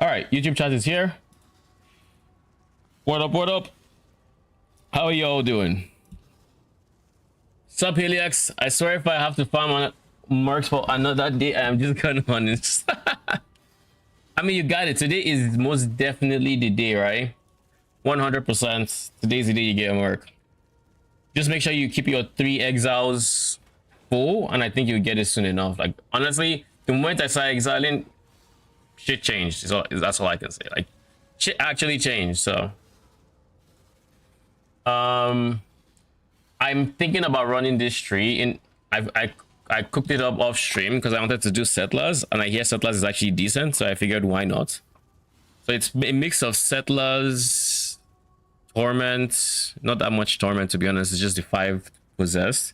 All right, YouTube chat is here. What up? What up? How are y'all doing? Sup, Helix? I swear if I have to farm on Mercs for another day, I'm just gonna honest. I mean, you got it. Today is most definitely the day, right? 100%. Today's the day you get a Merc. Just make sure you keep your 3 exiles full, and I think you'll get it soon enough. Like, honestly, the moment I started exiling, shit changed. So that's all I can say. Like, shit actually changed. So I'm thinking about running this tree in. I cooked it up off stream because I wanted to do settlers, and I hear settlers is actually decent, so I figured why not. So it's a mix of settlers, torment, not that much torment to be honest. It's just the 5 possessed.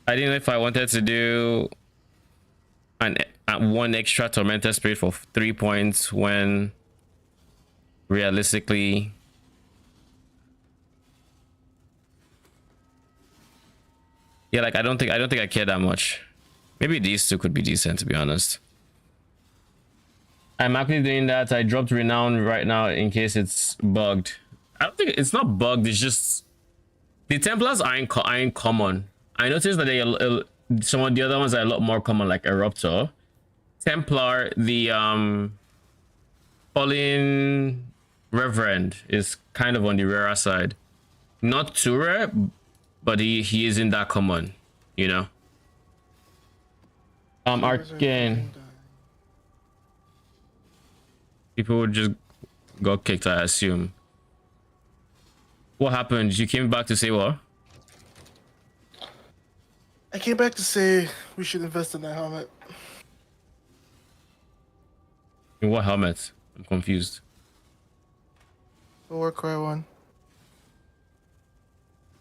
I didn't know if I wanted to do one extra tormentor spirit for 3 points when realistically yeah, like I don't think I care that much. Maybe these 2 could be decent to be honest. I'm actually doing that. I dropped renown right now in case it's bugged. I don't think it's not bugged, it's just the Templars aren't common. I noticed that some of the other ones are a lot more common, like Eruptor. Templar, the Fallen Reverend is kind of on the rarer side. Not too rare, but he isn't that common, you know. Arcane. People would just got kicked, I assume. What happened? You came back to say what? I came back to say we should invest in that helmet. In what helmet? I'm confused. The Warcry one.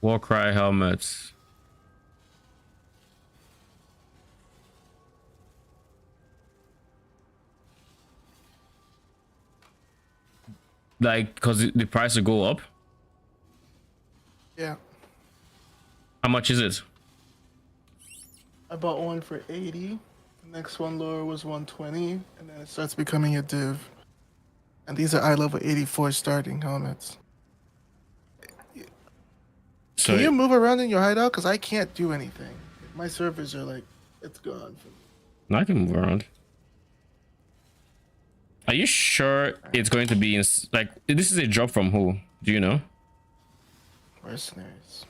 Warcry helmets. Like, because the price will go up? Yeah. How much is it? I bought one for 80. The next one lower was 120, and then it starts becoming a div. And these are eye level 84 starting helmets. So can you move around in your hideout? Because I can't do anything. My servers are like, it's gone. I can move around. Are you sure it's going to be in, like, this is a drop from who? Do you know? Mercenaries.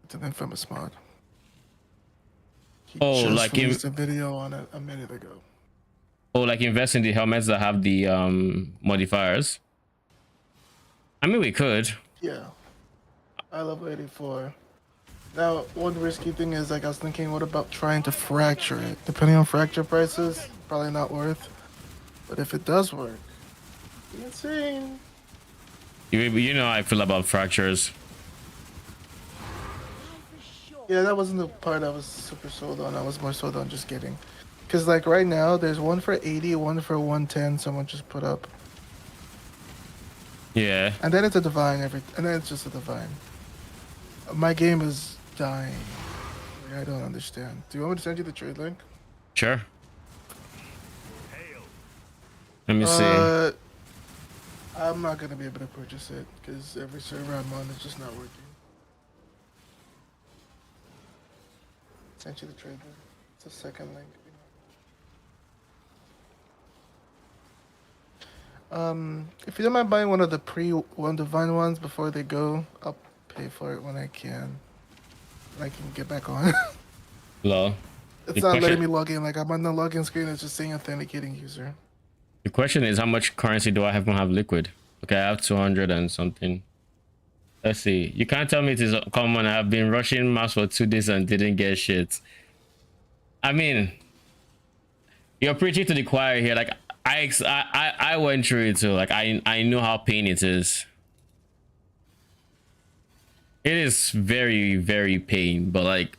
It's an infamous mod. He Oh, just like released a video on it a minute ago. Oh, like invest in the helmets that have the modifiers. I mean, we could. Yeah. I love 84. Now, one risky thing is, like, I was thinking, what about trying to fracture it? Depending on fracture prices, probably not worth. But if it does work, it's insane. You know how I feel about fractures. Yeah, that wasn't the part I was super sold on. I was more sold on just getting. Because, like, right now, there's one for 80, one for 110 someone just put up. Yeah. And then it's a divine, and then it's just a divine. My game is dying. Like, I don't understand. Do you want me to send you the trade link? Sure. Let me see. I'm not going to be able to purchase it, because every server I'm on is just not working. Sent you the trade link. It's a second link. If you don't mind buying one of the one divine ones before they go, I'll pay for it when I can. And I can get back on. Lol. It's not letting me log in. Like, I'm on the login screen. It's just saying authenticating user. The question is, how much currency do I have to have liquid? Okay, I have 200 and something. Let's see. You can't tell me it is common. I've been rushing maps for 2 days and didn't get shit. I mean, you're preaching to the choir here. Like, I went through it too. Like, I know how pain it is. It is very, very pain, but like,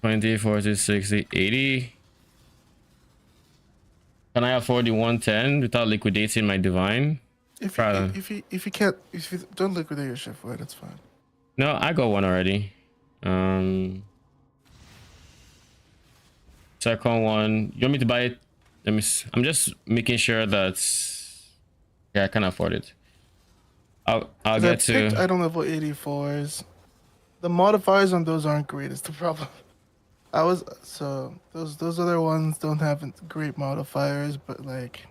$20, $40, $60, $80. Can I afford the 110 without liquidating my divine? If you don't liquidate your shit for it, it's fine. No, I got one already. Second one. You want me to buy it? Let me. I'm just making sure that. Yeah, I can afford it. I'll Because I get picked to. item level 84s. The modifiers on those aren't great. Is the problem. I was so those other ones don't have great modifiers, but like,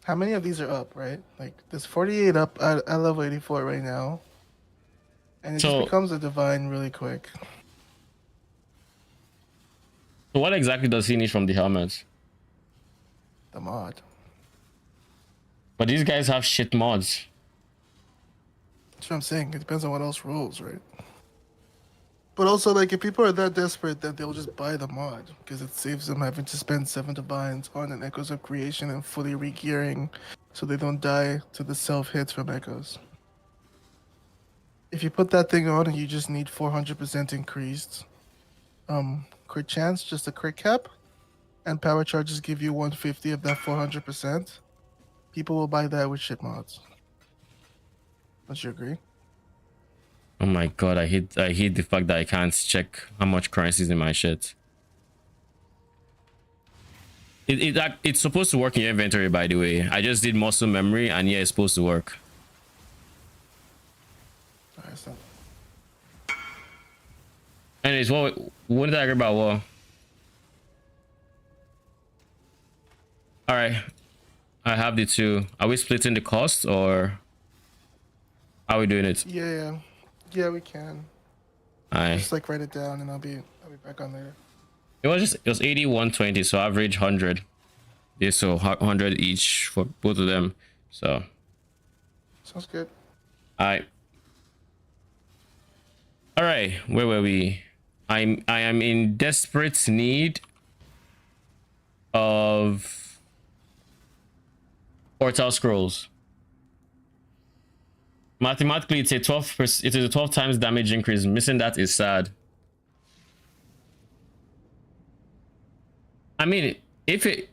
how many of these are up? Right, like there's 48 up at level 84 right now, and it just So, becomes a divine really quick. so what exactly does he need from the helmet? The mod. But these guys have shit mods. That's what I'm saying. It depends on what else rolls, right? But also, like, if people are that desperate, then they'll just buy the mod because it saves them having to spend 7 divines on an Echoes of Creation and fully re-gearing, so they don't die to the self hits from Echoes. If you put that thing on and you just need 400% increased crit chance, just a crit cap, and power charges give you 150 of that 400%, people will buy that with shit mods. Don't you agree? Oh my god, I hate the fact that I can't check how much currency is in my shit. It's supposed to work in your inventory, by the way. I just did muscle memory, and yeah, it's supposed to work. Alright, so Anyways, what did I agree about? What? All right, I have the two. Are we splitting the cost, or how are we doing it? yeah, we can. I Just like write it down, and I'll be back on later. it was 8120, so average 100. Yeah, so 100 each for both of them. So Sounds good. I all right. Where were we? I am in desperate need of portal scrolls. Mathematically, it's a 12%. It is a 12 times damage increase. Missing that is sad. I mean, if it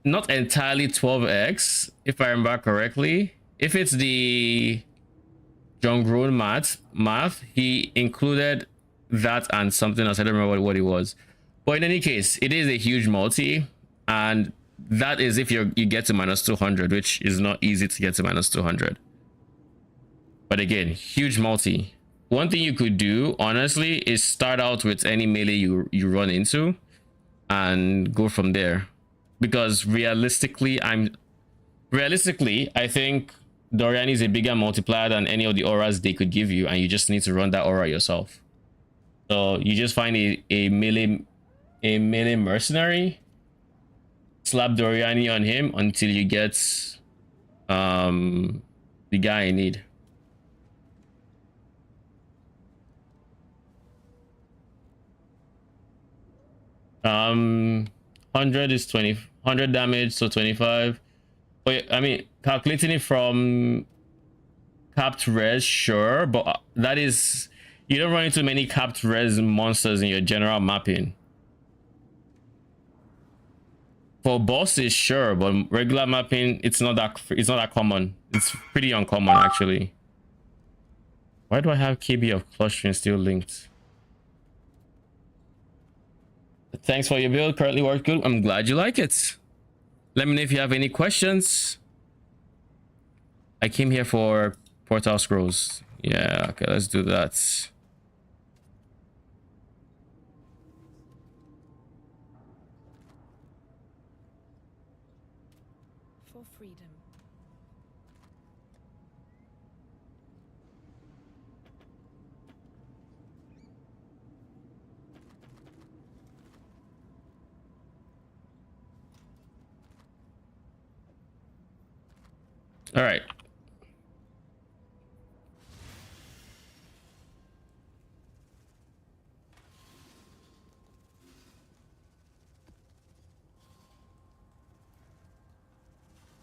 not entirely 12x, if I remember correctly, if it's the John Grown math, he included that and something else. I don't remember what it was. But in any case, it is a huge multi, and that is if you get to minus 200, which is not easy to get to minus 200. But again, huge multi. One thing you could do, honestly, is start out with any melee you run into and go from there. Because realistically, I think Doryani is a bigger multiplier than any of the auras they could give you, and you just need to run that aura yourself. So you just find a melee mercenary, slap Doryani on him until you get the guy you need. Um 100 is 100 damage, so 25. Oh yeah, I mean, calculating it from capped res, sure, but that is, you don't run into many capped res monsters in your general mapping. For bosses, sure, but regular mapping, it's not that common. It's pretty uncommon, actually. Why do I have KB of clustering still linked? Thanks for your build. Currently works good. I'm glad you like it. Let me know if you have any questions. I came here for portal scrolls. Yeah, okay, let's do that. For freedom. All right.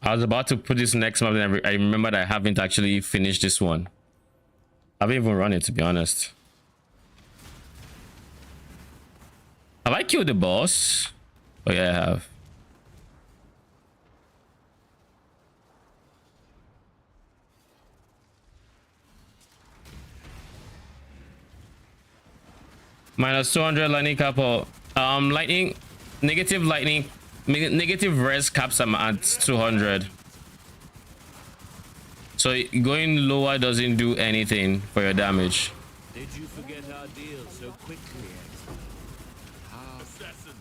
I was about to put this next map, and I remembered I haven't actually finished this one. I haven't even run it, to be honest. Have I killed the boss? Oh yeah, I have. Minus 200 lightning couple. Lightning, negative lightning, negative res caps I'm at 200. So going lower doesn't do anything for your damage. Did you forget our deal so quickly, Exile? Assassin,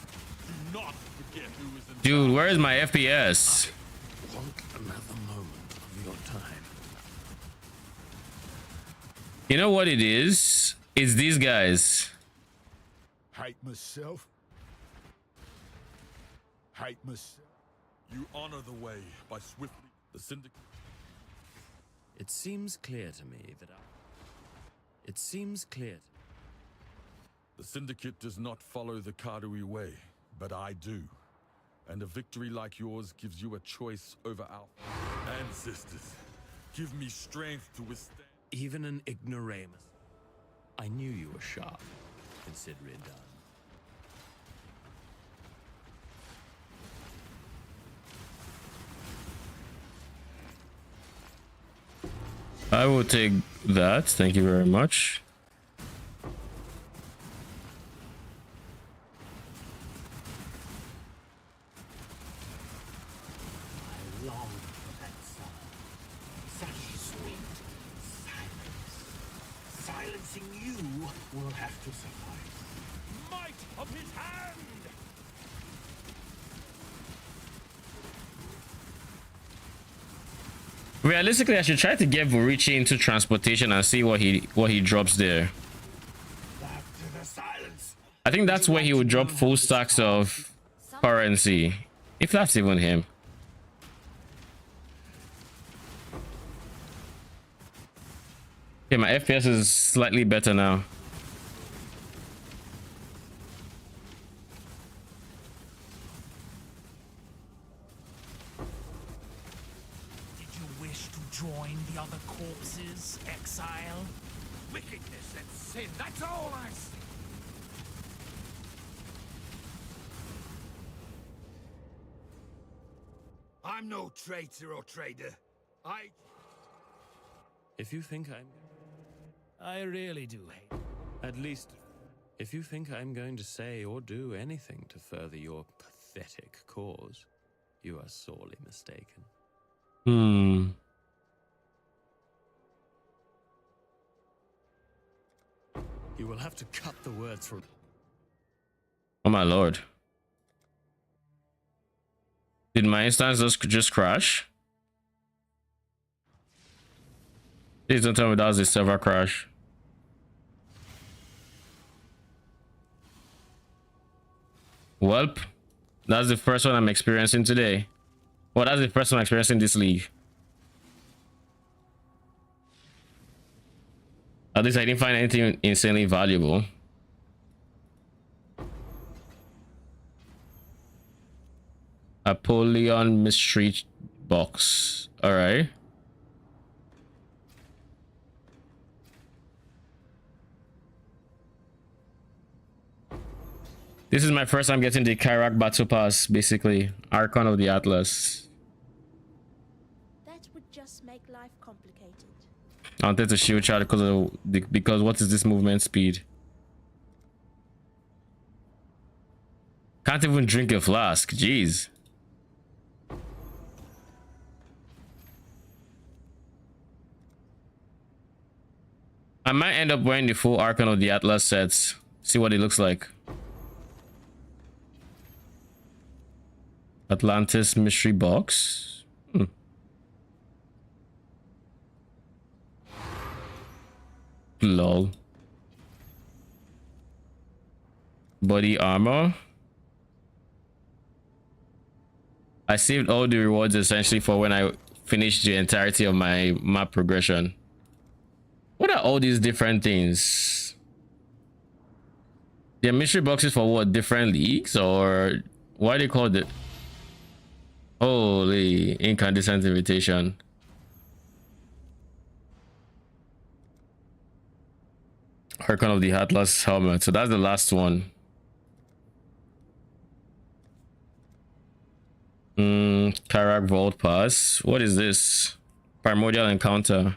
do not forget who is in Dude, where is my FPS? Want another moment of your time? You know what it is? It's these guys. Hate myself. Hate myself. You honor the way by swiftly the syndicate. It seems clear to me that It seems clear. The syndicate does not follow the Kadui way, but I do. And a victory like yours gives you a choice over our ancestors. Give me strength to withstand. Even an ignoramus. I knew you were sharp. Consider it done. I will take that. Thank you very much. I long for that sound. Such sweet silence. Silencing you will have to suffice. Might of his hand! Realistically, I should try to get Vorici into transportation and see what he drops there. Back to the silence. I think that's where he would drop full stacks of currency, if that's even him. Okay, my FPS is slightly better now. Did you wish to join the other corpses, Exile? Wickedness and sin, that's all I see. I'm no traitor or trader. If you think I really do hate. at least, if you think I'm going to say or do anything to further your pathetic cause, you are sorely mistaken. You will have to cut the words from. Oh my lord. Did my instance just crash? Please don't tell me that was a server crash. Welp, that's the first one I'm experiencing today. Well, that's the first one I'm experiencing this league. At least I didn't find anything insanely valuable. Apollyon mystery box. All right. This is my first time getting the Kyrak Battle Pass, basically. Archon of the Atlas. That would just make life complicated. I wanted to shield charge because what is this movement speed? Can't even drink a flask. Jeez. I might end up wearing the full Archon of the Atlas sets. See what it looks like. Atlantis mystery box. Lol. Body armor. I saved all the rewards essentially for when I finish the entirety of my map progression. What are all these different things? They're mystery boxes for what? Different leagues? Or why they called it? Holy incandescent invitation. Archon of the Atlas helmet. So that's the last one. Karak Vault Pass. What is this? Primordial Encounter.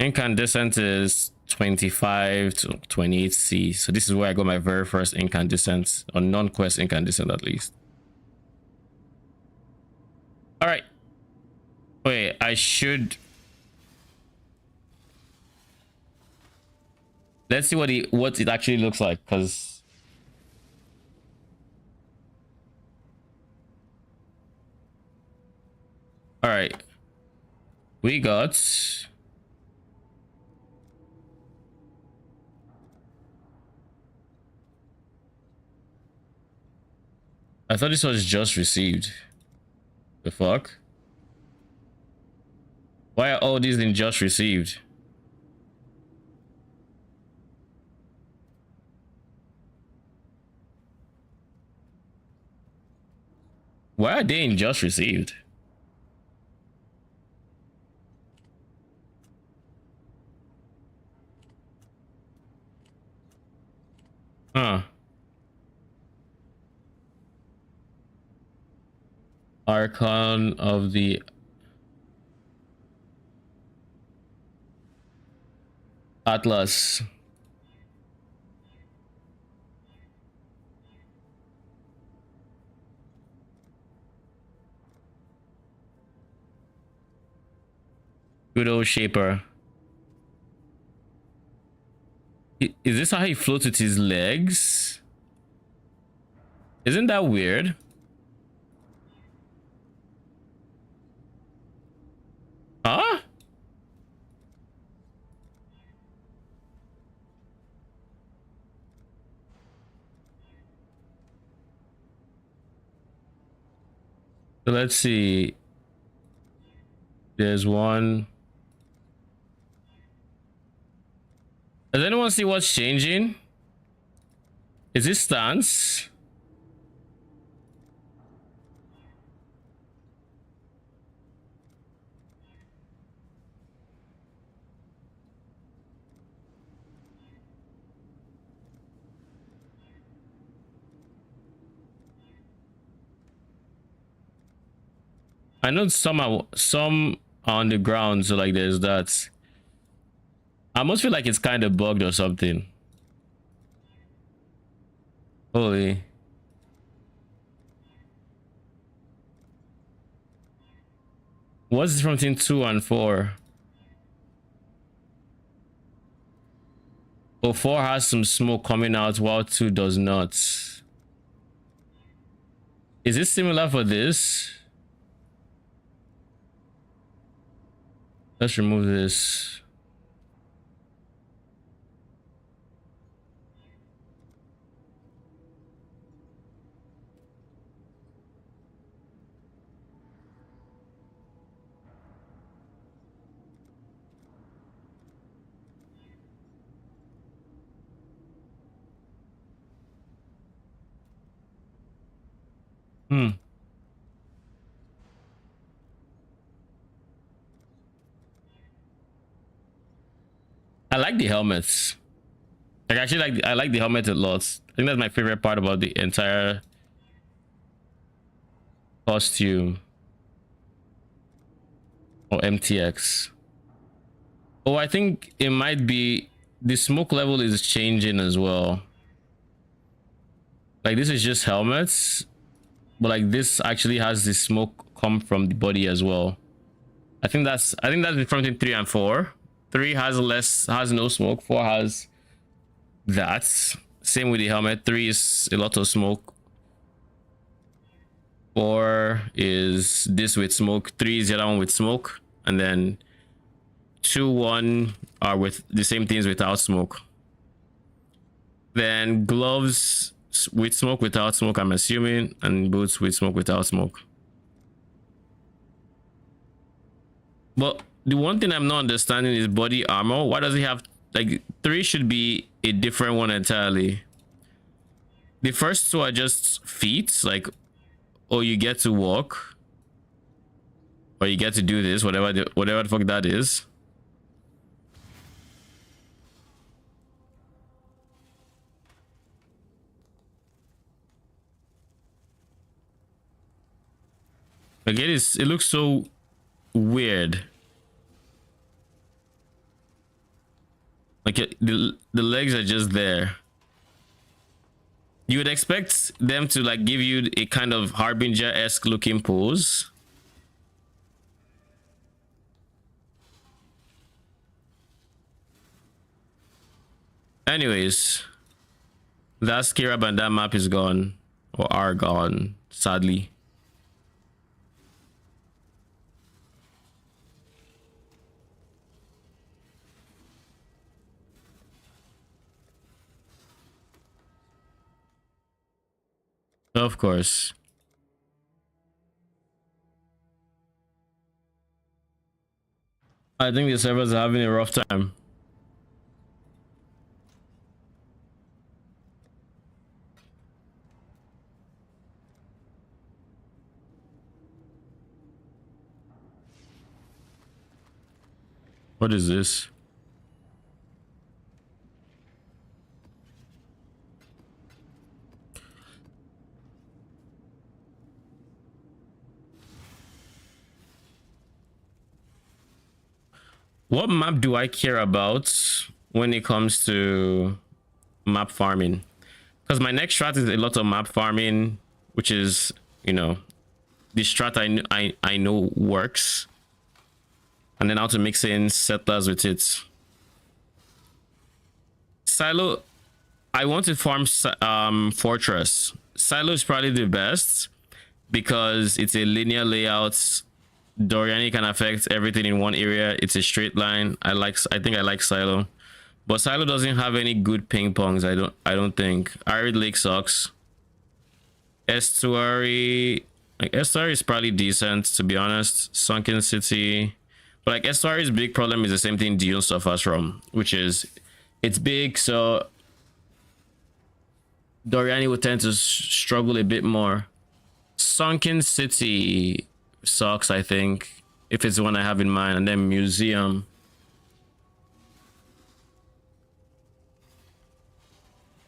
Incandescent is 25 to 28 C. So this is where I got my very first incandescent, or non-quest incandescent at least. All right. Wait, I should. Let's see what it actually looks like, because all right, we got I thought this was just received. The fuck? Why are all these in just received? Why are they in just received? Huh. Archon of the Atlas. Good old Shaper. Is this how he floats with his legs? Isn't that weird? Huh? So let's see. There's one. Does anyone see what's changing? Is this stance? I know some are on the ground, so like there's that. I almost feel like it's kind of bugged or something. Holy. What's the difference between 2 and 4? Oh, 4 has some smoke coming out while 2 does not. Is this similar for this? Let's remove this. I like the helmets. Like actually I like the helmet a lot. I think that's my favorite part about the entire costume. Or MTX. Oh, I think it might be the smoke level is changing as well. Like this is just helmets, but like this actually has the smoke come from the body as well. I think that's the difference between 3 and 4. 3 has no smoke. 4 has that. Same with the helmet. 3 is a lot of smoke. 4 is this with smoke. 3 is the other one with smoke, and then 2, 1 are with the same things without smoke. Then gloves with smoke, without smoke, I'm assuming, and boots with smoke, without smoke. But the one thing I'm not understanding is body armor. Why does he have, like, 3 should be a different one entirely. The first 2 are just feet, like, oh, you get to walk, or you get to do this, whatever the fuck that is. Again, it looks so weird. Like the legs are just there. You would expect them to like give you a kind of Harbinger-esque looking pose. Anyways, that Skirab and that map is gone, or are gone, sadly. Of course. I think the servers are having a rough time. What is this? What map do I care about when it comes to map farming? Because my next strat is a lot of map farming, which is, you know, the strat I know works, and then how to mix in settlers with it. Silo, I want to farm Fortress. Silo is probably the best because it's a linear layout. Doryani can affect everything in one area. It's a straight line. I think I like Silo, but Silo doesn't have any good ping pongs. I don't think. Arid Lake sucks. Estuary, like Estuary is probably decent, to be honest. Sunken City, but like Estuary's big problem is the same thing Dion suffers from, which is it's big, so Doryani would tend to struggle a bit more. Sunken City sucks, I think, if it's the one I have in mind. And then Museum.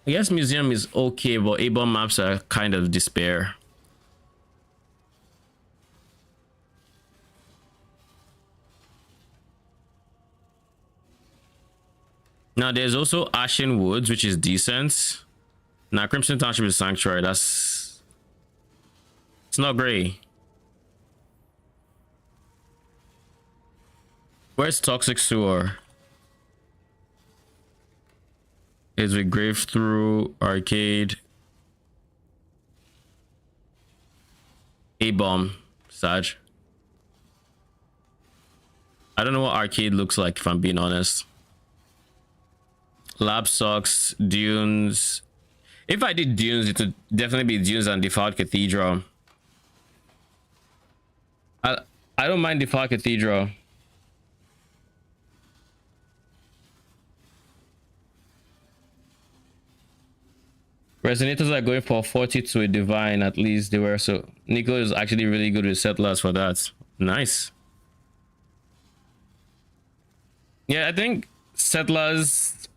I guess Museum is okay, but A-bomb maps are kind of despair. Now there's also Ashen Woods, which is decent. Now Crimson Township is Sanctuary. It's not great. Where's Toxic Sewer? Is with Grave Through, Arcade, A-bomb, Sag. I don't know what Arcade looks like, if I'm being honest. Lab sucks. Dunes. If I did Dunes, it would definitely be Dunes and Defiled Cathedral. I don't mind Defiled Cathedral. Resonators are going for 40 to a divine, at least they were. So Nico is actually really good with settlers for that. Nice. Yeah, I think settlers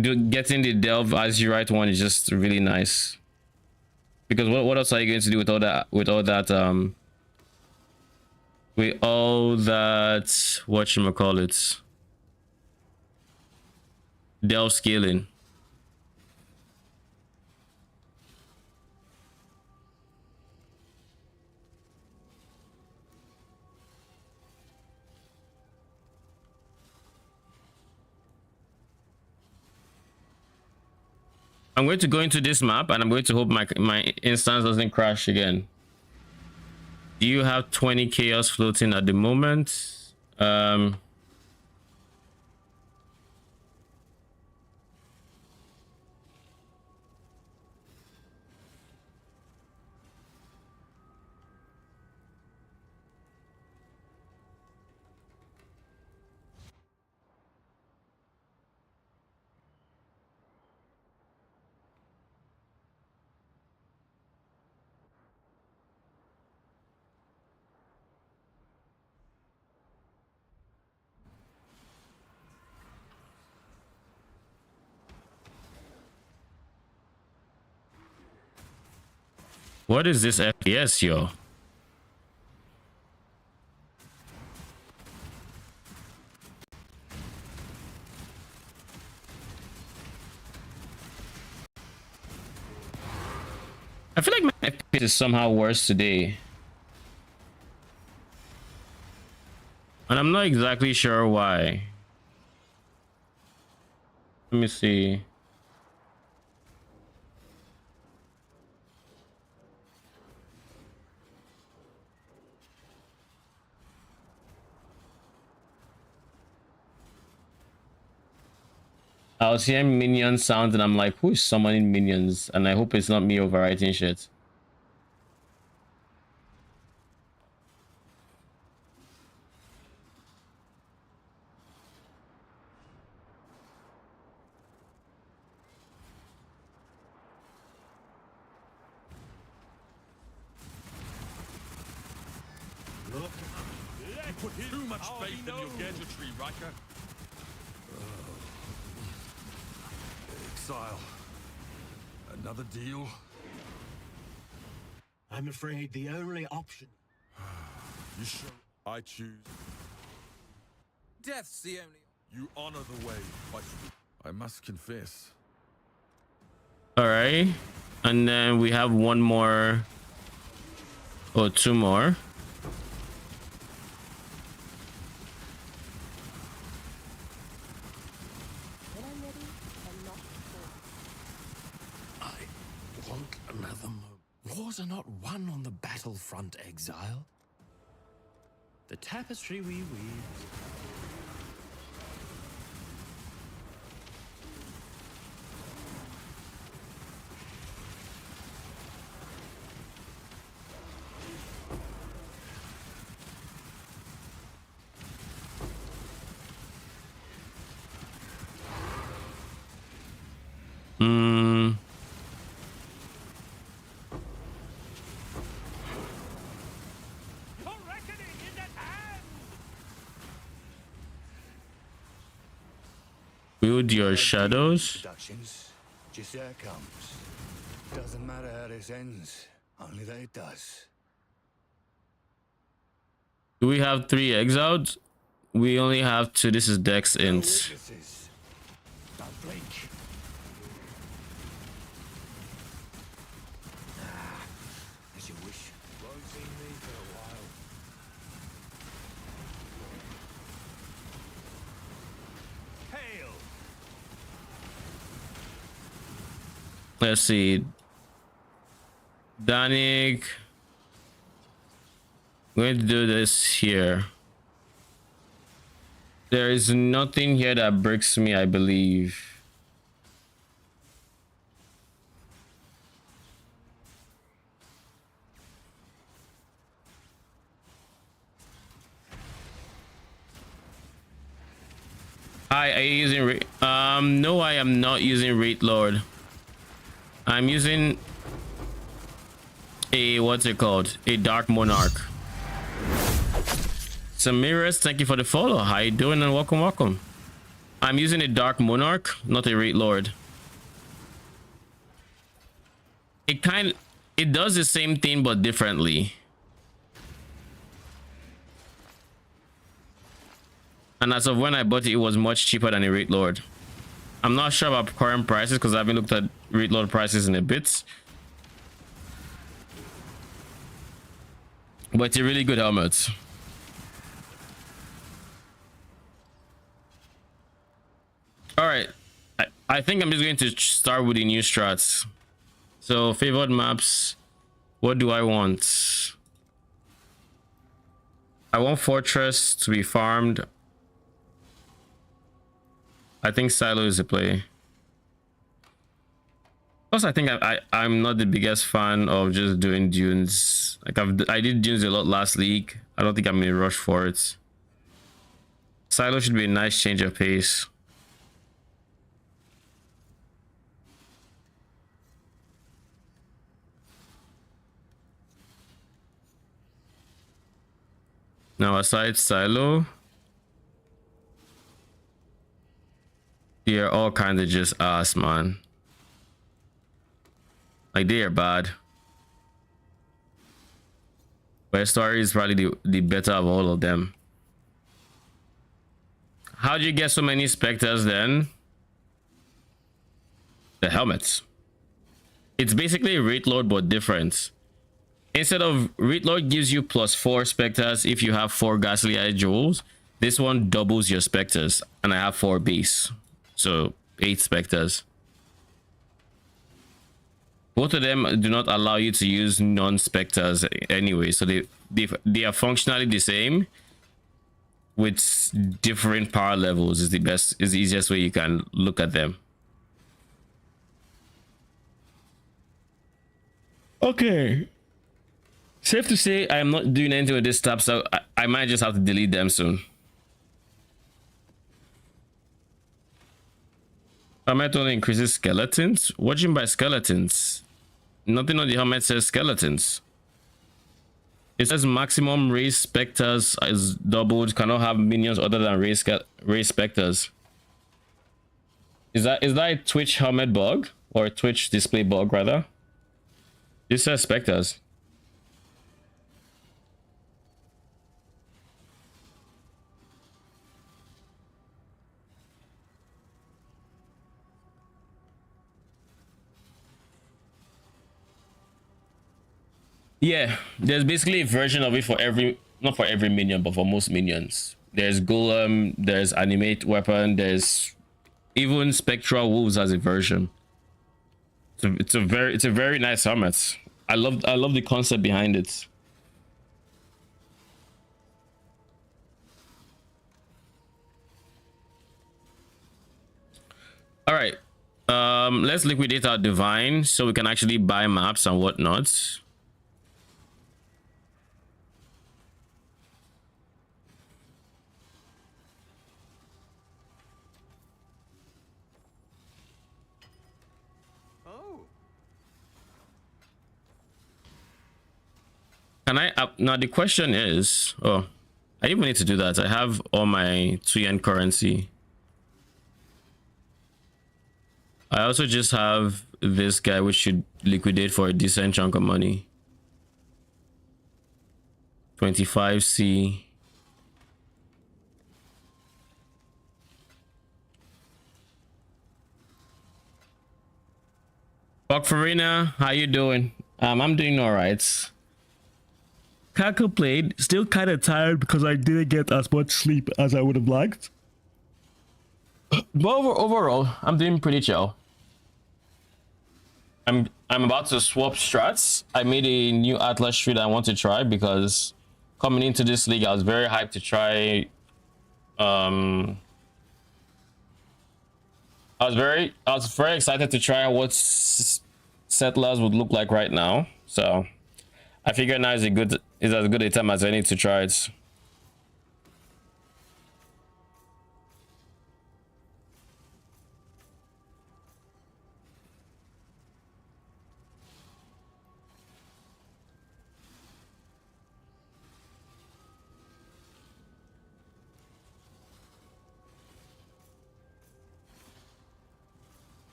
getting the delve as you right one is just really nice. Because what else are you going to do with all that whatchamacallit, delve scaling? I'm going to go into this map and I'm going to hope my instance doesn't crash again. Do you have 20 chaos floating at the moment? What is this FPS, yo? feel like my FPS is somehow worse today. And I'm not exactly sure why. Let me see. I was hearing minion sounds and I'm like, who is summoning minions? And I hope it's not me overwriting shit. Look, you put too much faith in your gadgetry, Riker. Exile. Another deal? I'm afraid the only option. You sure? I choose. Death's the only. You honor the way. I must confess. All right. And then we have one more. Or two more. When I'm ready, and not before. I want another moment. Wars are not won on the battlefront, Exile. The tapestry we weave. Your reckoning is at hand! Build your shadows. Productions. Just there it comes. Doesn't matter how this ends, only that it does. Do we have 3 exiled? We only have 2. This is Dex No int. witnesses. Don't blink. As you wish. Won't see me for a while. Hail! Let's see. Danik. I'm going to do this here. There is nothing here that breaks me, I believe. Hi, are you using no, I am not using Rate Lord. I'm using a what's it called? A Dark Monarch. Samiras, thank you for the follow. How you doing and welcome. I'm using a Dark Monarch, not a Rate Lord. It does the same thing but differently. And as of when I bought it, it was much cheaper than a Rate Lord. I'm not sure about current prices because I haven't looked at Rate Lord prices in a bit. But it's a really good helmet. All right, I think I'm just going to start with the new strats. So favored maps, what do I want? I want Fortress to be farmed. I think Silo is the play. Plus, I think I'm not the biggest fan of just doing dunes. Like I did dunes a lot last league. I don't think I'm in a rush for it. Silo should be a nice change of pace. Now aside Silo, they are all kind of just ass, man. Like they are bad. But Story is probably the better of all of them. How do you get so many Spectres then? The helmets. It's basically rate load but different. Instead of rate load gives you +4 specters if you have 4 ghastly eye jewels. This one doubles your specters, and I have 4 base, so 8 specters. Both of them do not allow you to use non-specters anyway, so they are functionally the same with different power levels. Is the easiest way you can look at them. Okay. Safe to say I'm not doing anything with this stuff, so I might just have to delete them soon. Helmet only increases skeletons? What do you mean by skeletons? Nothing on the helmet says skeletons. It says maximum raised specters is doubled, cannot have minions other than raised specters. Is that a Twitch helmet bug? Or a Twitch display bug rather? This says specters. Yeah, there's basically a version of it for every, not for every minion, but for most minions. There's Golem, there's Animate Weapon, there's even Spectral Wolves as a version. It's a very nice helmet. I love the concept behind it. All right, let's liquidate our divine so we can actually buy maps and whatnot. Can I now the question is, oh, I even need to do that. I have all my 2 yen currency. I also just have this guy which should liquidate for a decent chunk of money. 25C. Fuck Farina, how you doing? I'm doing all right. Can't complain. Still kind of tired because I didn't get as much sleep as I would have liked. But overall, I'm doing pretty chill. I'm about to swap strats. I made a new Atlas street I want to try because coming into this league, I was very hyped to try. I was very excited to try what settlers would look like right now. So I figured now is as good a time as any to try it.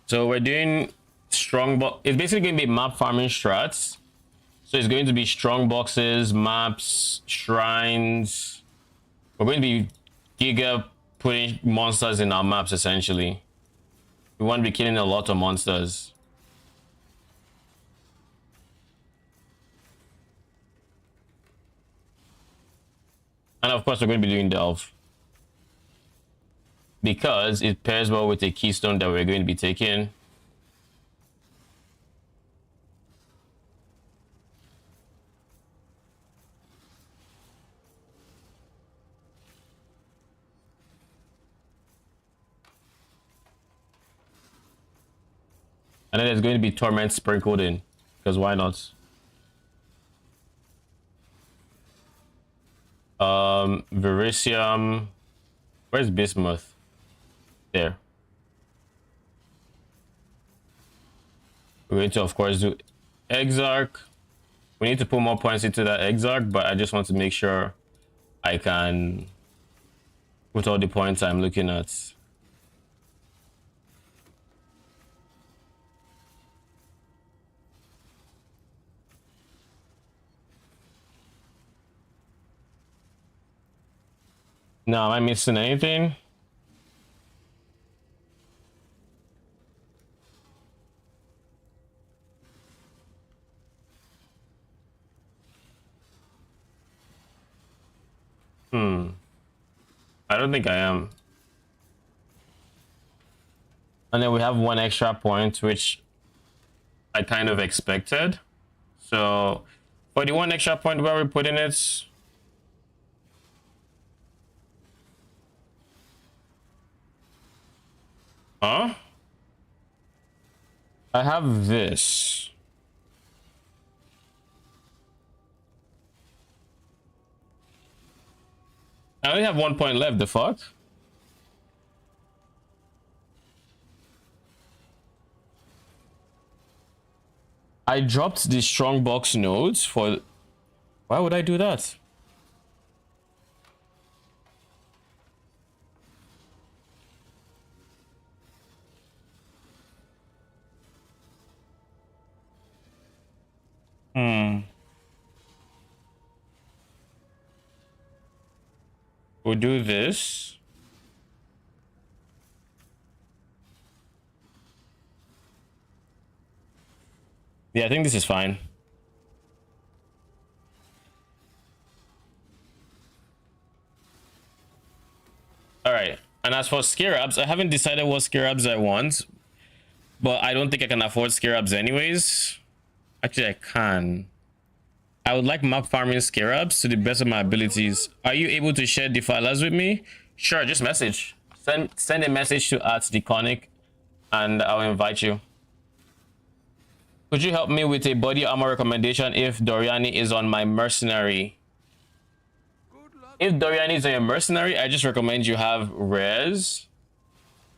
So we're doing strong box. It's basically going to be map farming strats. So it's going to be strong boxes, maps, shrines. We're going to be giga putting monsters in our maps essentially. We want to be killing a lot of monsters. And of course we're going to be doing Delve, because it pairs well with a keystone that we're going to be taking. And then there's going to be torment sprinkled in, because why not? Verisium. Where's Bismuth? There. We're going to, of course, do Exarch. We need to put more points into that Exarch, but I just want to make sure I can put all the points I'm looking at. Now, am I missing anything? I don't think I am. And then we have 1 extra point, which I kind of expected. So for the 1 extra point, where we're putting it, huh? I have this. I only have 1 point left. The fuck? I dropped the strong box nodes for. Why would I do that? We'll do this. Yeah, I think this is fine. All right. And as for scarabs, I haven't decided what scarabs I want, but I don't think I can afford scarabs anyways. Actually, I can. I would like map farming scarabs to the best of my abilities. Are you able to share defilers with me? Sure, just message. Send a message to @Deconic and I'll invite you. Could you help me with a body armor recommendation if Doryani is on my mercenary? If Doryani is on your mercenary, I just recommend you have res.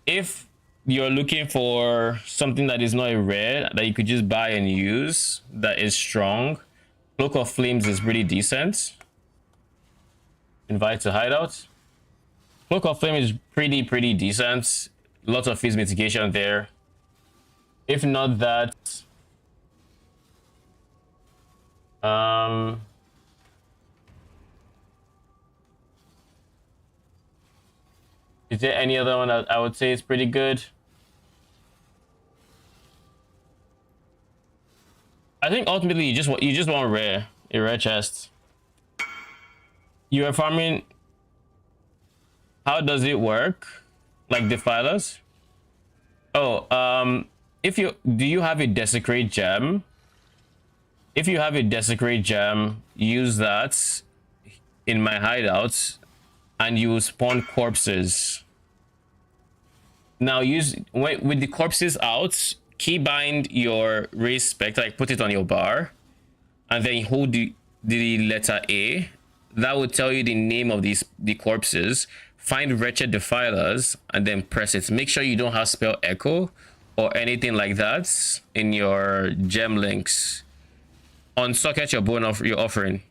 If you're looking for something that is not a rare that you could just buy and use that is strong, Cloak of Flames is pretty decent. Invite to hideout. Cloak of Flame is pretty decent. Lots of phase mitigation there. If not that, is there any other one that I would say is pretty good? I think ultimately you just want a rare chest. You are farming. How does it work? Like defilers? Oh, do you have a desecrate gem? If you have a desecrate gem, use that in my hideout and you will spawn corpses. Now with the corpses out, keybind your race spectre, like put it on your bar, and then hold the letter A. That will tell you the name of the corpses. Find Wretched Defilers and then press it. Make sure you don't have spell echo or anything like that in your gem links. Unsocket your offering.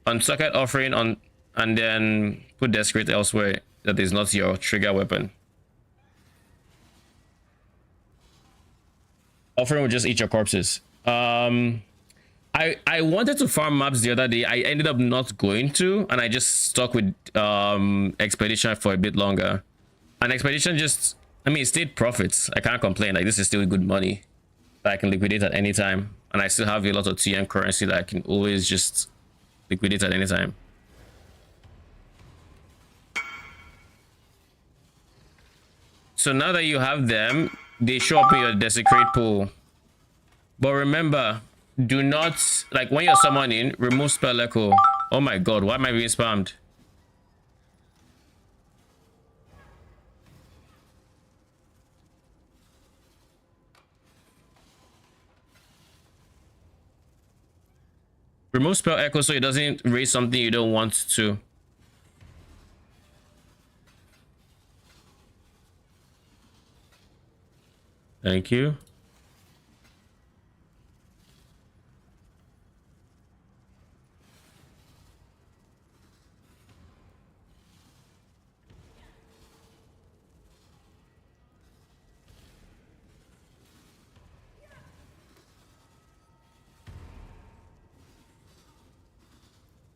Unsocket offering on, and then put desecrate elsewhere that is not your trigger weapon. Offering will just eat your corpses. I wanted to farm maps the other day. I ended up not going to, and I just stuck with expedition for a bit longer. And expedition just, I mean, it stayed profits. I can't complain. Like, this is still good money that I can liquidate at any time, and I still have a lot of TM currency that I can always just liquidate at any time. So now that you have them, they show up in your desecrate pool. But remember, do not, like, when you're summoning, remove spell echo. Oh my god, why am I being spammed? Remove spell echo so it doesn't raise something you don't want to. Thank you.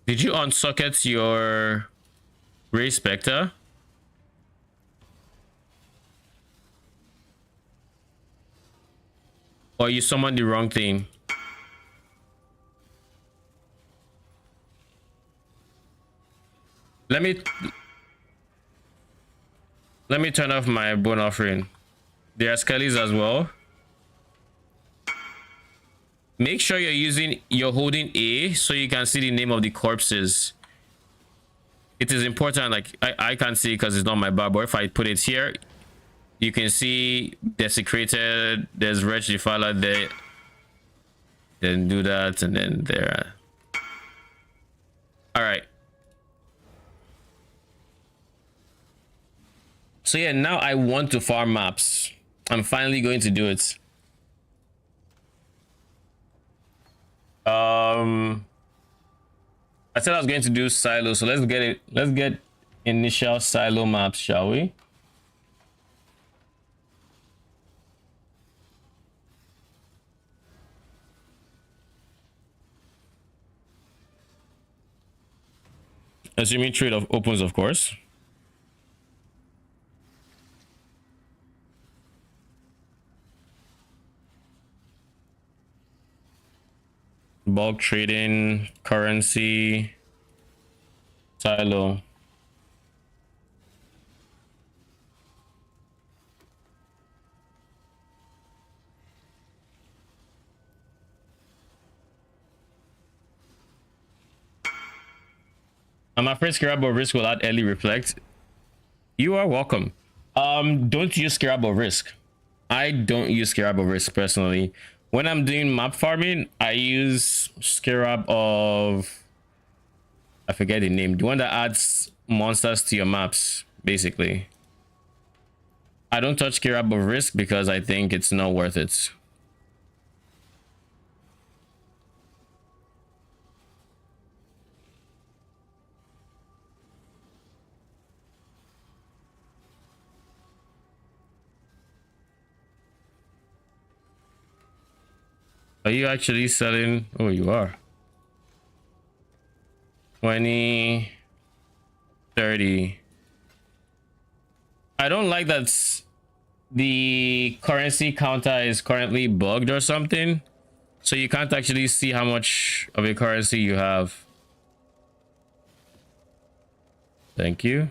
Did you unsocket your Ray Spectre? Or you summoned the wrong thing? Let me turn off my bone offering. There are skellies as well. Make sure you're holding A so you can see the name of the corpses. It is important. Like I can't see because it's not my bar, but if I put it here, you can see Desecrated, there's Wretched, Defiler there. Then do that, and then there. All right. So yeah, now I want to farm maps. I'm finally going to do it. I said I was going to do silo, so let's get it. Let's get initial silo maps, shall we? Assuming trade opens, of course. Bulk trading, currency, silo. I'm afraid Scarab of Risk will add early reflect. You are welcome. Don't use Scarab of Risk. I don't use Scarab of Risk personally. When I'm doing map farming, I use Scarab of... I forget the name. The one that adds monsters to your maps, basically. I don't touch Scarab of Risk because I think it's not worth it. Are you actually selling? Oh, you are. 20, 30. I don't like that the currency counter is currently bugged or something. So you can't actually see how much of a currency you have. Thank you.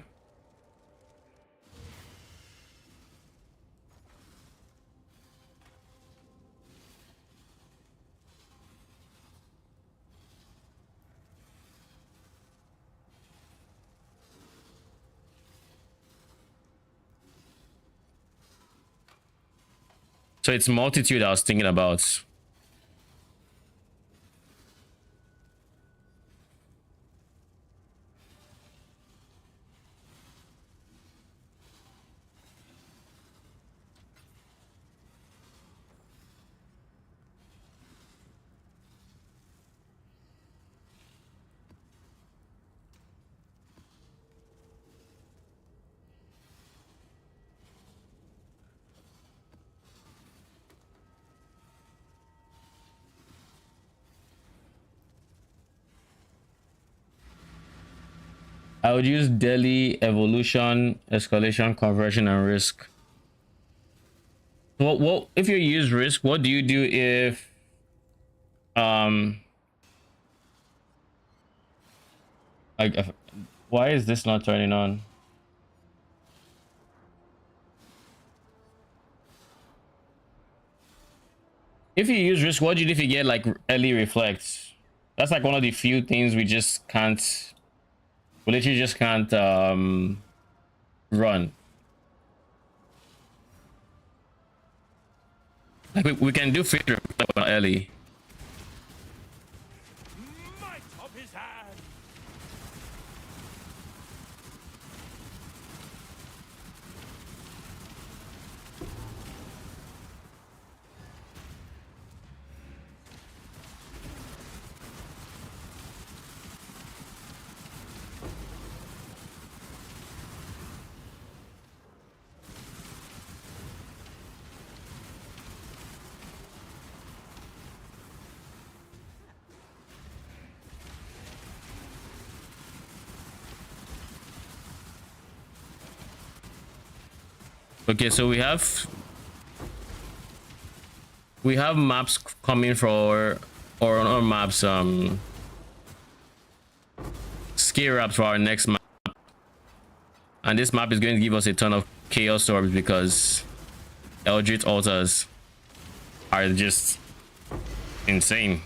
So it's multitude I was thinking about. I would use daily evolution, escalation, conversion, and risk. What if you use risk? What do you do if like why is this not turning on? If you use risk, what do you do if you get like early reflects? That's like one of the few things we just can't. We literally just can't run. Like we can do fit early. Might of his hand. Okay, so we have maps coming for or on our maps scare ups for our next map, and this map is going to give us a ton of Chaos Orbs because Eldritch Altars are just insane.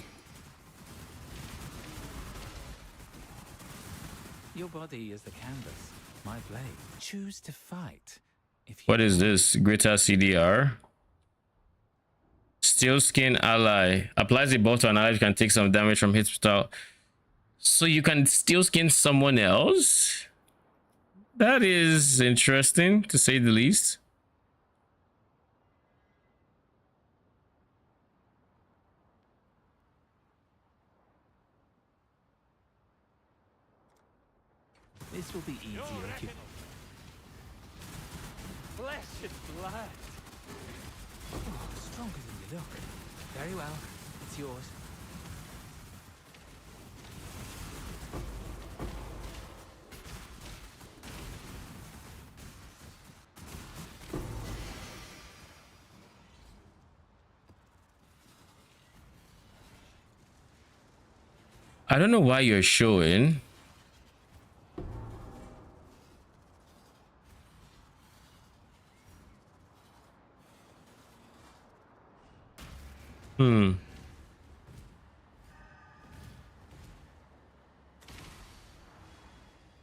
Your body is the canvas, my blade. Choose to fight. If you What is this? Greater CDR. Steel Skin Ally. Applies the buff to an ally, you can take some damage from hits without. So you can Steel Skin someone else? That is interesting, to say the least. This will be easier if you... Flesh and blood. Oh, stronger than you look. Very well. It's yours. I don't know why you're showing.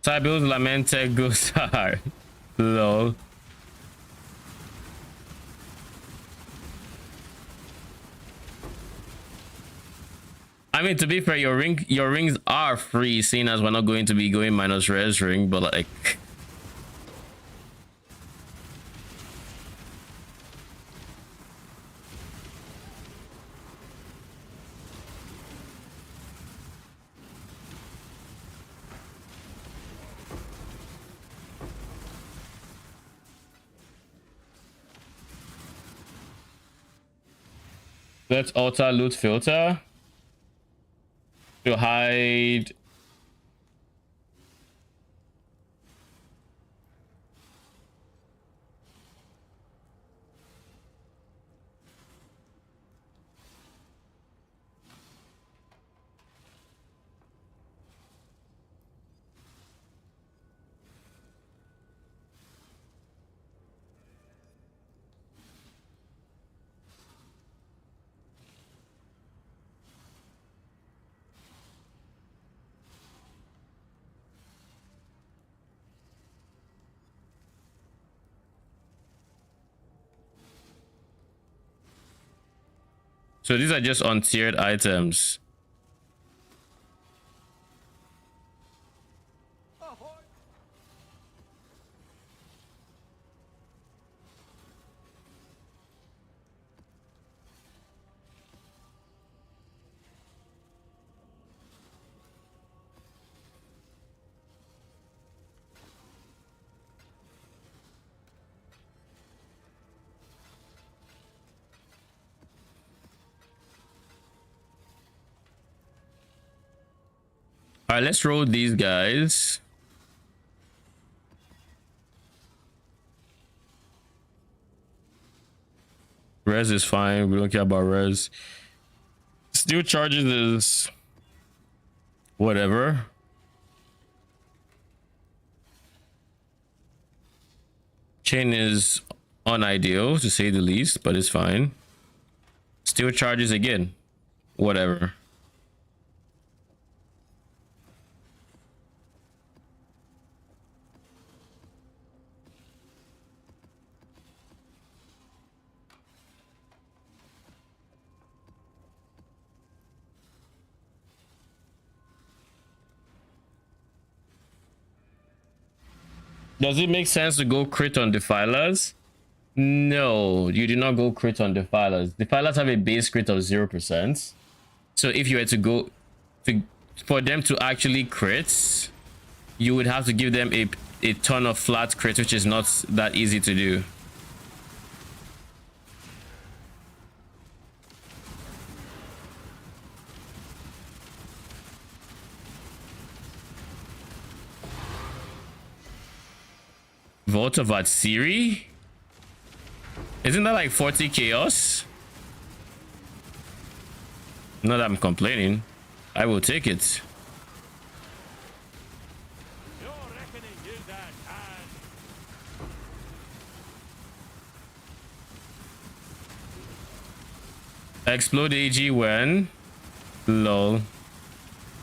Cybil's Lamented goes hard. Lol. I mean, to be fair, your rings are free, seeing as we're not going to be going minus res ring, but like, let's alter loot filter to hide. So these are just untiered items. All right, let's roll these guys. Res is fine. We don't care about res. Steel charges is whatever. Chain is unideal to say the least, but it's fine. Steel charges again, whatever. Does it make sense to go crit on Defilers? No, you do not go crit on Defilers. Defilers have a base crit of 0%. So if you were to go for them to actually crit, you would have to give them a ton of flat crit, which is not that easy to do. Vault of Atsiri? Isn't that like 40 chaos? Not that I'm complaining. I will take it. Explode AG when? Lol.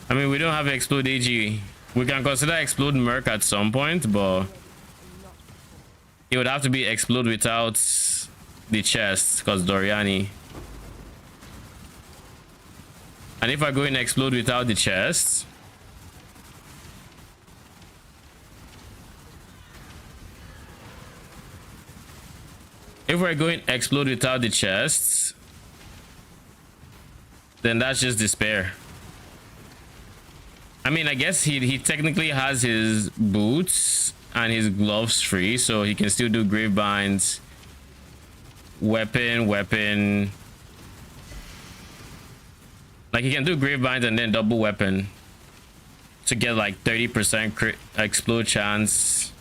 I mean, we don't have explode AG. We can consider explode Merc at some point, but it would have to be explode without the chest, because Doryani. And if I go in explode without the chest, if we're going explode without the chests, then that's just despair. I mean, I guess he technically has his boots and his gloves free, so he can still do grave binds, weapon. Like, he can do grave binds and then double weapon to get like 30% crit explode chance.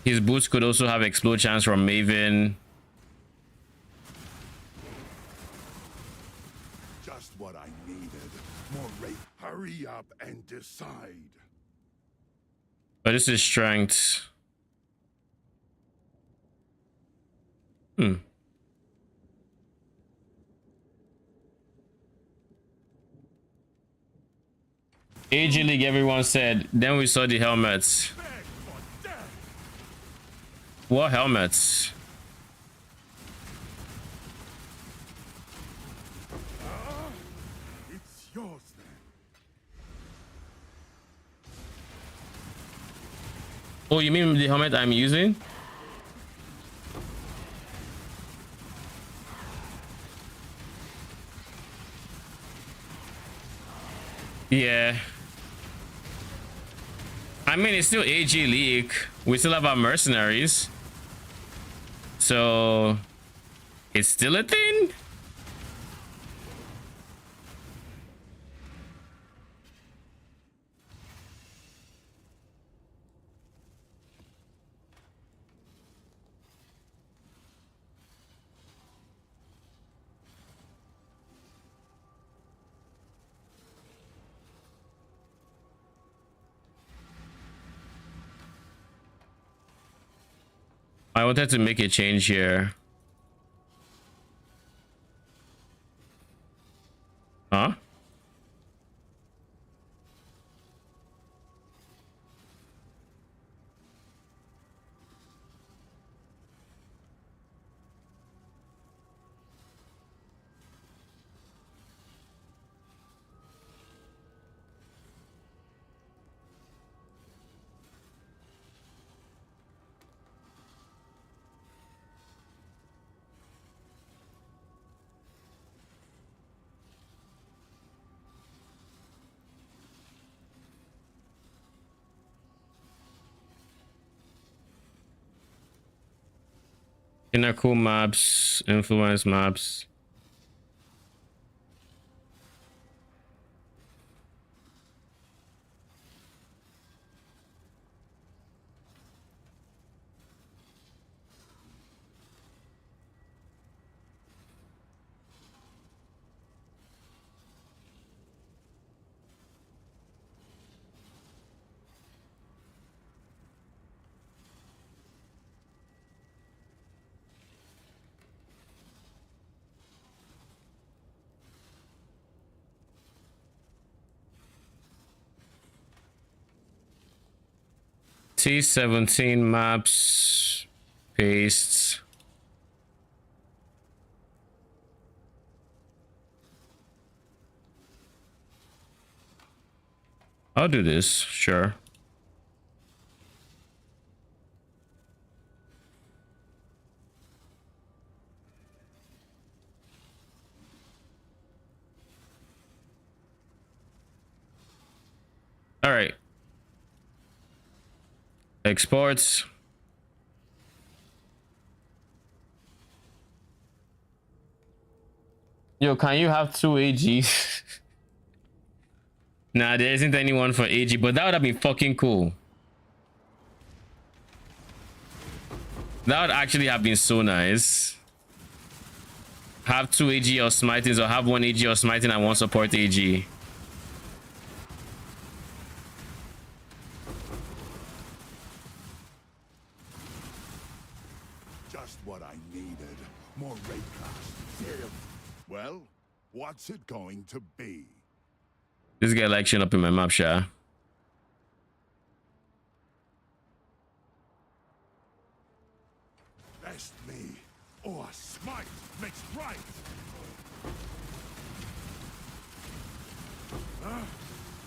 His boots could also have explode chance from Maven. Just what I needed. More rate. Hurry up and decide. But this is strength. AG League, everyone said. Then we saw the helmets. What helmets? It's yours then. Oh, you mean the helmet I'm using? Yeah. I mean, it's still AG League. We still have our mercenaries. So it's still a thing. I wanted to make a change here. Huh? Pinnacle maps, influence maps. T17 maps, paste. I'll do this, sure. All right. Exports. Yo, can you have 2 AGs? Nah, there isn't anyone for AG, but that would have been fucking cool. That would actually have been so nice. Have 2 AG or smitings, or have 1 AG or smiting and 1 support AG. Just what I needed. More rate cost. Well, what's it going to be? This guy like showing up in my map, Sha. Best me, or smite makes right.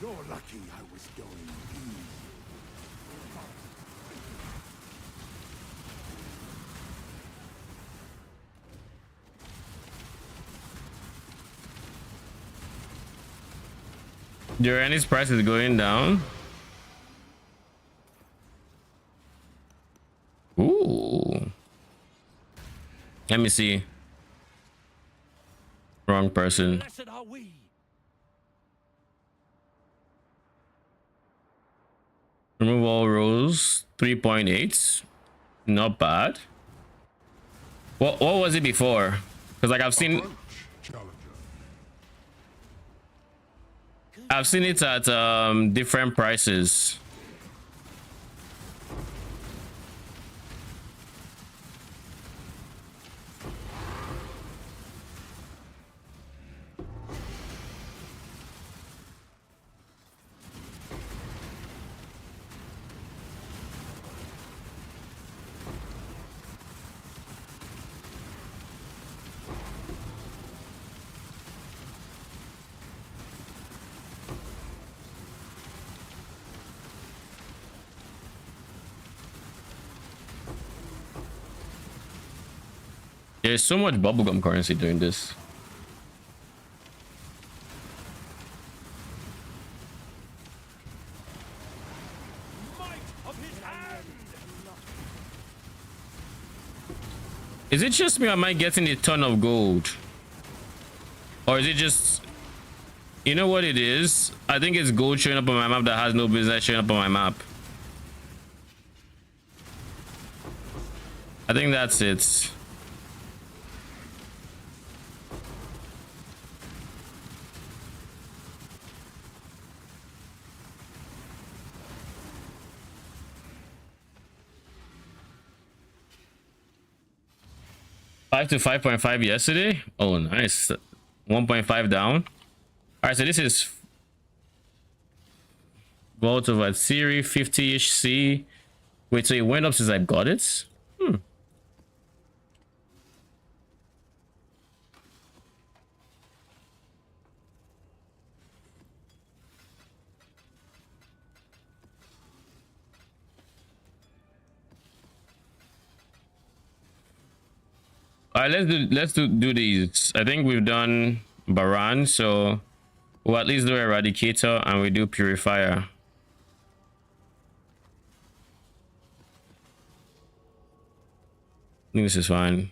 You're lucky I was going easy. Doryani's price is going down. Ooh. Let me see. Wrong person. Blessed are we. Remove all rules. 3.8. Not bad. What was it before? Because like I've seen it at different prices. There's so much bubblegum currency doing this. Is it just me or am I getting a ton of gold? Or is it just... You know what it is? I think it's gold showing up on my map that has no business showing up on my map. I think that's it. Five to 5.5 yesterday. Oh, nice. 1.5 down. All right, so this is Vault of Atsiri, 50-ish C. Wait, so it went up since I got it? All right, let's do these. I think we've done Baran, so we'll at least do Eradicator and we do Purifier. I think this is fine.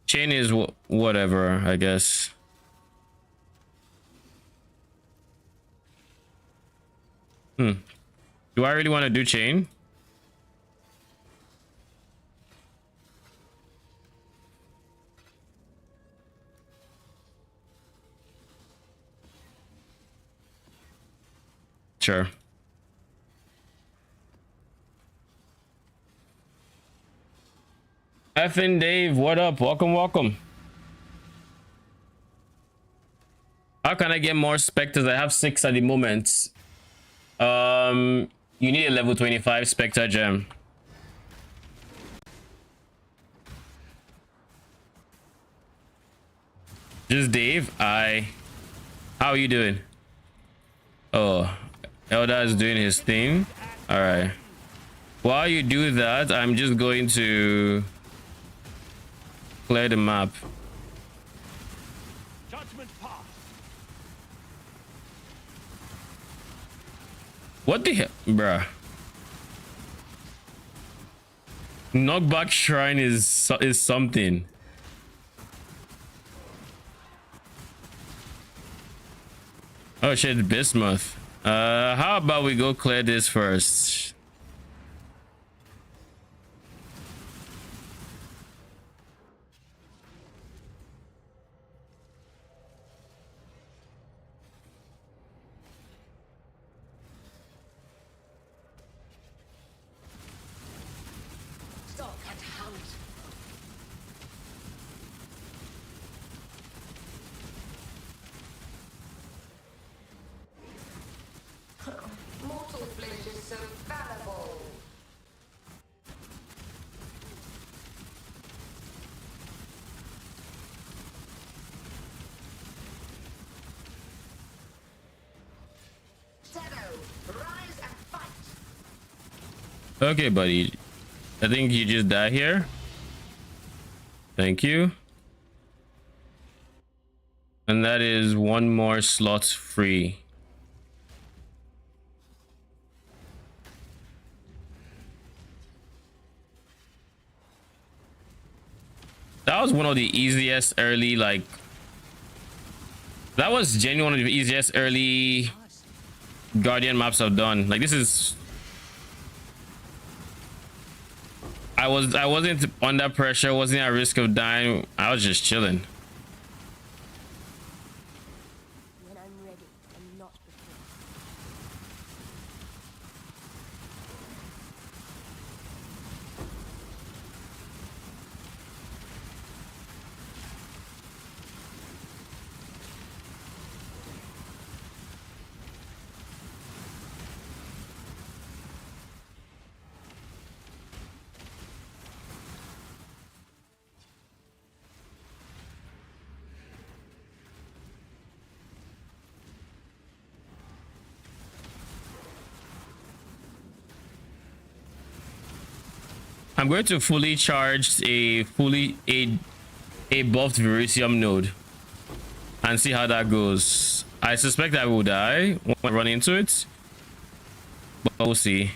Chain is whatever, I guess. Do I really want to do chain? Sure. Effin' Dave, what up? Welcome. How can I get more specters? I have 6 at the moment. You need a level 25 specter gem. Just Dave. How are you doing? Oh, Elder is doing his thing. All right. While you do that, I'm just going to clear the map. Judgment pass. What the hell, bruh? Knockback shrine is something. Oh shit, Bismuth. How about we go clear this first? Okay, buddy. I think you just die here. Thank you. And that is one more slot free. That was one of the easiest early, like, that was genuinely one of the easiest early Guardian maps I've done. Like, this is, I wasn't under pressure, wasn't at risk of dying. I was just chilling. When I'm ready, and not before. I'm going to fully charge a buffed Veritium node and see how that goes. I suspect I will die when I run into it, but we'll see.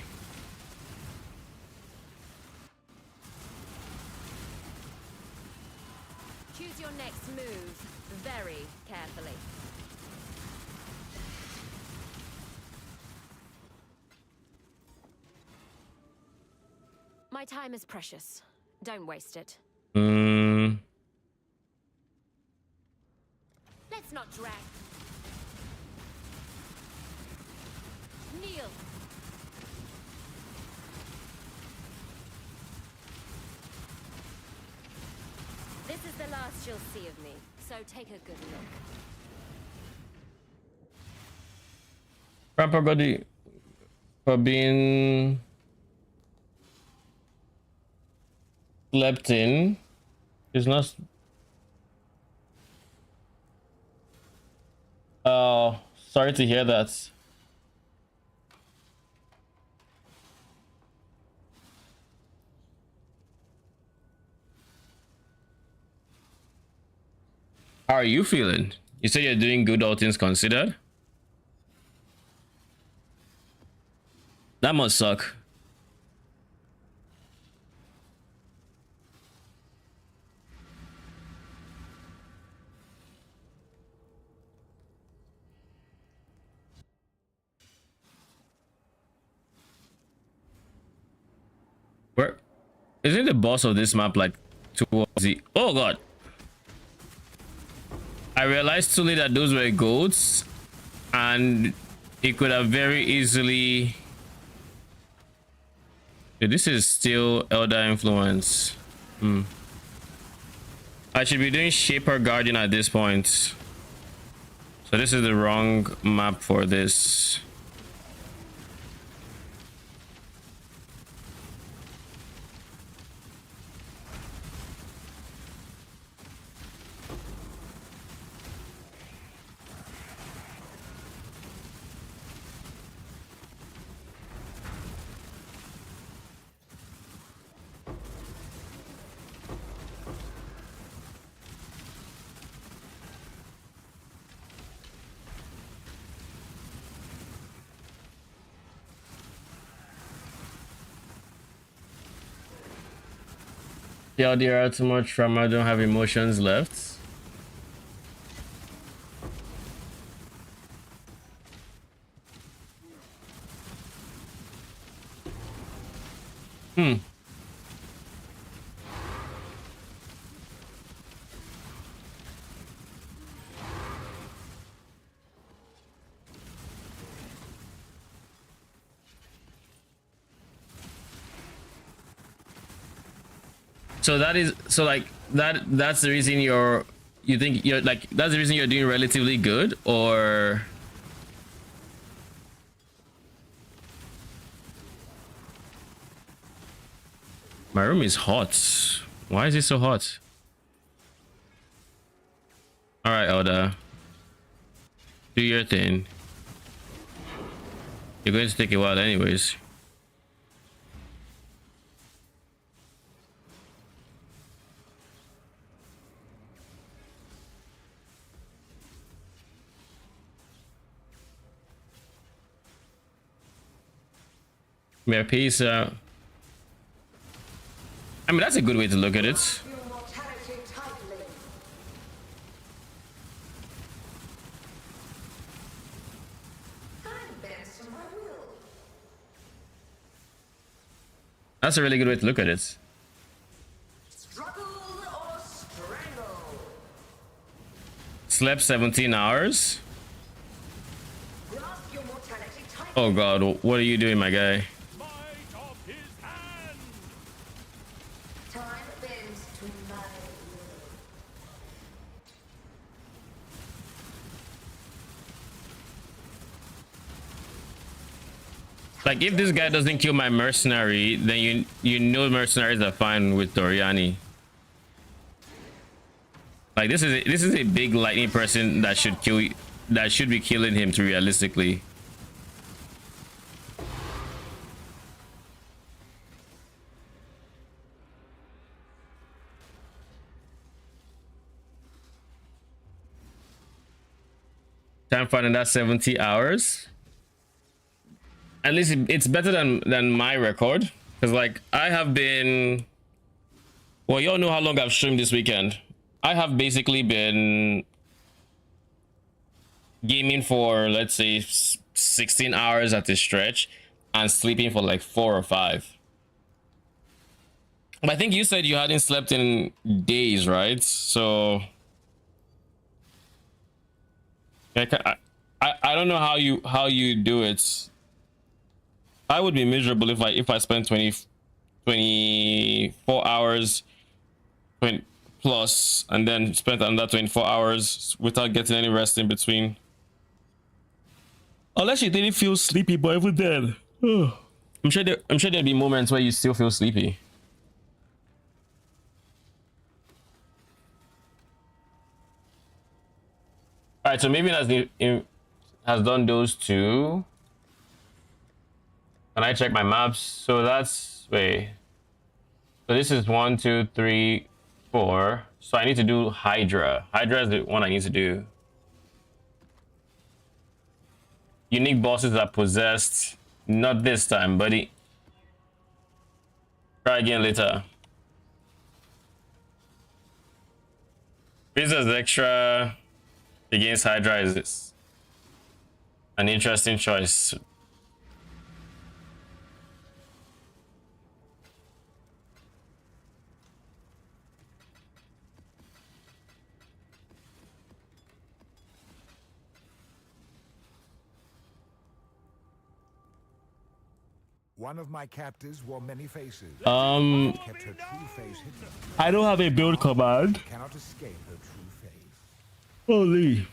Choose your next move very carefully. My time is precious. Don't waste it. Let's not drag. Kneel. This is the last you'll see of me, so take a good look. Grandpa Goddy for being slept in is not. Oh, sorry to hear that. How are you feeling? You say you're doing good, all things considered. That must suck. Where isn't the boss of this map like towards the, oh god, I realized too late that those were goats and it could have very easily. This is still Elder Influence. I should be doing Shaper Guardian at this point, so this is the wrong map for this. Yeah, there are too much trauma. I don't have emotions left. So that is, so like that's the reason you think you're like, that's the reason you're doing relatively good, or my room is hot. Why is it so hot? All right, Elder, do your thing. You're going to take a while anyways. Mere peace. I mean, that's a good way to look at it. That's a really good way to look at it. Slept 17 hours. Oh god, what are you doing, my guy? Like, if this guy doesn't kill my mercenary, then you know mercenaries are fine with Doryani. Like, this is a big lightning person that should be killing him to realistically. Time finding that 70 hours. At least it's better than my record, because like I have been, well, y'all know how long I've streamed this weekend. I have basically been gaming for, let's say, 16 hours at a stretch and sleeping for like 4 or 5. But I think you said you hadn't slept in days, right? So I don't know how you do it. I would be miserable if I spent 24 hours 20 plus and then spent another 24 hours without getting any rest in between. Unless you didn't feel sleepy, but even then, I'm sure there'll be moments where you still feel sleepy. All right, so maybe has done those two. Can I check my maps? So that's, wait. So this is 1, 2, 3, 4. So I need to do Hydra. Hydra is the one I need to do. Unique bosses are possessed. Not this time, buddy. Try again later. Princess Extra against Hydra is an interesting choice. One of my captives wore many faces. Kept her true face hidden. I don't have a build command. Cannot escape her true face. Holy.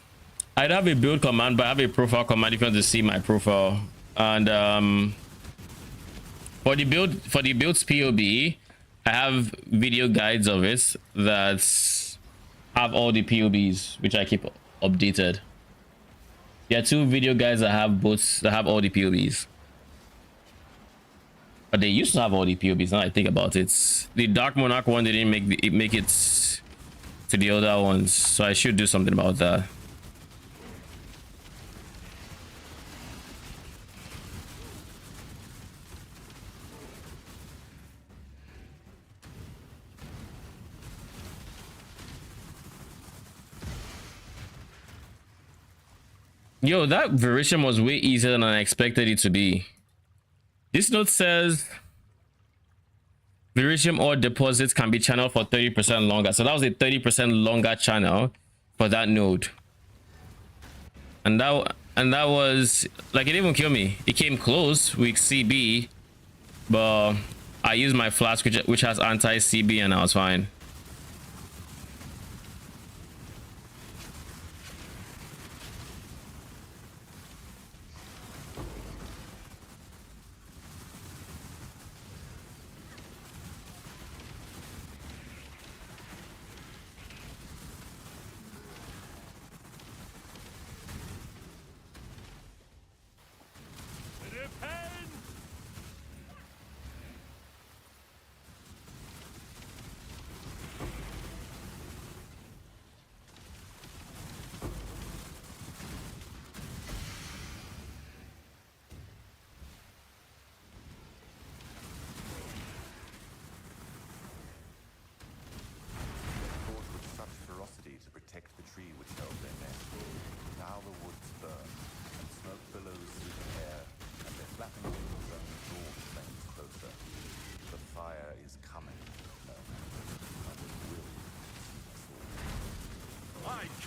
I don't have a build command, but I have a profile command if you want to see my profile. And for the build's POB, I have video guides of it that have all the POBs, which I keep updated. There are 2 video guides that have all the POBs. But they used to have all the POBs. Now I think about it, the Dark Monarch one, they didn't make it to the other ones, so I should do something about that. Yo, that Veritium was way easier than I expected it to be. This note says Veritium ore deposits can be channeled for 30% longer. So that was a 30% longer channel for that node. And that was like, it didn't even kill me. It came close with CB, but I used my flask which has anti-CB and I was fine.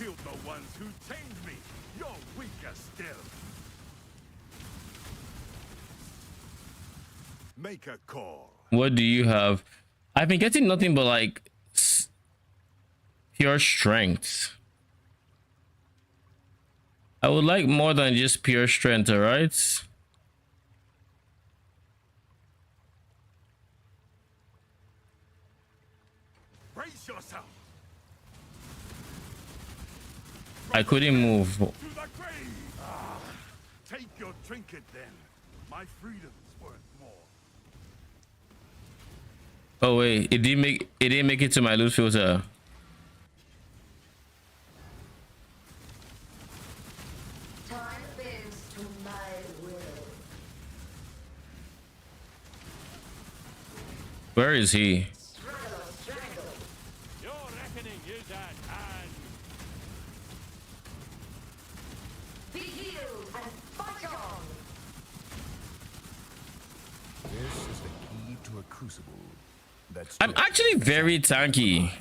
killed the ones who tamed me. You're weaker still. Make a call. What do you have? I've been getting nothing but like pure strength. I would like more than just pure strength, all right? Brace yourself. I couldn't move. To the grave. Take your trinket then. My freedom's worth more. Oh wait, it didn't make it to my loot filter. Time bends to my will. Where is he? Your reckoning is at hand. Be healed and fight on. This is the key to a crucible. That's I'm actually very tanky.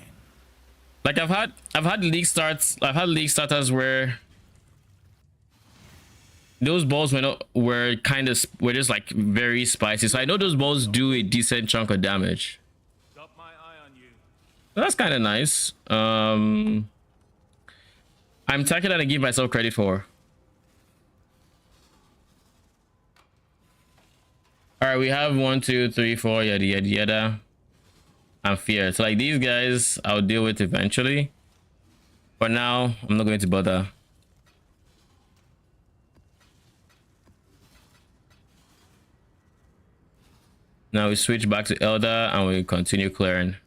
Like I've had league starts. I've had league starters where those balls were just like very spicy. So I know those balls do a decent chunk of damage. Got my eye on you. That's kind of nice. I'm taking that and give myself credit for. All right, we have 1, 2, 3, 4, yada yada yada. I'm feared. So like these guys, I'll deal with eventually. For now, I'm not going to bother. Now we switch back to Elder and we continue clearing.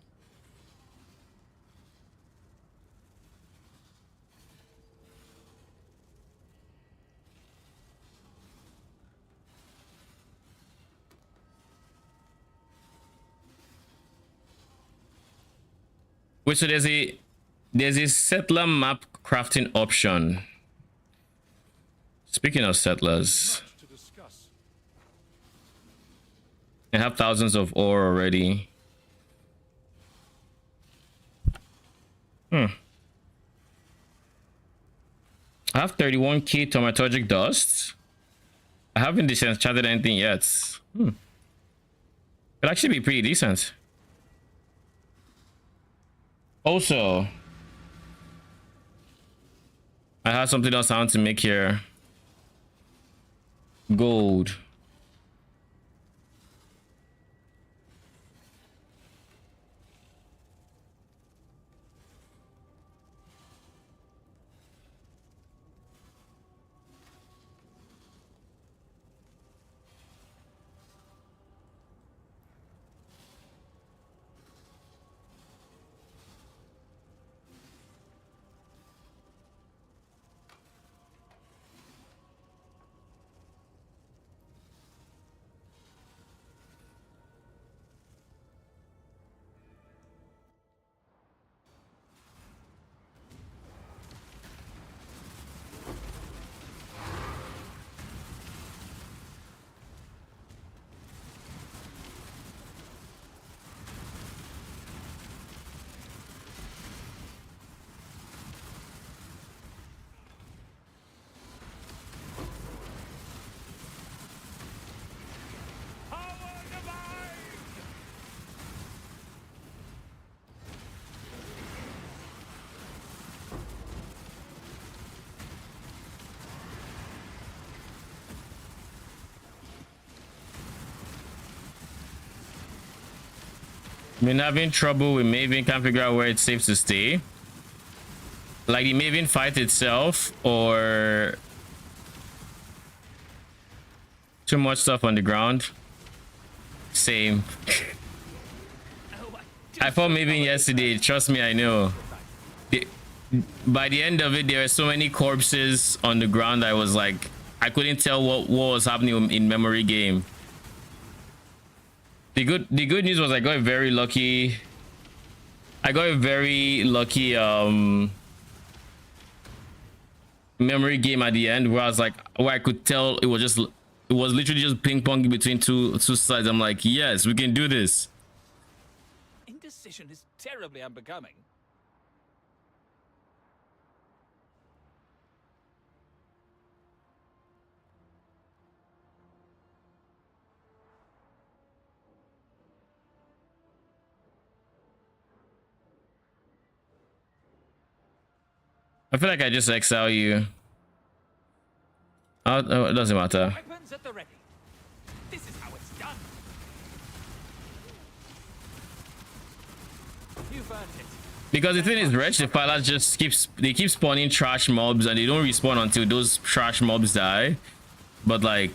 Wait, so there's a settler map crafting option. Speaking of settlers, I have thousands of ore already. I have 31 key thaumaturgic dust. I haven't disenchanted anything yet. It'll actually be pretty decent. Also, I have something else I want to make here. Gold. Been having trouble with Maven, can't figure out where it's safe to stay. Like the Maven fight itself, or too much stuff on the ground. Same. I fought Maven yesterday, trust me, I know. By the end of it, there were so many corpses on the ground. I was like, I couldn't tell what was happening in memory game. The good news was I got very lucky. I got a very lucky memory game at the end where I was like, where I could tell it was literally just ping pong between two sides. I'm like, yes, we can do this. Indecision is terribly unbecoming. I feel like I just exile you. Oh, it doesn't matter. Weapons at the ready. This is how it's done. You've earned it. Because the thing is, Wretched Defiler just keep spawning trash mobs and they don't respawn until those trash mobs die. But like,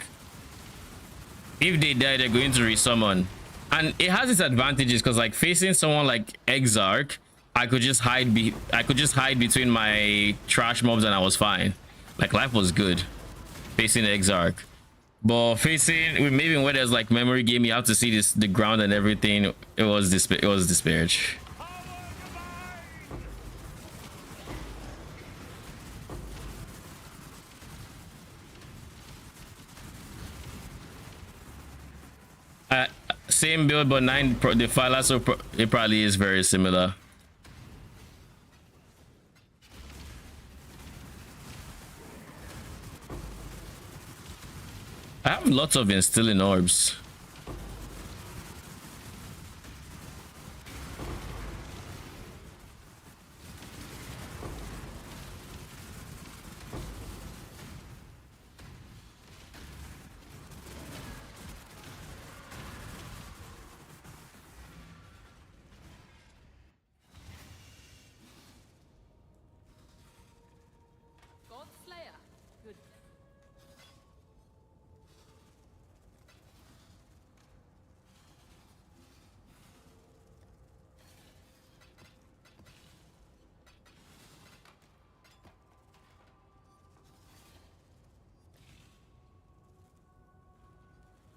if they die, they're going to resummon. And it has its advantages because like facing someone like Exile, I could just hide between my trash mobs and I was fine. Like life was good facing Exile. But facing maybe when there's like memory game, you have to see the ground and everything. It was disparage. Same build, but 9 Defiler, so it probably is very similar. I have lots of instilling orbs.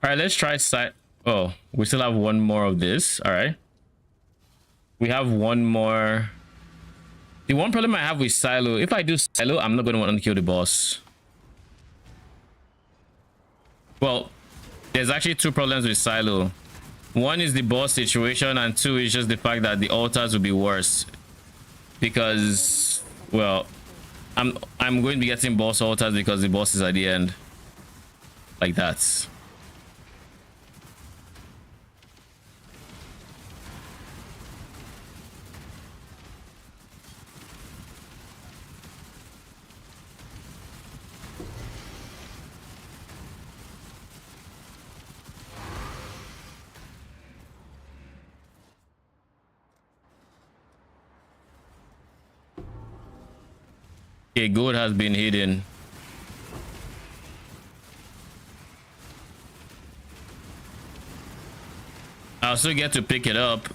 All right, let's try side. Oh, we still have one more of this. All right, we have one more. The one problem I have with Silo, if I do Silo, I'm not going to want to kill the boss. Well, there's actually 2 problems with Silo. One is the boss situation, and 2 is just the fact that the altars will be worse. Because, well, I'm going to be getting boss altars because the boss is at the end. Like that. Okay, gold has been hidden. I'll still get to pick it up,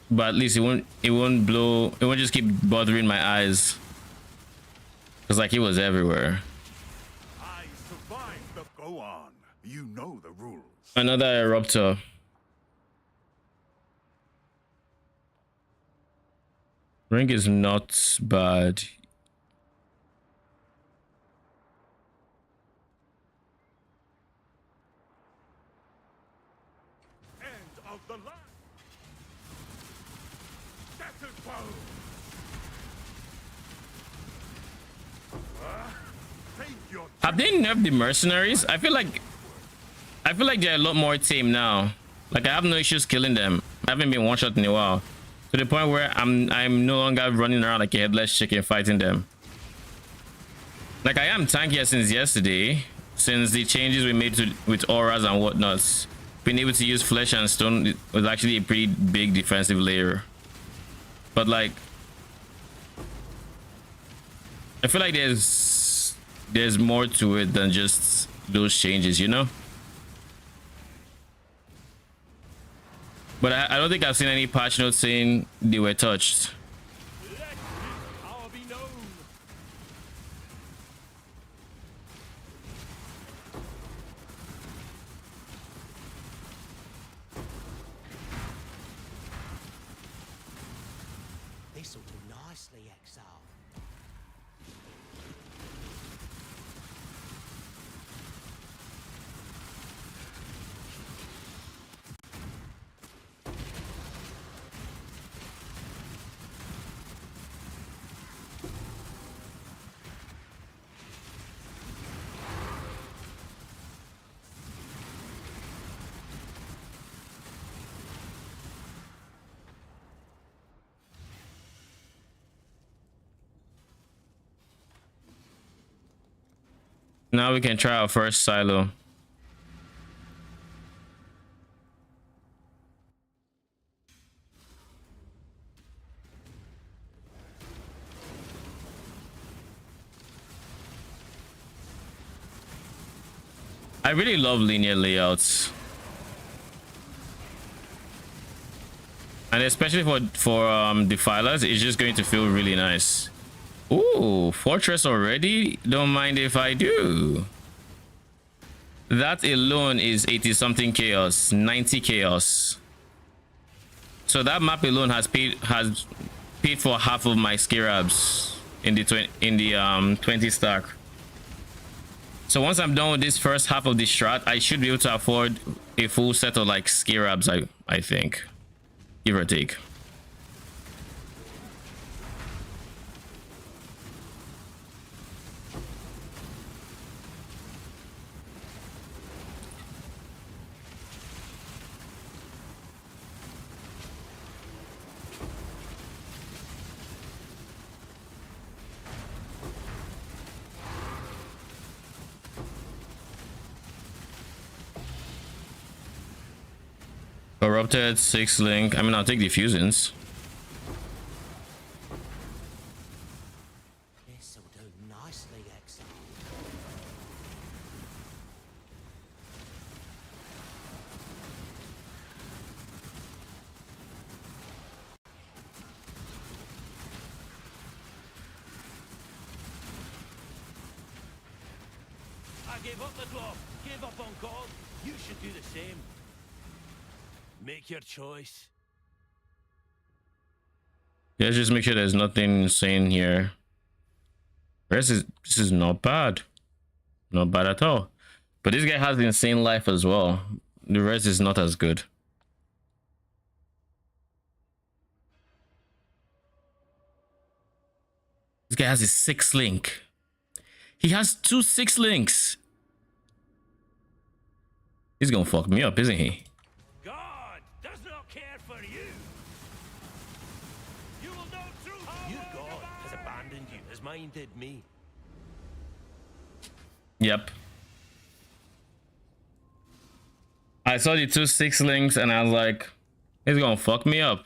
but at least it won't blow. It won't just keep bothering my eyes. Cause like it was everywhere. I survived the go on. You know the rules. Another eruptor. Ring is not bad. Have they nerfed the mercenaries? I feel like they're a lot more tame now. Like I have no issues killing them. I haven't been one shot in a while. To the point where I'm no longer running around like a headless chicken fighting them. Like I am tankier since yesterday, since the changes we made with auras and whatnots. Being able to use flesh and stone was actually a pretty big defensive layer. But like, I feel like there's more to it than just those changes, you know? But I don't think I've seen any patch notes saying they were touched. This'll do nicely, Exile. Now we can try our first silo. I really love linear layouts. And especially for defilers, it's just going to feel really nice. Ooh, fortress already? Don't mind if I do. That alone is 80 something chaos, 90 chaos. So that map alone has paid for half of my scarabs in the 20 stack. So once I'm done with this first half of the strat, I should be able to afford a full set of like scarabs, I think, give or take. Corrupted, 6 link. I mean, I'll take the fusions. This'll do nicely, Exile. I gave up the dwarf. Gave up on God. You should do the same. Make your choice. Yeah, just make sure there's nothing insane here. This is not bad. Not bad at all. But this guy has insane life as well. The rest is not as good. This guy has a 6 link. He has 2 6 links. He's gonna fuck me up, isn't he? God does not care for you. You will know true power. Your God has abandoned you as mine did me. Yep. I saw the 2 6 links and I was like, he's gonna fuck me up.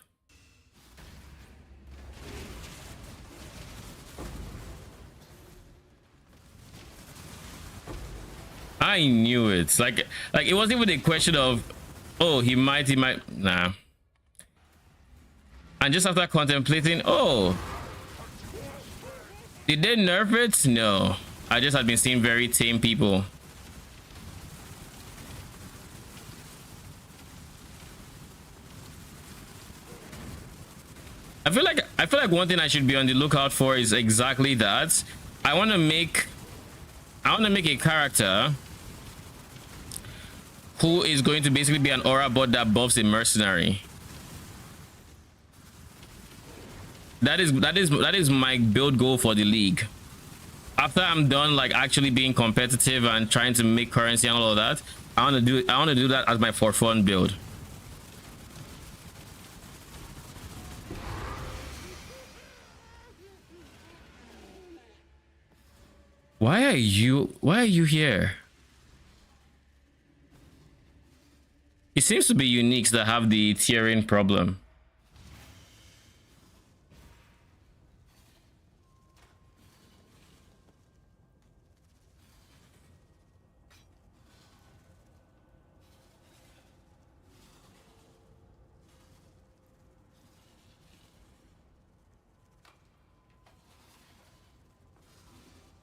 I knew it. Like it wasn't even a question of, oh, he might, nah. And just after contemplating, oh, did they nerf it? No. I just had been seeing very tame people. I feel like one thing I should be on the lookout for is exactly that. I want to make a character who is going to basically be an aura bot that buffs a mercenary. That is my build goal for the league. After I'm done like actually being competitive and trying to make currency and all of that, I want to do that as my for fun build. Why are you here? It seems to be uniques that have the tiering problem.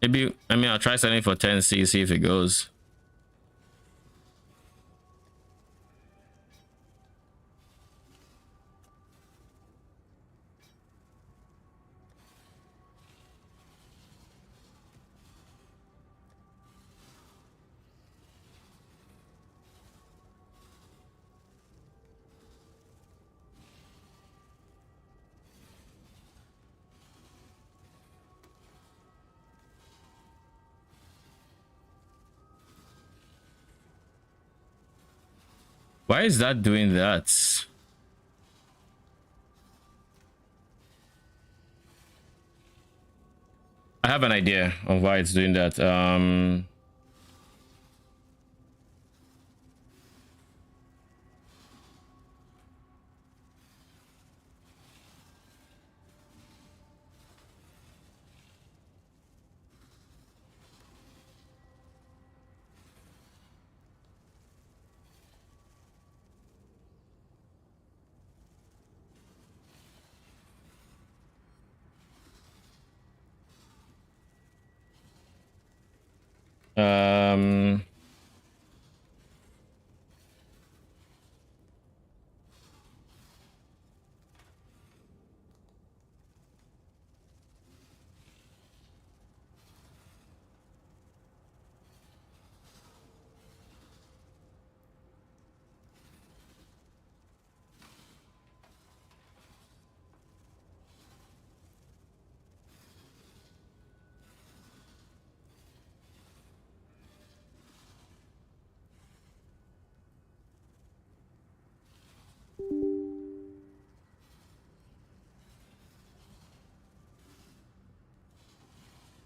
Maybe, I mean, I'll try selling for 10, see if it goes. Why is that doing that? I have an idea of why it's doing that. Um,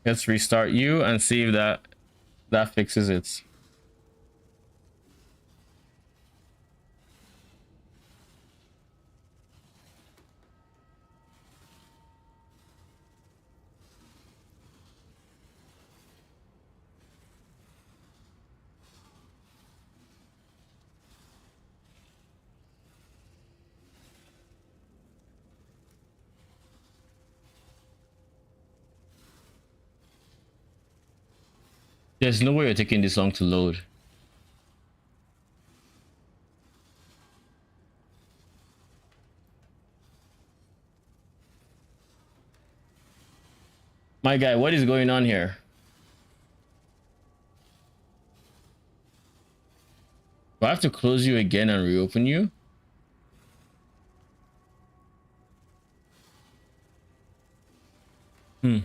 let's restart you and see if that fixes it. There's no way you're taking this long to load. My guy, what is going on here? Do I have to close you again and reopen you? Hmm.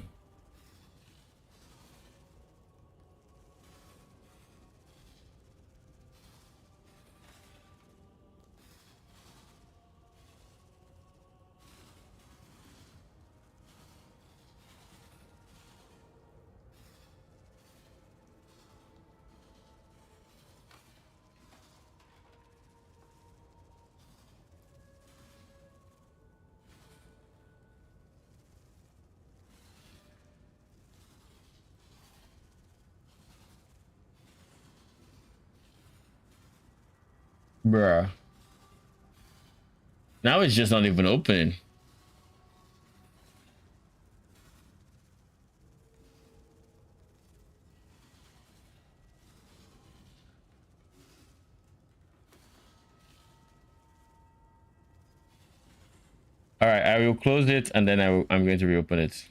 Bruh. Now it's just not even opening. All right, I will close it and then I'm going to reopen it.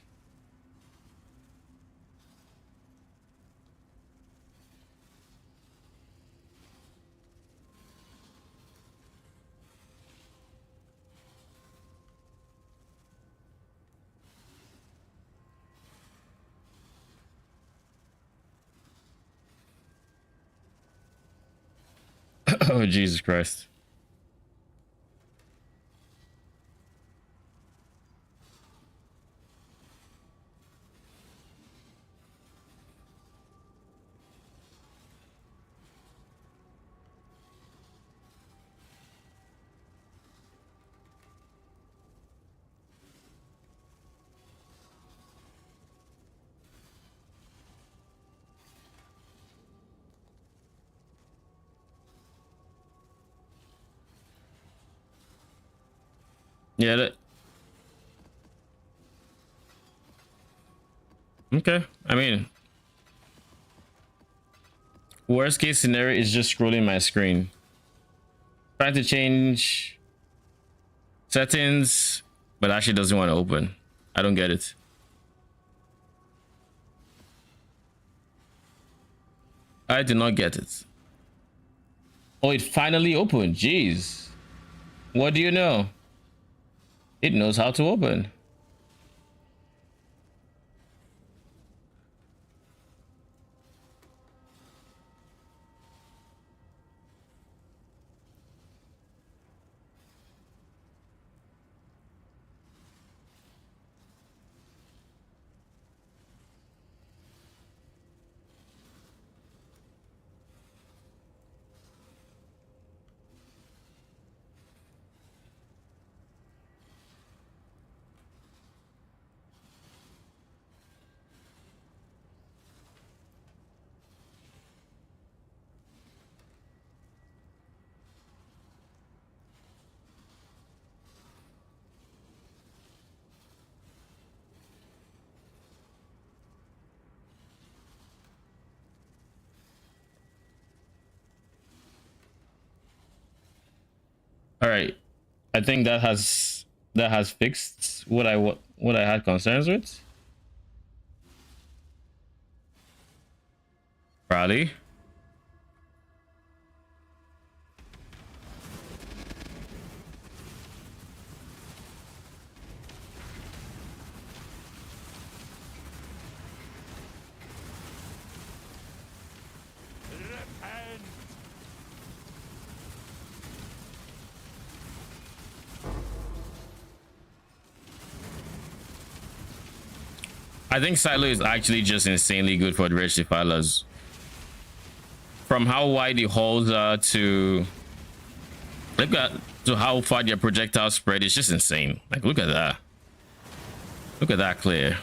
Oh, Jesus Christ. Yeah, okay. I mean, worst case scenario is just scrolling my screen. Trying to change settings, but actually doesn't want to open. I don't get it. I did not get it. Oh, it finally opened. Jeez. What do you know? It knows how to open. All right, I think that has fixed what I had concerns with. Rally. I think Silo is actually just insanely good for the Wretched Defilers. From how wide the holes are to look at how far their projectile spread is just insane. Like look at that. Look at that clear.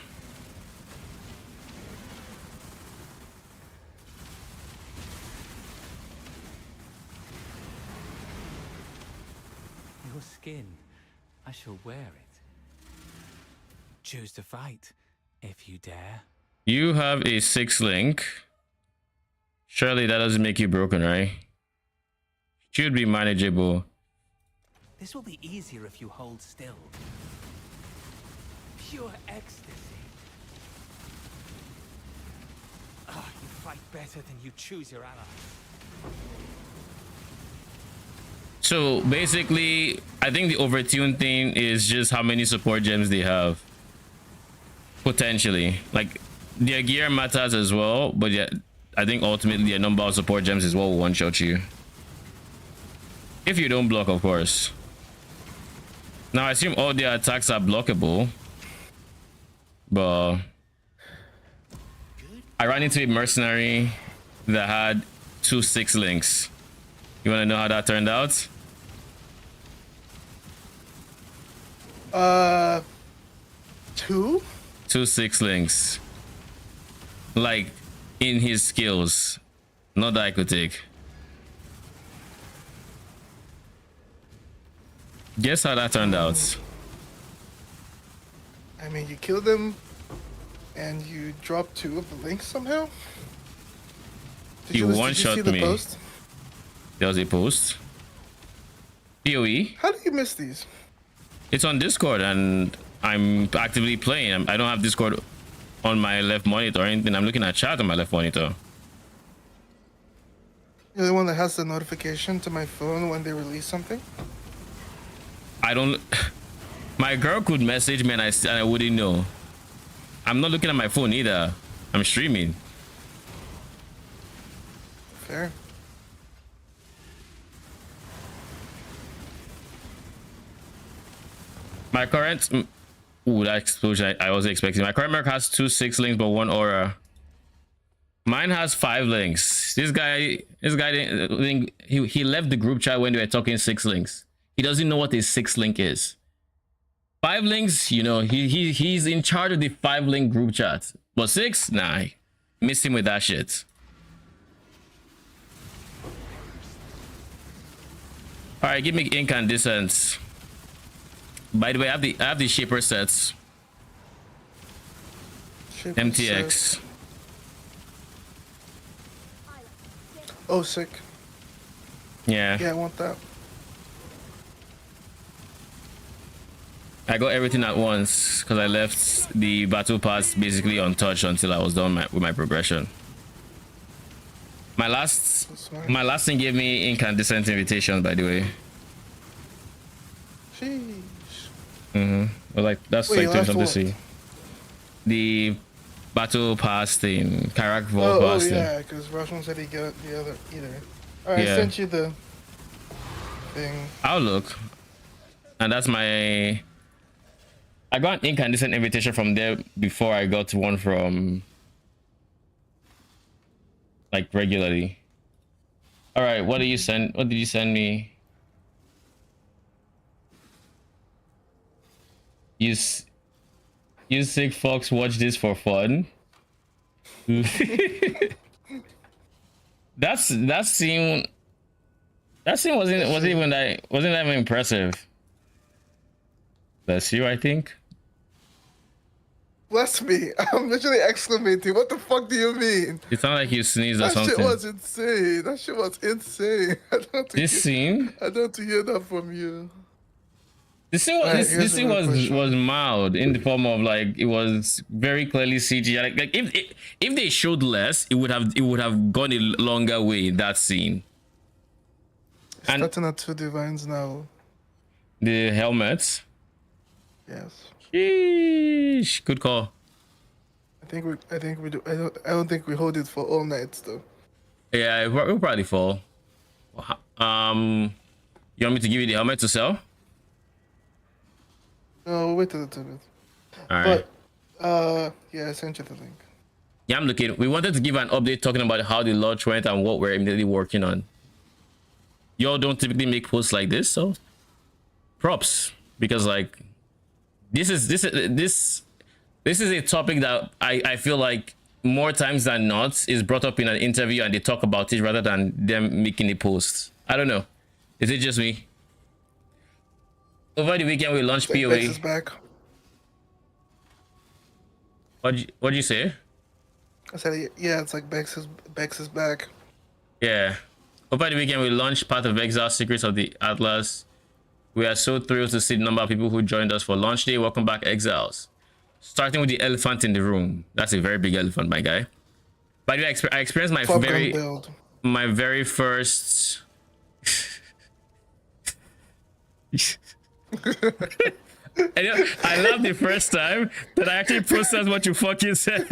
Your skin. I shall wear it. Choose to fight, if you dare. You have a 6 link. Surely that doesn't make you broken, right? Should be manageable. This will be easier if you hold still. Pure ecstasy. Ah, you fight better than you choose your allies. So basically, I think the overtune thing is just how many support gems they have. Potentially. Like, their gear matters as well, but yeah, I think ultimately a number of support gems is what will one-shot you. If you don't block, of course. Now, I assume all their attacks are blockable. But I ran into a mercenary that had 2 6 links. You want to know how that turned out? 2? 2 6 links. Like, in his skills. Not that I could take. Guess how that turned out? I mean, you killed him, and you dropped 2 of the links somehow? You one-shot see the me. Post? There was a post. PoE. How do you miss these? It's on Discord, and I'm actively playing. I don't have Discord on my left monitor or anything. I'm looking at chat on my left monitor. You're the one that has the notification to my phone when they release something? I don't. My girl could message me and I wouldn't know. I'm not looking at my phone either. I'm streaming. Fair. My current. Ooh, that explosion I wasn't expecting. My current Merc has 2 6 links but 1 aura. Mine has 5 links. This guy didn't, he left the group chat when they were talking 6 links. He doesn't know what a 6 link is. 5 links, you know, he's in charge of the 5 link group chat. But 6, nah, miss him with that shit. All right, give me incandescence. By the way, I have the shaper sets. Shaper MTX. Set. Oh, sick. Yeah. Yeah, I want that. I got everything at once because I left the battle pass basically untouched until I was done with my progression. My last thing gave me incandescent invitations, by the way. Sheesh. Well, like that's Wait, like something to see. The battle pass thing, Karak Vault pass thing. Yeah, because Russian said he got the other either. All right, Yeah. I sent you the thing. I'll look, and that's my. I got an incandescent invitation from there before I got one from like regularly. All right, what did you send? What did you send me? You sick fox watch this for fun. that scene wasn't even impressive. That's you, I think. Well, bless me. I'm literally exclamating. What the fuck do you mean? It sounded like you sneezed or That something. shit was insane. That shit was insane. This scene? I don't hear that from you. This scene, this scene was mild in the form of like it was very clearly CGI. Like if they showed less, it would have gone a longer way. That scene. And Starting at 2 divines now. the helmets. Yes. Sheesh, good call. I think we do. I don't think we hold it for all nights though. Yeah, it'll probably fall. You want me to give you the helmet to sell? No, we'll wait till the bit. All right. But yeah, I sent you the link. Yeah, I'm looking. We wanted to give an update talking about how the launch went and what we're immediately working on. Y'all don't typically make posts like this, so props, because like this is a topic that I feel like more times than not is brought up in an interview and they talk about it rather than them making a post. I don't know. Is it just me? Over the weekend we launched POA. Bex is back. What'd you say? I said yeah, it's like Bex is back. Yeah. Over the weekend we launched part of Exile Secrets of the Atlas. We are so thrilled to see the number of people who joined us for launch day. Welcome back, Exiles. Starting with the elephant in the room. That's a very big elephant, my guy. By the way, I experienced my very first I love the first time that I actually processed what you fucking said.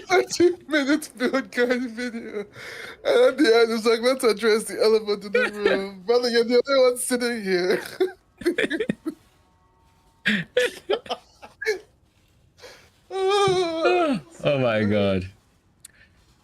13 minutes build guide video. And at the end, it's like, let's address the elephant in the room. Brother, you're the only one sitting here. Oh my god.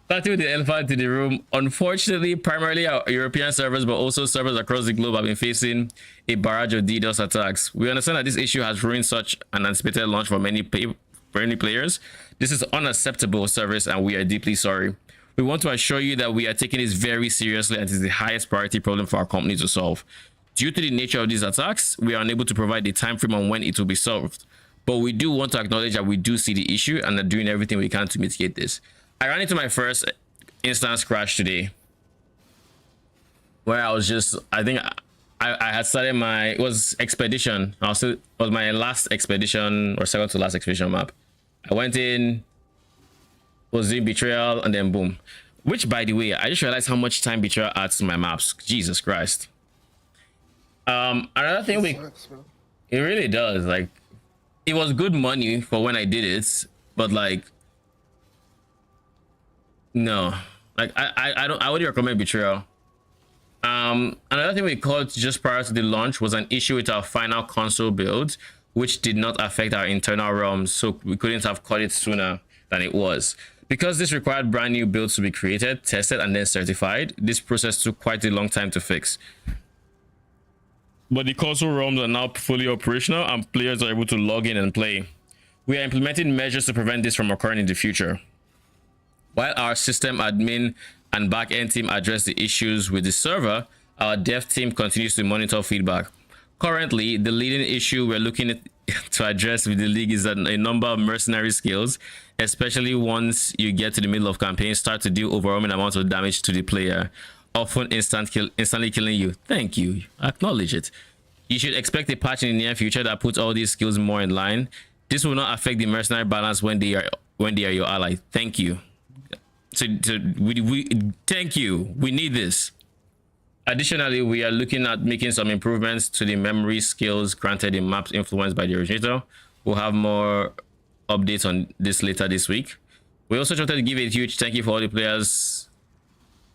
Starting with the elephant in the room, unfortunately, primarily our European servers, but also servers across the globe have been facing a barrage of DDoS attacks. We understand that this issue has ruined such an anticipated launch for many players. This is unacceptable service and we are deeply sorry. We want to assure you that we are taking this very seriously and it is the highest priority problem for our company to solve. Due to the nature of these attacks, we are unable to provide a time frame on when it will be solved. But we do want to acknowledge that we do see the issue and are doing everything we can to mitigate this. I ran into my first instance crash today where I was just, I think I had started it was expedition. It was my last expedition or second to last expedition map. I went in, was doing betrayal, and then boom. Which, by the way, I just realized how much time betrayal adds to my maps. Jesus Christ. Another thing it really does. Like, it was good money for when I did it, but like, no, like I wouldn't recommend betrayal. Another thing we caught just prior to the launch was an issue with our final console build, which did not affect our internal realms, so we couldn't have caught it sooner than it was. Because this required brand new builds to be created, tested, and then certified, this process took quite a long time to fix. But the console realms are now fully operational and players are able to log in and play. We are implementing measures to prevent this from occurring in the future. While our system admin and back-end team address the issues with the server, our dev team continues to monitor feedback. Currently, the leading issue we're looking to address with the league is that a number of mercenary skills, especially once you get to the middle of campaigns, start to do overwhelming amounts of damage to the player, often instantly killing you. Thank you. Acknowledge it. You should expect a patch in the near future that puts all these skills more in line. This will not affect the mercenary balance when they are your ally. Thank you. Thank you. We need this. Additionally, we are looking at making some improvements to the memory skills granted in maps influenced by the originator. We'll have more updates on this later this week. We also wanted to give a huge thank you for all the players,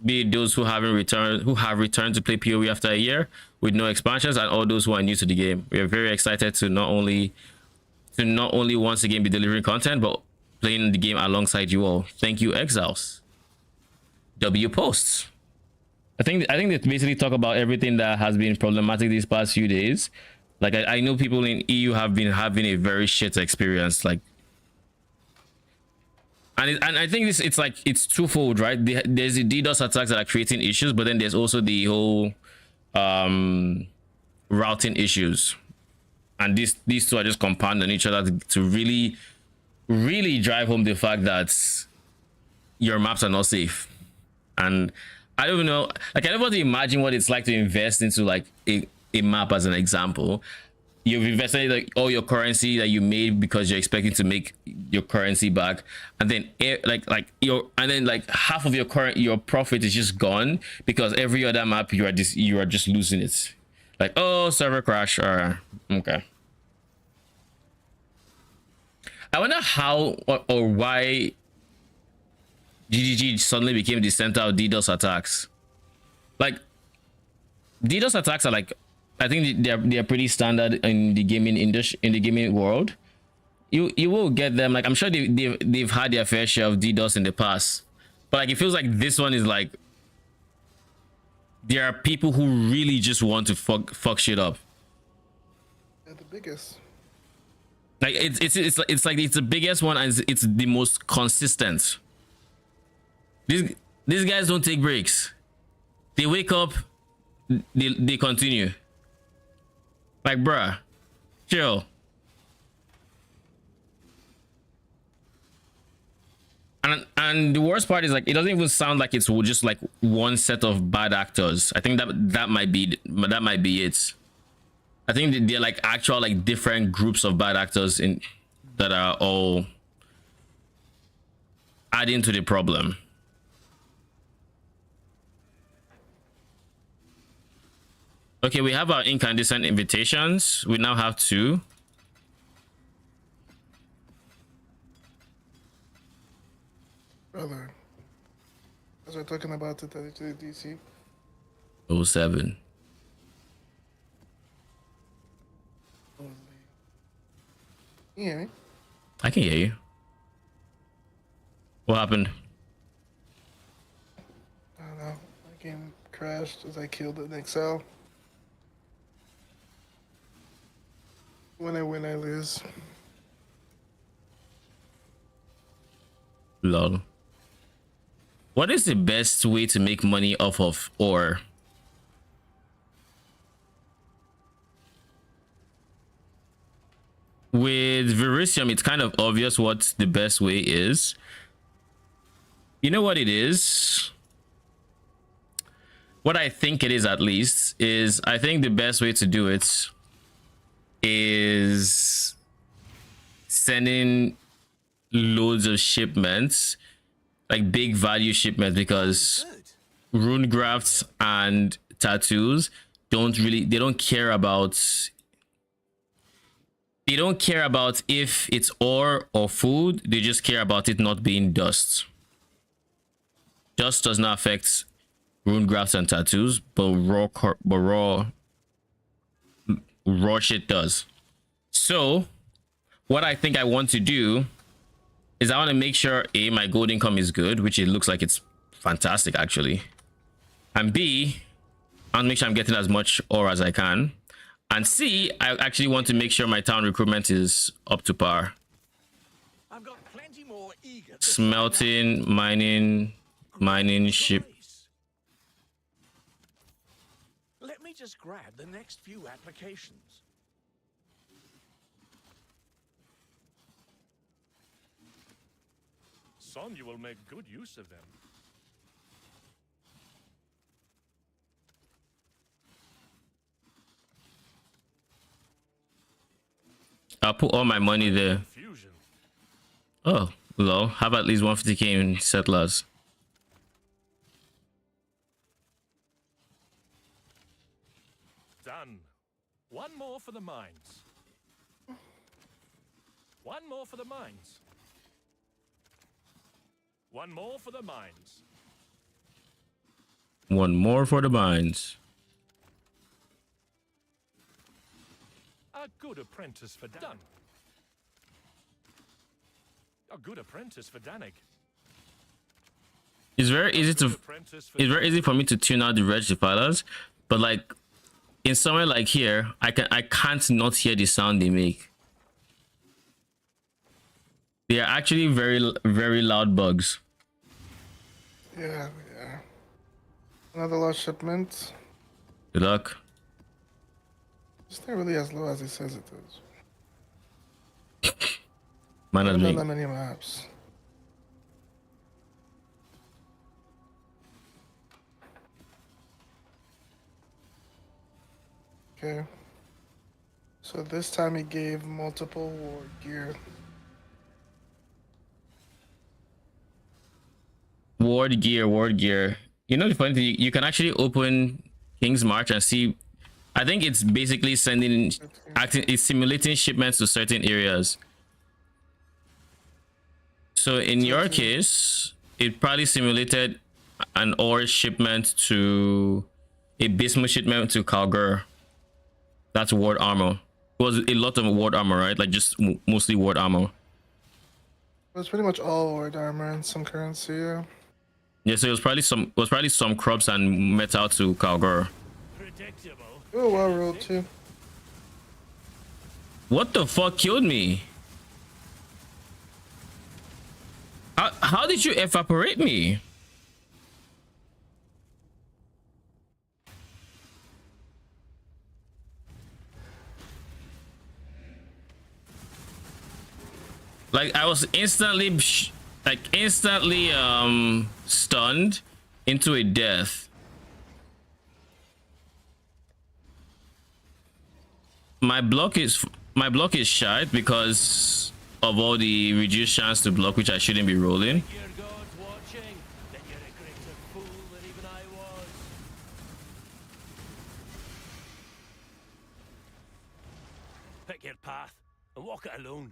be it those who have returned to play PoE after a year with no expansions, and all those who are new to the game. We are very excited to not only once again be delivering content, but playing the game alongside you all. Thank you, Exiles. W posts. I think they basically talk about everything that has been problematic these past few days. Like I know people in EU have been having a very shit experience. Like, and I think it's twofold, right? There's the DDoS attacks that are creating issues, but then there's also the whole routing issues. and these two are just compounding each other to really drive home the fact that your maps are not safe. And I don't even know, like I don't want to imagine what it's like to invest into like a map as an example. You've invested like all your currency that you made because you're expecting to make your currency back, and then like half of your profit is just gone because every other map you are just losing it. Like, oh, server crash, or okay. I wonder how or why GGG suddenly became the center of DDoS attacks. Like, DDoS attacks are like, I think they're pretty standard in the gaming industry, in the gaming world. You will get them. Like, I'm sure they've had their fair share of DDoS in the past, but like it feels like this one is like there are people who really just want to fuck shit up. They're the biggest. Like it's like it's the biggest one, and it's the most consistent. These guys don't take breaks. They wake up, they continue. Like, bruh, chill. And the worst part is like it doesn't even sound like it's just like one set of bad actors. I think that might be it. I think they're like actual like different groups of bad actors in that are all adding to the problem. Okay, we have our incandescent invitations. We now have 2. Brother, as we're talking about the 32 DC. 07. You hear me? I can hear you. What happened? I don't know. My game crashed as I killed it in Exile. When I win, I lose. Lol. What is the best way to make money off of ore? With Verisium, it's kind of obvious what the best way is. You know what it is? What I think it is, at least, is I think the best way to do it is sending loads of shipments, like big value shipments, because rune grafts and tattoos they don't care about if it's ore or food. They just care about it not being dust. Dust does not affect rune grafts and tattoos, but raw shit does. So what I think I want to do is I want to make sure A, my gold income is good, which it looks like it's fantastic actually, and B, I want to make sure I'm getting as much ore as I can, and C, I actually want to make sure my town recruitment is up to par. I've got plenty more eager. Smelting, mining, ship. Let me just grab the next few applications. Sonya will make good use of them. I'll put all my money there. Fusion. Oh, lol. Have at least 150k in settlers. Done. One more for the mines. One more for the mines. One more for the mines. One more for the mines. A good apprentice for done. A good apprentice for Danig. It's very easy for me to tune out the Wretched Defilers, but like in somewhere like here, I can't not hear the sound they make. They are actually very loud bugs. Yeah. Another lost shipment. Good luck. It's not really as low as it says it is. Might I not haven't done be. that many maps. Okay. So this time he gave multiple war gear. Ward gear, ward gear. You know the funny thing, you can actually open King's March and see. I think it's basically sending, it's simulating shipments to certain areas. So in your case, it probably simulated an ore shipment to a bismuth shipment to Calgar. That's ward armor. It was a lot of ward armor, right? Like just mostly ward armor. It was pretty much all ward armor and some currency, yeah. Yeah, so it was probably some crops and metal to Calgar. Oh, well rolled too. What the fuck killed me? How did you evaporate me? Like I was instantly stunned into a death. My block is shite because of all the reduced chance to block, which I shouldn't be rolling. Pick your path and walk it alone.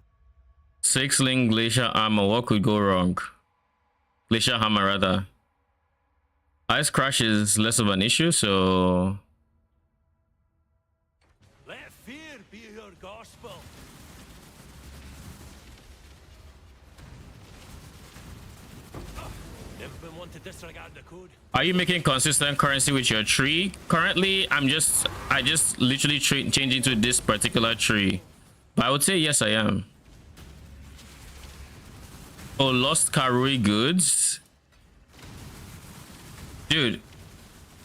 6-link glacier armor. What could go wrong? Glacier hammer rather. Ice crash is less of an issue, so Let fear be your gospel. Never been one to disregard the code. are you making consistent currency with your tree? Currently, I just literally changing to this particular tree. But I would say yes, I am. Oh, lost Karui goods. Dude,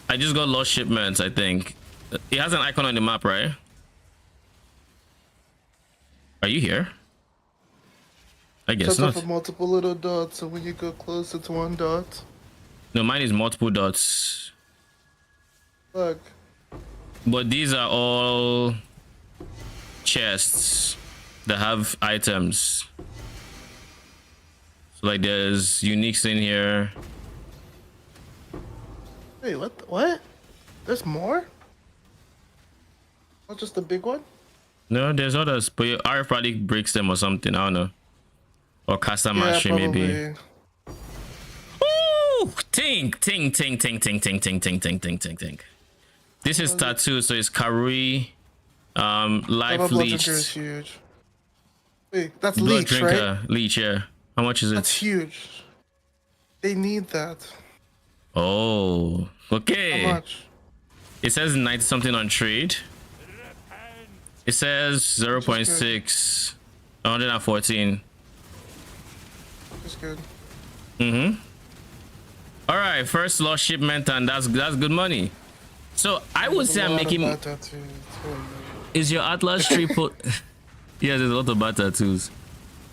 I just got lost shipments, I think. It has an icon on the map, right? Are you here? I guess not. Sets off of multiple little dots, so when you go close, it's one dot. No, mine is multiple dots. Look. But these are all chests that have items. So like there's uniques in here. Hey, what? There's more? Not just the big one? No, there's others, but your RF probably breaks them or something. I don't know. Or custom mastery maybe. Ooh! Tink. This is tattoo, so it's Karui. Life leech. Is huge. Wait, that's Blood leech, drinker, right? leech, yeah. How much is it? That's huge. They need that. Oh, okay. How much? It says 90 something on trade. It says 0.6, 114. That's good. All right, first lost shipment, and that's good money. So I would say I'm making. Is your Atlas tree put? Yeah, there's a lot of bad tattoos.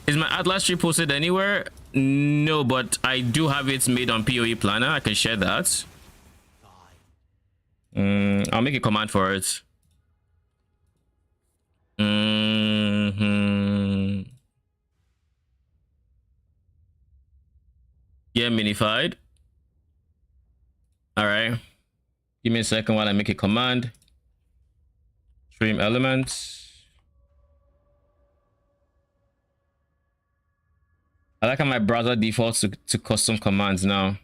Is my Atlas tree posted anywhere? No, but I do have it made on PoE Planner. I can share that. I'll make a command for it. Yeah, minified. All right. Give me a second while I make a command. Stream elements. I like how my browser defaults to custom commands now.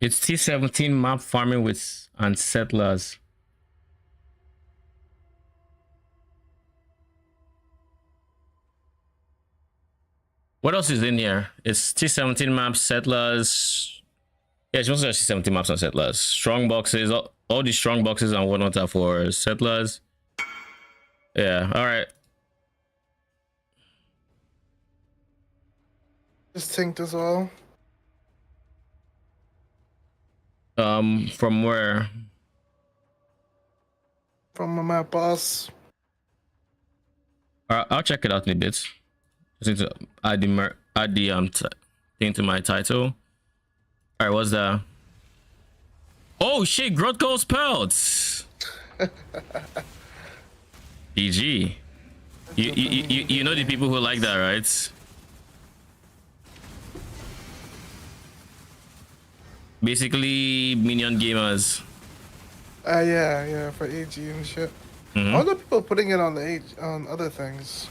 It's T17 map farming with and settlers. What else is in here? It's T17 maps, settlers. Yeah, it's mostly T17 maps and settlers. Strong boxes, all these strong boxes and whatnot are for settlers. Yeah, all right. Distinct as well. From where? From my map boss. I'll check it out in a bit. Just need to add the thing to my title. All right, what's that? Oh shit, Grotko's pelts. GG. You know the people who like that, right? Basically minion gamers. Yeah, for AG and shit. All the people putting it on the on other things.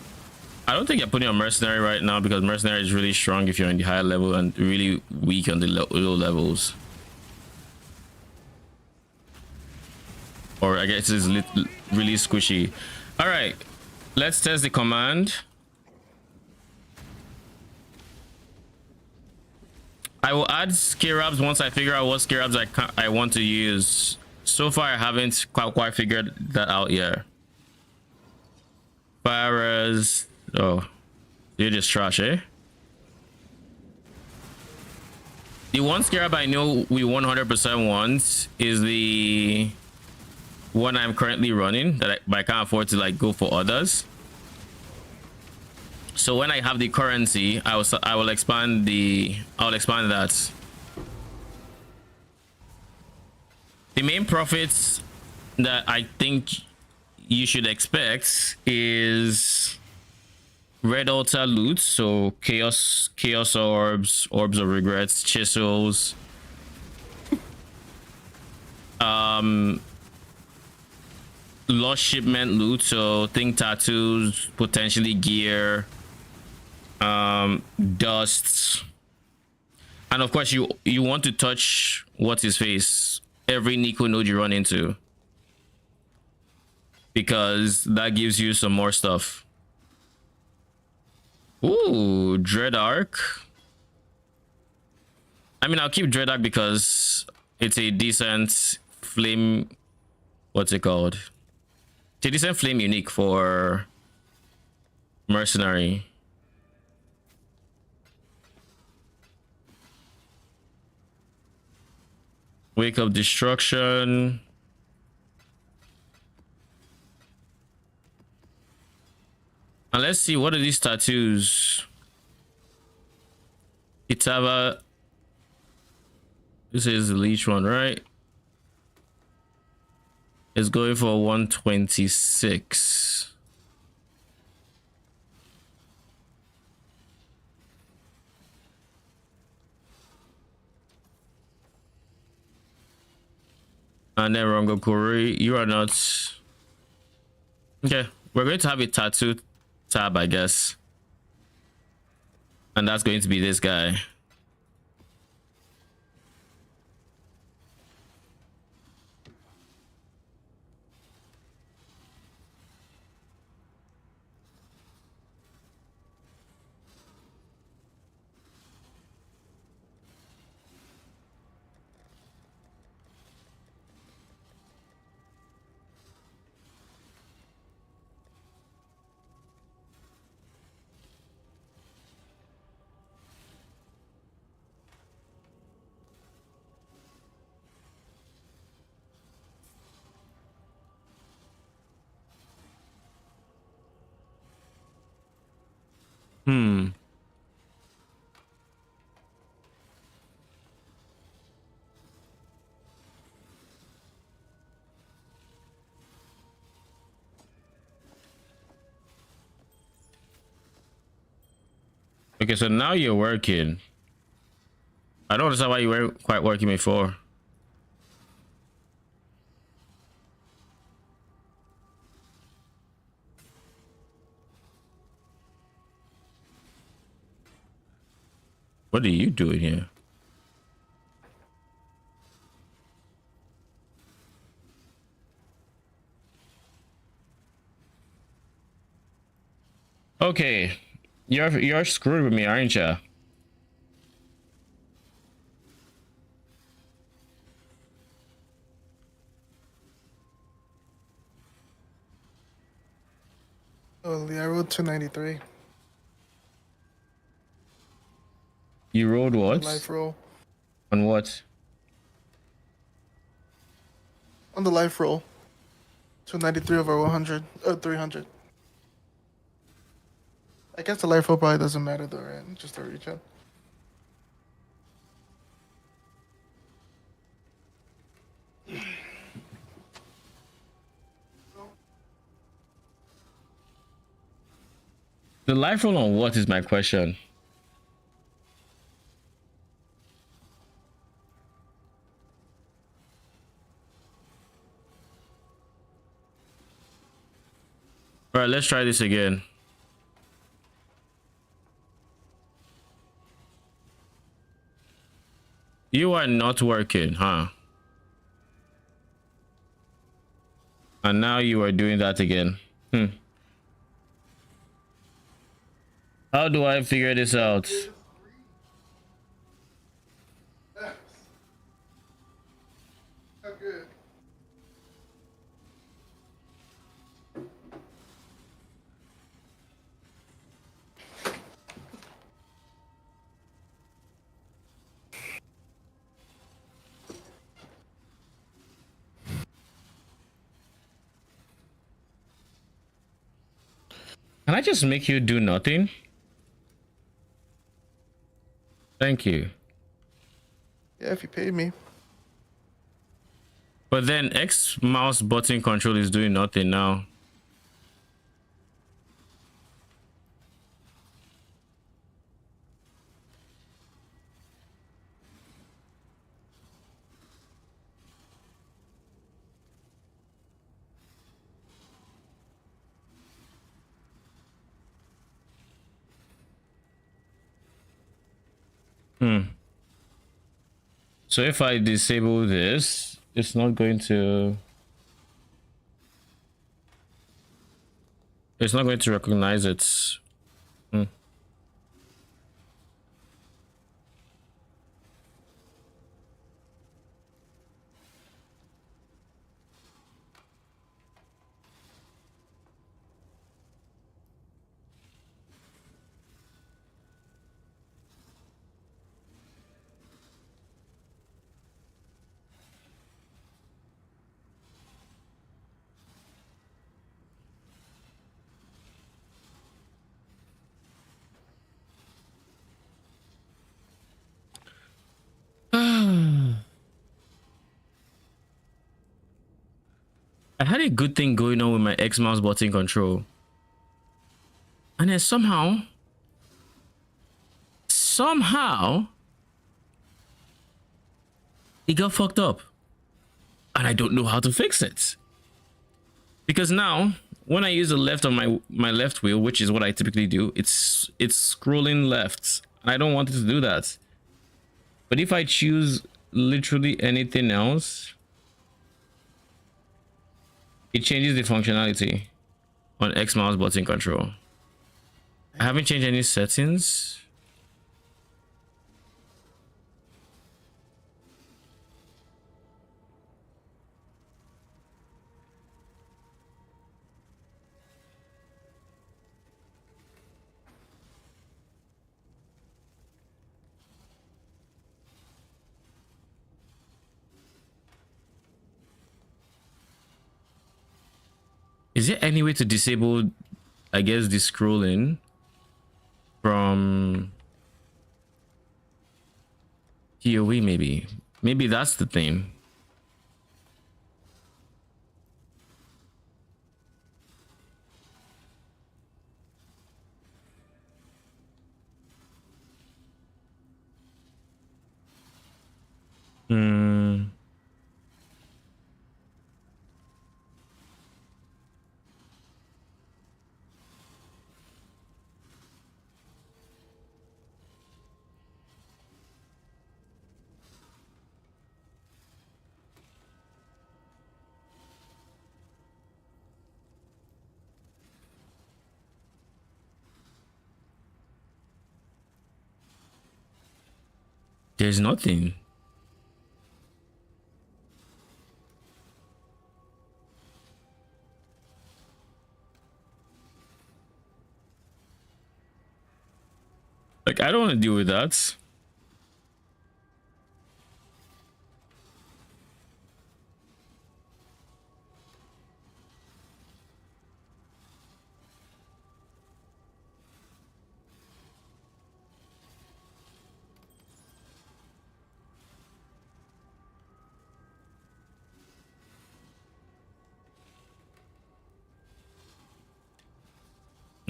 I don't think you're putting on mercenary right now because mercenary is really strong if you're in the higher level and really weak on the low levels. Or I guess it's really squishy. All right, let's test the command. I will add scarabs once I figure out what scarabs I want to use. So far, I haven't quite figured that out yet. Fires. Oh, you're just trash, eh? The one scarab I know we 100% want is the one I'm currently running but I can't afford to like go for others. So when I have the currency, I will expand that. The main profits that I think you should expect is red altar loot, so chaos orbs, orbs of regrets, chisels, lost shipment loot, so think tattoos, potentially gear, dusts, and of course you want to touch what's his face every Nico node you run into, because that gives you some more stuff. Ooh, Dread Arc. I mean, I'll keep Dread Arc because it's a decent flame. What's it called? It's a decent flame unique for mercenary. Wake up destruction. And let's see, what are these tattoos? Itava. This is the leech one, right? It's going for 126. And then Rongokuri, you are not. Okay, we're going to have a tattoo tab, I guess. And that's going to be this guy. Okay, so now you're working. I don't understand why you weren't quite working before. What are you doing here? Okay, you're screwed with me, aren't you? Oh, yeah, I rolled 293 You rolled on the what? life roll. On what? On the life roll. 293 over 100. 300. I guess the life roll probably doesn't matter though, right? Just a reach out. The life roll on what is my question? All right, let's try this again. You are not working, huh? And now you are doing that again. How do I figure this out? Good. Can I just make you do nothing? Thank you. Yeah, if you paid me. But then X mouse button control is doing nothing now. So if I disable this, it's not going to recognize it. I had a good thing going on with my X mouse button control. And then somehow it got fucked up. And I don't know how to fix it. Because now when I use the left on my left wheel, which is what I typically do, it's scrolling left. And I don't want it to do that. But if I choose literally anything else, it changes the functionality on X mouse button control. I haven't changed any settings. Is there any way to disable, I guess, the scrolling from PoE maybe? Maybe that's the thing. There's nothing. Like, I don't want to deal with that.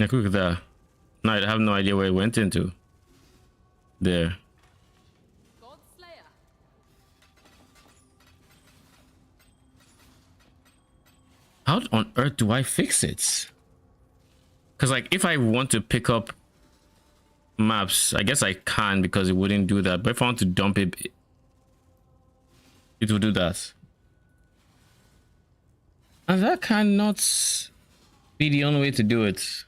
Now look at that. No, I have no idea where it went into. There. How on earth do I fix it? Because like if I want to pick up maps, I guess I can because it wouldn't do that. But if I want to dump it, it will do that. And that cannot be the only way to do it.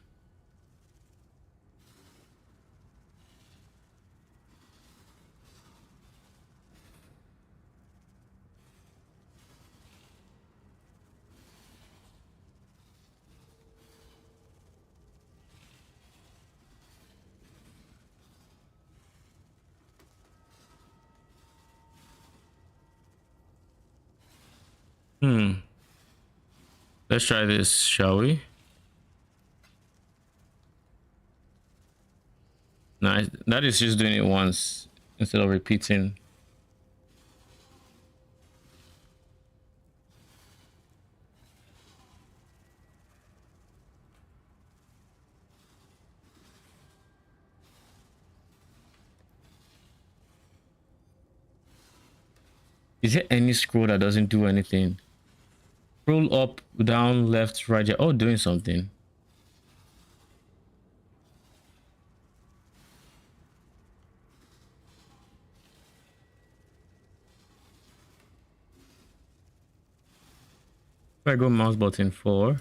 Let's try this, shall we? No, that is just doing it once instead of repeating. Is there any scroll that doesn't do anything? Scroll up, down, left, right. Oh, doing something. If I go mouse button 4.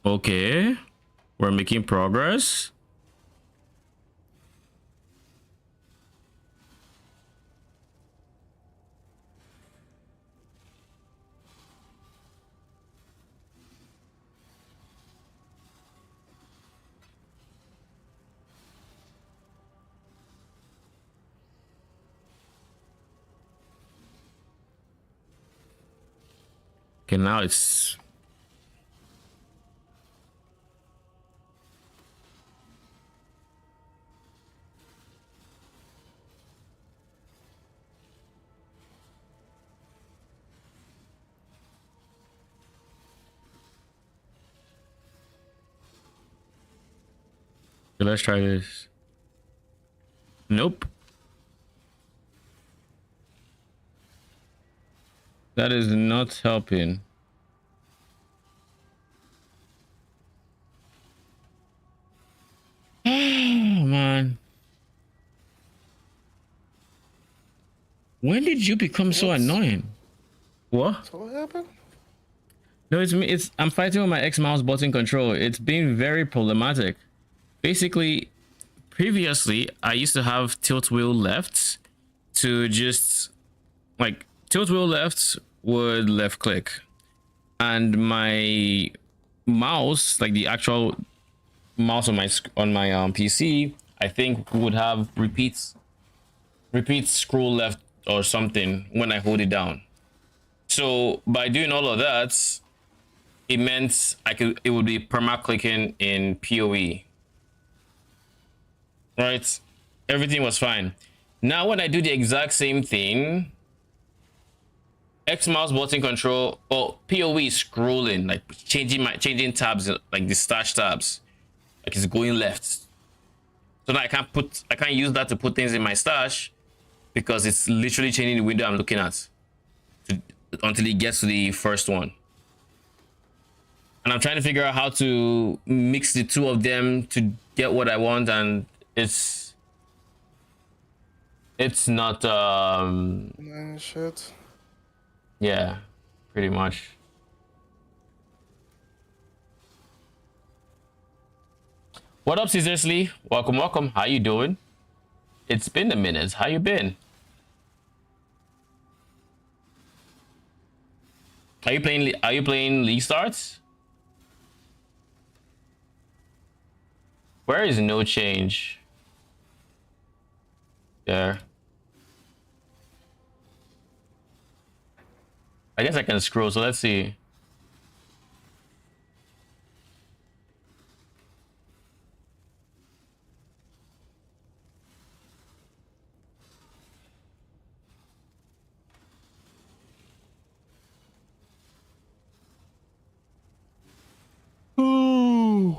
Okay, we're making progress. Okay, now it's okay, let's try this. Nope. That is not helping. Oh, man. When did you become so annoying? What? So what happened? No, it's me. I'm fighting with my X mouse button control. It's been very problematic. Basically, previously I used to have tilt wheel left to just like tilt wheel left would left click, and my mouse, like the actual mouse on my PC, I think would have repeat scroll left or something when I hold it down. So by doing all of that, it meant it would be perma clicking in PoE. Right? Everything was fine. Now when I do the exact same thing, X mouse button control, PoE is scrolling, like changing tabs, like the stash tabs, like it's going left. So now I can't use that to put things in my stash because it's literally changing the window I'm looking at until it gets to the first one. And I'm trying to figure out how to mix the two of them to get what I want, and it's It's not Shit. yeah, pretty much. What up, Caesarsley? Welcome, welcome. How you doing? It's been a minute. How you been? Are you playing League Starts? Where is no change? There. I guess I can scroll, so let's see. Ooh.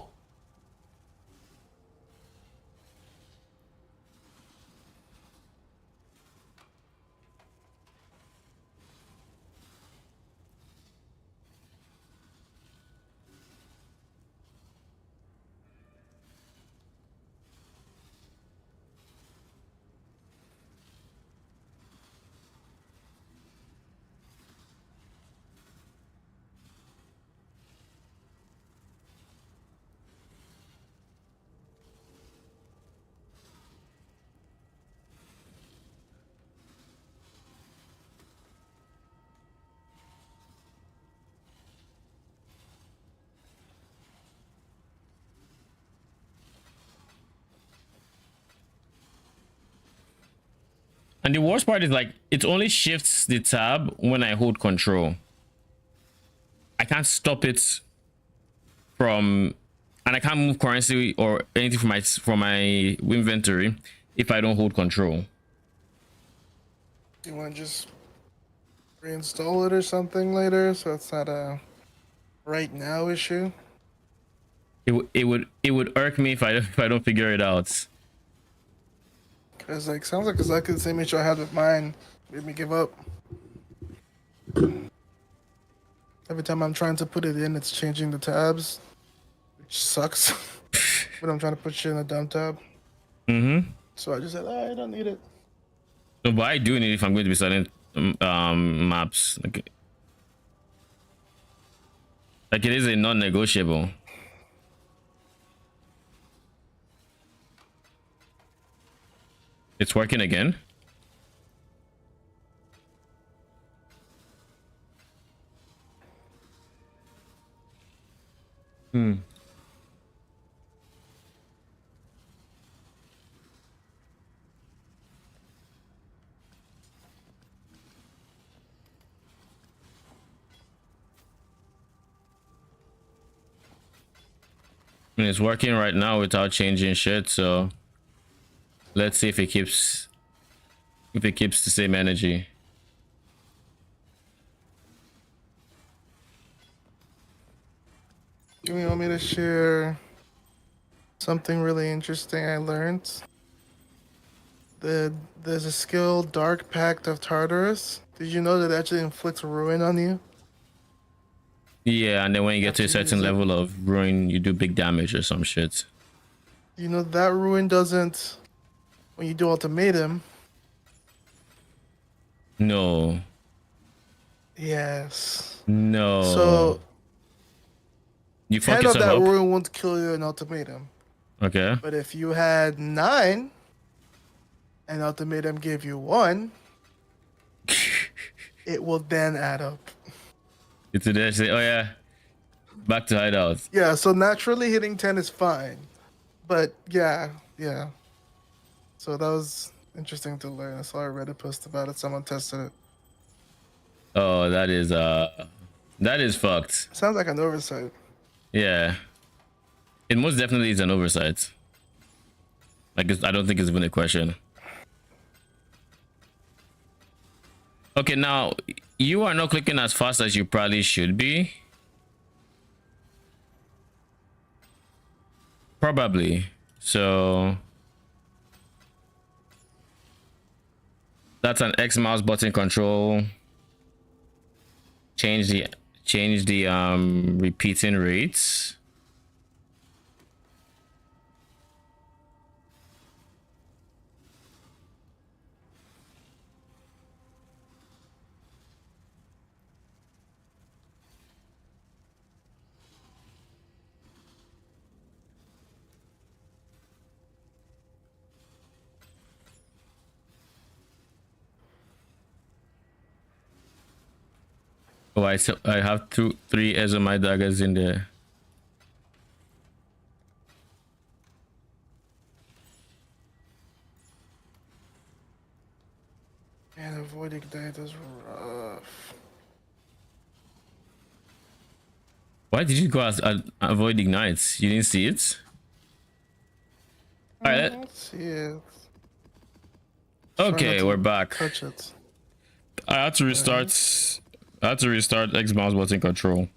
And the worst part is like it only shifts the tab when I hold control. I can't stop it from, and I can't move currency or anything from my inventory if I don't hold control. You want to just reinstall it or something later, so it's not a right now issue? It would irk me if I don't figure it out. Cause like sounds like exactly the same issue I had with mine. Made me give up. Every time I'm trying to put it in, it's changing the tabs, which sucks. When I'm trying to put shit in a dumb tab. Mm-hmm. So I just said, I don't need it. No, but I do need it if I'm going to be starting maps. Like it is a non-negotiable. It's working again. Hmm. And it's working right now without changing shit, so let's see if it keeps the same energy. You want me to share something really interesting I learned? There's a skill, Dark Pact of Tartarus. Did you know that it actually inflicts ruin on you? Yeah, and then when you get to a certain level of ruin, you do big damage or some shit. You know that ruin doesn't, when you do ultimatum. No. Yes. No. So you fuck 10 of yourself that up? ruin won't kill you in ultimatum. Okay. But if you had 9 and ultimatum gave you 1, it will then add up. It's a dash. Oh yeah. Back to hideouts. Yeah, so naturally hitting 10 is fine. But yeah. So that was interesting to learn. I saw a Reddit post about it. Someone tested it. Oh, that is fucked. Sounds like an oversight. Yeah. It most definitely is an oversight. I don't think it's even a question. Okay, now you are not clicking as fast as you probably should be. Probably. So that's an X mouse button control. Change the repeating rates. Oh, I have three Ezomite daggers in there. Man, avoiding that is rough. Why did you go as avoid ignites? You didn't see it? All right. Let's see it. Okay, we're back. Touch it. I had to restart. I had to restart X mouse button control.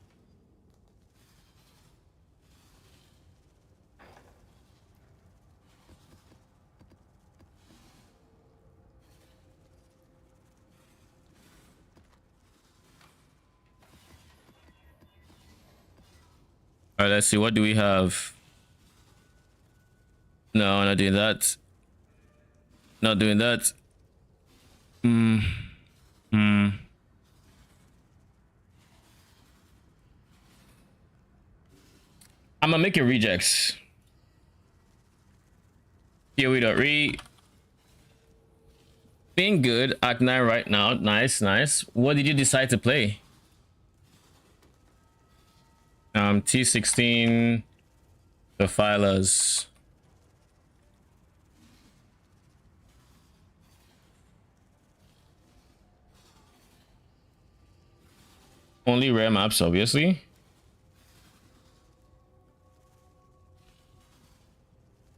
All right, let's see. What do we have? No, not doing that. Not doing that. I'm gonna make it rejects. Here we don't read. Being good, Act 9 right now. Nice, nice. What did you decide to play? T16 Defilers. Only rare maps, obviously.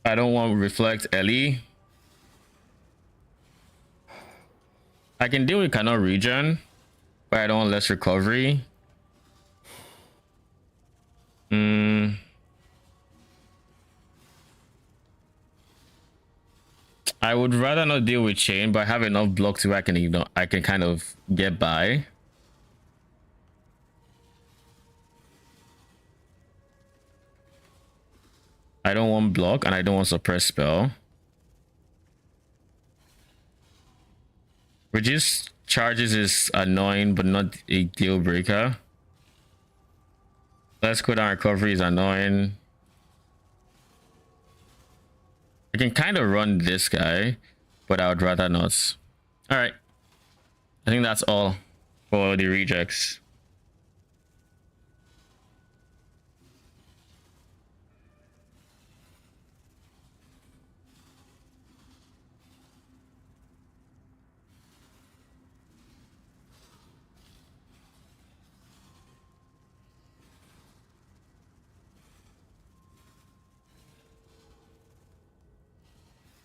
I don't want to reflect Ellie. I can deal with cannot regen, but I don't want less recovery. I would rather not deal with chain, but I have enough block to I can kind of get by. I don't want block and I don't want suppress spell. Reduce charges is annoying, but not a deal breaker. Let's go down recovery is annoying. I can kind of run this guy, but I would rather not. All right. I think that's all for the rejects.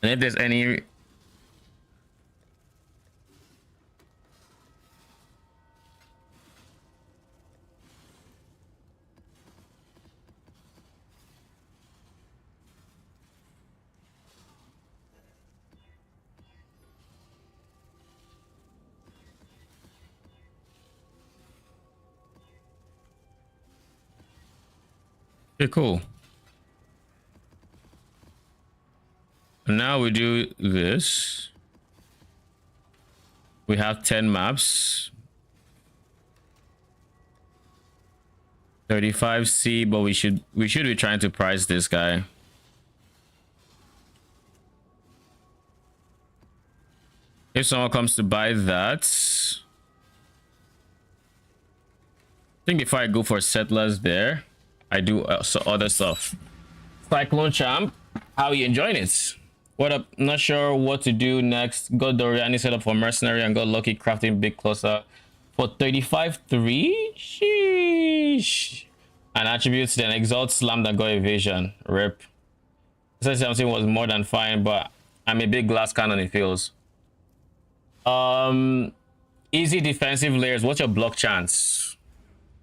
And if there's any okay, cool. Now we do this. We have 10 maps. 35C, but we should be trying to price this guy. If someone comes to buy that, I think before I go for settlers there, I do other stuff. Cyclone Champ, how are you enjoying it? What up? Not sure what to do next. Got Doryani set up for mercenary and got lucky crafting big closer for 35-3. Sheesh. And attributes, then exalt slammed and got evasion. Rip. Said something was more than fine, but I'm a big glass cannon, it feels. Easy defensive layers. What's your block chance?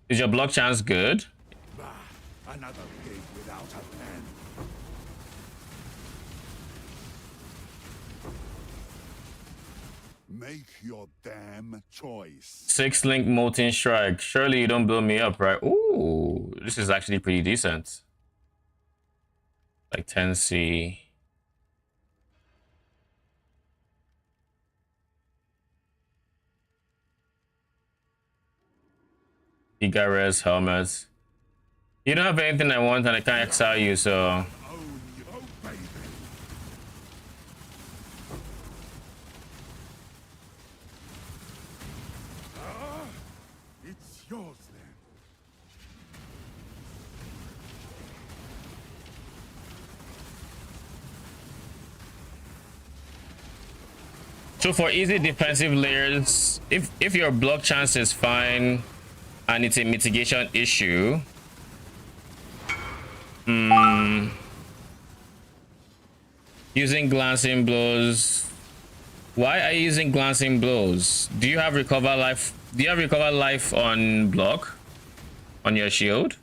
Is your block chance good? Another pig without a pen. Make your damn choice. 6-link molten strike. Surely you don't build me up, right? Ooh, this is actually pretty decent. Like 10C. Giga res helmets. You don't have anything I want and I can't exile you, so It's yours then. So for easy defensive layers, if your block chance is fine and it's a mitigation issue, using glancing blows. Why are you using glancing blows? Do you have recover life? Do you have recover life on block on your shield?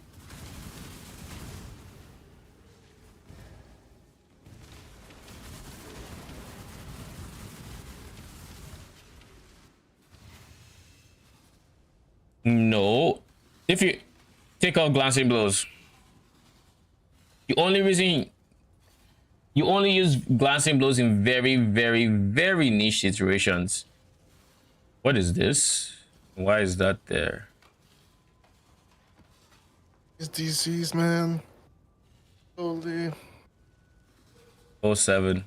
No. If you take out glancing blows, the only reason you only use glancing blows in very, very, very niche situations. What is this? Why is that there? These DCs, man. Holy. 07.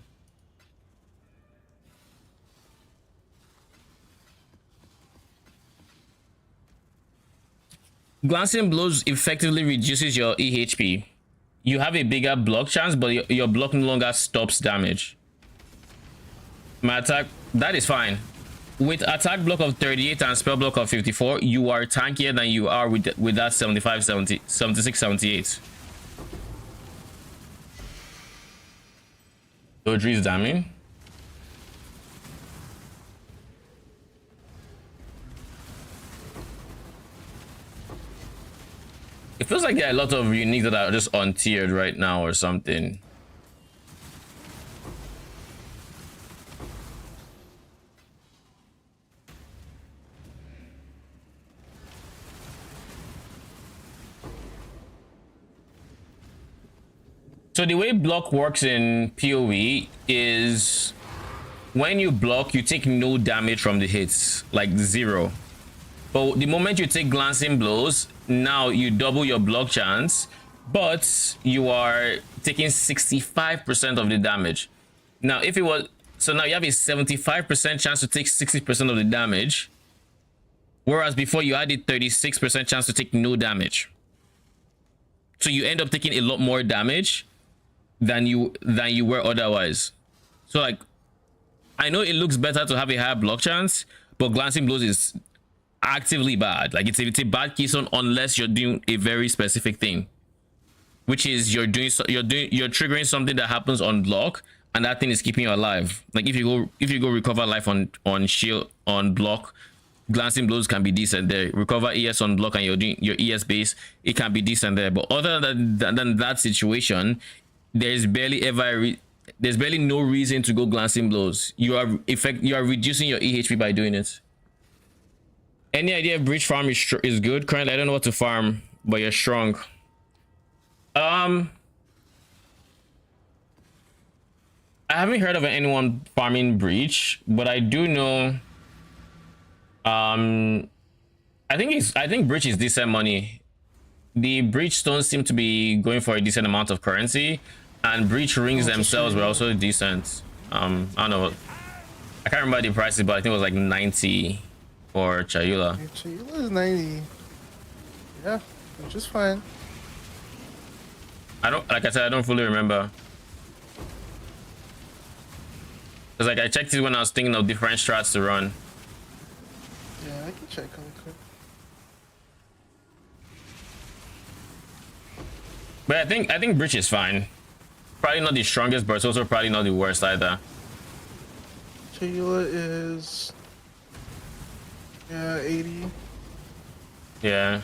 Glancing blows effectively reduces your EHP. You have a bigger block chance, but your block no longer stops damage. My attack, that is fine. With attack block of 38 and spell block of 54, you are tankier than you are with that 75, 70, 76, 78. Dodri's damning. It feels like there are a lot of uniques that are just untiered right now or something. So the way block works in PoE is when you block, you take no damage from the hits, like 0. But the moment you take glancing blows, now you double your block chance, but you are taking 65% of the damage. Now, if it was, so now you have a 75% chance to take 60% of the damage, whereas before you had a 36% chance to take no damage. So you end up taking a lot more damage than you were otherwise. So like, I know it looks better to have a higher block chance, but glancing blows is actively bad. Like it's a bad keystone unless you're doing a very specific thing, which is you're triggering something that happens on block, and that thing is keeping you alive. Like if you go recover life on shield on block, glancing blows can be decent there. Recover ES on block and you're doing your ES base, it can be decent there. But other than that situation, there's barely no reason to go glancing blows. You are reducing your EHP by doing it. Any idea if breach farm is good? Currently, I don't know what to farm, but you're strong. I haven't heard of anyone farming breach, but I do know. I think breach is decent money. The breach stones seem to be going for a decent amount of currency, and breach rings themselves were also decent. I don't know. I can't remember the prices, but I think it was like 90 for Chayula. Chayula is 90. Yeah, which is fine. Like I said, I don't fully remember. Cause like I checked it when I was thinking of different strats to run. Yeah, I can check really quick. But I think breach is fine. Probably not the strongest, but it's also probably not the worst either. Chayula is 80. Yeah.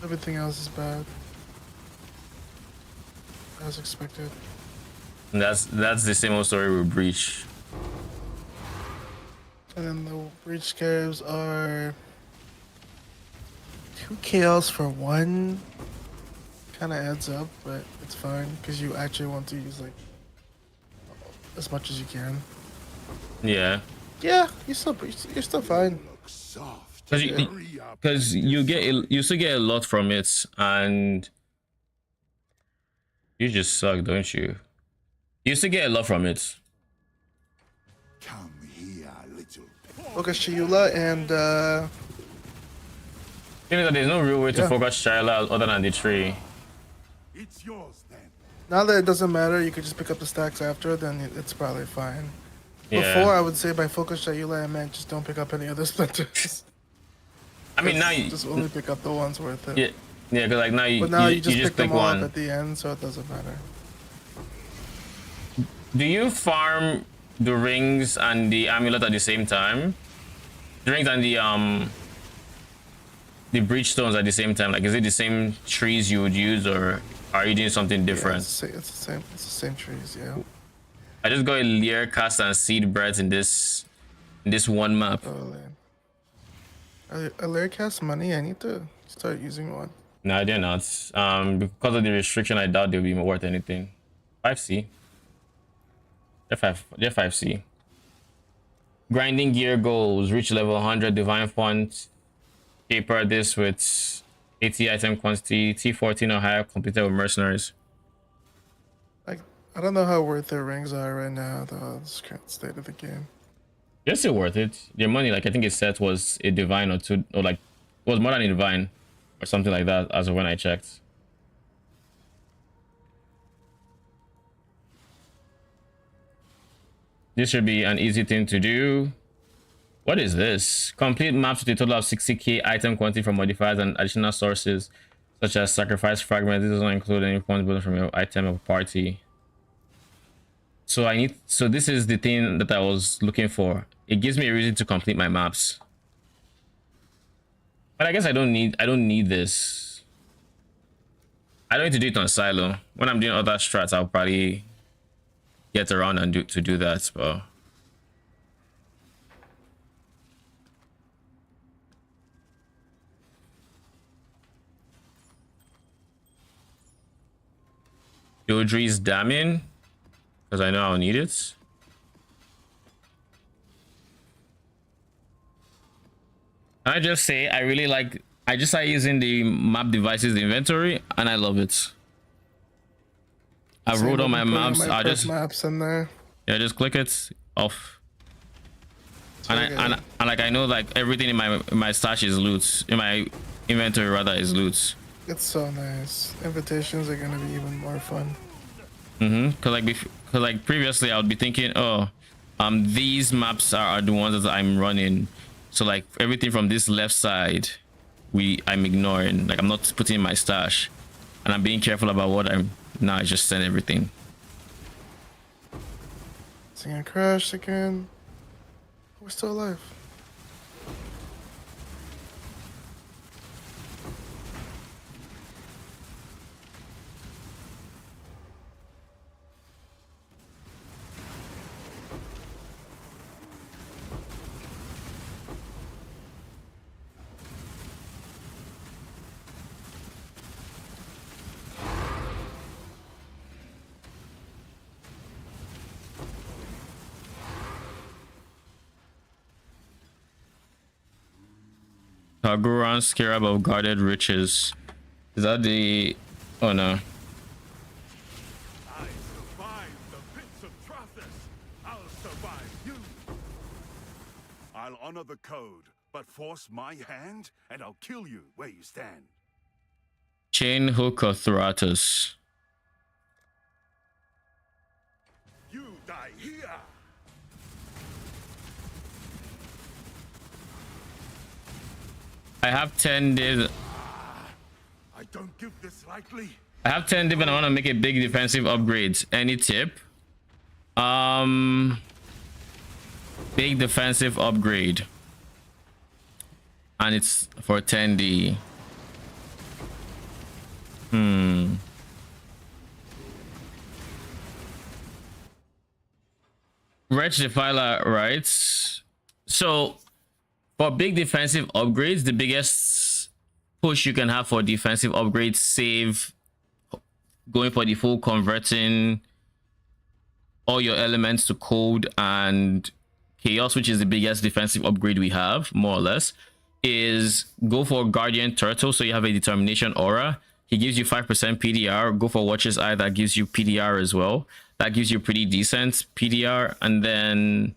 Everything else is bad. As expected. And that's the same old story with breach. And then the breach scarabs are 2 chaos for 1. Kind of adds up, but it's fine because you actually want to use like as much as you can. Yeah. Yeah, you're still fine. Because you still get a lot from it, and you just suck, don't you? You still get a lot from it. Come here, little vigil. Focus Chiyula and You know, there's no real way to focus Shyla other than the tree. It's yours then. now that it doesn't matter, you could just pick up the stacks after, then it's probably fine. Yeah. Before, I would say by focus Chiyula, I meant just don't pick up any other splinters. I mean, now you just only pick up the ones worth it. Yeah, yeah, because like now But now you just pick pick them all one. up at the end, so it doesn't matter. Do you farm the rings and the amulet at the same time? The rings and the breach stones at the same time. Like, is it the same trees you would use, or are you doing something different? Yeah, it's the same. It's the same trees. Yeah. I just got a Leer, cast, and seed breads in this one map. A Leer cast money. I need to start using one. No, they're not. Because of the restriction, I doubt they'll be worth anything. 5C. They're 5C. Grinding gear goals. Reach level 100 divine font. Paper this with 80 item quantity. T14 or higher. Completed with mercenaries. Like, I don't know how worth their rings are right now, though. This current state of the game. They're still worth it. Their money, like I think it said was a divine or two, or like was more than a divine or something like that as of when I checked. This should be an easy thing to do. What is this? Complete maps with a total of 60k item quantity from modifiers and additional sources, such as sacrifice fragments. This doesn't include any points built from your item or party. So this is the thing that I was looking for. It gives me a reason to complete my maps. But I guess I don't need this. I don't need to do it on silo. When I'm doing other strats, I'll probably get around and do that, but Yodri's damning, because I know I'll need it. I just say I just started using the map devices inventory and I love it. I wrote on my maps. I just maps in there. Yeah, just click it off. And like I know like everything in my stash is loot. In my inventory rather is loot. It's so nice. Invitations are gonna be even more fun. Cause like previously I would be thinking, oh, these maps are the ones that I'm running. So like everything from this left side, I'm ignoring. Like I'm not putting in my stash, and I'm being careful about what I'm. Now I just send everything. Singing crashed again. We're still alive. Kaguran Scarab of Guarded Riches. Is that the... Oh no. I survived the pits of Trathis. I'll survive you. I'll honor the code, but force my hand, and I'll kill you where you stand. Chain Hook of Thratus. You die here. I have 10 days. I don't give this lightly. I have 10 div and I want to make a big defensive upgrade. Any tip? Big defensive upgrade. And it's for 10D. Wretched Defiler, right? So for big defensive upgrades, the biggest push you can have for defensive upgrades, save going for the full converting all your elements to code and chaos, which is the biggest defensive upgrade we have, more or less, is go for Guardian Turtle. So you have a determination aura. He gives you 5% PDR. Go for Watcher's Eye, that gives you PDR as well. That gives you pretty decent PDR. And then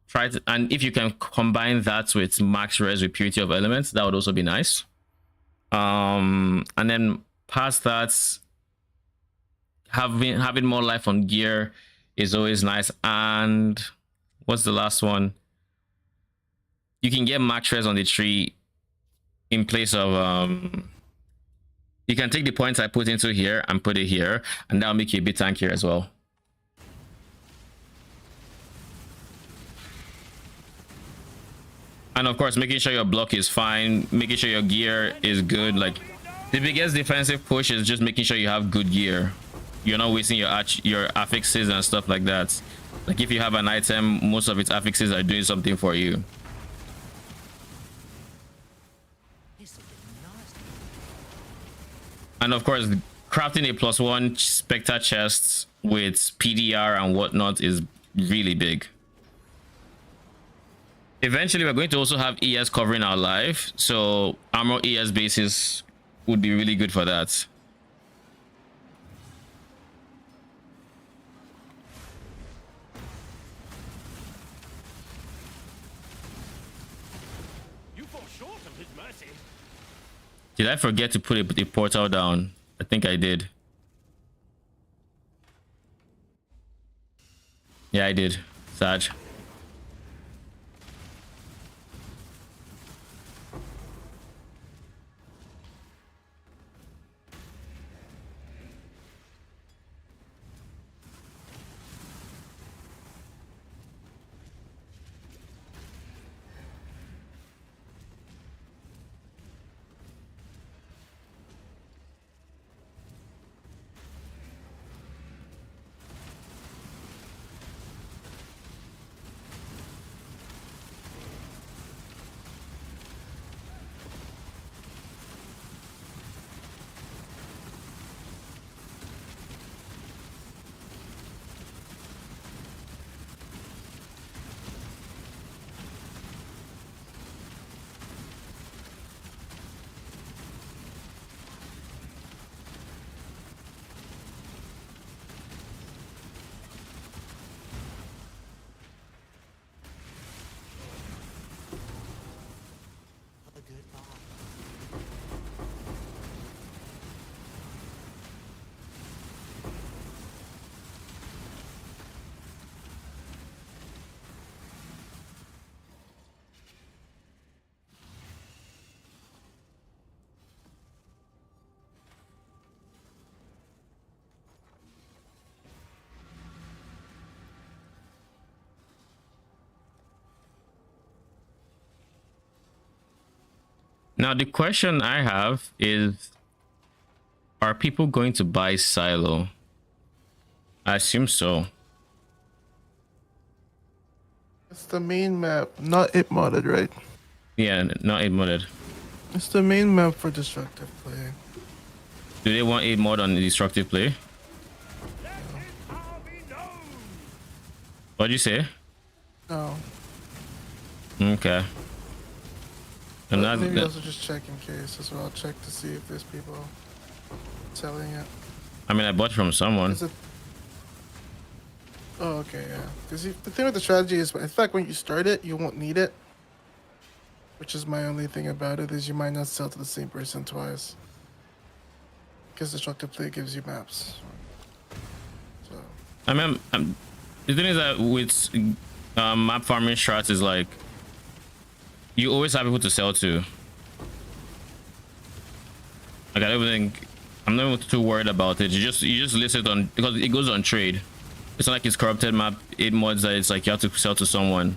try to, and if you can combine that with max res with purity of elements, that would also be nice. And then past that, having more life on gear is always nice. And what's the last one? You can get max res on the tree in place of you can take the points I put into here and put it here, and that'll make you a bit tankier as well. And of course, making sure your block is fine, making sure your gear is good. Like, the biggest defensive push is just making sure you have good gear. You're not wasting your affixes and stuff like that. Like, if you have an item, most of its affixes are doing something for you. And of course, crafting a +1 Spectre chest with PDR and whatnot is really big. Eventually, we're going to also have ES covering our life, so armor ES bases would be really good for that. You fall short of his mercy. Did I forget to put a portal down? I think I did. Yeah, I did. Sad. Now, the question I have is, are people going to buy Silo? I assume so. It's the main map, not it modded, right? Yeah, not 8 modded. It's the main map for destructive play. Do they want 8 mod on the destructive play? What'd you say? No. Okay. And But maybe that, also just check in case as well. Check to see if there's people selling it. I mean, I bought from someone. Is it? Oh, okay, yeah. Because the thing with the strategy is, in fact, when you start it, you won't need it. Which is my only thing about it, is you might not sell to the same person twice. Because destructive play gives you maps. So. I mean, the thing is that with map farming strats is like, you always have people to sell to. Like, I don't think, I'm not even too worried about it. You just list it on, because it goes on trade. It's not like it's corrupted map 8 mods that it's like you have to sell to someone.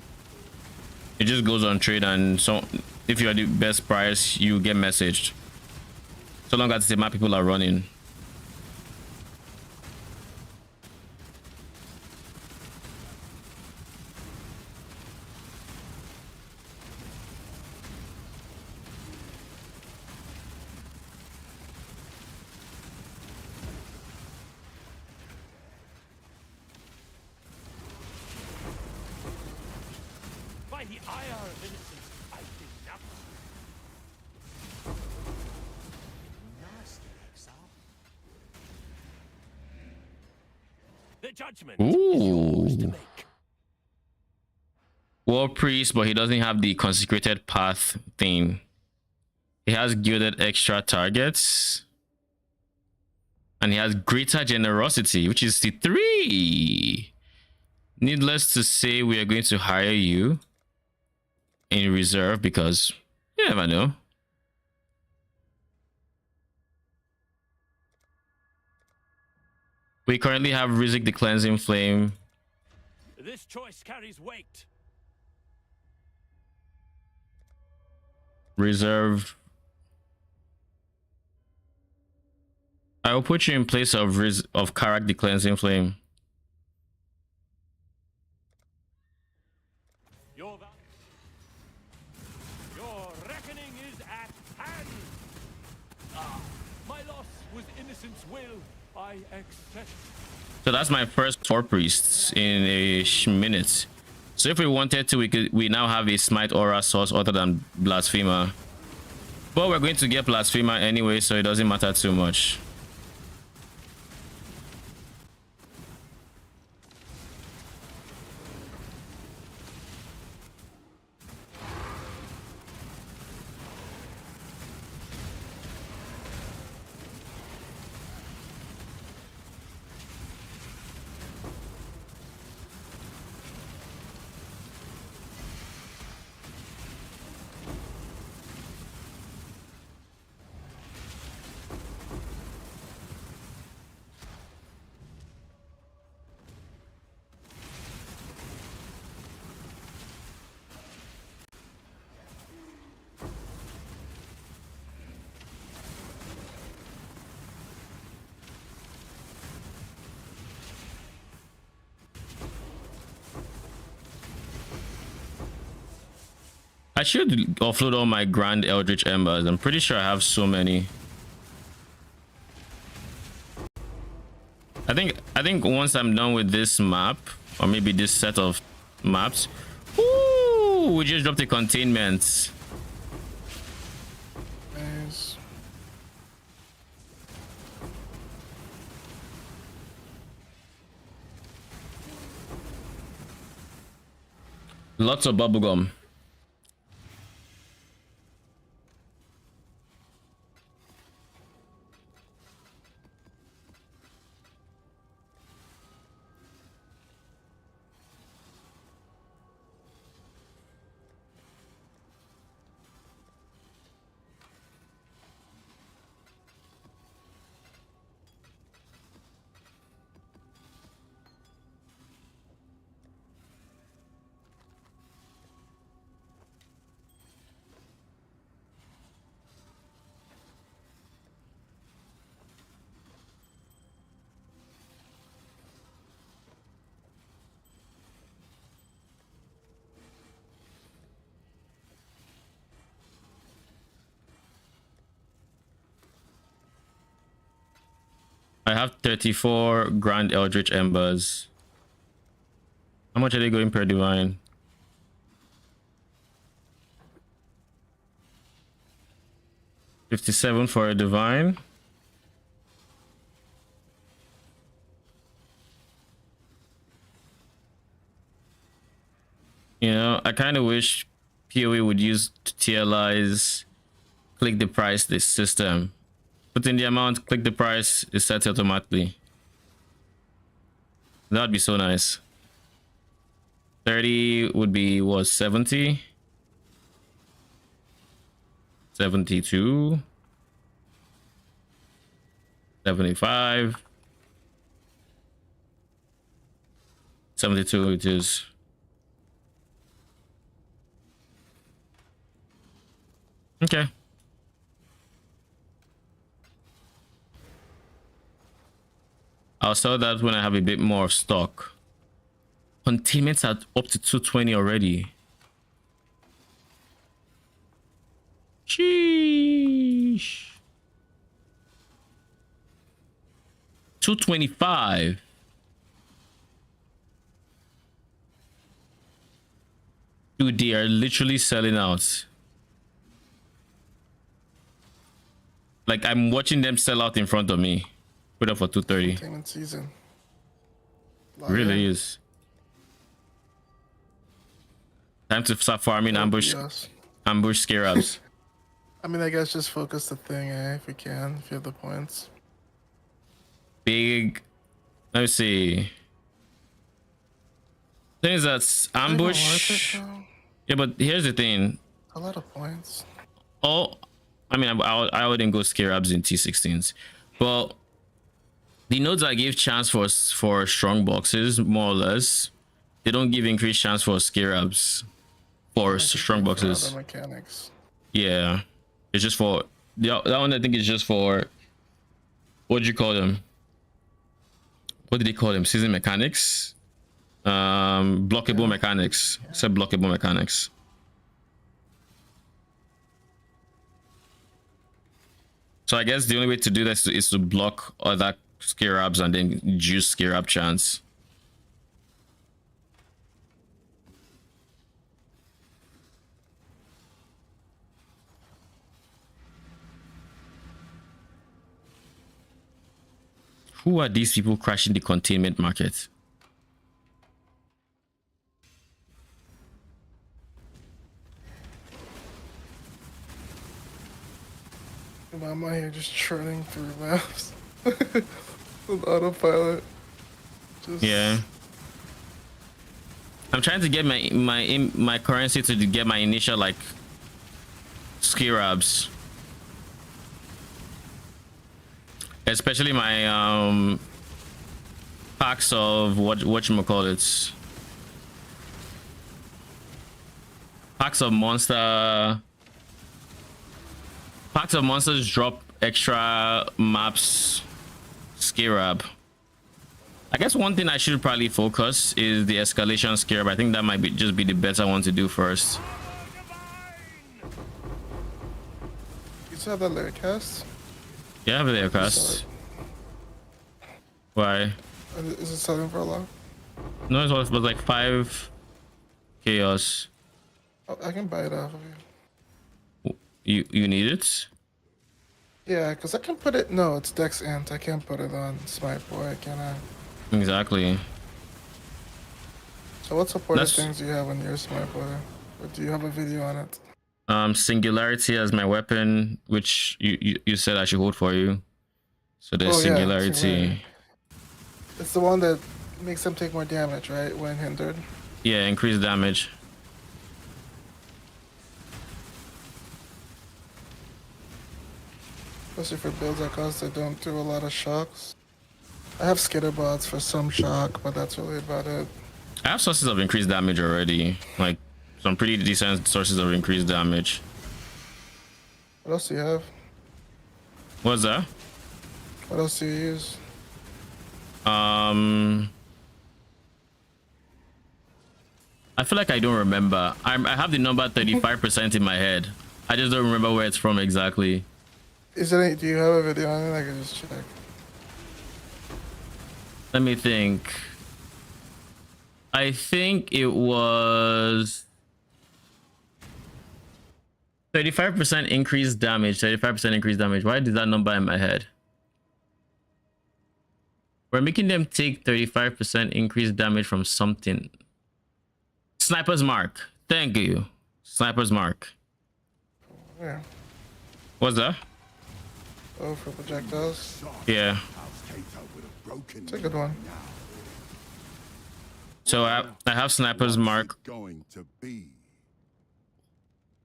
It just goes on trade, and so if you're the best price, you get messaged. So long as the map people are running. By the ire of innocence, I denounce you. Nasty exile. The judgment is yours to make. War Priest, but he doesn't have the consecrated path thing. He has gilded extra targets. And he has greater generosity, which is the 3. Needless to say, we are going to hire you in reserve because you never know. We currently have Rizik the Cleansing Flame. This choice carries weight. Reserve. I will put you in place of Karak the Cleansing Flame. Your reckoning is at hand. My loss was innocent's will. I accept. So that's my first War Priests in a minute. So if we wanted to, we now have a Smite Aura source other than Blasphemer. But we're going to get Blasphemer anyway, so it doesn't matter too much. I should offload all my Grand Eldritch Embers. I'm pretty sure I have so many. I think once I'm done with this map, or maybe this set of maps, ooh, we just dropped the containment. Nice. Lots of bubblegum. I have 34 Grand Eldritch Embers. How much are they going per divine? $57 for a divine. You know, I kind of wish PoE would use TLI's click the price this system. Put in the amount, click the price, it's set automatically. That'd be so nice. 30 would be what, 70? 72. 75. 72 it is. Okay. I'll sell that when I have a bit more stock. Containments are up to 220 already. Sheesh. 225. Dude, they are literally selling out. Like, I'm watching them sell out in front of me. Put up for 230. Entertainment season. Really is. Time to start farming Yes. ambush scarabs. I mean, I guess just focus the thing, if we can, if you have the points. Big. Let me see. Thing is that ambush. Yeah, but here's the thing. A lot of points. Oh, I mean, I wouldn't go scarabs in T16s, but the nodes that give chance for strong boxes, more or less, they don't give increased chance for scarabs for strong boxes. Mechanics. Yeah, it's just for that one. I think is just for what do you call them? What did they call them? Season mechanics. Blockable mechanics. Except blockable mechanics. So I guess the only way to do this is to block other scarabs and then juice scarab chance. Who are these people crashing the containment market? I'm out here just churning through maps with autopilot. Yeah. I'm trying to get my currency to get my initial like scarabs. Especially my packs of whatchamacallits. Packs of monsters drop extra maps scarab. I guess one thing I should probably focus is the escalation scarab. I think that might just be the better one to do first. You still have that layer cast? Yeah, I have a layer cast. Why? Is it selling for a lot? No, it was like 5 chaos. Oh, I can buy it off of you. You need it? Yeah, because I can put it. No, it's Dex Ant. I can't put it on Smite Boy, can I? Exactly. So what supported things do you have on your Smite Boy? Or do you have a video on it? Singularity as my weapon, which you said I should hold for you. So there's singularity. It's the one that makes them take more damage, right? When hindered. Yeah, increased damage. Especially for builds like us that don't do a lot of shocks. I have skitterbots for some shock, but that's really about it. I have sources of increased damage already. Like some pretty decent sources of increased damage. What else do you have? What's that? What else do you use? I feel like I don't remember. I have the number 35% in my head. I just don't remember where it's from exactly. Do you have a video on it? I can just check. Let me think. I think it was 35% increased damage. 35% increased damage. Why did that number in my head? We're making them take 35% increased damage from something. Sniper's Mark. Thank you. Sniper's Mark. Yeah. What's that? Oh, for projectiles? Yeah. It's a good one. So I have Sniper's Mark.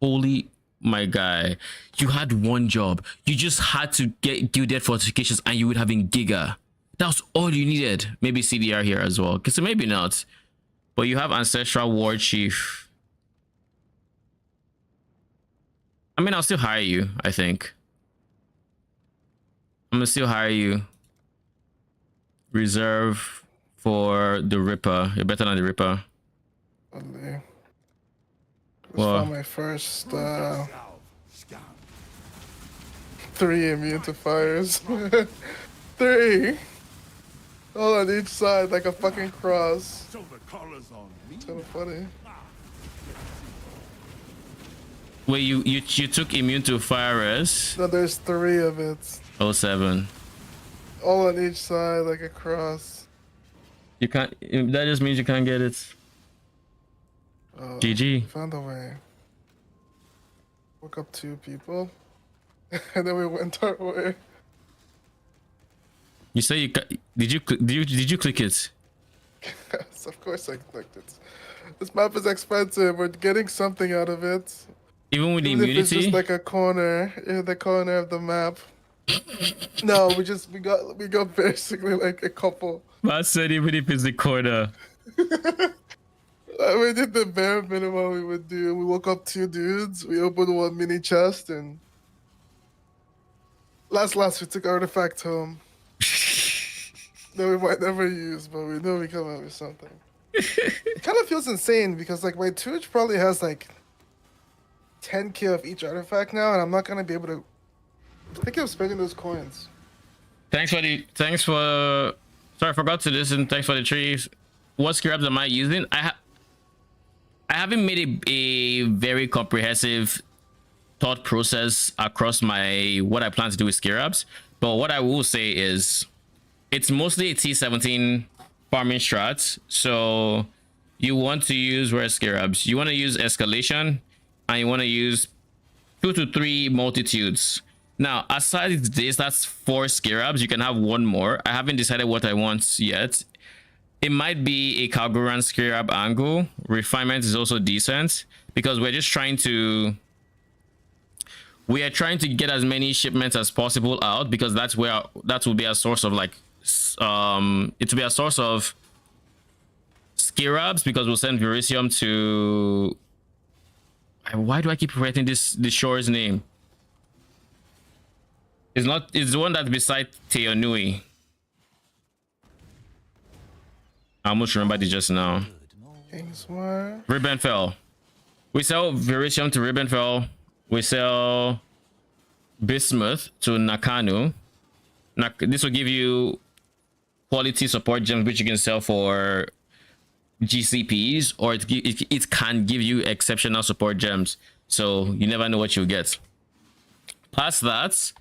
Holy my guy. You had one job. You just had to get gilded fortifications and you would have been Giga. That was all you needed. Maybe CDR here as well. Because maybe not. But you have Ancestral War Chief. I mean, I'll still hire you, I think. I'm gonna still hire you. Reserve for the Ripper. You're better than the Ripper. This Well, was my first 3 immune to fires. 3! All on each side like a fucking cross. So the collar's on me. So funny. wait, you took immune to fires? No, there's 3 of it. 07. All on each side like a cross. You can't. That just means you can't get it. GG. We found a way. Woke up 2 people, and then we went our way. You say you did you click it? Yes, of course I clicked it. This map is expensive. We're getting something out of it. Even with the Even if it's immunity? just like a corner, in the corner of the map. No, we got basically like a couple. I said even if it's the corner. We did the bare minimum we would do. We woke up 2 dudes. We opened 1 mini chest and last we took artifact home. That we might never use, but we know we come out with something. It kind of feels insane because like my Twitch probably has like 10k of each artifact now, and I'm not gonna be able to. I'm thinking of spending those coins. Thanks for sorry, I forgot to listen. Thanks for the trees. What scraps am I using? I haven't made a very comprehensive thought process across what I plan to do with scraps, but what I will say is it's mostly a T17 farming strat. So you want to use rare scarabs, you want to use escalation, and you want to use 2 to 3 multitudes. Now aside this, that's 4 scarabs. You can have 1 more. I haven't decided what I want yet. It might be a Kalgoran scarab angle. Refinement is also decent because we're trying to get as many shipments as possible out, because that will be a source of like it will be a source of scarabs, because we'll send Verisium to, why do I keep forgetting the shore's name? It's the one that's beside Teonui. I almost remembered it just now. Kingsmore. Ribbenfell. We sell Verisium to Ribbenfell. We sell Bismuth to Nakanu. This will give you quality support gems, which you can sell for GCPs, or it can give you exceptional support gems. So you never know what you'll get. Past that,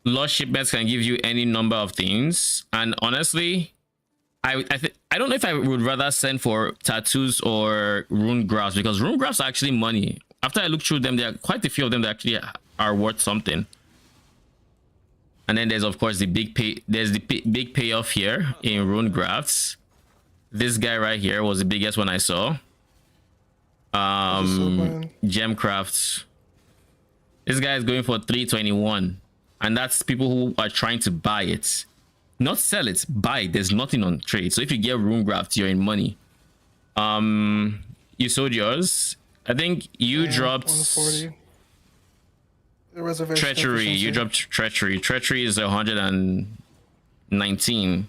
lost shipments can give you any number of things, and honestly, I don't know if I would rather send for tattoos or rune graphs, because rune graphs are actually money. After I look through them, there are quite a few of them that actually are worth something. And then there's of course the big big payoff here in rune graphs. This guy right here was the biggest one I saw. Gemcrafts. This guy is going for 321, and that's people who are trying to buy it, not sell it. Buy it. There's nothing on trade, so if you get rune grafts, you're in money. You sold yours. I think you dropped 140. The reservation treachery. efficiency. You dropped treachery. Treachery is 119,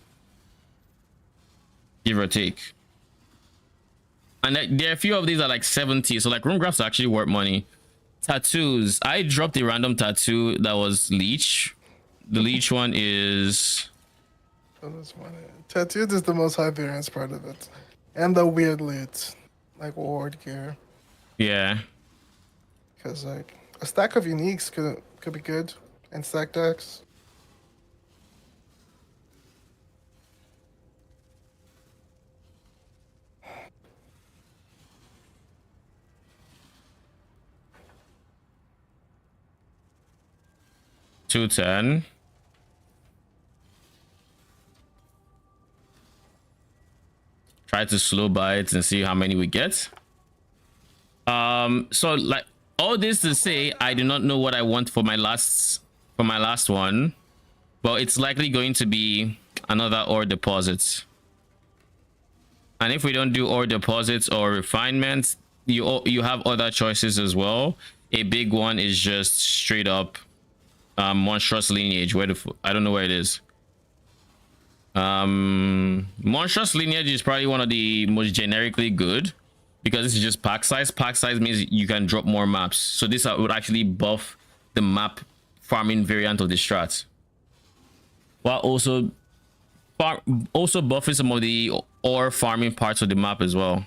give or take. And there are a few of these are like 70, so like rune grafts are actually worth money. Tattoos. I dropped a random tattoo that was leech. The leech one is. Tattoos is the most high variance part of it, and the weird loot, like ward gear. Yeah. Because like a stack of uniques could be good, and stack decks. $210. Try to slow by it and see how many we get. So like all this to say, I do not know what I want for my last one, but it's likely going to be another ore deposit. And if we don't do ore deposits or refinements, you have other choices as well. A big one is just straight up monstrous lineage. I don't know where it is. Monstrous lineage is probably one of the most generically good, because this is just pack size. Pack size means you can drop more maps, so this would actually buff the map farming variant of the strat, while also buffing some of the ore farming parts of the map as well.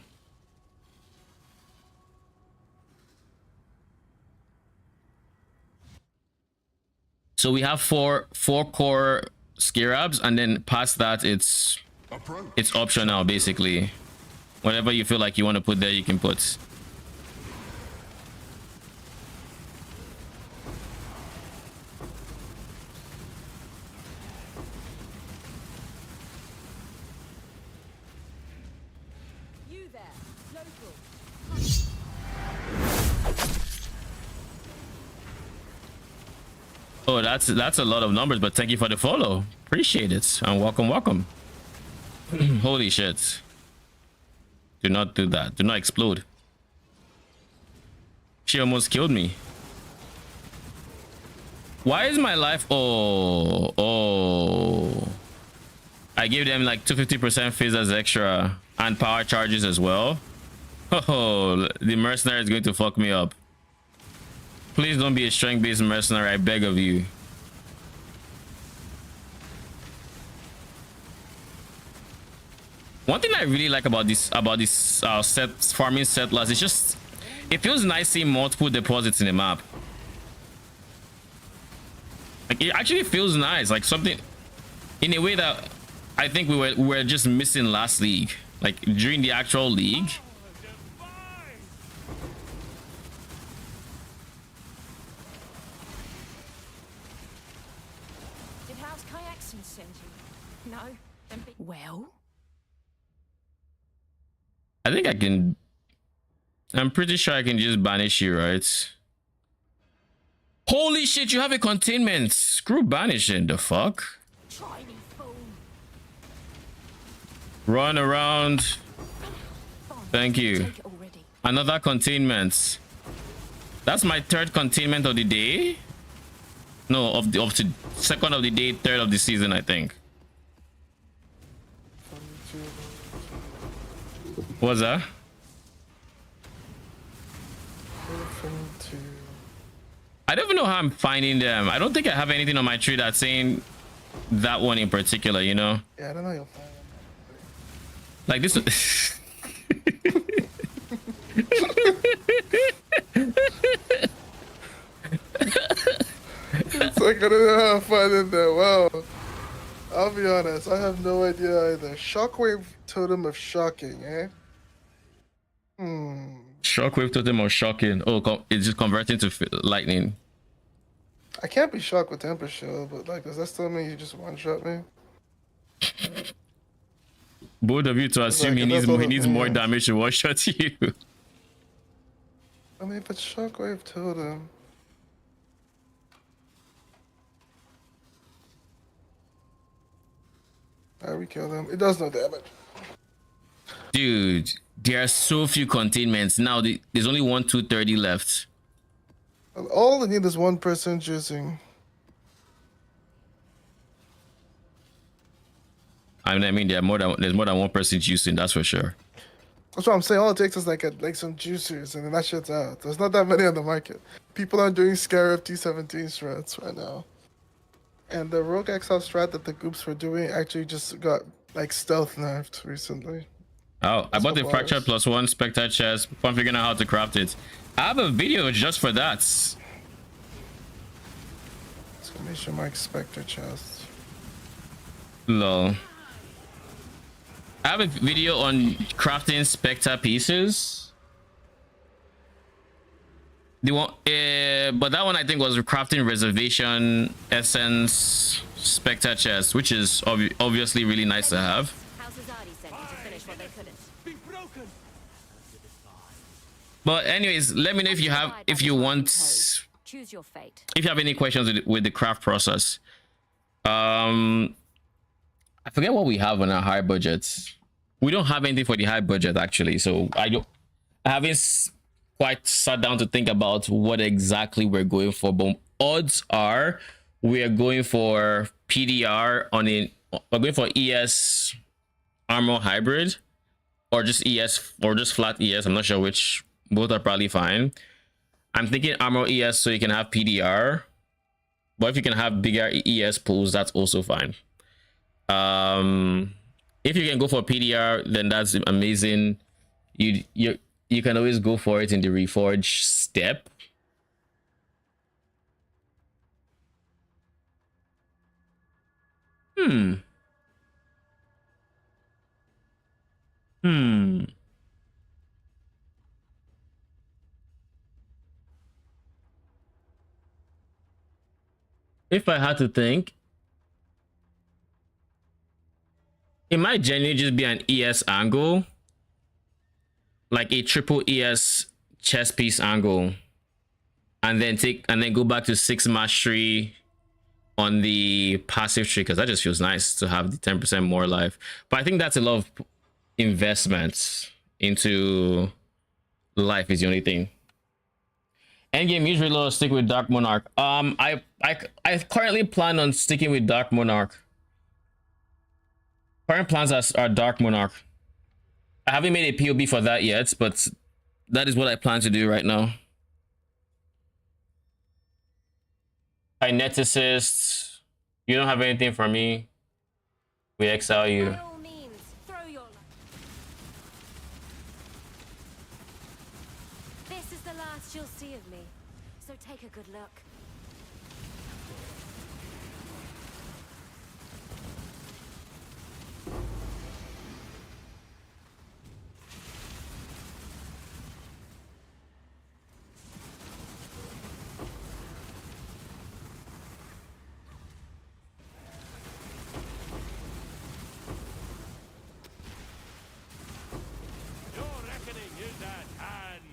So we have four core scarabs, and then past that it's It's optional, basically. Whatever you feel like you want to put there, you can put. You there, local. Oh, that's a lot of numbers, but thank you for the follow. Appreciate it. And welcome. Holy shit. Do not do that. Do not explode. She almost killed me. Why is my life? Oh. I gave them like 250% fizz as extra and power charges as well. Oh, the mercenary is going to fuck me up. Please don't be a strength-based mercenary, I beg of you. One thing I really like about this set farming settlers is just it feels nice seeing multiple deposits in the map. Like it actually feels nice, like something in a way that I think we were just missing last league, like during the actual league. Did House Kayakson send you? No. Then be well. I think I can. I'm pretty sure I can just banish you, right? Holy shit, you have a containment. Screw banishing, the fuck? Tiny fool. Run around. Thank you. Take it already. Another containment. That's my third containment of the day. No, of the second of the day, third of the season, I think. What's that? I don't even know how I'm finding them. I don't think I have anything on my tree that's saying that one in particular, you know? Yeah, I don't know you'll find them. Like this. It's like I don't know how to find them there. Wow. I'll be honest, I have no idea either. Shockwave Totem of Shocking, eh? Shockwave totem or shocking. Oh, it's just converting to lightning. I can't be shocked with Temper Shield, but like, does that still mean you just one-shot me? Both of you to assume like, he needs more damage to one-shot you. I mean, but Shockwave Totem. We kill them. It does no damage. Dude, there are so few containments now. There's only 230 left. All I need is one person juicing. I mean, there's more than one person juicing. That's for sure. That's what I'm saying. All it takes is like some juicers, and then that shit's out. There's not that many on the market. People aren't doing Scarab T17 strats right now. And the Rogue Exile strat that the groups were doing actually just got like stealth nerfed recently. Oh, I bought the Fracture +1 Spectre chest. I'm figuring out how to craft it. I have a video just for that. Exclamation mark Spectre chest. Lol. I have a video on crafting Spectre pieces. The one, but that one I think was crafting Reservation Essence Spectre chest, which is obviously really nice to have. But anyways, let me know if you have, Choose your fate. if you have any questions with the craft process. I forget what we have on our high budgets. We don't have anything for the high budget actually, so I haven't quite sat down to think about what exactly we're going for. But odds are we are going for PDR we're going for ES armor hybrid, or just ES, or just flat ES. I'm not sure which. Both are probably fine. I'm thinking armor ES so you can have PDR, but if you can have bigger ES pools, that's also fine. If you can go for PDR, then that's amazing. You can always go for it in the reforge step. Hmm. If I had to think, it might genuinely just be an ES angle, like a triple ES chess piece angle, and then go back to 6 mastery on the passive tree, because that just feels nice to have the 10% more life. But I think that's a lot of investments into life is the only thing. Endgame usually low, stick with Dark Monarch. I currently plan on sticking with Dark Monarch. Current plans are Dark Monarch. I haven't made a POB for that yet, but that is what I plan to do right now. Kineticist, you don't have anything for me. We exile you. By all means, throw your This is the last you'll see of me, so take a good look. Your reckoning is at hand.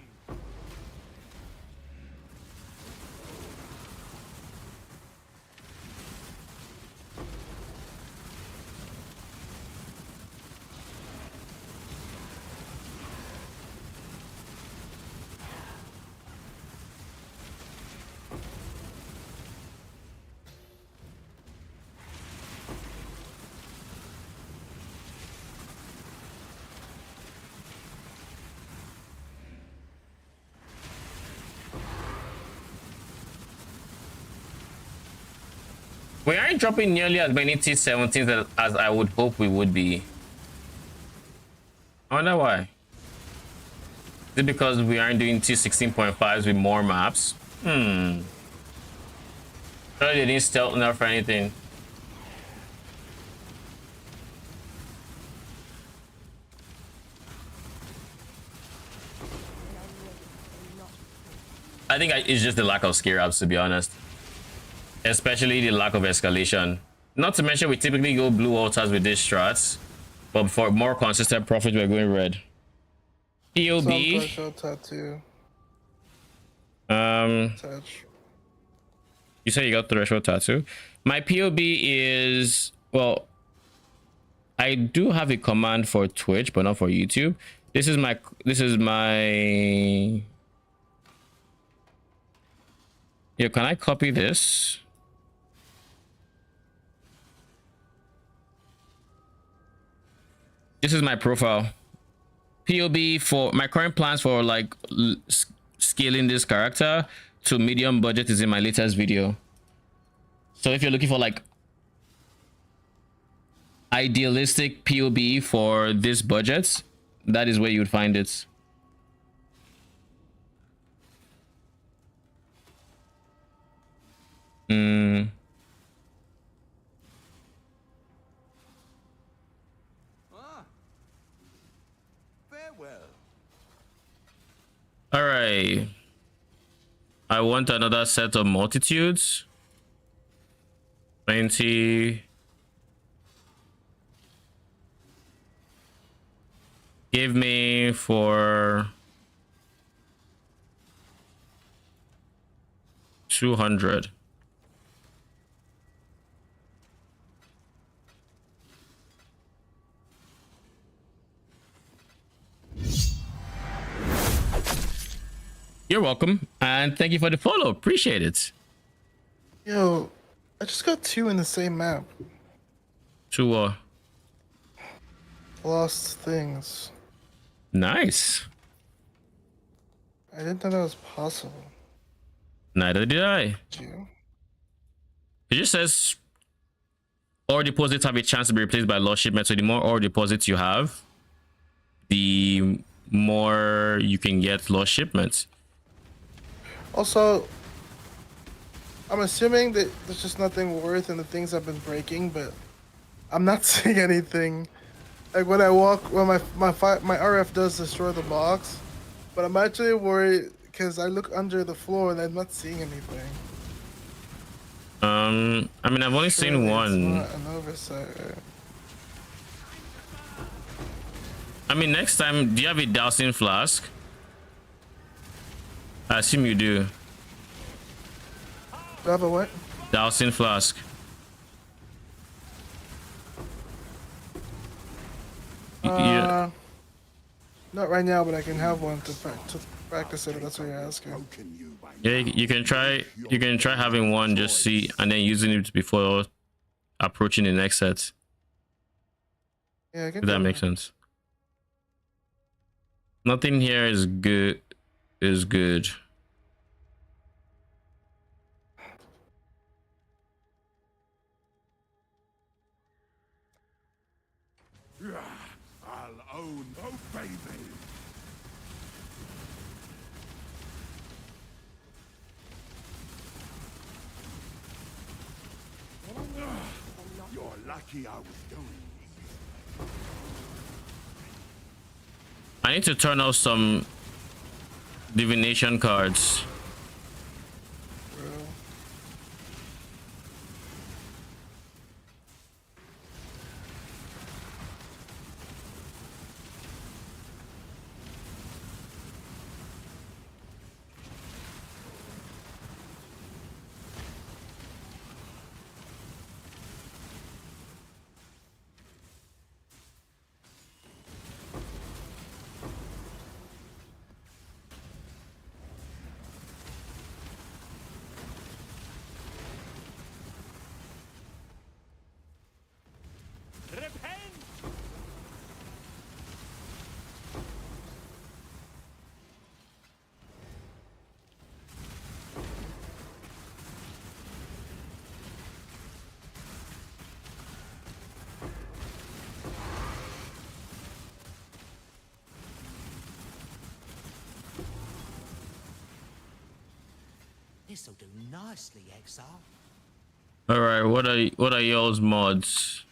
We aren't dropping nearly as many T17s as I would hope we would be. I wonder why. Is it because we aren't doing T16.5s with more maps? Probably they didn't stealth enough for anything. I think it's just the lack of scare ups, to be honest. Especially the lack of escalation. Not to mention we typically go blue altars with these strats, but for more consistent profit we're going red. POB. Threshold tattoo. Touch. You said you got threshold tattoo. My POB is, well, I do have a command for Twitch, but not for YouTube. This is my yeah, can I copy this? This is my profile. POB for my current plans for like scaling this character to medium budget is in my latest video. So if you're looking for like idealistic POB for this budget, that is where you would find it. All right. I want another set of multitudes. 20. Give me for 200. You're welcome, and thank you for the follow. Appreciate it. Yo, I just got 2 in the same map. 2 Lost things. Nice. I didn't know that was possible. Neither did I. You? It just says ore deposits have a chance to be replaced by lost shipments. So the more ore deposits you have, the more you can get lost shipments. Also, I'm assuming that there's just nothing worth in the things I've been breaking, but I'm not seeing anything Like when I walk, when my RF does destroy the box, but I'm actually worried because I look under the floor and I'm not seeing anything. I mean, I've only seen Surely it's one. not an oversight. Right? I mean, next time, do you have a dousing flask? I assume you do. Do I have a what? Dousing flask. Yeah. Not right now, but I can have one to practice it. If that's what you're asking. Yeah, you can try. You can try having one, just see, and then using it before approaching the next set. Yeah, I can If that makes sense. Nothing here is good. Is good. I'll own, oh baby. You're lucky I was doing. I need to turn off some divination cards. This'll do nicely, Exile. All right, what are y'all's mods?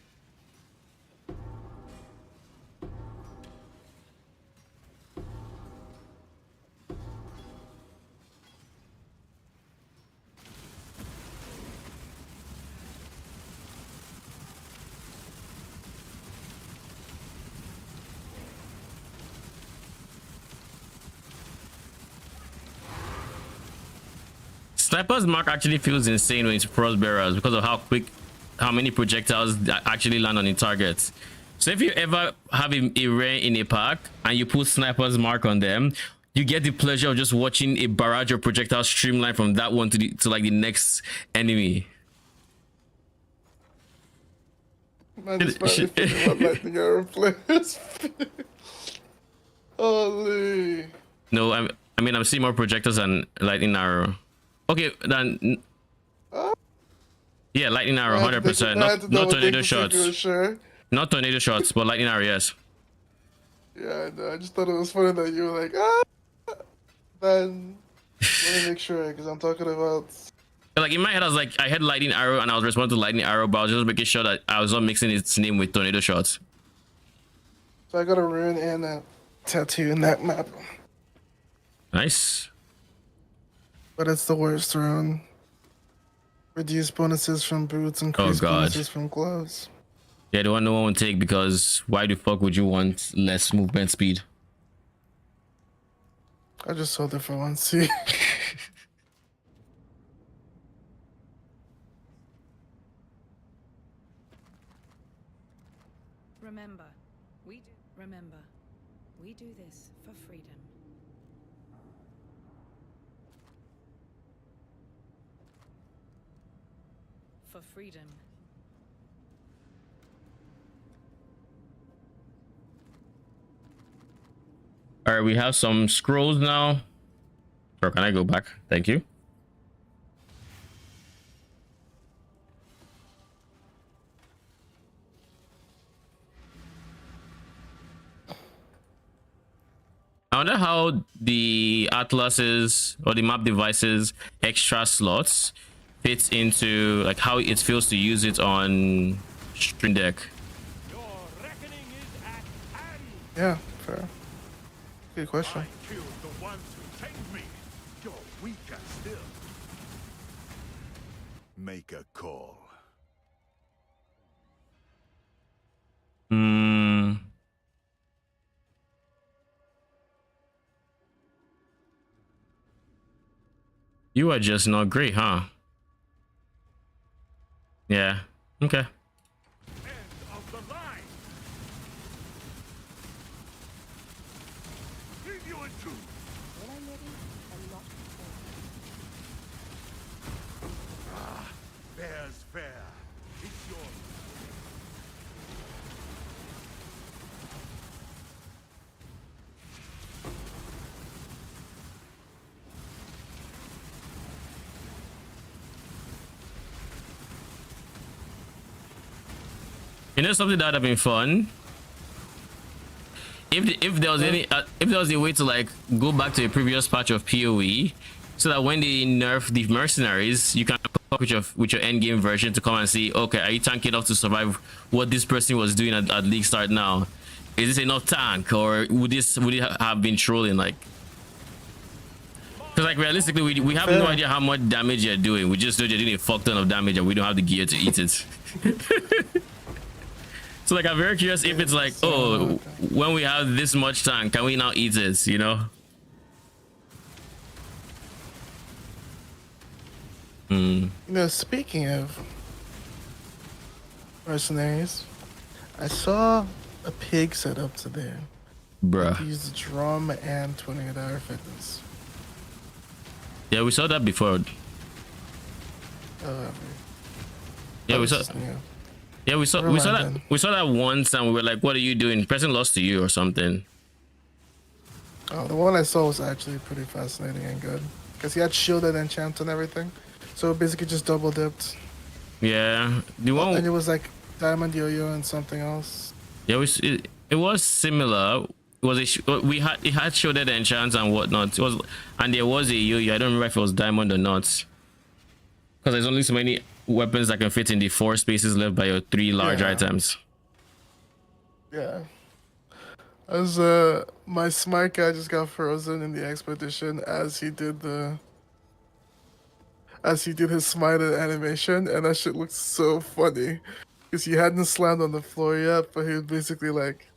Sniper's Mark actually feels insane when it's Frost Bearers because of how many projectiles that actually land on the targets. So if you ever have a rare in a pack and you put Sniper's Mark on them, you get the pleasure of just watching a barrage of projectiles streamline from that one to like the next enemy. Man, this might be what lightning arrow players. Holy. No, I mean I'm seeing more projectiles than lightning arrow. Okay, then. Yeah, lightning arrow, 100%. Not tornado shots. Sure. Not tornado shots, but lightning arrow, yes. Yeah, I know. I just thought it was funny that you were like, ah. Then let me make sure, because I'm talking about. Like in my head, I was like, I had lightning arrow, and I was responding to lightning arrow, but I was just making sure that I was not mixing its name with tornado shots. So I got a rune and a tattoo in that map. Nice. But it's the worst rune. Reduce bonuses from boots, increase bonuses from gloves. Yeah, the one no one would take, because why the fuck would you want less movement speed? I just sold it for 1C. Remember, we do this for freedom. For freedom. All right, we have some scrolls now. Or can I go back? Thank you. I wonder how the atlases or the map devices extra slots fits into like how it feels to use it on Stream Deck. Your reckoning is Yeah, fair. Good question. I killed the ones who tamed me. You're weaker still. Make a call. Hmm. You are just not great, huh? Yeah. Okay. End of the line. Leave you in two. Ah, fair's fair. It's yours. You know something that would have been fun? If there was if there was a way to like go back to a previous patch of PoE, so that when they nerf the mercenaries, you can come up with your end game version to come and see, okay, are you tanky enough to survive what this person was doing at league start now? Is this enough tank, or would it have been trolling? Like, because like realistically, we have no idea how much damage you're doing. We just know you're doing a fuck ton of damage, and we don't have the gear to eat it. So like I'm very curious if it's like, oh, when we have this much tank, can we now eat it, you know? You know, speaking of mercenaries, I saw a pig set up today. Bruh. Use the drum and 28-hour fitness. Yeah, we saw that before. Yeah, we saw. Yeah, we saw that once, and we were like, "What are you doing?" The person lost to you or something. Oh, the one I saw was actually pretty fascinating and good because he had shielded enchant and everything, so basically just double dipped. Yeah, the one, and it was like diamond yo-yo and something else. Yeah, it was similar. It was it had shielded enchants and whatnot. It was, and there was a yo-yo. I don't remember if it was diamond or not, because there's only so many weapons that can fit in the 4 spaces left by your 3 large items. Yeah. As my smite guy just got frozen in the expedition as he did his smite animation, and that shit looked so funny because he hadn't slammed on the floor yet, but he was basically like,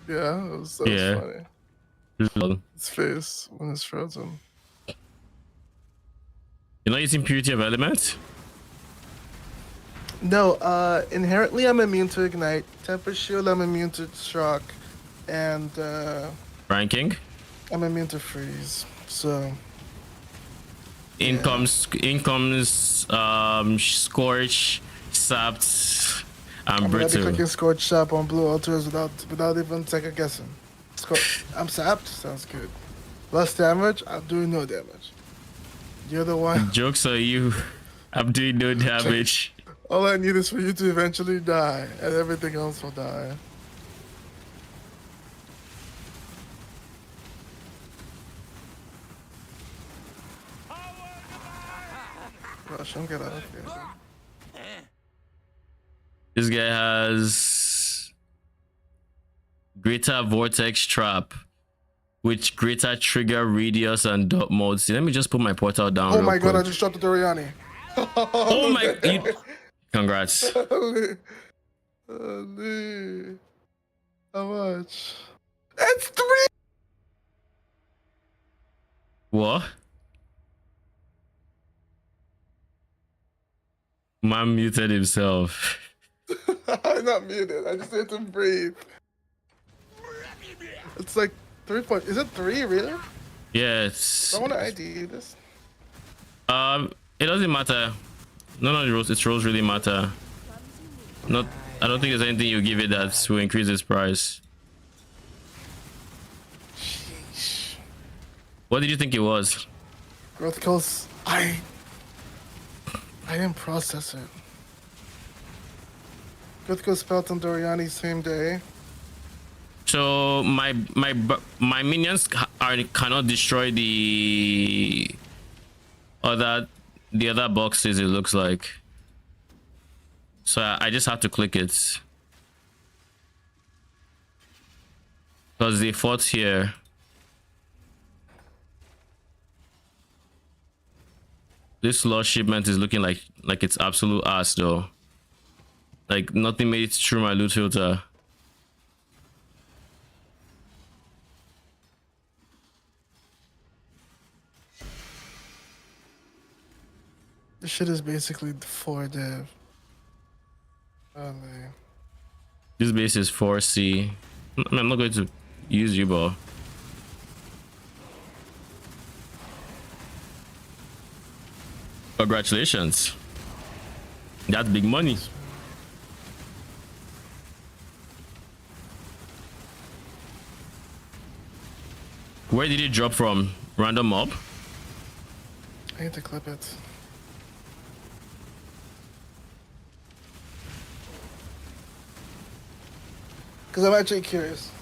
yeah, that was funny. His face when it's frozen. You're not using Purity of Elements? No, inherently I'm immune to Ignite. Temper Shield, I'm immune to Shock. And, Ranking? I'm immune to Freeze, so... In comes Scorch, Sapped, and Brittle. I'm gonna be clicking Scorch Sap on Blue Altars without even second guessing. I'm Sapped? Sounds good. Less damage? I'm doing no damage. You're the one. Jokes on you. I'm doing no damage. All I need is for you to eventually die, and everything else will die. Rush him, get out of here. This guy has Greater Vortex Trap, which greater trigger radius and dot modes. Let me just put my portal down. Oh my god, I just dropped the Doryani. Oh my! Congrats. Holy. How much? It's 3! What? Man muted himself. I'm not muted. I just had to breathe. It's like 3 point. Is it 3 really? Yeah, it's. I want to ID this. It doesn't matter. None of the rolls. Its rolls really matter. Not. I don't think there's anything you give it that will increase its price. Sheesh. What did you think it was? Growth kills. I didn't process it. Growth kills spelt on Doryani same day. So my minions cannot destroy the other boxes. It looks like. So I just have to click it. Because they fought here. This lost shipment is looking like it's absolute ass though. Like nothing made it through my loot filter. This shit is basically 4 dev. Oh man. This base is 4C. I'm not going to use U-Ball. Congratulations. That's big money. Where did it drop from? Random mob? I need to clip it. Because I'm actually curious.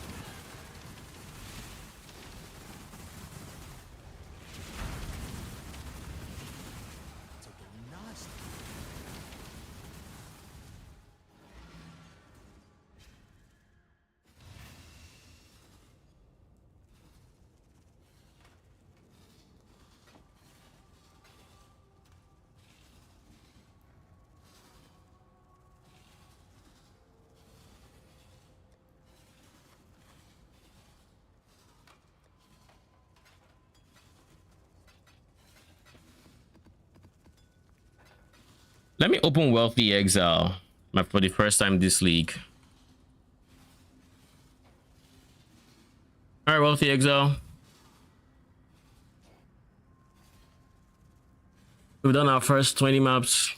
Let me open Wealthy Exile for the first time this league. All right, Wealthy Exile. We've done our first 20 maps.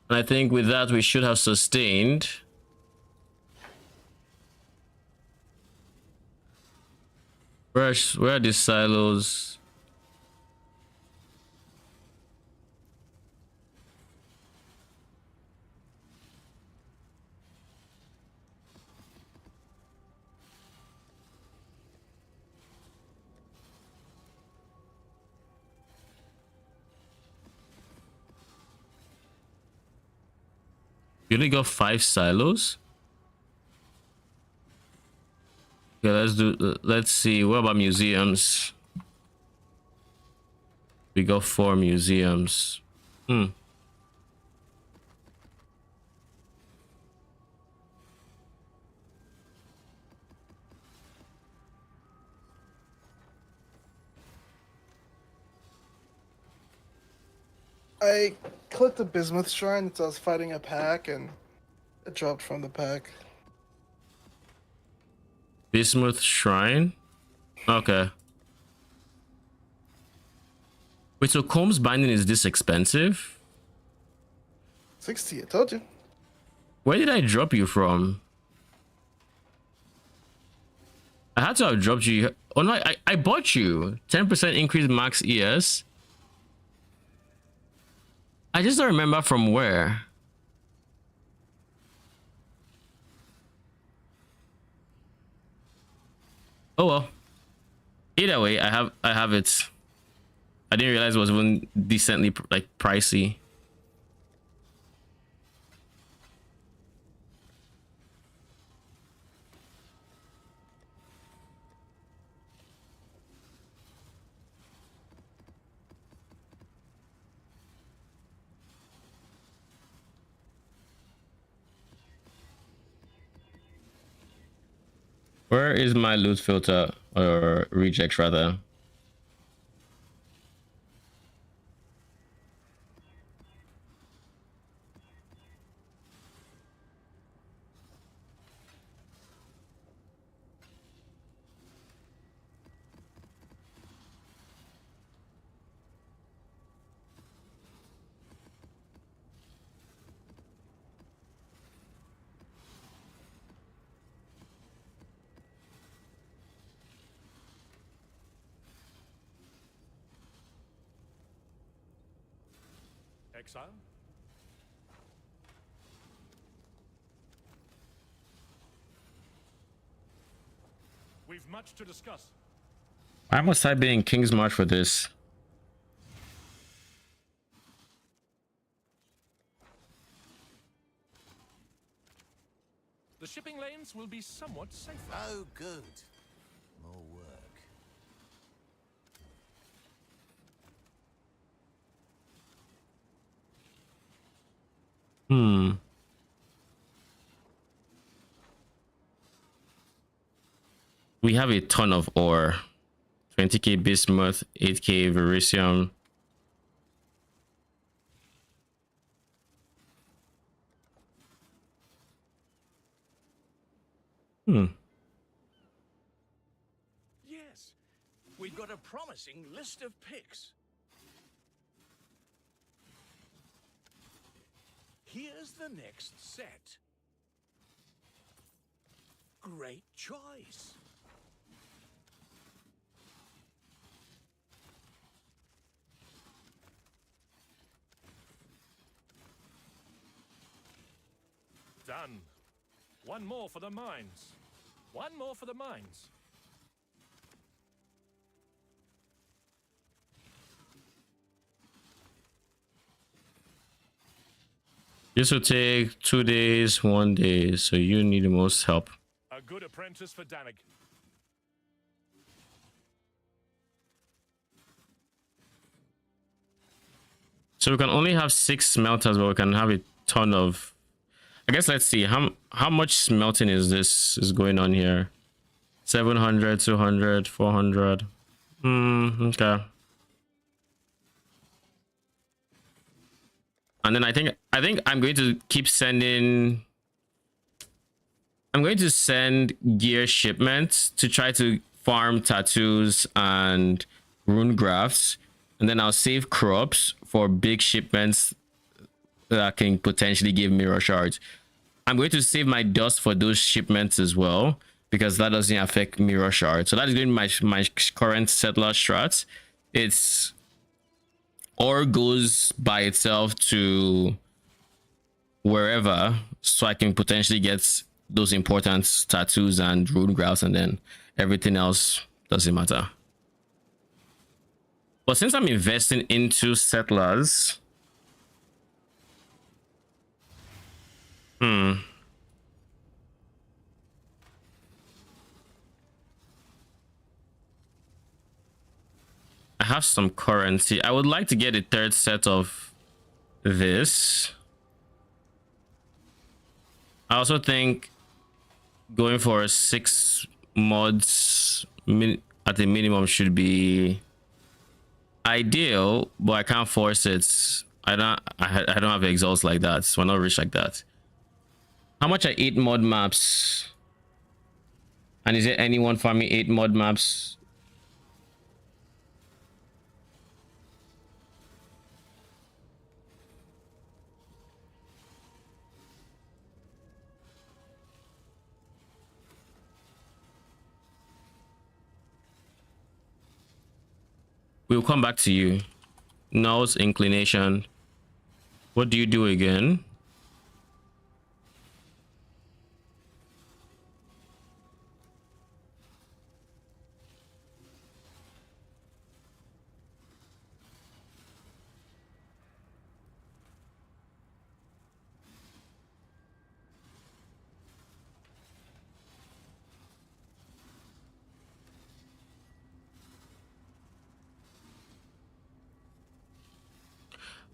And I think with that, we should have sustained. Where are these silos? You only got 5 silos? Okay, let's see. What about museums? We got 4 museums. I clicked the Bismuth Shrine until I was fighting a pack and it dropped from the pack. Bismuth Shrine? Okay. Wait, so Combs Binding is this expensive? 60, I told you. Where did I drop you from? I had to have dropped you. Oh no, I bought you. 10% increase max ES. I just don't remember from where. Oh well. Either way, I have it. I didn't realize it was even decently like pricey. Where is my loot filter or reject rather? Exile? We've much to discuss. Why must I be in King's March for this? The shipping lanes will be somewhat safer. Oh, good. More work. We have a ton of ore. 20k bismuth, 8k vericium. Yes, we've got a promising list of picks. Here's the next set. Great choice. Done. One more for the mines. One more for the mines. This will take 2 days, 1 day, so you need the most help. A good apprentice for Danig. So we can only have 6 smelters, but we can have a ton of... I guess let's see, how much smelting is going on here? 700, 200, 400. Okay. And then I think I'm going to keep sending... I'm going to send gear shipments to try to farm tattoos and rune grafts. And then I'll save crops for big shipments that can potentially give mirror shards. I'm going to save my dust for those shipments as well, because that doesn't affect mirror shards. So that is going to be my current settler strats. It's ore goes by itself to wherever, so I can potentially get those important tattoos and rune grafts, and then everything else doesn't matter. But since I'm investing into settlers, I have some currency. I would like to get a third set of this. I also think going for 6 mods at the minimum should be ideal, but I can't force it. I don't have exhaust like that, so we're not rich like that. How much are 8 mod maps? And is there anyone farming 8 mod maps? We'll come back to you. Null's inclination. What do you do again?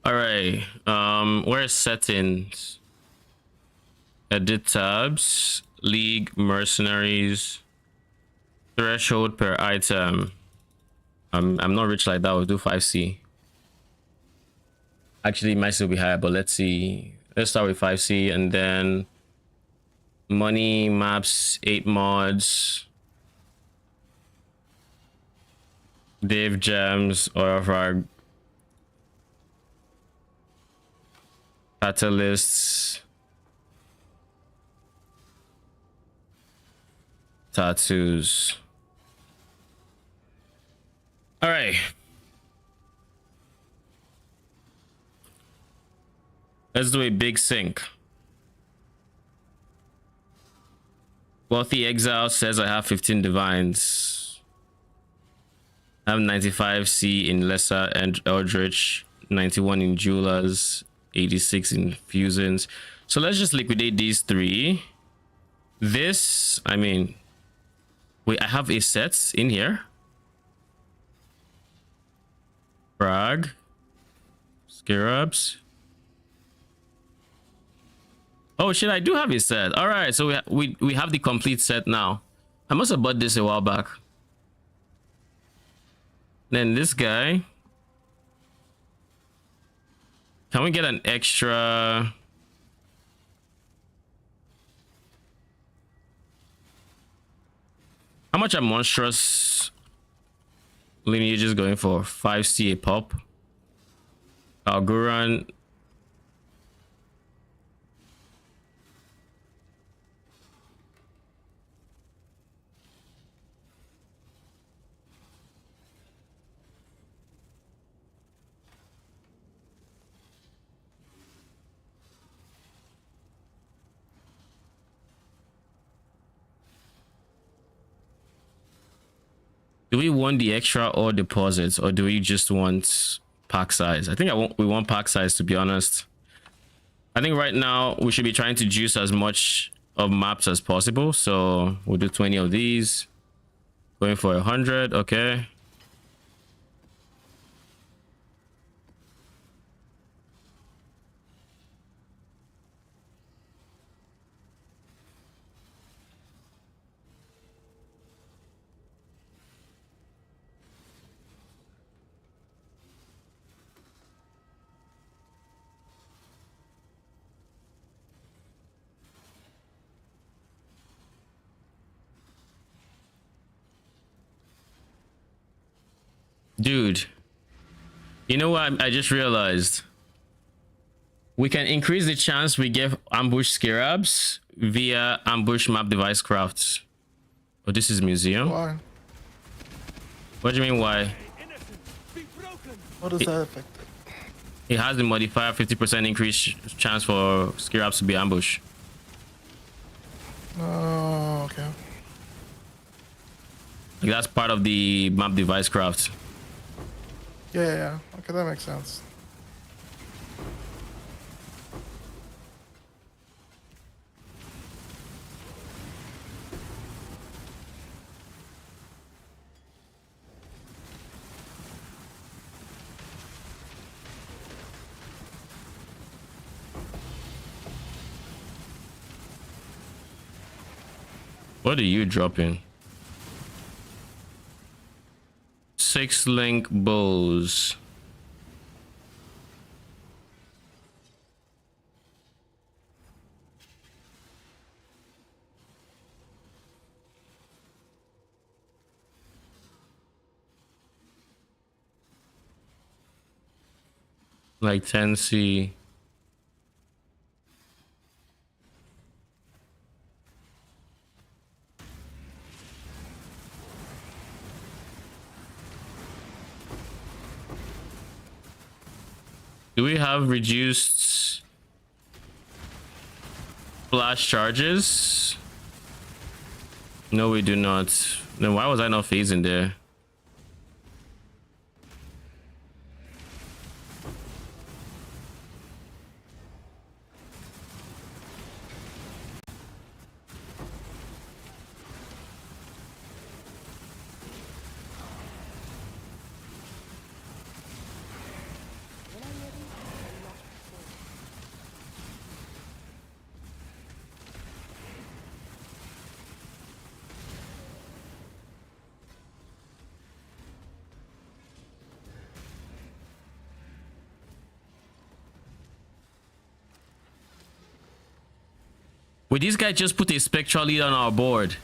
All right, where's settings? Edit tabs, league, mercenaries, threshold per item. I'm not rich like that. We'll do 5C. Actually, it might still be higher, but let's see. Let's start with 5C, and then money, maps, 8 mods, Dave gems, or of our catalysts, tattoos. All right, let's do a big sync. Wealthy Exile says I have 15 divines. I have 95C in lesser and eldritch, 91 in jewelers, 86 in fusions. So let's just liquidate these 3. This, I mean, wait, I have a set in here. Frag, Scarabs. Oh shit, I do have a set. All right, so we have the complete set now. I must have bought this a while back. Then this guy. Can we get an extra? How much are monstrous lineages going for? 5C a pop. Algoran. Do we want the extra or deposits, or do we just want pack size? I think we want pack size, to be honest. I think right now we should be trying to juice as much of maps as possible. So we'll do 20 of these. Going for 100, okay. Dude, you know what I just realized? We can increase the chance we get ambush scarabs via ambush map device crafts. Oh, this is museum. Why? What do you mean why? What does that affect? It has the modifier 50% increased chance for scarabs to be ambushed. Oh, okay. Like that's part of the map device craft. Yeah. Okay, that makes sense. What are you dropping? 6 link bows. Like 10C. Do we have reduced flash charges? No, we do not. Then why was I not phasing there? Wait, this guy just put a spectral lead on our board.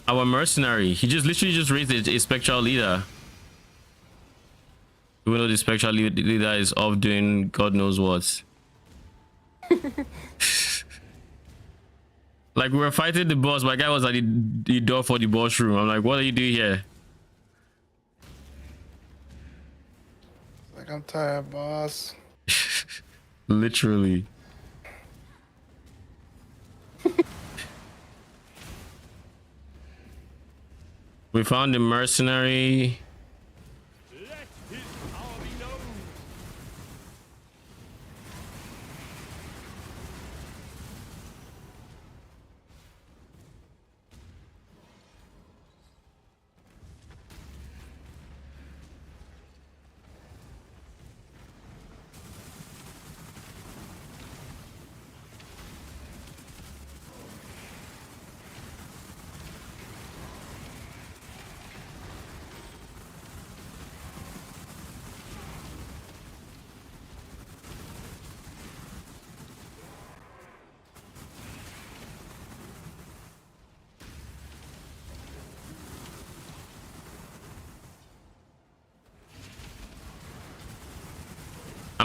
Our mercenary. He just literally just raised a spectral leader. Even though the spectral leader is off doing God knows what. Like we were fighting the boss, my guy was at the door for the boss room. I'm like, what are you doing here? Like, I'm tired, boss. Literally. We found the mercenary. Let his power be known.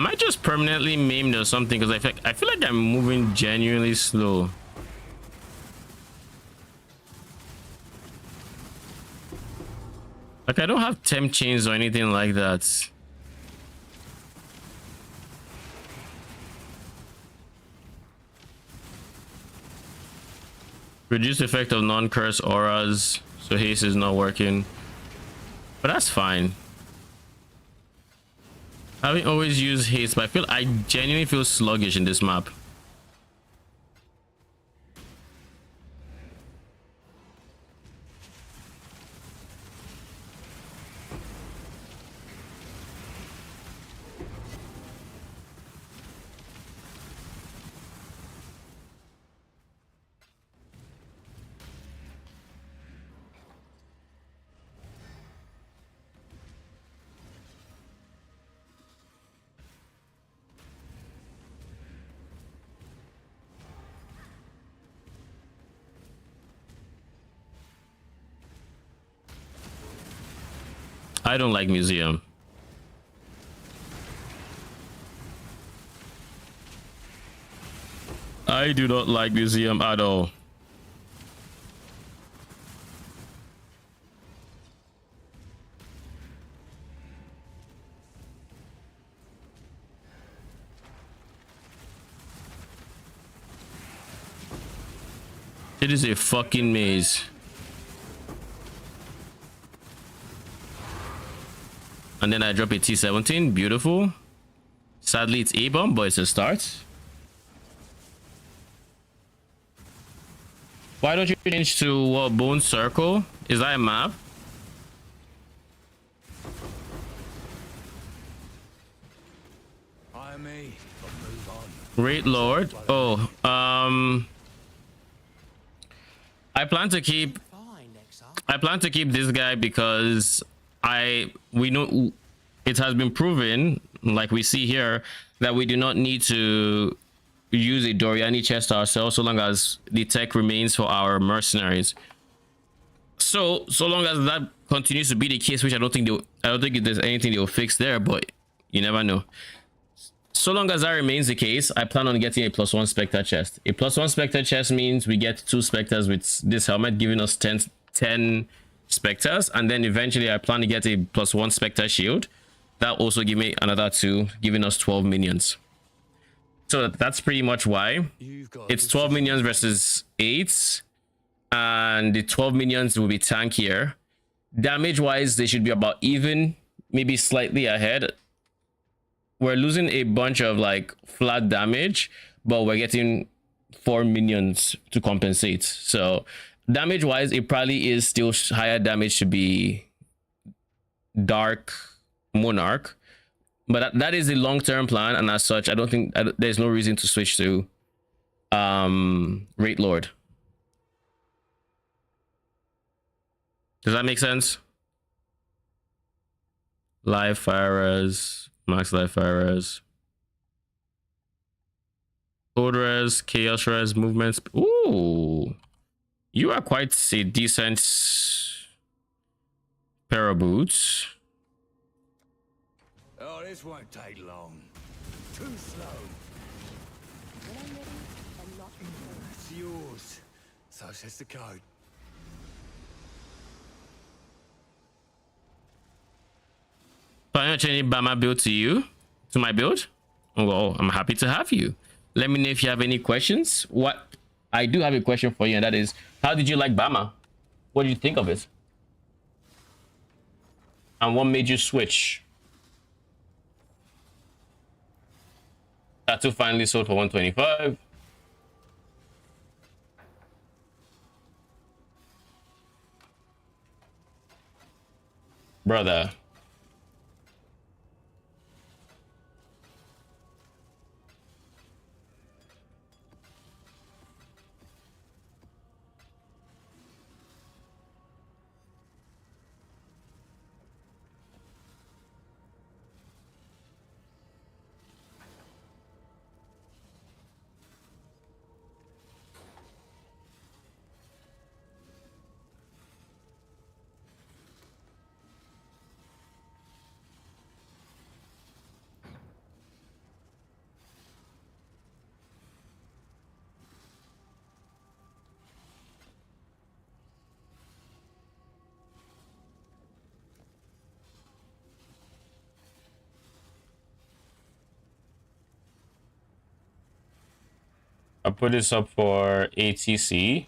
Am I just permanently maimed or something? Because I feel like I'm moving genuinely slow. Like I don't have temp chains or anything like that. Reduce effect of non-curse auras, so haste is not working. But that's fine. Having always used haste, but I genuinely feel sluggish in this map. I don't like museum. I do not like museum at all. It is a fucking maze. And then I drop a T-17. Beautiful. Sadly, it's A-bomb, but it's a start. Why don't you change to what, Bone Circle? Is that a map? I may, but move on. Great Lord. Oh, I plan to keep this guy because we know it has been proven, like we see here, that we do not need to use a Doryani chest ourselves so long as the tech remains for our mercenaries. So long as that continues to be the case, which I don't think there's anything they'll fix there, but you never know. So long as that remains the case, I plan on getting a +1 Spectre chest. A +1 Spectre chest means we get 2 Spectres with this helmet, giving us 10 Spectres, and then eventually I plan to get a +1 Spectre shield. That also give me another 2, giving us 12 minions. So that's pretty much why. It's 12 minions versus 8, and the 12 minions will be tankier. Damage wise, they should be about even, maybe slightly ahead. We're losing a bunch of like flat damage, but we're getting 4 minions to compensate. So damage wise, it probably is still higher damage to be Dark Monarch, but that is the long-term plan, and as such, I don't think there's no reason to switch to Great Lord. Does that make sense? Live firers, max live firers, code res, chaos res, movements. Ooh, you are quite a decent pair of boots. Oh, this won't take long. Too slow. When I'm ready, I'm not in a hurry. It's yours. So says the code. Final changing Bama build to you, to my build. Well, I'm happy to have you. Let me know if you have any questions. What I do have a question for you, and that is, how did you like Bama? What did you think of it? And what made you switch? Tattoo finally sold for 125. Brother. I put this up for ATC.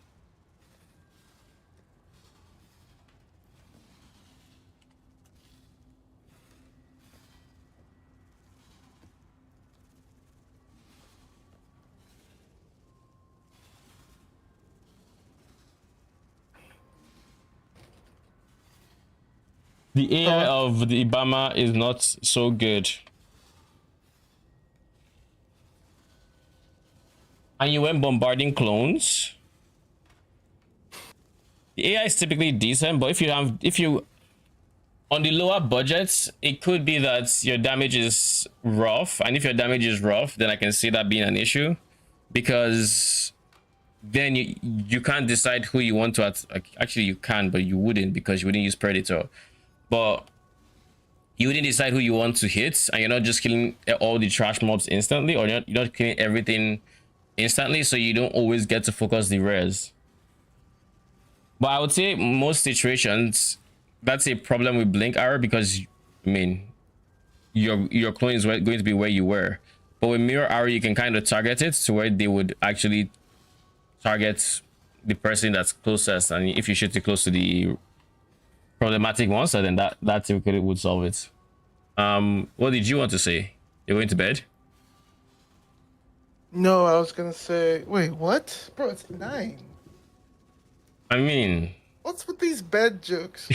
The AI of the Ibama is not so good. And you went bombarding clones. The AI is typically decent, but if you on the lower budgets, it could be that your damage is rough, and if your damage is rough, then I can see that being an issue, because then you can't decide who you want to actually you can, but you wouldn't, because you wouldn't use Predator, but you wouldn't decide who you want to hit, and you're not just killing all the trash mobs instantly, or you're not killing everything instantly, so you don't always get to focus the rares. But I would say most situations that's a problem with blink arrow, because I mean your clone is going to be where you were, but with mirror arrow you can kind of target it to where they would actually target the person that's closest, and if you shoot it close to the problematic monster, then that typically would solve it. What did you want to say? You're going to bed? No, I was gonna say, wait, what? Bro, it's 9. I mean, what's with these bed jokes?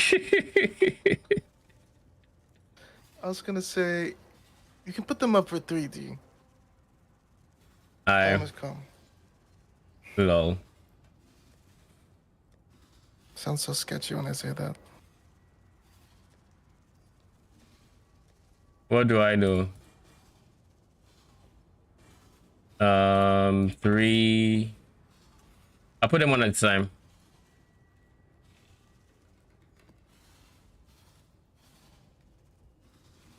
I was gonna say, you can put them up for 3D. Time has come. Lol. Sounds so sketchy when I say that. What do I do? 3. I put them one at a time.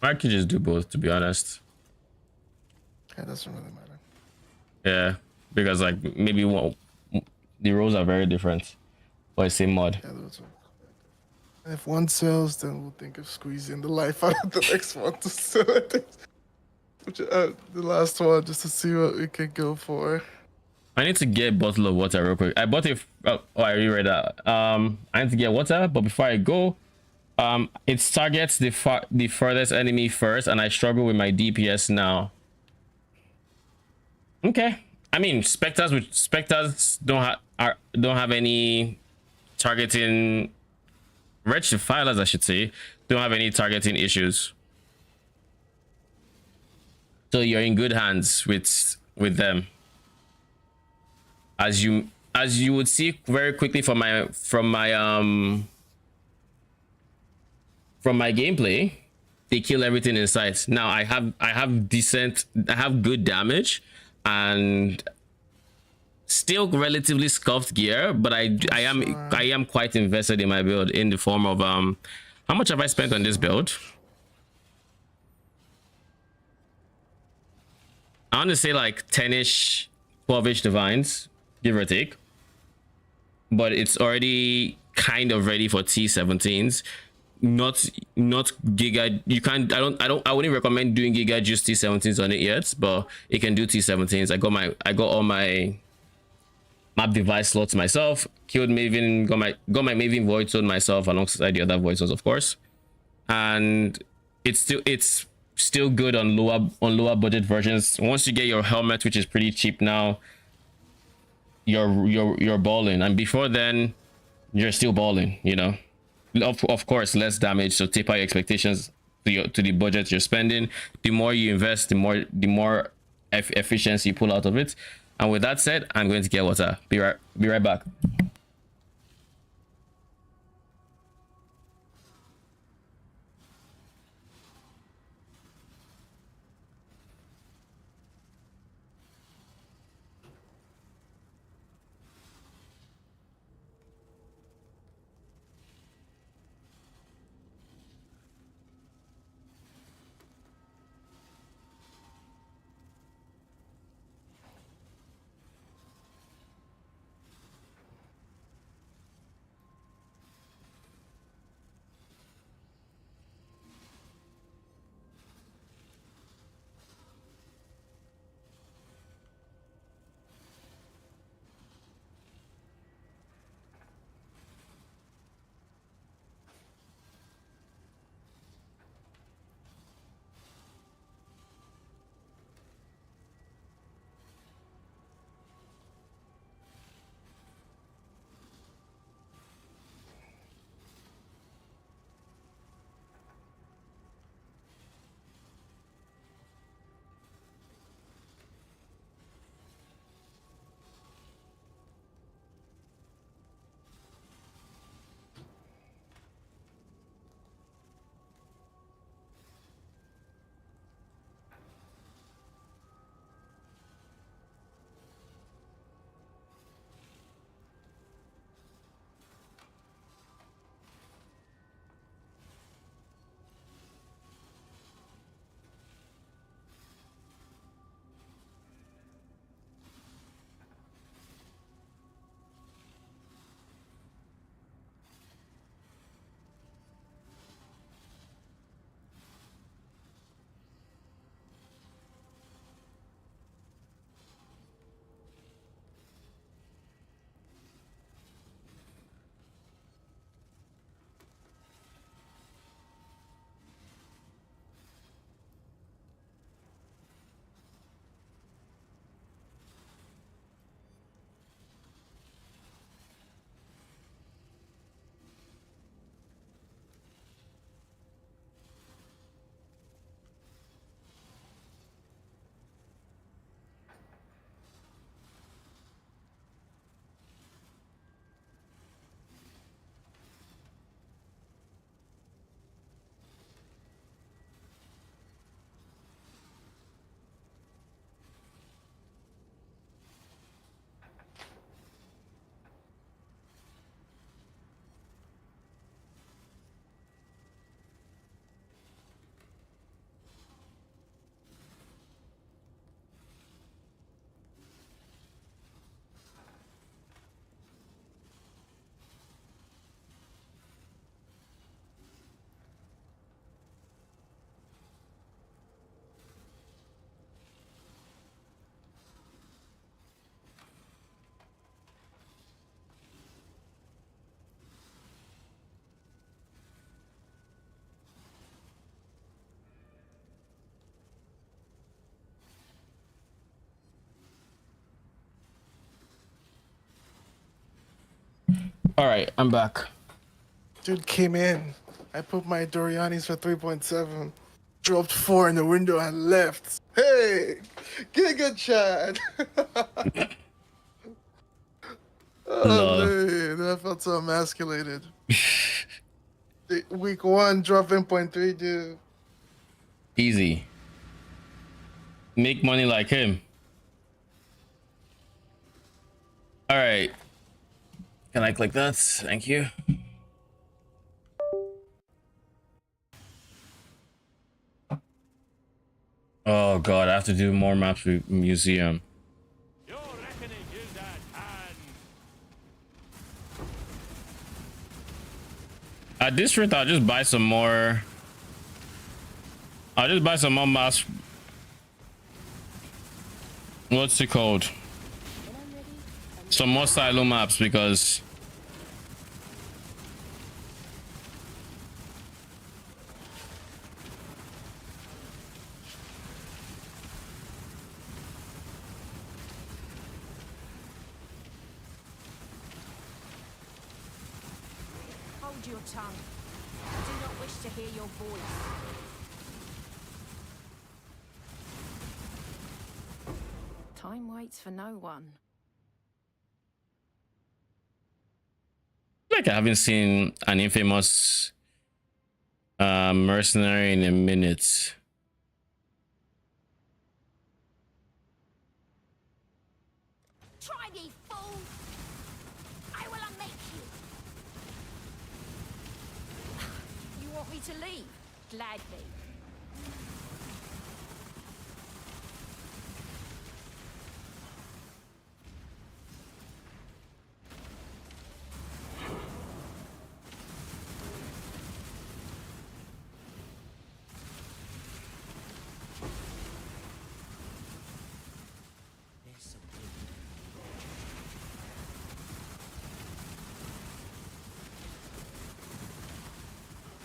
I could just do both, to be honest. It doesn't really matter. Yeah, because like maybe the roles are very different, but it's same mod. Yeah, those are. If one sells, then we'll think of squeezing the life out of the next one to sell it. The last one, just to see what we can go for. I need to get a bottle of water real quick. I bought it. Oh, I reread that. I need to get water, but before I go, it targets the furthest enemy first, and I struggle with my DPS now. Okay, I mean specters don't have any targeting. Wretched Defilers, I should say, don't have any targeting issues. So you're in good hands with them. As you would see very quickly from my gameplay, they kill everything in sight. Now I have good damage and still relatively scuffed gear, but I am quite invested in my build, in the form of how much have I spent on this build? I want to say like 10ish 12ish divines, give or take, but it's already kind of ready for T17s. Not giga. You can't. I wouldn't recommend doing giga juice T17s on it yet, but it can do T17s. I got all my map device slots myself, killed Maven, got my Maven void zone myself alongside the other void zones, of course, and it's still good on lower budget versions. Once you get your helmet, which is pretty cheap now, you're balling, and before then you're still balling, you know. Of course, less damage, so taper your expectations to the budget you're spending. The more you invest, the more efficiency you pull out of it. And with that said, I'm going to get water. Be right back. All right, I'm back. Dude came in. I put my Doryani's for 3.7. Dropped 4 in the window and left. Hey, Giga Chad. Oh Lol. man, I felt so emasculated. Week 1, dropping 0.3, dude. Easy. Make money like him. All right. Can I click that? Thank you. Oh god, I have to do more maps with museum. Your reckoning is at hand. At this rate, I'll just buy some more. I'll just buy some more maps. What's it called? Some more silo maps because Hold your tongue. I do not wish to hear your voice. Time waits for no one. like I haven't seen an infamous mercenary in a minute. Try me, fool! I will unmake you. You want me to leave? Gladly.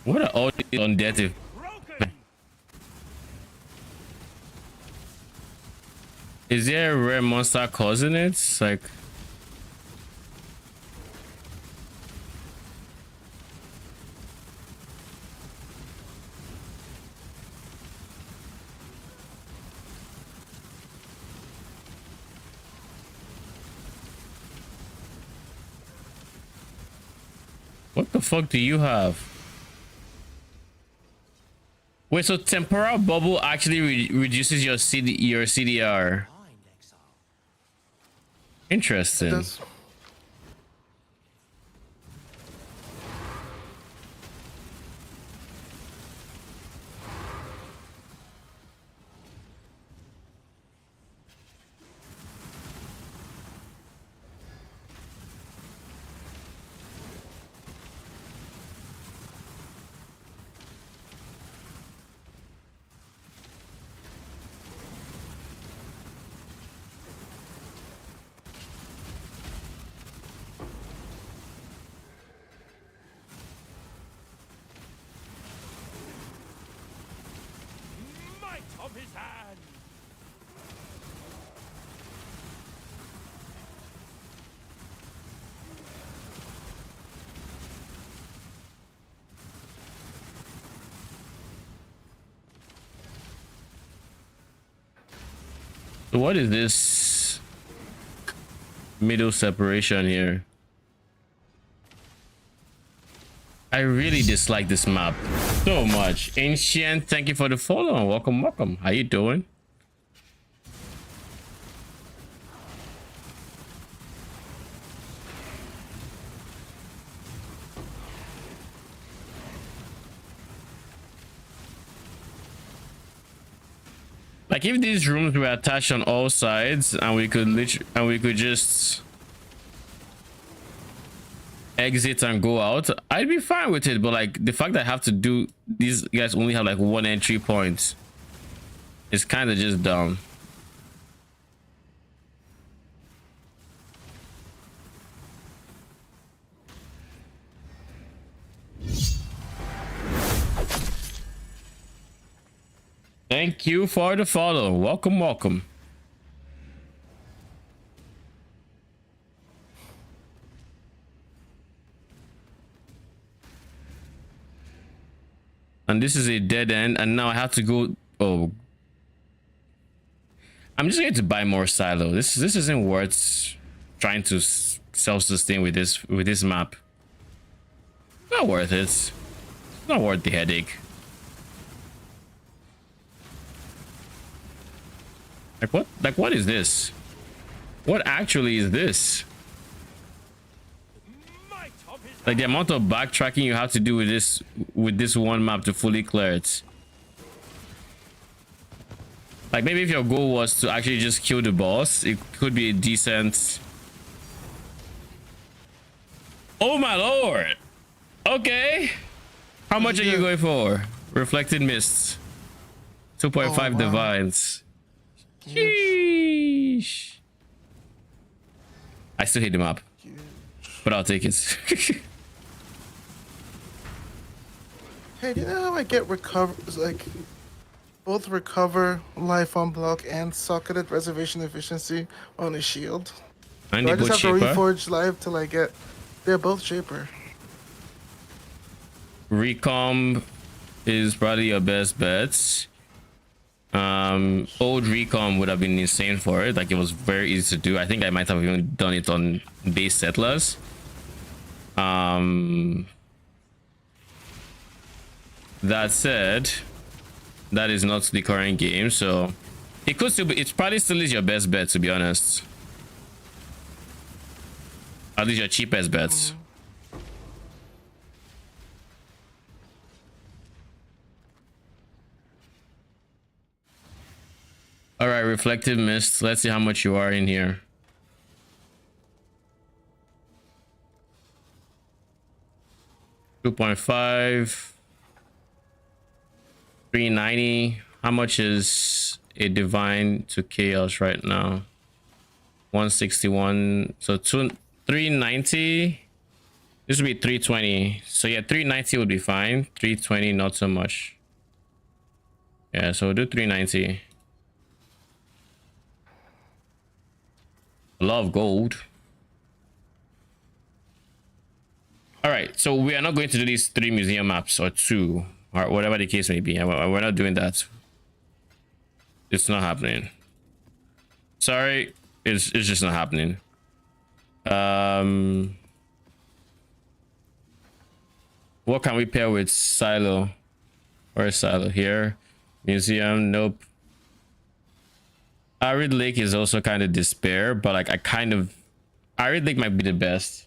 What are all these undead? Is there a rare monster causing it? Like, what the fuck do you have? Wait, so temporal bubble actually reduces your CDR. Interesting. Might of his hand. What is this middle separation here? I really dislike this map so much. Ancient, thank you for the follow and welcome. How you doing? Like if these rooms were attached on all sides and we could just exit and go out, I'd be fine with it. But like the fact that I have to do, these guys only have like one entry point, it's kind of just dumb. Thank you for the follow. Welcome. And this is a dead end, and now I have to go. Oh, I'm just going to buy more silo. This isn't worth trying to self-sustain with this map. Not worth it. It's not worth the headache. Like what is this? What actually is this? Like the amount of backtracking you have to do with this one map to fully clear it. Like maybe if your goal was to actually just kill the boss, it could be a decent. Oh my lord. Okay. How much are you going for? Reflected mists. 2.5 divines. Sheesh. I still hate the map, but I'll take it. Hey, do you know how I get both recover life on block and socketed reservation efficiency on a shield? And I they just both have to shaper. reforge life till I get. They're both shaper. Recom is probably your best bet. Old Recom would have been insane for it. Like it was very easy to do. I think I might have even done it on base settlers. That said, that is not the current game, so it could still be. It probably still is your best bet, to be honest. At least your cheapest bets. All right, reflective mist. Let's see how much you are in here. $2.5. 390. How much is a divine to chaos right now? 161. So 390. This would be 320. So yeah, 390 would be fine. 320 not so much. Yeah, so we'll do 390. A lot of gold. All right, so we are not going to do these 3 museum maps, or 2, or whatever the case may be. We're not doing that. It's not happening. Sorry, it's just not happening. What can we pair with silo? Where's silo? Here. Museum, nope. Arid Lake is also kind of despair, but like Arid Lake might be the best.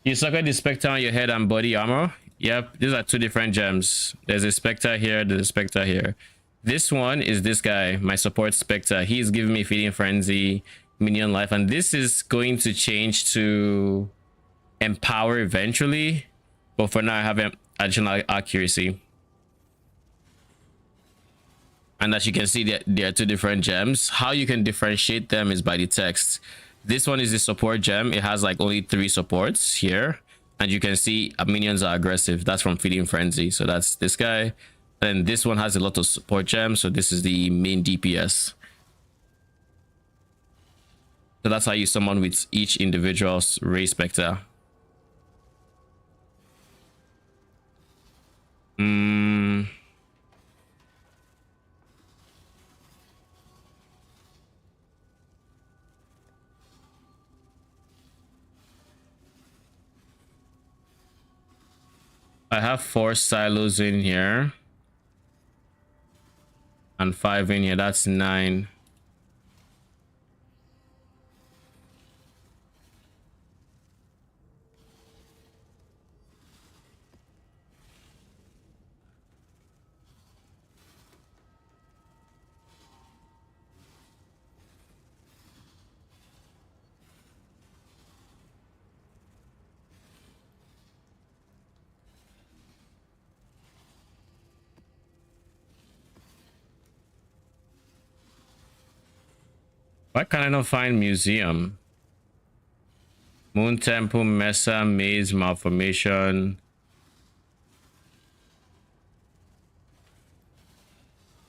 You suck at the Spectre on your head and body armor. Yep, these are 2 different gems. There's a Spectre here, there's a Spectre here. This one is this guy, my support Spectre. He's giving me Feeding Frenzy, minion life, and this is going to change to Empower eventually. But for now, I have additional accuracy. And as you can see, there are 2 different gems. How you can differentiate them is by the text. This one is the support gem. It has like only 3 supports here, and you can see minions are aggressive. That's from Feeding Frenzy, so that's this guy. And this one has a lot of support gems, so this is the main DPS. So that's how you summon with each individual's Ray Spectre. I have 4 silos in here and 5 in here. That's 9. Why can I not find museum? Moon Temple, Mesa, Maze, Malformation.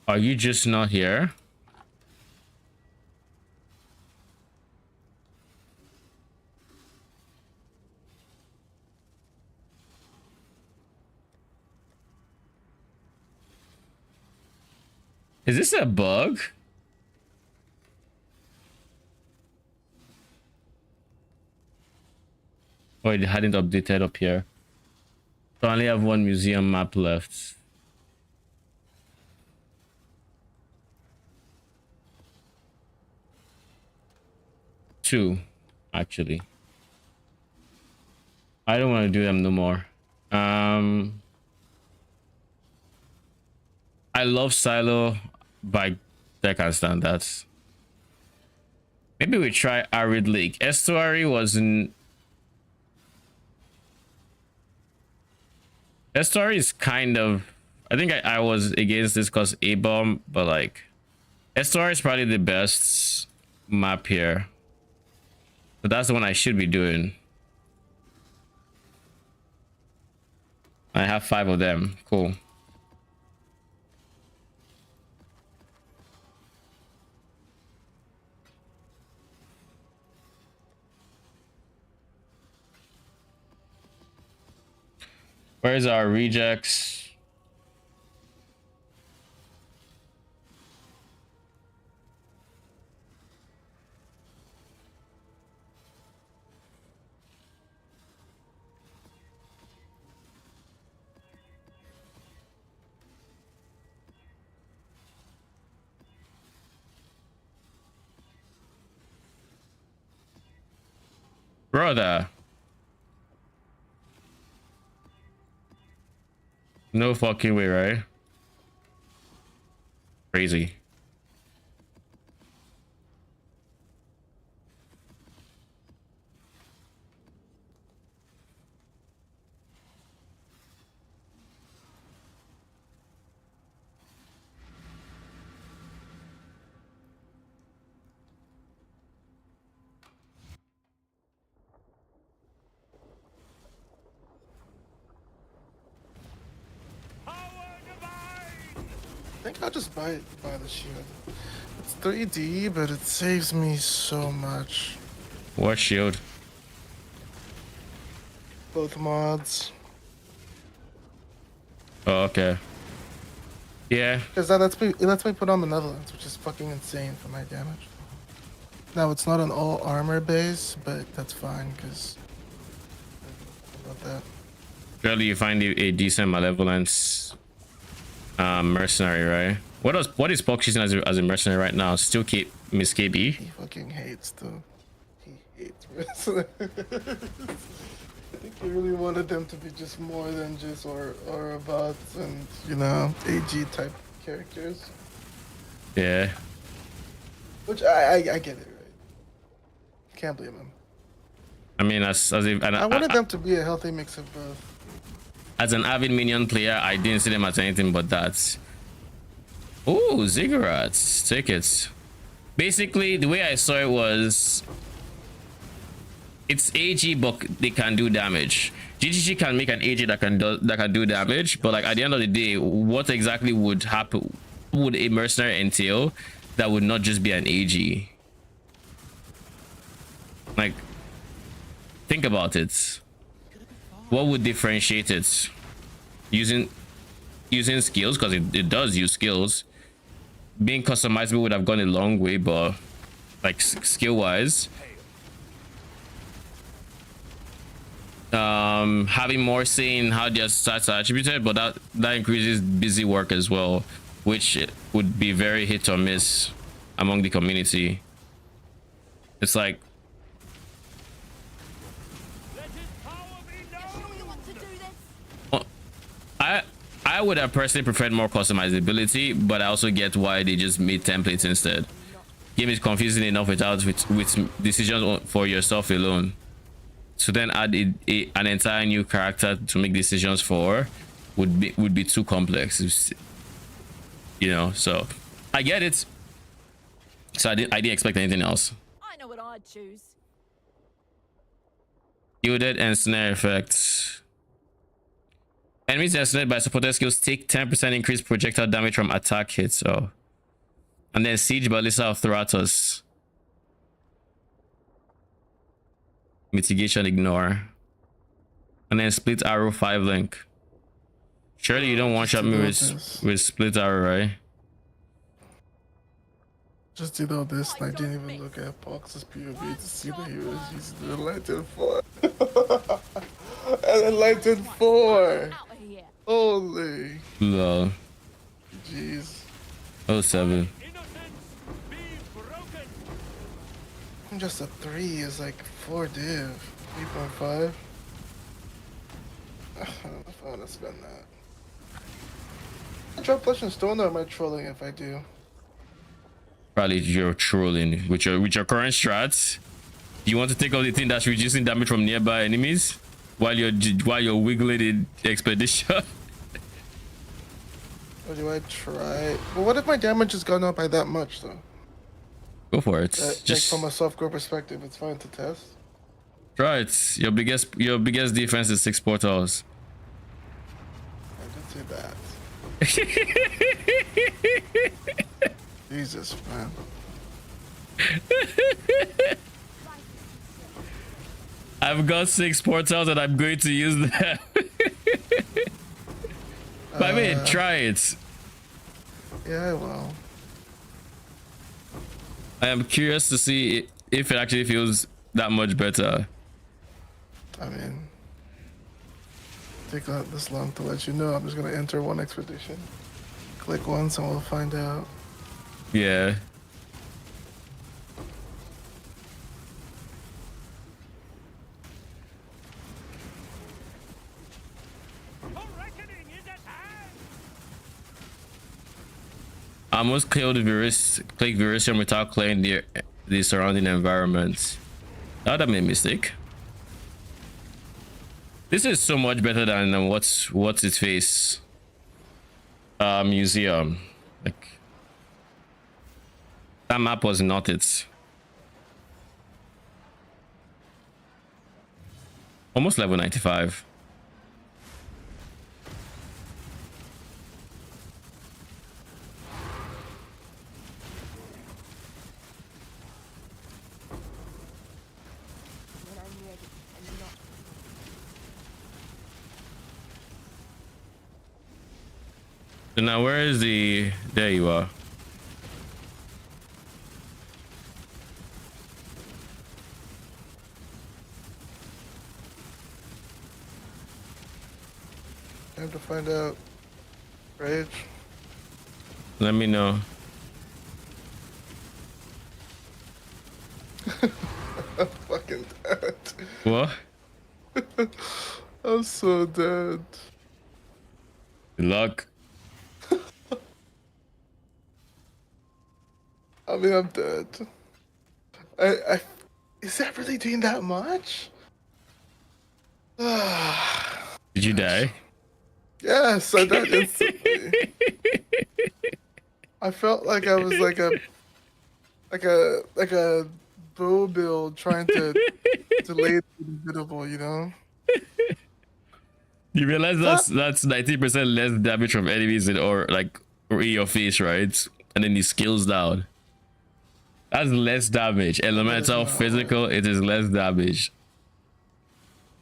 Are you just not here? Is this a bug? Oh, it hadn't updated up here. So I only have one museum map left. Two, actually. I don't want to do them no more. I love Silo, but I can't stand that. Maybe we try Arid Lake. Estuary wasn't. Estuary is kind of. I think I was against this because A-bomb, but like, Estuary is probably the best map here. So that's the one I should be doing. I have 5 of them. Cool. Where's our rejects? Brother. No fucking way, right? Crazy. I think I'll just buy the shield. It's 3D, but it saves me so much. What shield? Both mods. Oh, okay. Yeah. Because that lets me put on the Netherlands, which is fucking insane for my damage. Now it's not an all armor base, but that's fine because about that. Surely you find a decent malevolence mercenary, right? What is Pox using as a mercenary right now? Still keep Miss KB? He fucking hates though. He hates mercenaries. I think he really wanted them to be just more than just or bots and AG type characters. Yeah. Which I get it, right? Can't blame him. I mean, I wanted them to be a healthy mix of both. As an avid minion player, I didn't see them as anything but that. Ooh, ziggurats, tickets. Basically, the way I saw it was, it's AG, but they can do damage. GGG can make an AG that can do damage, but like at the end of the day, what exactly would happen? Would a mercenary entail that would not just be an AG? Like, think about it. What would differentiate it? Using skills, because it does use skills. Being customizable would have gone a long way, but like skill wise, having more say in how their stats are attributed, but that increases busy work as well, which would be very hit or miss among the community. It's like, I would have personally preferred more customizability, but I also get why they just made templates instead. Game is confusing enough with decisions for yourself alone. So then add an entire new character to make decisions for would be too complex. So I get it. So I didn't expect anything else. I know what I'd choose. Yielded and snare effects. Enemies estimated by supported skills take 10% increased projectile damage from attack hits. So, and then Siege Ballista of Theratos. Mitigation ignore. And then split arrow 5 link. Surely you don't one shot me with split arrow, right? Just you know this, and I didn't even look at Box's POV to see that he was using the Lantern 4. And then Lantern 4! Holy. Lol. Jeez. Oh, 7. Just a 3 is like 4 div. 3.5. I don't know if I want to spend that. Drop Legend Stone, or am I trolling if I do? Probably you're trolling with your current strats. You want to take out the thing that's reducing damage from nearby enemies while you're wiggling in expedition. Or do I try? Well, what if my damage has gone up by that much though? Go for it. Just like from a softcore perspective, it's fine to test. Try it. Your biggest defense is 6 portals. I did say that. Jesus, man. I've got 6 portals and I'm going to use them. But I mean, try it. Yeah, I will. I am curious to see if it actually feels that much better. I mean, take not this long to let you know. I'm just gonna enter one expedition. Click once and we'll find out. Yeah. I almost killed Virisium without clearing the surrounding environment. That would have made a mistake. This is so much better than what's its face museum. Like that map was not it. Almost level 95. So now where is the... There you are. Time to find out. Rage. Let me know. I'm fucking dead. What? I'm so dead. Good luck. I mean, I'm dead. Is that really doing that much? Did you die? Yes, I died instantly. I felt like I was like a bow build trying to delay the inevitable, you know? You realize that's 90% less damage from enemies in your face, right? And then he scales down. That's less damage. Elemental, physical, it is less damage.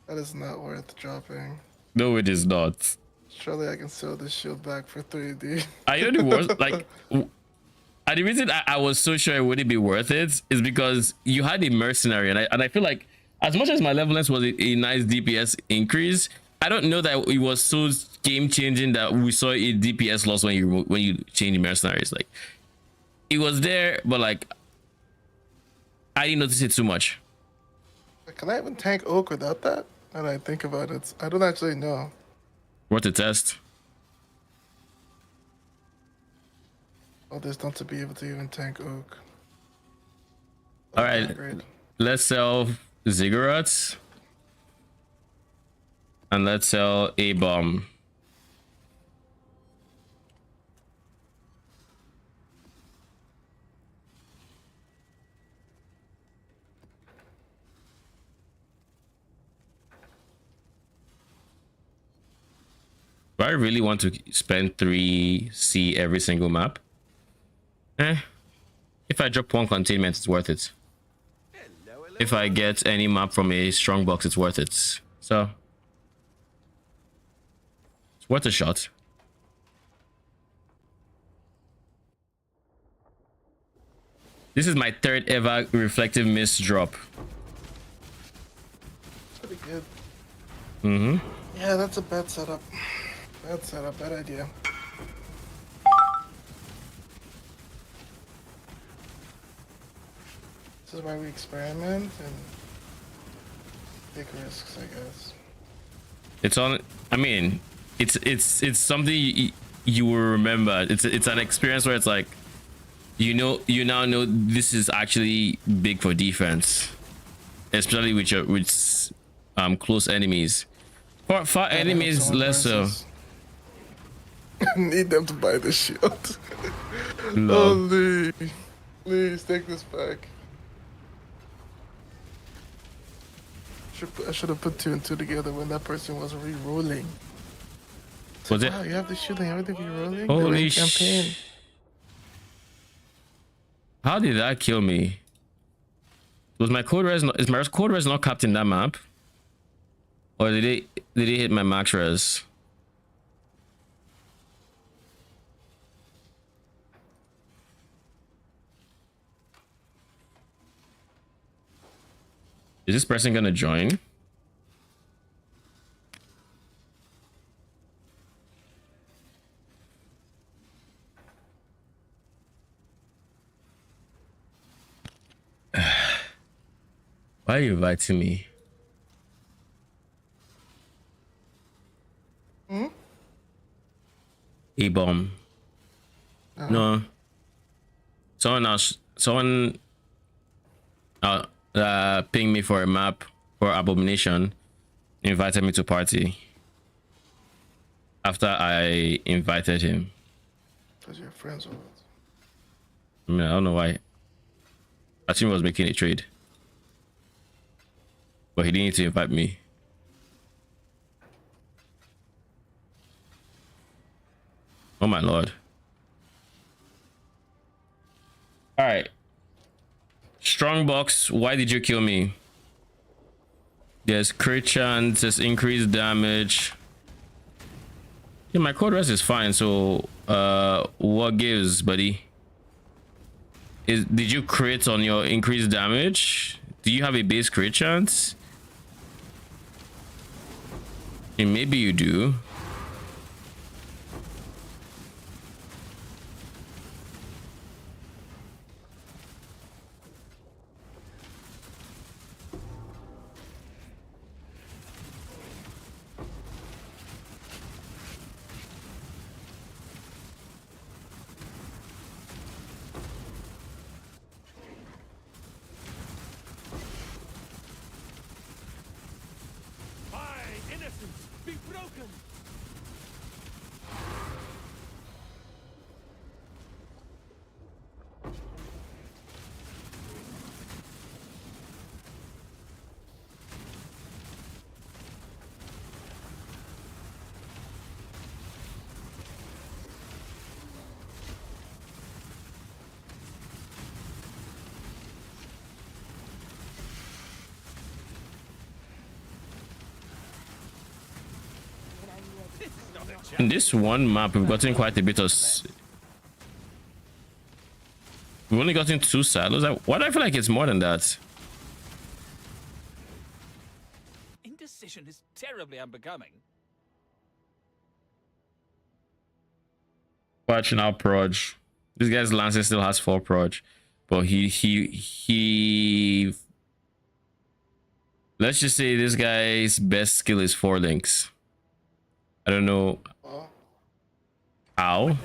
That is not worth dropping. No, it is not. Surely I can sell this shield back for 3D. I know the worst, like, and the reason I was so sure it wouldn't be worth it is because you had a mercenary, and I feel like as much as my levelness was a nice DPS increase, I don't know that it was so game changing that we saw a DPS loss when you change mercenaries. Like, it was there, but like I didn't notice it too much. Can I even tank Oak without that? Now that I think about it, I don't actually know. Worth a test. Oh, there's not to be able to even tank Oak. All right, let's sell Ziggurats and let's sell a bomb. Do I really want to spend 3C every single map? If I drop one containment, it's worth it. If I get any map from a strong box, it's worth it. So it's worth a shot. This is my third ever reflective mist drop. Pretty good. Mm-hmm. Yeah, that's a bad setup. Bad setup, bad idea. This is why we experiment and take risks, I guess. It's on. I mean, it's something you will remember. It's an experience where it's like, you now know this is actually big for defense, especially with close enemies. For far enemies, less so. Need them to buy the shield. No. Oh, please take this back. I should have put 2 and 2 together when that person was re-rolling. Was it? Wow, you have the shielding, everything re-rolling? Holy campaign. How did that kill me? Was my code res not, is my code res not capped in that map? Or did it hit my max res? Is this person gonna join? Why are you inviting me? Hmm? A-bomb. No. Someone pinged me for a map for Abomination, invited me to party after I invited him. Because you're friends with us. I mean, I don't know why. I think he was making a trade, but he didn't need to invite me. Oh my lord. All right. Strongbox, why did you kill me? There's crit chance, there's increased damage. Yeah, my code res is fine, so what gives, buddy? Did you crit on your increased damage? Do you have a base crit chance? And maybe you do. In this one map, we've gotten quite a bit of... We've only gotten 2 silos. Why do I feel like it's more than that? Indecision is terribly unbecoming. Watch now, proj. This guy's Lancer still has 4 proj, but he. Let's just say this guy's best skill is 4 links. I don't know how.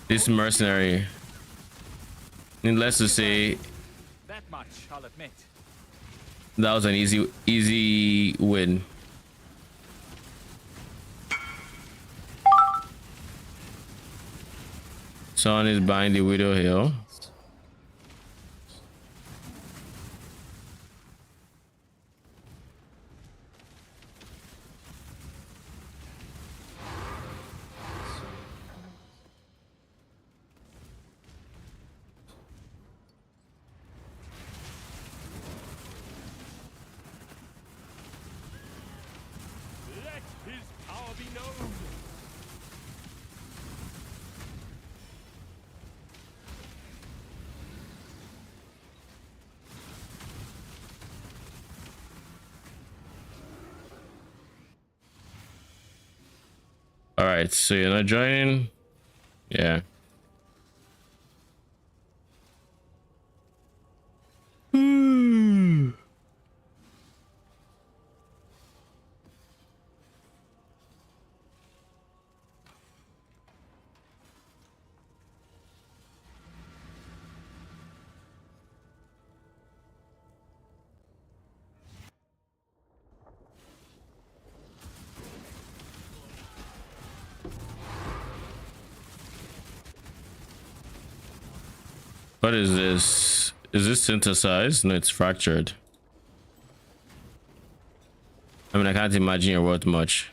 This mercenary, needless to say, That much, I'll admit. that was an easy win. Son is buying the Widow Hill. All right, so you're not joining? Yeah. What is this? Is this synthesized? No, it's fractured. I mean, I can't imagine you're worth much.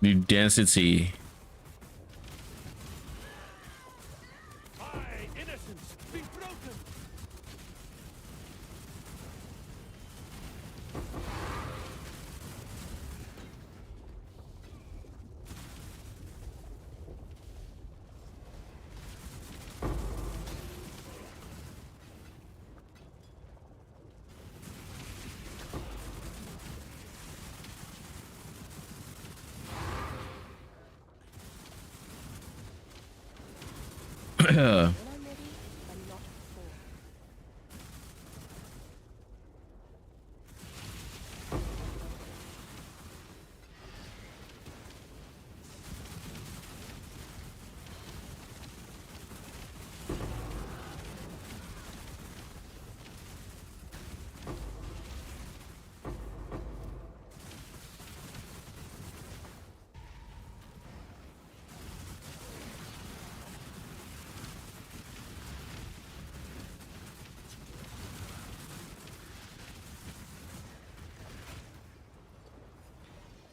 The density. My innocence be broken.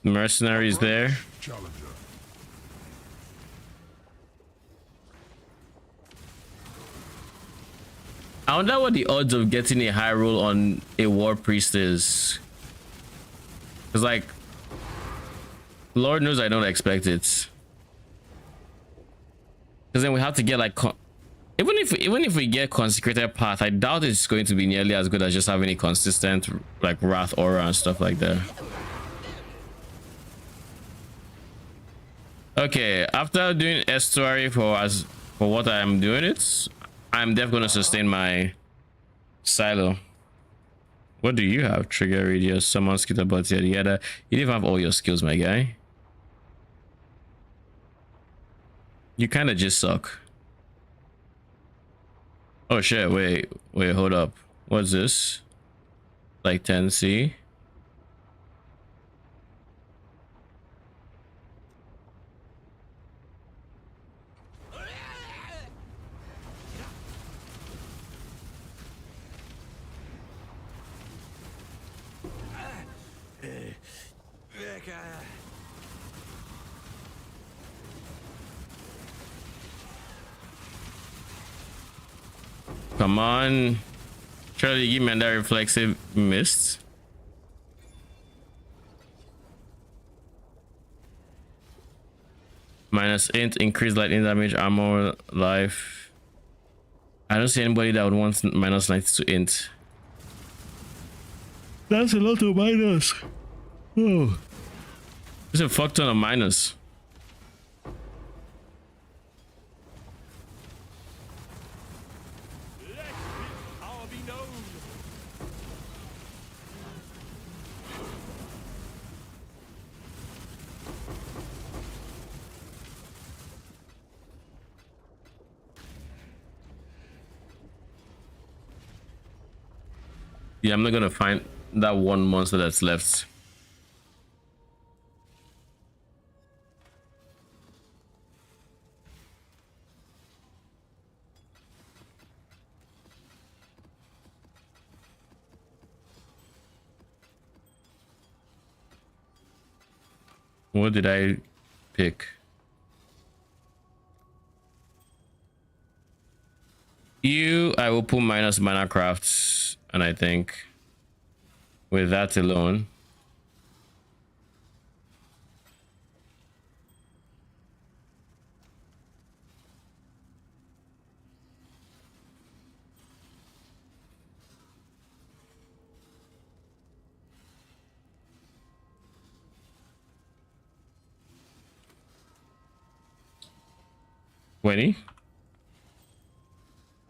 Mercenaries there. Challenger. I wonder what the odds of getting a high roll on a war priest is. Cause like, Lord knows I don't expect it. Cause then we have to get like, even if we get consecrated path, I doubt it's going to be nearly as good as just having a consistent like wrath aura and stuff like that. Okay, after doing estuary for what I am doing it, I'm definitely gonna sustain my silo. What do you have? Trigger radius, summon skill ability, yada yada. You didn't have all your skills, my guy. You kind of just suck. Oh shit! Wait, hold up. What's this? Like 10C? Come on. Charlie, give me that reflexive mist. -8 increased lightning damage, armor, life. I don't see anybody that would want -90 to int. That's a lot of minus. Oh. It's a fuck ton of minus. Yeah, I'm not gonna find that one monster that's left. What did I pick? I will put minus mana crafts, and I think with that alone. $20.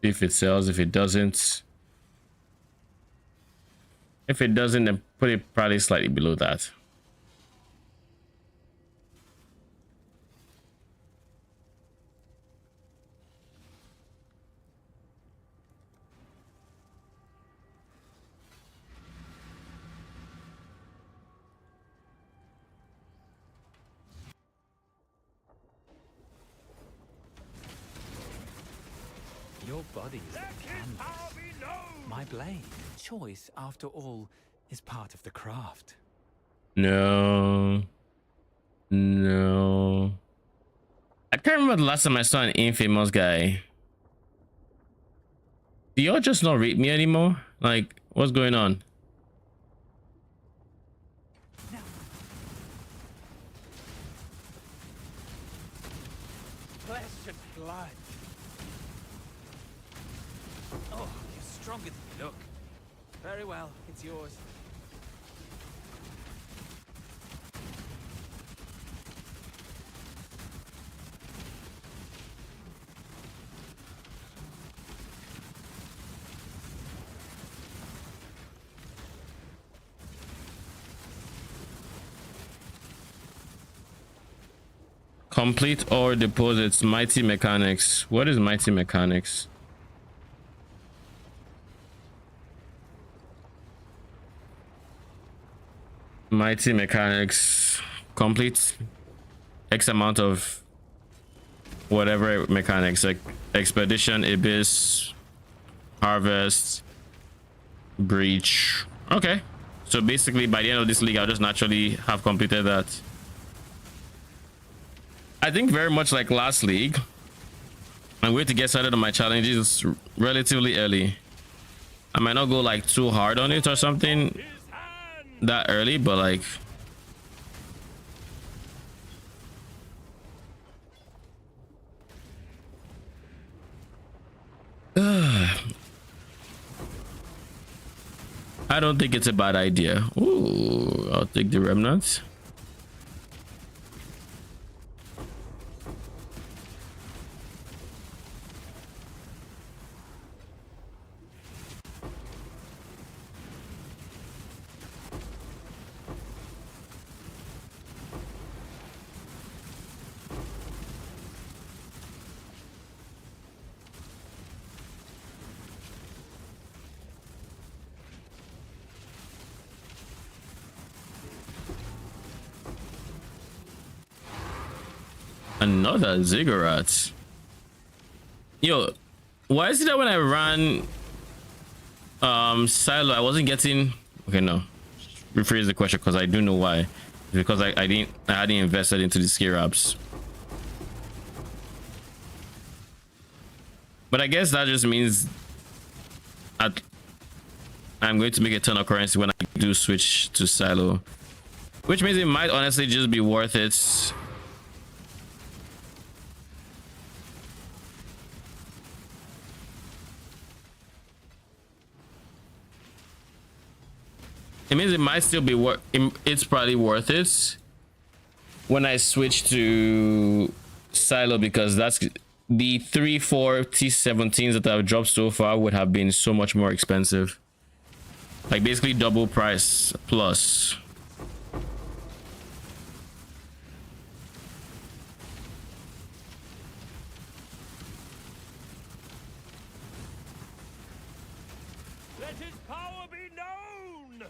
If it sells, if it doesn't, then put it probably slightly below that. Your body is the canvas. My blade. Choice, after all, is part of the craft. No. I can't remember the last time I saw an infamous guy. Do y'all just not read me anymore? Like, what's going on? Flesh and blood. Oh, you're stronger than you look. Very well, it's yours. Complete or deposits. Mighty mechanics. What is mighty mechanics? Mighty mechanics. Complete X amount of whatever mechanics, like expedition, abyss, harvest, breach. Okay, so basically by the end of this league I'll just naturally have completed that. I think very much like last league, I'm going to get started on my challenges relatively early. I might not go like too hard on it or something that early, but like I don't think it's a bad idea. Ooh, I'll take the remnants. Another ziggurat. Yo, why is it that when I ran silo I wasn't getting... Okay, no, rephrase the question, because I do know why. Because I hadn't invested into the scarabs. But I guess that just means I'm going to make a ton of currency when I do switch to silo, which means it might honestly just be worth it. It means it might still be worth. It's probably worth it when I switch to silo, because that's the 3-4 T17s that I've dropped so far would have been so much more expensive, like basically double price plus. Let his power be known!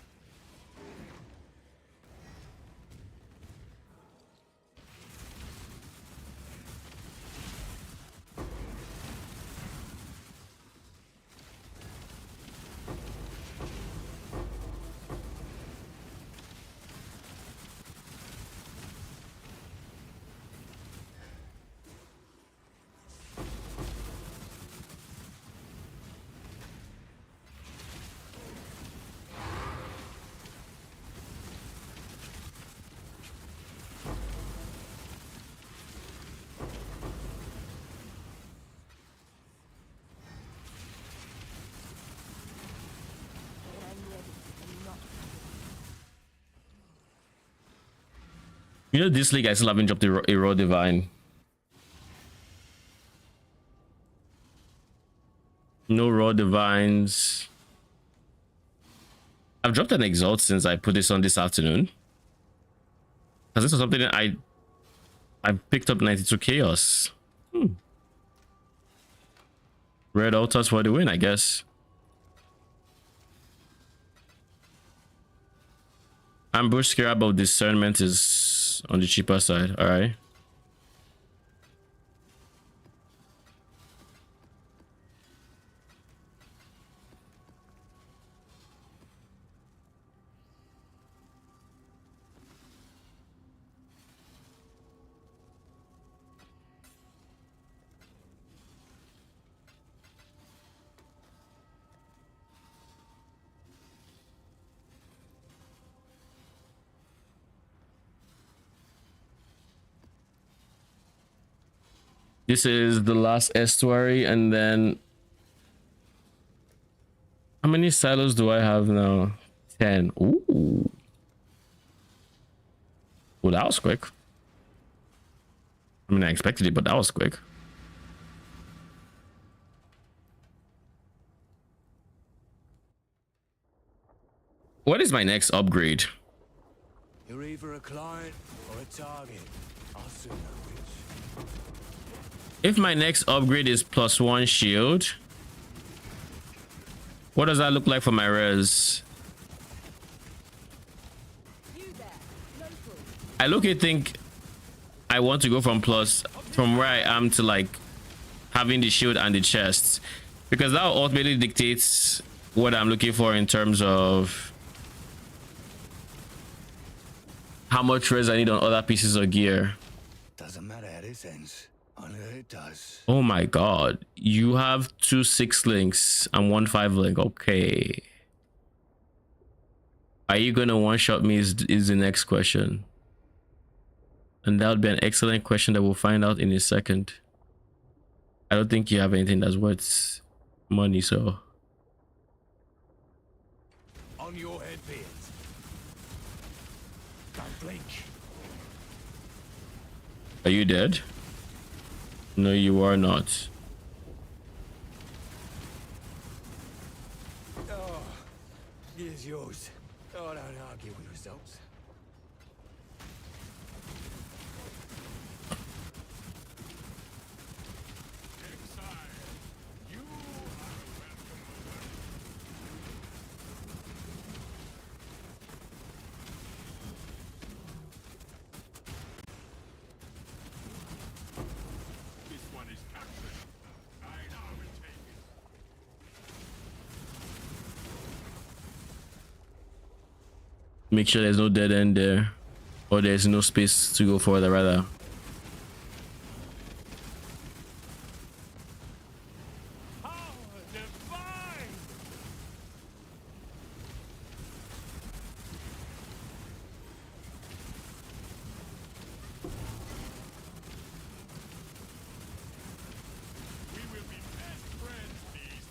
You know, this league I still haven't dropped a raw divine. No raw divines. I've dropped an exalt since I put this on this afternoon. Because this was something that I picked up 92 chaos. Red altars for the win, I guess. Ambush scarab of discernment is on the cheaper side. All right. This is the last estuary, and then how many silos do I have now? 10. Ooh. Well, that was quick. I mean, I expected it, but that was quick. What is my next upgrade? You're either a client or a target. I'll soon know which. If my next upgrade is +1 shield, what does that look like for my res? I look at think I want to go from where I am to like having the shield and the chest, because that ultimately dictates what I'm looking for in terms of how much res I need on other pieces of gear. Doesn't matter how this ends. Only that it does. Oh my god, you have 2 6 links and 1 5 link. Okay, are you gonna one-shot me is the next question, and that would be an excellent question that we'll find out in a second. I don't think you have anything that's worth money, so On your head be it. Don't blink. are you dead? No, you are not. Oh, here's yours. Oh, don't argue with results. Make sure there's no dead end there, or there's no space to go further, rather.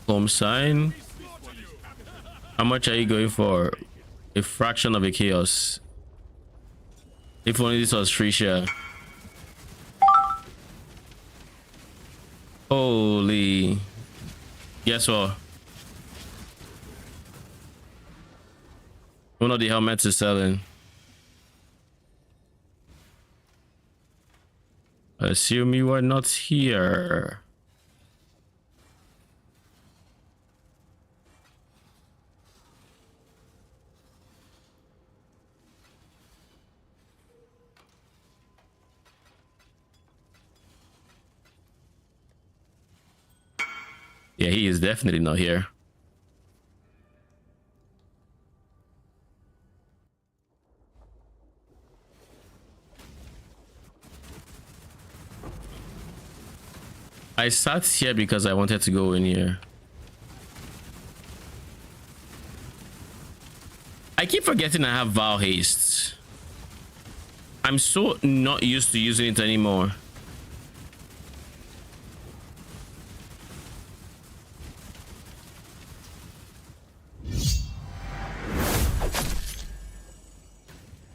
Home sign. How much are you going for? A fraction of a chaos. If only this was free share. Holy. Guess what? One of the helmets is selling. Assume you are not here. Yeah, he is definitely not here. I sat here because I wanted to go in here. I keep forgetting I have Vow Haste. I'm so not used to using it anymore.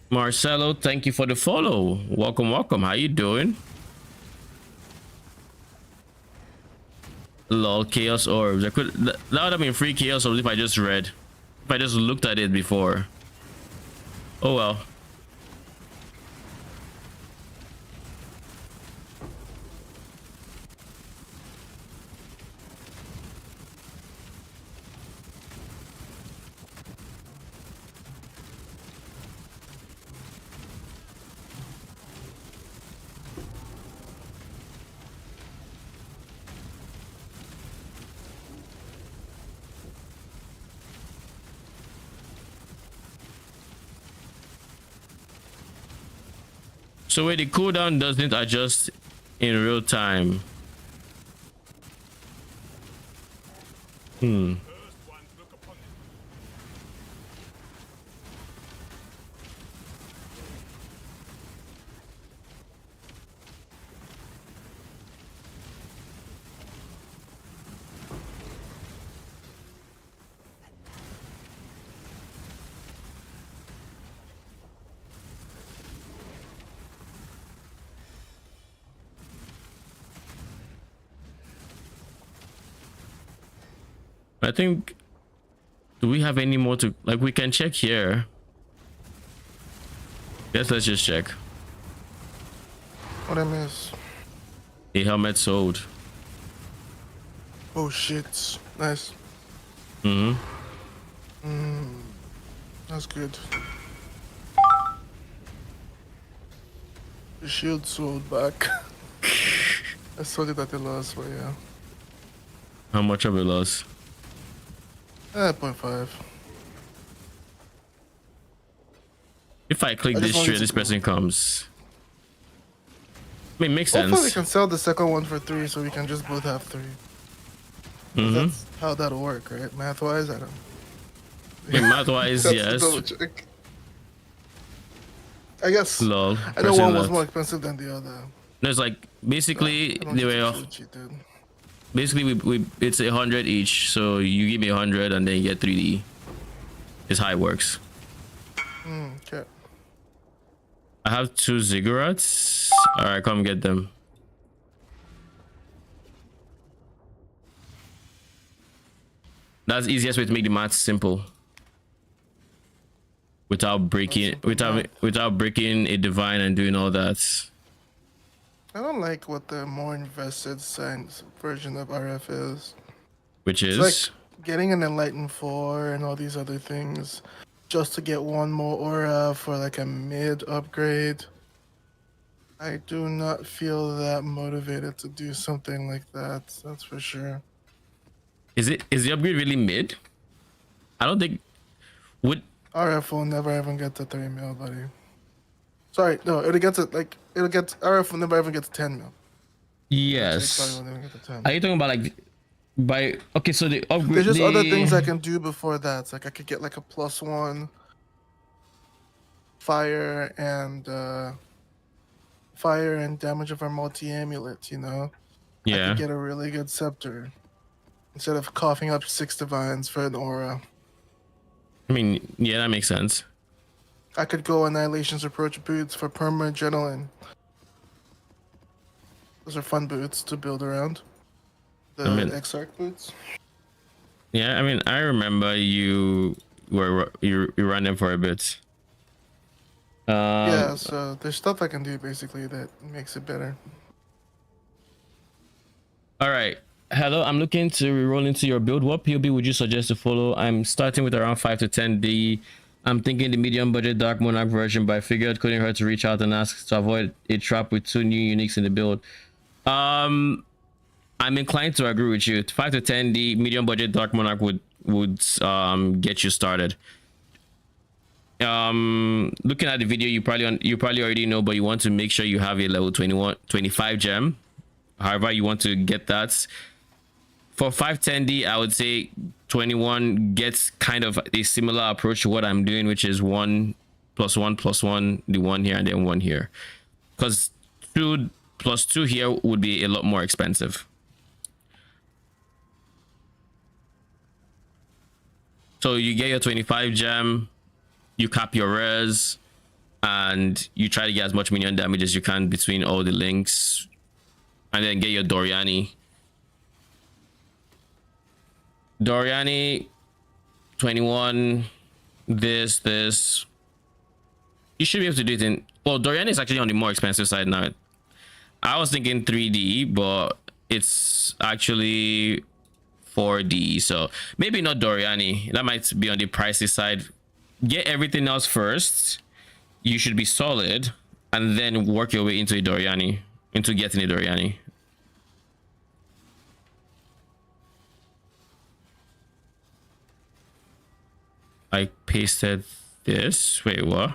Marcelo, thank you for the follow. Welcome, welcome. How you doing? Lol, chaos orbs. I could that would have been free chaos orbs if I just read. If I just looked at it before. Oh well. So wait, the cooldown doesn't adjust in real time. I think, do we have any more to, like, we can check here. Yes, let's just check. What I miss? A helmet sold. Oh shit. Nice. That's good. The shield sold back. I sold it at the loss, but yeah. How much of a loss? 0.5. If I click I just this wanted trade, to this go. person comes. I mean, makes Hopefully we sense. can sell the second one for 3 so we can just both have 3. That's how that'll work, right? Math-wise, I don't I mean, math-wise, That's the yes. double check. I guess. Lol. I know person one was left. more expensive than the other. There's like basically I don't they think were it's cheated. basically we it's 100 each, so you give me 100 and then you get 3D. Is how it works. Okay. I have 2 ziggurats. All right, come get them. That's the easiest way to make the math simple. Without breaking without breaking a divine and doing all that. I don't like what the more invested science version of RF is. Which is It's like getting an Enlightened 4 and all these other things just to get one more aura for like a mid upgrade. I do not feel that motivated to do something like that, that's for sure. is the upgrade really mid? I don't think would RF will never even get to 3 mil, buddy. Sorry, no, it'll get to like RF will never even get to 10 mil. yes. Probably won't even get to 10. Are you talking about like by okay, so the upgrade There's just other things I can do before that. It's like I could get like a +1 fire and damage of our multi-amulet, you know? I yeah. could get a really good scepter instead of coughing up 6 divines for an aura. I mean, yeah, that makes sense. I could go Annihilation's Approach boots for permanent adrenaline. Those are fun boots to build around. The Exarch boots. Yeah, I mean, I remember you ran them for a bit. Yeah, so there's stuff I can do basically that makes it better. All right. Hello, I'm looking to reroll into your build. What POB would you suggest to follow? I'm starting with around 5 to 10D. I'm thinking the medium budget Dark Monarch version, but I figured it couldn't hurt to reach out and ask to avoid a trap with 2 new uniques in the build. I'm inclined to agree with you. 5 to 10D medium budget Dark Monarch would get you started. Looking at the video, you probably already know, but you want to make sure you have a level 25 gem. However you want to get that. For 510D, I would say 21 gets kind of a similar approach to what I'm doing, which is 1 + 1 + 1, the 1 here and then 1 here, because 2 + 2 here would be a lot more expensive. So you get your 25 gem, you cap your res, and you try to get as much minion damage as you can between all the links, and then get your Doryani. Doryani 21, this. You should be able to do it in, well, Doryani is actually on the more expensive side now. I was thinking 3D, but it's actually 4D, so maybe not Doryani. That might be on the pricey side. Get everything else first. You should be solid, and then work your way into a Doryani, into getting a Doryani. I pasted this. Wait, what?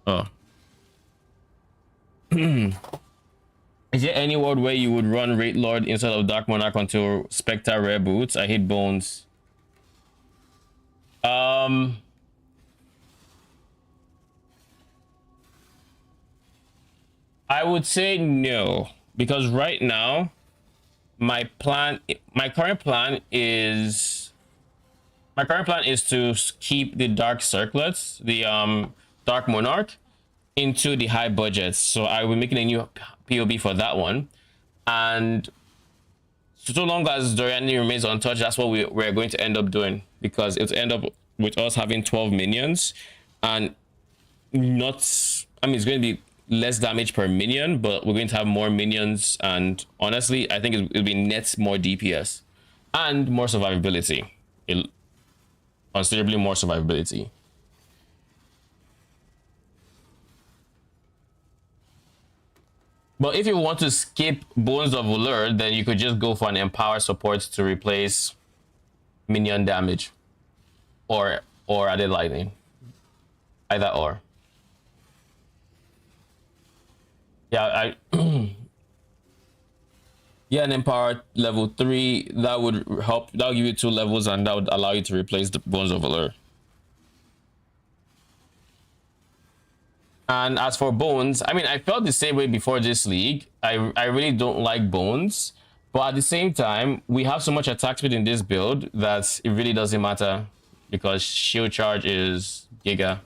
Oh. Is there any world where you would run Wraith Lord instead of Dark Monarch until Spectre rare boots? I hate bones. I would say no, because right now my current plan is to keep the Dark Circlets, the Dark Monarch, into the high budgets. So I will be making a new POB for that one, and so long as Doryani remains untouched, that's what we're going to end up doing, because it'll end up with us having 12 minions, and not, I mean, it's going to be less damage per minion, but we're going to have more minions, and honestly I think it'll be net more DPS and more survivability. Considerably more survivability. But if you want to skip Bones of Ulur, then you could just go for an Empower support to replace minion damage, or added lightning. Either or. Yeah, yeah, an Empower level 3, that would help. That'll give you 2 levels, and that would allow you to replace the Bones of Ulur. And as for Bones, I mean, I felt the same way before this league. I really don't like Bones, but at the same time, we have so much attack speed in this build that it really doesn't matter, because shield charge is giga.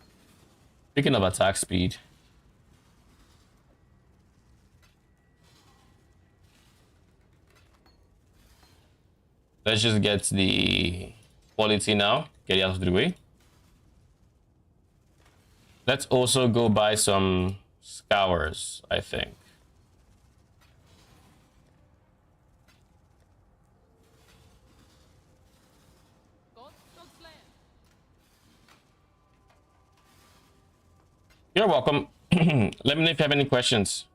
Speaking of attack speed, let's just get the quality now, get it out of the way. Let's also go buy some scours, I think. You're welcome. Let me know if you have any questions.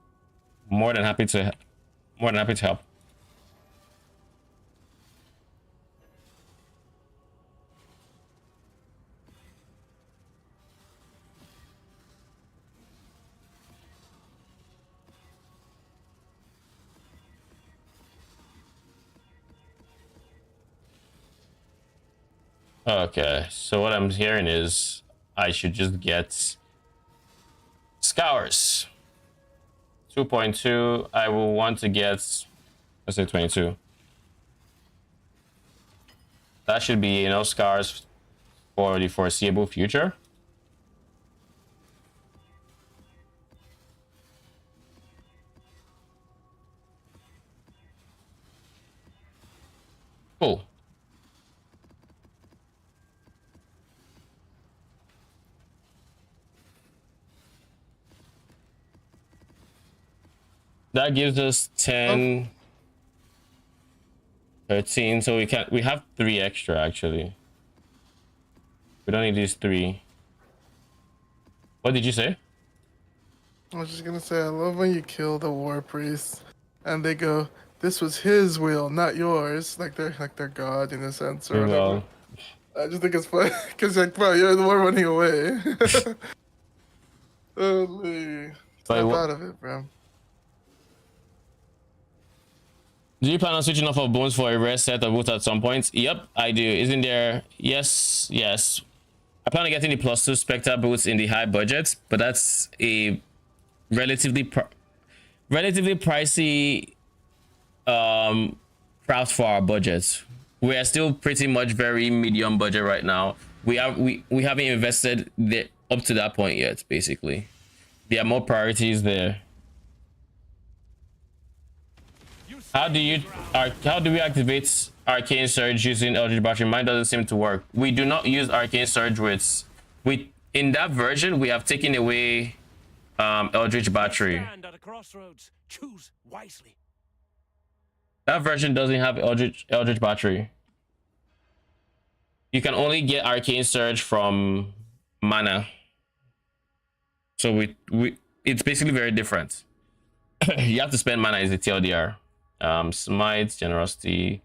More than happy to help. Okay, so what I'm hearing is I should just get scours. 2.2. I will want to get, let's say 22. That should be enough scours for the foreseeable future. Cool. That gives us 10, 13, so we have 3 extra actually. We don't need these 3. What did you say? I was just gonna say, I love when you kill the war priest and they go, "This was his will, not yours." Like they're God in a sense, or whatever. Well, I just think it's funny because like, bro, you're the one running away. Holy, snap out of it, bro. Do you plan on switching off of Bones for a rare set of boots at some point? Yep, I do. Isn't there? Yes. I plan on getting the +2 Spectre boots in the high budget, but that's a relatively pricey craft for our budget. We are still pretty much very medium budget right now. We haven't invested up to that point yet. Basically, there are more priorities there. How do we activate Arcane Surge using Eldritch Battery? Mine doesn't seem to work. We do not use Arcane Surge with in that version. We have taken away Eldritch Battery. Stand at a crossroads. Choose wisely. That version doesn't have Eldritch Battery. You can only get Arcane Surge from mana. So it's basically very different. You have to spend mana as a TLDR. Smite, Generosity,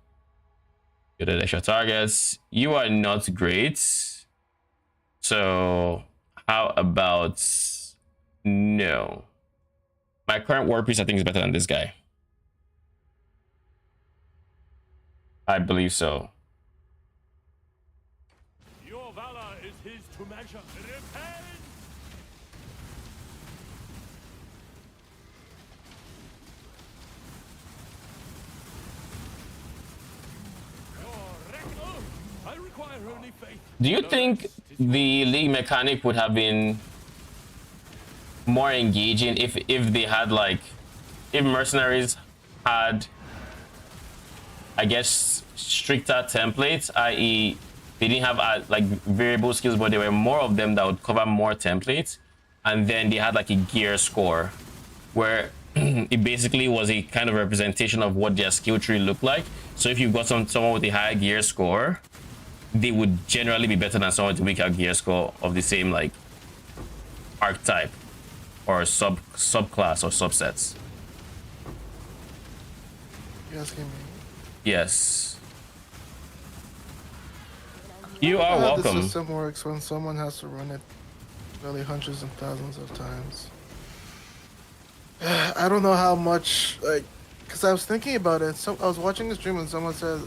good at extra targets. You are not great. So how about no? My current War Priest I think is better than this guy. I believe so. Your valor is his to measure. Repent! I require only faith. Do you think the league mechanic would have been more engaging if they had like if mercenaries had, I guess, stricter templates, i.e. they didn't have like variable skills, but there were more of them that would cover more templates, and then they had like a gear score where it basically was a kind of representation of what their skill tree looked like. So if you've got someone with a higher gear score, they would generally be better than someone with a weaker gear score of the same like archetype or subclass or subsets. You asking me? Yes. You are How welcome. the system works when someone has to run it really hundreds and thousands of times. I don't know how much, like, because I was thinking about it. So I was watching a stream and someone said,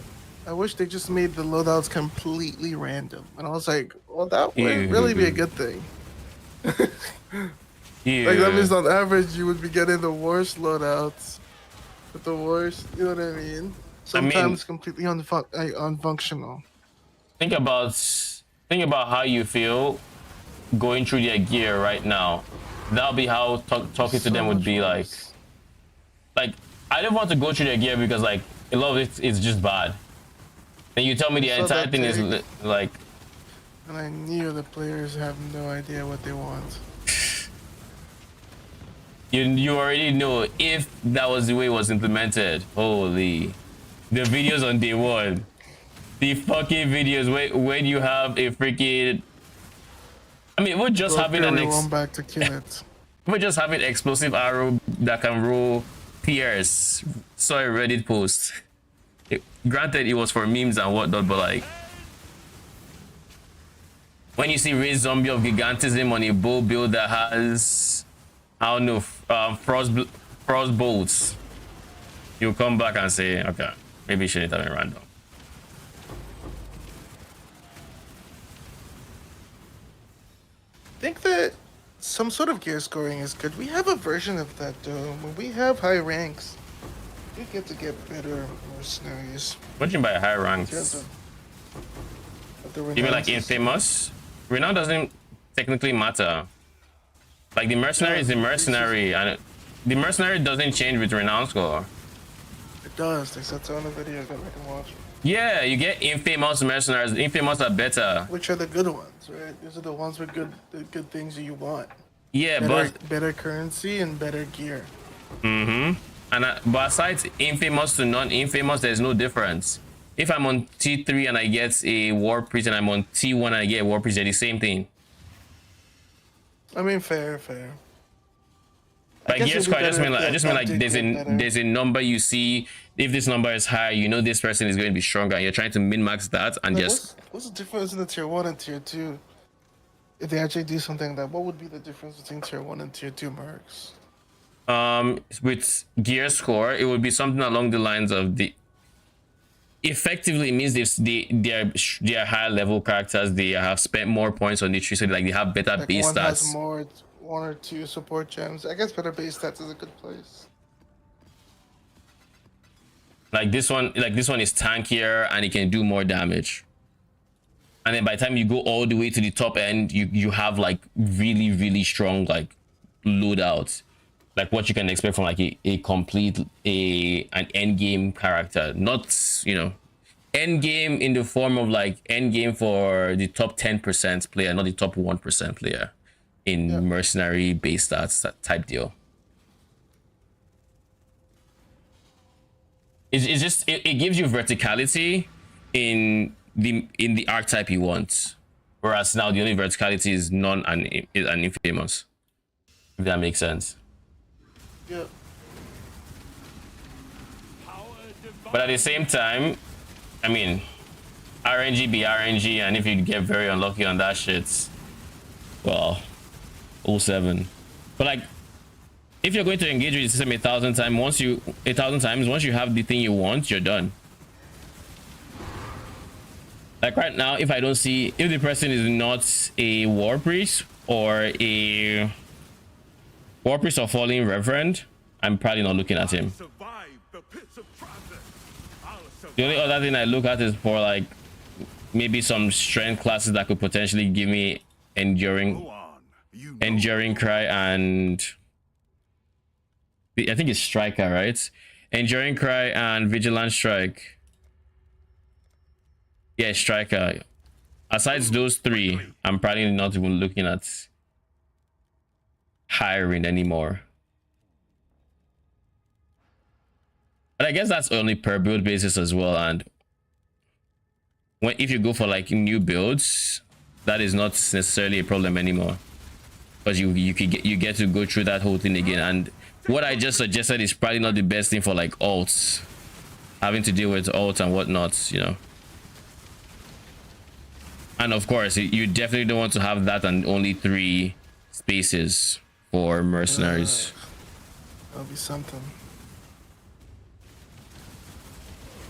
I wish they just made the loadouts completely random. And I was like, well, that would really be a good thing. Like, that means on average, you would be getting the worst loadouts with the worst, you know what I mean? Sometimes completely unfunctional. Think about how you feel going through their gear right now. That'll be how talking to them would be like. Like, I don't want to go through their gear because like a lot of it is just bad. And you tell me the entire thing is like. And I knew the players have no idea what they want. You already know if that was the way it was implemented. Holy, the videos on day one, the fucking videos when you have a freaking. I mean, we're just having back to kill it. We're just having explosive arrow that can roll Pierce. Saw a Reddit post. Granted, it was for memes and whatnot, but like when you see raised zombie of gigantism on a bow build that has, I don't know, frost bolts, you'll come back and say, okay, maybe you shouldn't have been random. I think that some sort of gear scoring is good. We have a version of that though. When we have high ranks, we get to get better mercenaries. What do you mean by high ranks? You mean like infamous? Renown doesn't technically matter. Like the mercenary is the mercenary, and the mercenary doesn't change with renown score. It does. Except on the video that I can watch. Yeah, you get infamous mercenaries. Infamous are better. Which are the good ones, right? These are the ones with the good things that you want. Yeah, better currency and better gear. And but aside infamous to non-infamous, there's no difference. If I'm on T3 and I get a War Priest and I'm on T1 and I get a War Priest, they're the same thing. I mean, fair. Like gear score, I just mean like there's a number you see. If this number is high, you know this person is going to be stronger. And you're trying to min-max that and like what's the difference in the tier 1 and tier 2? If they actually do something like that, what would be the difference between tier 1 and tier 2 mercs? With gear score, it would be something along the lines of the. Effectively, it means they are higher level characters. They have spent more points on the tree, so like they have better like base one stats. Has more, 1 or 2 support gems. I guess better base stats is a good place. Like this one is tankier and it can do more damage. and then by the time you go all the way to the top end, you have like really strong like loadouts, like what you can expect from like a complete an end game character. Not, you know, end game in the form of like end game for the top 10% player, not the top 1% player in mercenary base stats, that type deal. It's just it gives you verticality in the archetype you want, whereas now the only verticality is non and infamous, if that makes sense. Yeah. But at the same time, I mean, RNG be RNG, and if you get very unlucky on that shit, well, 07. But like, if you're going to engage with the system 1,000 times, once you have the thing you want, you're done. Like right now, if I don't see, if the person is not a war priest or a war priest or falling reverend, I'm probably not looking at him. The only other thing I look at is for like maybe some strength classes that could potentially give me enduring cry, and I think it's striker, right? Enduring cry and vigilant strike. Yeah, striker. Aside those three, I'm probably not even looking at hiring anymore. But I guess that's only per build basis as well. And if you go for like new builds, that is not necessarily a problem anymore, because you get to go through that whole thing again. And what I just suggested is probably not the best thing for like alts, having to deal with alts and whatnot, you know. And of course, you definitely don't want to have that and only 3 spaces for mercenaries. That'll be something.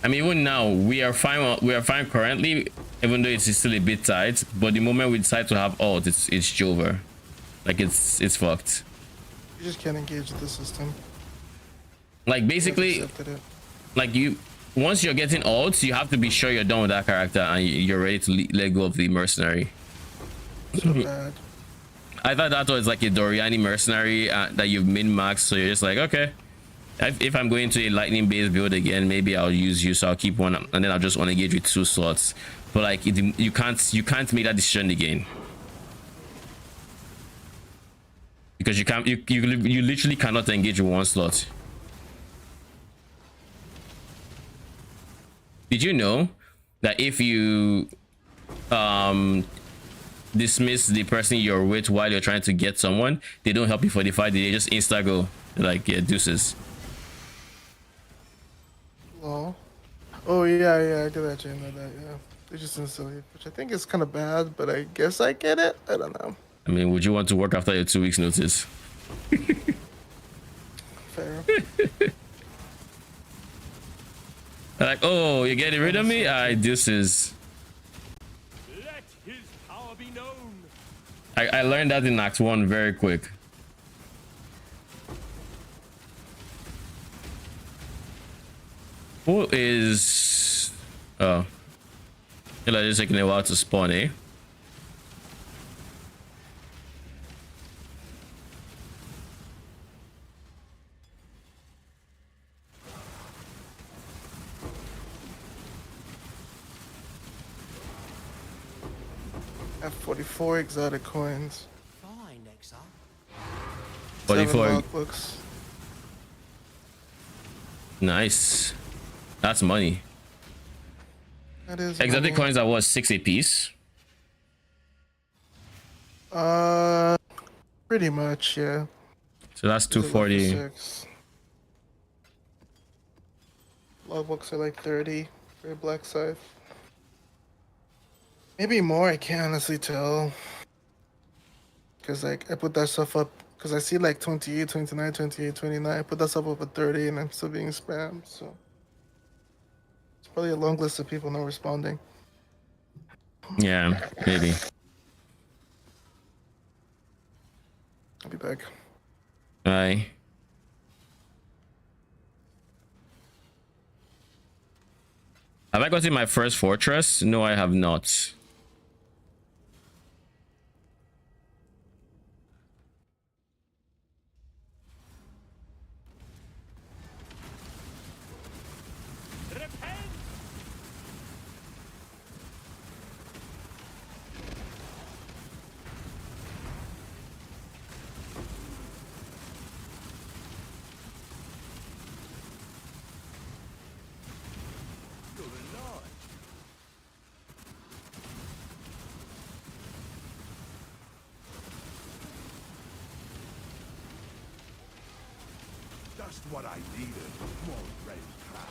I mean, even now we are fine. We are fine currently, even though it's still a bit tight. But the moment we decide to have alt, it's over. Like it's fucked. You just can't engage with the system. Like basically, like once you're getting alts, you have to be sure you're done with that character and you're ready to let go of the mercenary. So bad. I thought that was like a Doryani mercenary that you've min-maxed, so you're just like, okay, if I'm going to a lightning based build again, maybe I'll use you, so I'll keep one and then I'll just want to engage with 2 slots. But like you can't make that decision again, because you literally cannot engage with 1 slot. Did you know that if you dismiss the person you're with while you're trying to get someone, they don't help you for the fight, they just insta go? They're like, yeah, deuces. Oh yeah, I do actually know that. Yeah, they just insta leave, which I think is kind of bad, but I guess I get it. I don't know. I mean, would you want to work after your 2 weeks notice? Fair. Like, oh, you're getting rid of me? This is. Let his power be known. I learned that in Act 1 very quick. Who is? Oh, it's just taking a while to spawn, eh? I have 44 exotic coins. Fine, Exile. 44. Books. Nice. That's money. That is exotic money. coins are what, 6 a piece? Pretty much, yeah. So that's 240. Logbooks are like 30 for a black scythe. Maybe more, I can't honestly tell. Because like I put that stuff up, because I see like 28, 29, 28, 29. I put that stuff up at 30 and I'm still being spammed, so. It's probably a long list of people not responding. Yeah, maybe. I'll be back. Bye. Have I gotten my first fortress? No, I have not. Just what I needed. More ready class.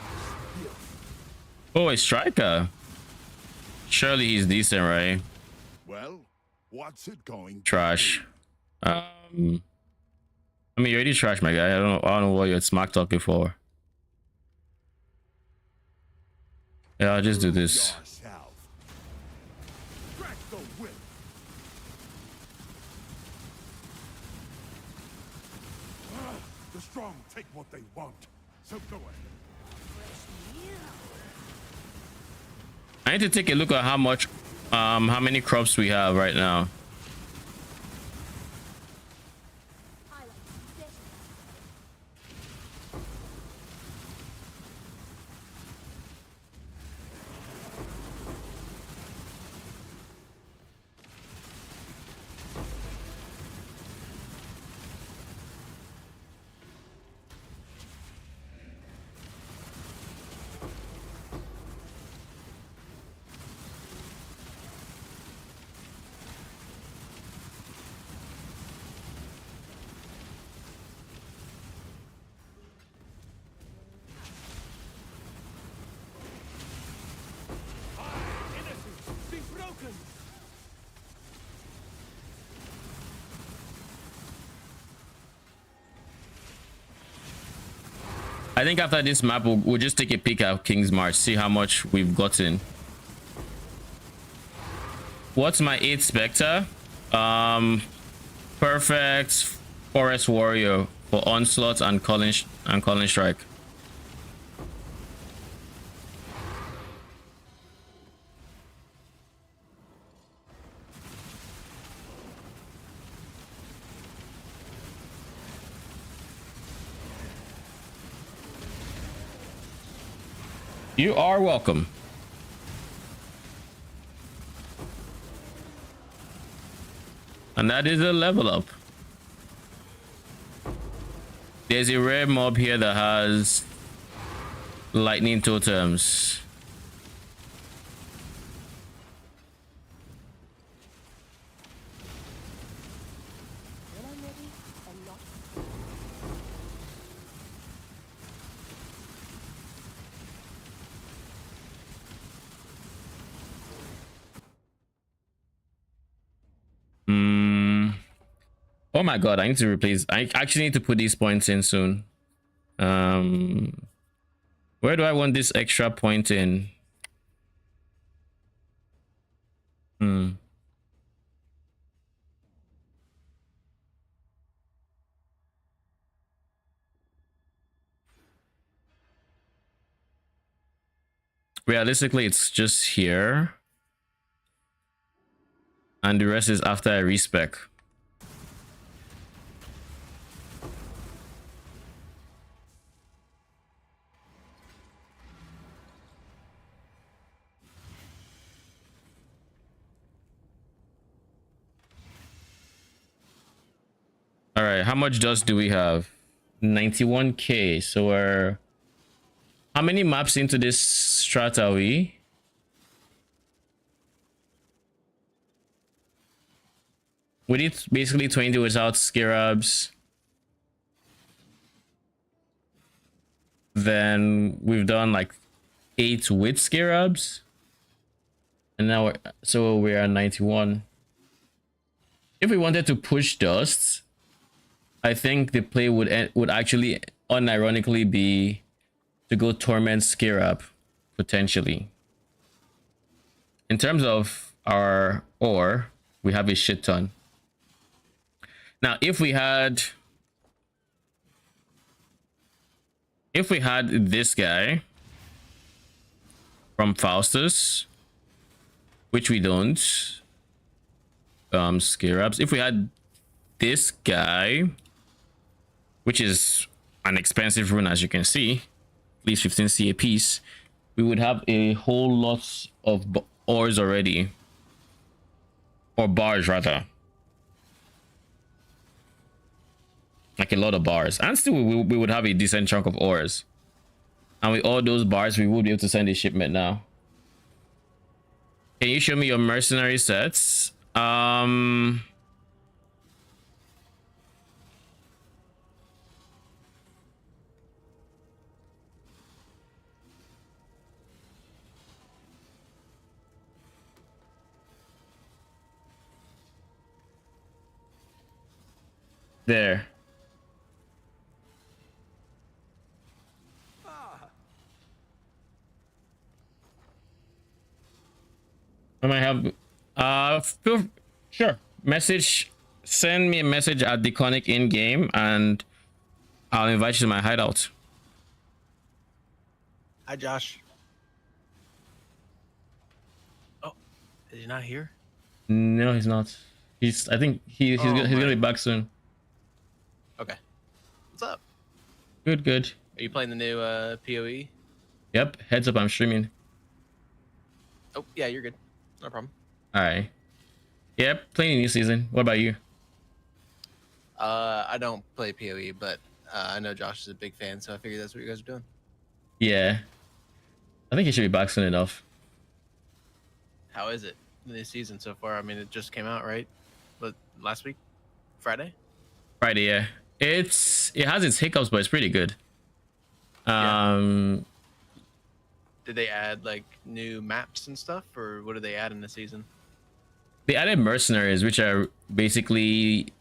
Oh, a striker. Surely he's decent, right? Well, what's it going? Trash. I mean, you already trashed my guy. I don't know what you had smack talk before. Yeah, I'll just do this. The strong take what they want. So go ahead. I need to take a look at how many crops we have right now. I think after this map, we'll just take a peek at King's March, see how much we've gotten. What's my 8th Spectre? Perfect Forest Warrior for Onslaught and Calling Strike. You are welcome. And that is a level up. There's a rare mob here that has lightning totems. Oh my god, I need to replace. I actually need to put these points in soon. Where do I want this extra point in? Realistically, it's just here. And the rest is after I respec. All right, how much dust do we have? 91k. So we're how many maps into this strat are we? We did basically 20 without scarabs. Then we've done like 8 with scarabs. And now we're at 91. If we wanted to push dust, I think the play would actually unironically be to go Torment Scarab, potentially. In terms of our ore, we have a shit ton. Now, if we had this guy from Faustus, which we don't, Scarabs. If we had this guy, which is an expensive rune, as you can see, at least 15c a piece, we would have a whole lot of ores already, or bars rather, like a lot of bars, and still we would have a decent chunk of ores, and with all those bars we would be able to send a shipment now. Can you show me your mercenary sets? There. I might have sure. Send me a message at Deconic in game and I'll invite you to my hideout. Hi, Josh. Oh, is he not here? No, he's not. I think he's gonna be back soon. Okay. What's up? Good. Are you playing the new PoE? Yep. Heads up, I'm streaming. Oh, yeah, you're good. No problem. All right. Yep. Playing a new season. What about you? I don't play PoE, but I know Josh is a big fan, so I figured that's what you guys are doing. Yeah. I think he should be back soon enough. How is it, the new season so far? I mean, it just came out, right? But last week? Friday? Friday, yeah. It has its hiccups, but it's pretty good. Did they add like new maps and stuff, or what did they add in the season? They added mercenaries, which are basically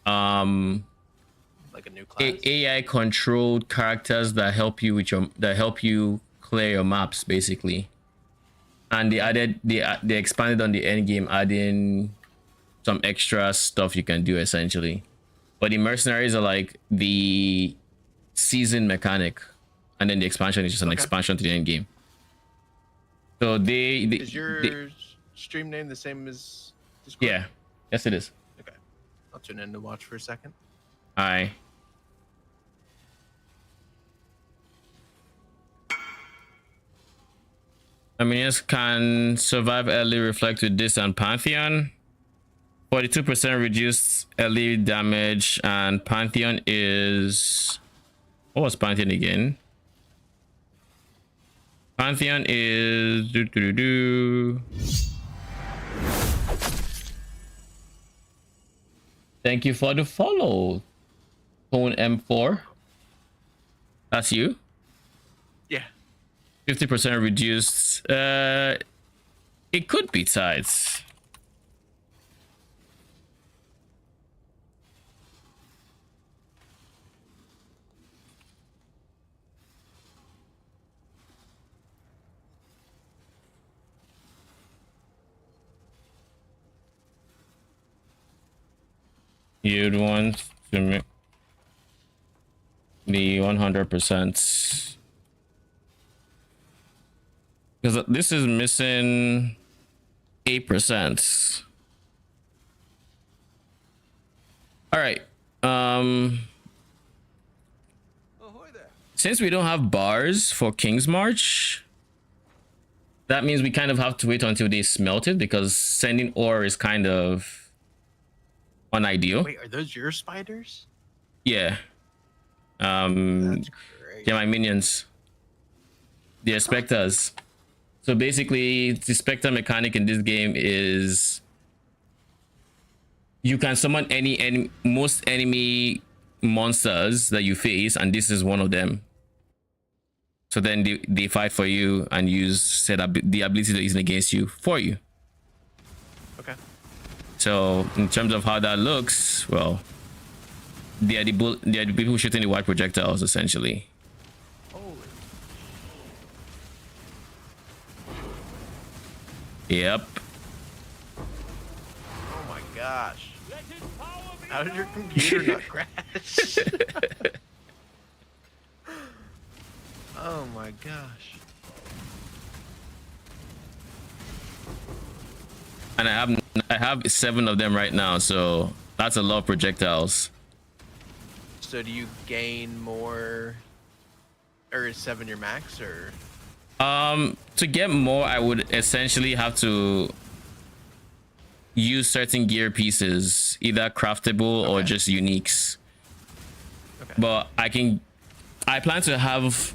like a new class. AI controlled characters that help you clear your maps, basically. And they expanded on the end game, adding some extra stuff you can do essentially. But the mercenaries are like the season mechanic, and then the expansion is just an expansion to the end game. So is your stream name the same as Discord? Yeah, yes it is. Okay, I'll tune in to watch for a second. Aye. Minions can survive early reflect with this and Pantheon. 42% reduced early damage, and Pantheon is... What was Pantheon again? Pantheon is... Thank you for the follow, Tone M4. That's you? Yeah. 50% reduced. It could be tides. You'd want to make the 100%. Because this is missing 8%. All right. Since we don't have bars for King's March, that means we kind of have to wait until they smelt it, because sending ore is kind of unideal. Wait, are those your spiders? Yeah. That's great. Yeah, my minions. They're specters. So basically, the specter mechanic in this game is you can summon most enemy monsters that you face, and this is one of them. So then they fight for you and use the ability to use it against you for you. Okay. So in terms of how that looks, well, they are the people shooting the white projectiles essentially. Yep. Oh my gosh. How did your computer not crash? Oh my gosh. And I have 7 of them right now, so that's a lot of projectiles. So do you gain more, or is 7 your max, or? To get more, I would essentially have to use certain gear pieces, either craftable or just uniques. Okay. But I plan to have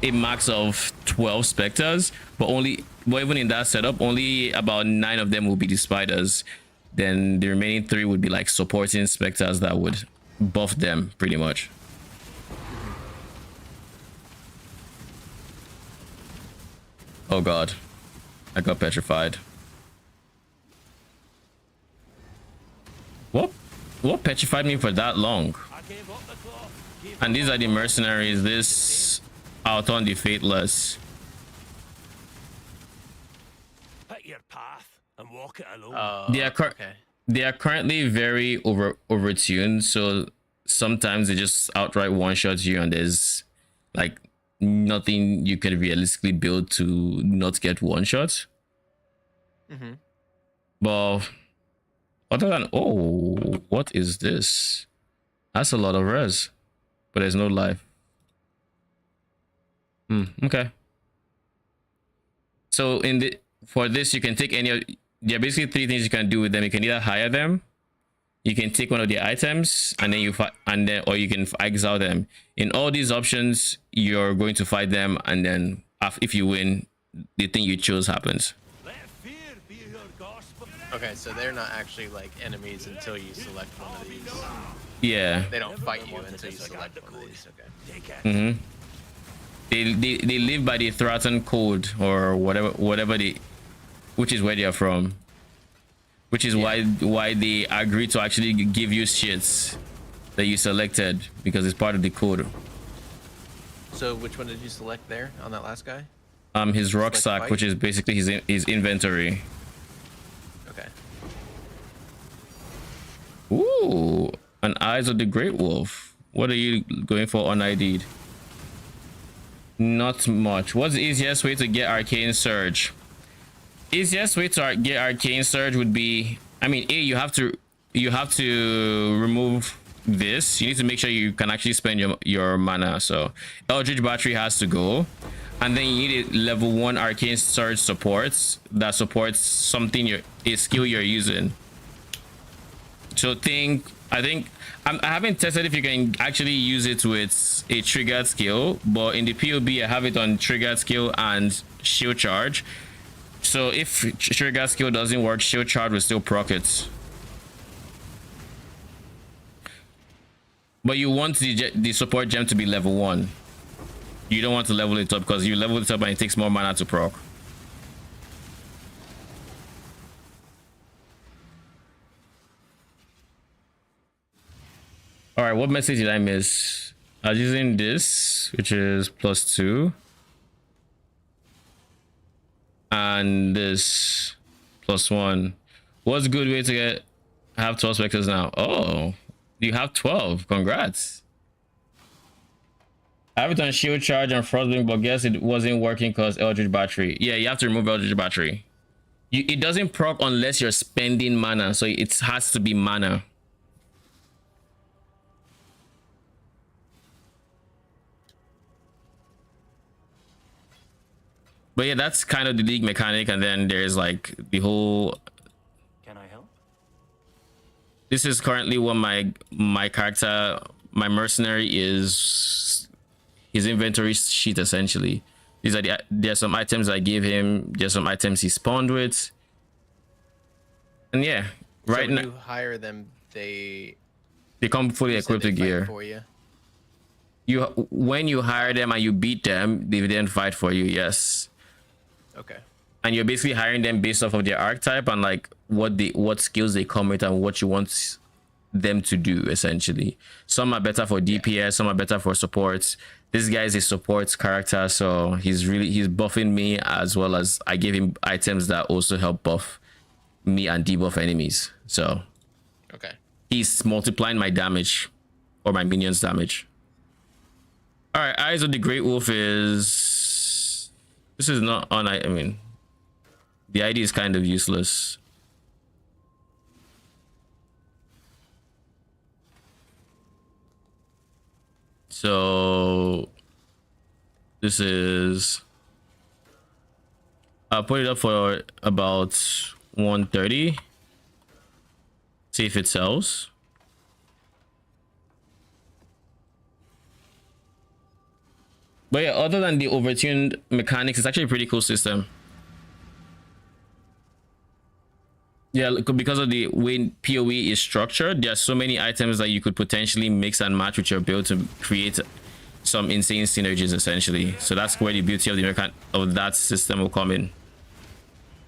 a max of 12 specters, but even in that setup, only about 9 of them will be the spiders. Then the remaining 3 would be like supporting specters that would buff them pretty much. Oh god, I got petrified. Whoop. What petrified me for that long? And these are the mercenaries. This out on the faithless. Pick your path and walk it alone. They are currently very overtuned, so sometimes they just outright one shot you, and there's like nothing you can realistically build to not get one shot. But other than, oh, what is this? That's a lot of res, but there's no life. Okay. So for this, you can take any of, there are basically three things you can do with them. You can either hire them, you can take one of the items, and then or you can exile them. In all these options, you're going to fight them, and then if you win, the thing you chose happens. Okay, so they're not actually like enemies until you select one of these. Yeah. They don't fight you until you select one of these. Okay. They live by the Thraton code or whatever which is where they are from. Which is why they agree to actually give you shits that you selected, because it's part of the code. So which one did you select there on that last guy? His rucksack, which is basically his inventory. Okay. Ooh, an Eyes of the Great Wolf. What are you going for unID'd? Not much. What's the easiest way to get Arcane Surge? Easiest way to get Arcane Surge would be, I mean, you have to remove this. You need to make sure you can actually spend your mana. So Eldritch Battery has to go, and then you need a level 1 Arcane Surge supports that supports something a skill you're using. So I haven't tested if you can actually use it with a triggered skill, but in the POB I have it on triggered skill and shield charge. So if triggered skill doesn't work, shield charge will still proc it. But you want the support gem to be level 1. You don't want to level it up, because you level it up and it takes more mana to proc. All right, what message did I miss? I was using this, which is +2, and this +1. What's a good way to have 12 specters now? Oh, you have 12. Congrats. I have it on shield charge and frostbite, but guess it wasn't working because Eldritch Battery. Yeah, you have to remove Eldritch Battery. It doesn't proc unless you're spending mana, so it has to be mana. But yeah, that's kind of the league mechanic, and then there's like the whole. Can I help? This is currently what my character, my mercenary, is his inventory sheet essentially. These are there's some items I give him. There's some items he spawned with, and yeah, right now you hire them, they come fully equipped with gear. For you. When you hire them and you beat them, they then fight for you. Yes. Okay. And you're basically hiring them based off of their archetype and like what skills they come with and what you want them to do essentially. Some are better for DPS, some are better for supports. This guy is a support character, so he's buffing me, as well as I give him items that also help buff me and debuff enemies. So okay, he's multiplying my damage or my minions damage. All right, Eyes of the Great Wolf is, this is not on, I mean, the ID is kind of useless. So this is, I'll put it up for about 130. See if it sells. But yeah, other than the overtuned mechanics, it's actually a pretty cool system. Yeah, because of the way PoE is structured, there are so many items that you could potentially mix and match with your build to create some insane synergies essentially. So that's where the beauty of that system will come in.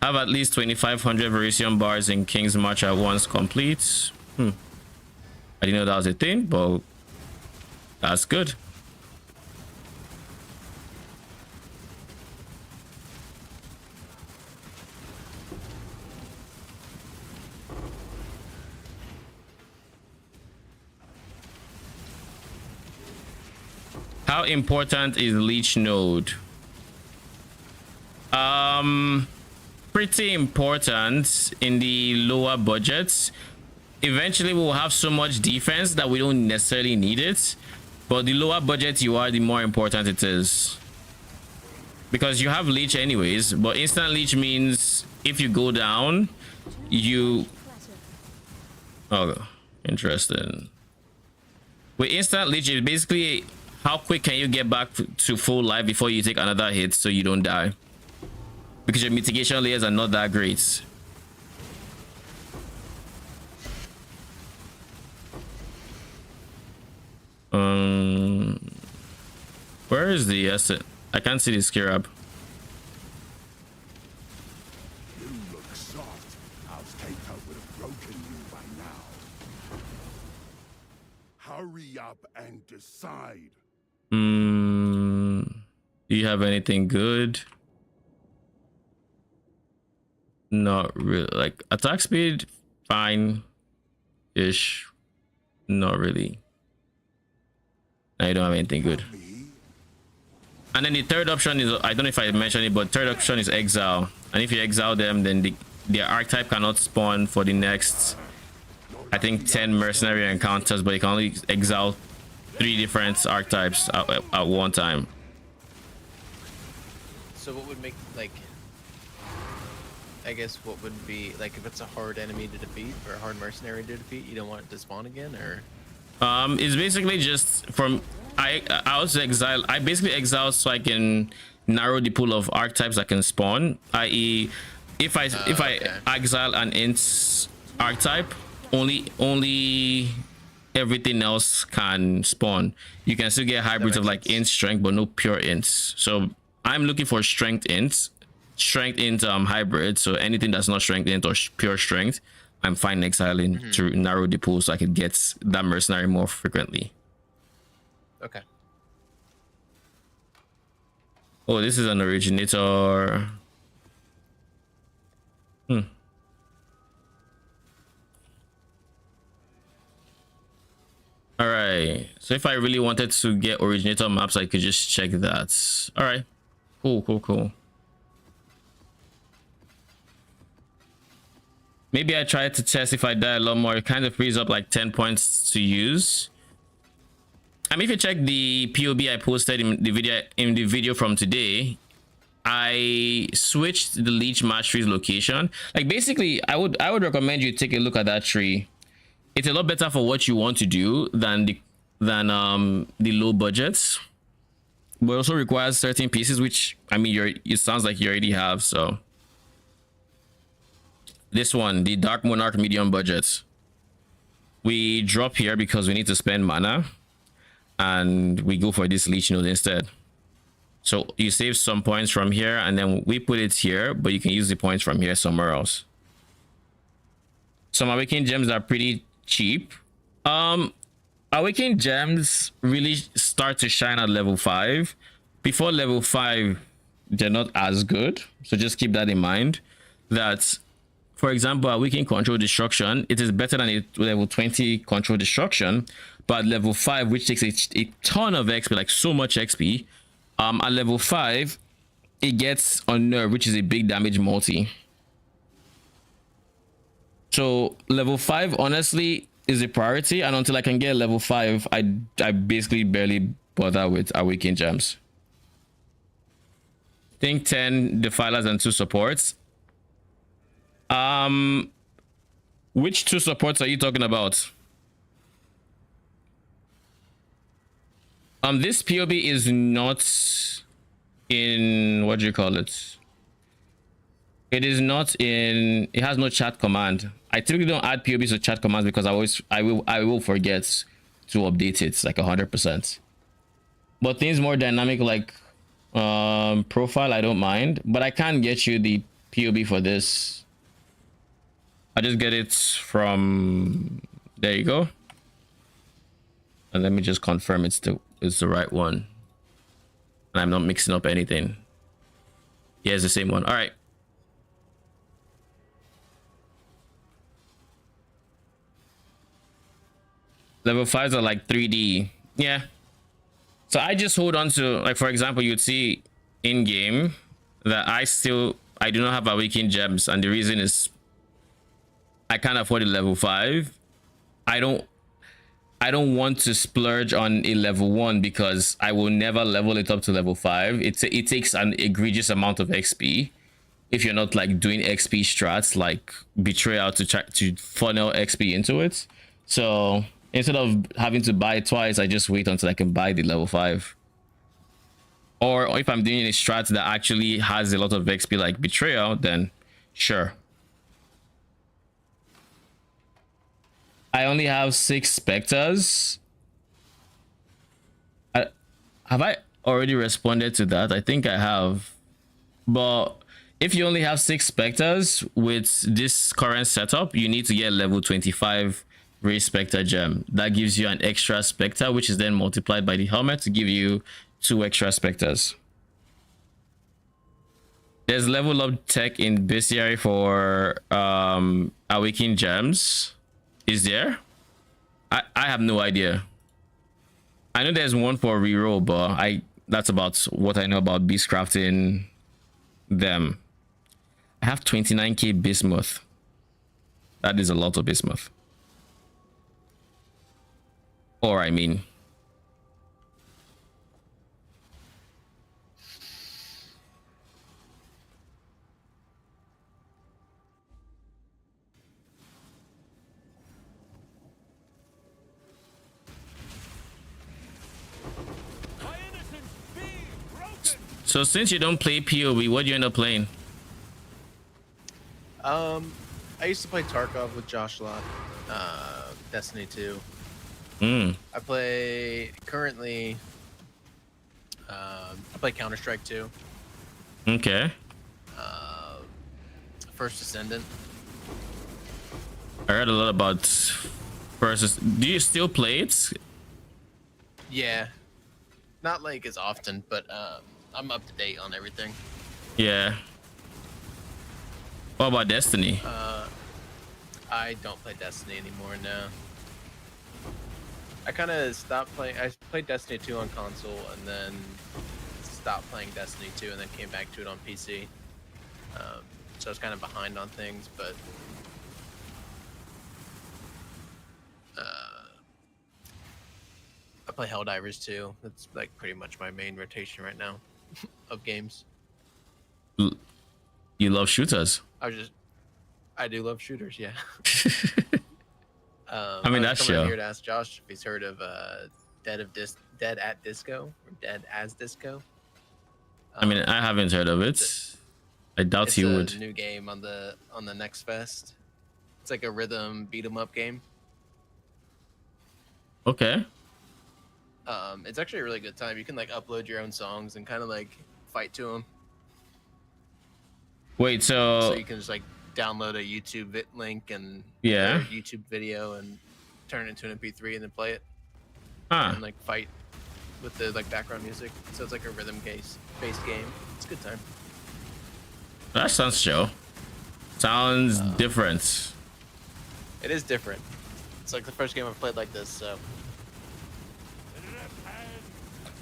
Have at least 2,500 Verisium bars in King's March at once complete. I didn't know that was a thing, but that's good. How important is Leech Node? Pretty important in the lower budgets. Eventually, we will have so much defense that we don't necessarily need it. But the lower budget you are, the more important it is. Because you have Leech anyways, but instant Leech means if you go down, you... Oh, interesting. With instant Leech, it's basically how quick can you get back to full life before you take another hit so you don't die. Because your mitigation layers are not that great. Where is the asset? I can't see the scarab. You look soft. Altair would have broken you by now. Hurry up and decide. Do you have anything good? Not really. Like attack speed, fine ish. Not really. I don't have anything good. And then the third option is, I don't know if I mentioned it, but third option is Exile. And if you exile them, then their archetype cannot spawn for the next, I think, 10 mercenary encounters, but you can only exile 3 different archetypes at one time. So what would make, like, I guess what would be, like, if it's a hard enemy to defeat or a hard mercenary to defeat, you don't want it to spawn again, or? It's basically just from, I also exile, I basically exile so I can narrow the pool of archetypes that can spawn, i.e. if I exile an int archetype, only everything else can spawn. You can still get hybrids of like int strength, but no pure ints. So I'm looking for strength int hybrid. So anything that's not strength int or pure strength, I'm fine exiling to narrow the pool so I can get that mercenary more frequently. Okay. Oh, this is an originator. All right. So if I really wanted to get originator maps, I could just check that. All right. Cool. Maybe I tried to test if I die a lot more. It kind of frees up like 10 points to use. I mean, if you check the POB I posted in the video from today, I switched the Leech Mastery's location. Like basically, I would recommend you take a look at that tree. It's a lot better for what you want to do than the low budgets, but also requires 13 pieces, which I mean, it sounds like you already have. So this one, the Dark Monarch medium budget, we drop here because we need to spend mana, and we go for this Leech Node instead. So you save some points from here, and then we put it here, but you can use the points from here somewhere else. Some Awakened Gems are pretty cheap. Awakened Gems really start to shine at level 5. Before level 5, they're not as good. So just keep that in mind. That, for example, Awakened Control Destruction, it is better than a level 20 Control Destruction. But at level 5, which takes a ton of XP, like so much XP, at level 5, it gets Unnerve, which is a big damage multi. So level 5 honestly is a priority, and until I can get level 5, I basically barely bother with Awakened Gems. I think 10 Defilers and 2 supports. Which 2 supports are you talking about? This POB is not in, what do you call it? It is not in, it has no chat command. I typically don't add POBs to chat commands because I will forget to update it like 100%. But things more dynamic like profile, I don't mind, but I can't get you the POB for this. I just get it from, there you go. And let me just confirm it's the right one. And I'm not mixing up anything. Yeah, it's the same one. All right. Level 5s are like 3D. Yeah. So I just hold on to, like, for example, you'd see in game that I do not have awakened gems, and the reason is I can't afford a level 5. I don't want to splurge on a level 1 because I will never level it up to level 5. It takes an egregious amount of XP if you're not like doing XP strats like Betrayal to try to funnel XP into it. So instead of having to buy it twice, I just wait until I can buy the level 5. Or if I'm doing a strat that actually has a lot of XP like Betrayal, then sure. I only have 6 specters. Have I already responded to that? I think I have. But if you only have 6 specters with this current setup, you need to get level 25 race specter gem. That gives you an extra specter, which is then multiplied by the helmet to give you 2 extra specters. There's level up tech in bestiary for awakening gems. Is there? I have no idea. I know there's one for reroll, but that's about what I know about beast crafting them. I have 29k bismuth. That is a lot of bismuth. Or I mean, so since you don't play PoE, what do you end up playing? I used to play Tarkov with Josh a lot. Destiny 2. I play currently. I play Counter-Strike 2. Okay. First Descendant. I heard a lot about First. Do you still play it? Yeah, not like as often, but I'm up to date on everything. Yeah. What about Destiny? I don't play Destiny anymore now. I kind of stopped playing. I played Destiny 2 on console and then stopped playing Destiny 2 and then came back to it on PC. So I was kind of behind on things, but I play Helldivers too. That's like pretty much my main rotation right now of games. You love shooters. I do love shooters, yeah. I mean, that's coming chill. here to ask Josh if he's heard of Dead at Disco or Dead as Disco. I mean, I haven't heard of it. I doubt he would. It's a new game on the Next Fest. It's like a rhythm beat 'em up game. Okay. It's actually a really good time. You can like upload your own songs and kind of like fight to them. Wait, So you can just like download a YouTube link and yeah, or a YouTube video and turn it into an MP3 and then play it. Huh. And like fight with the like background music. So it's like a rhythm based game. It's a good time. That sounds chill. Sounds different. It is different. It's like the first game I've played like this, so.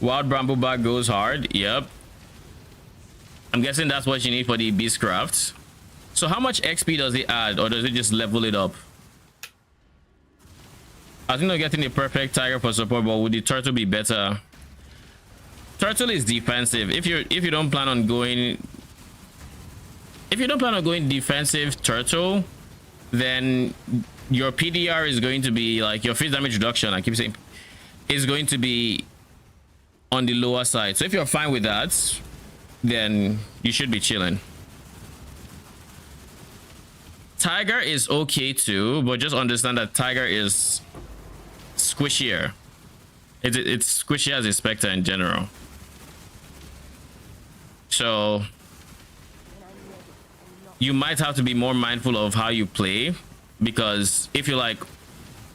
Wild Brambleback goes hard. Yep. I'm guessing that's what you need for the Beastcraft. So how much XP does it add, or does it just level it up? I think they're getting the perfect tiger for support, but would the turtle be better? Turtle is defensive. If you don't plan on going defensive turtle, then your PDR is going to be like your face damage reduction. I keep saying is going to be on the lower side. So if you're fine with that, then you should be chilling. Tiger is okay too, but just understand that Tiger is squishier. It's squishy as a Spectre in general. So you might have to be more mindful of how you play, because if you like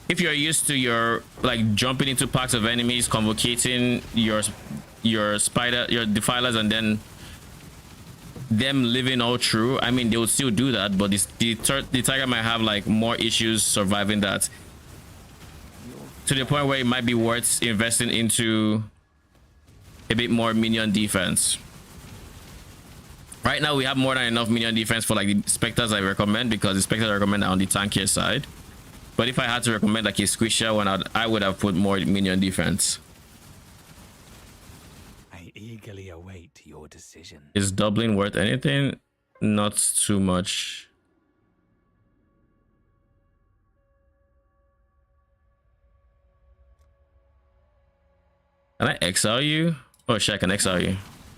if you're used to your like jumping into packs of enemies, convocating your spider, your defilers, and then them living all true, I mean, they would still do that, but the tiger might have like more issues surviving that, to the point where it might be worth investing into a bit more minion defense. Right now we have more than enough minion defense for like the specters I recommend, because the specters I recommend are on the tankier side. But if I had to recommend like a squisher one, I would have put more minion defense. I eagerly await your decision. Is doubling worth anything? Not too much. Can I exile you? Oh shit, I can exile you.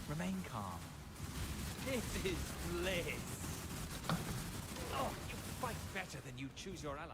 Remain calm. This is bliss. Oh, you fight better than you choose your allies.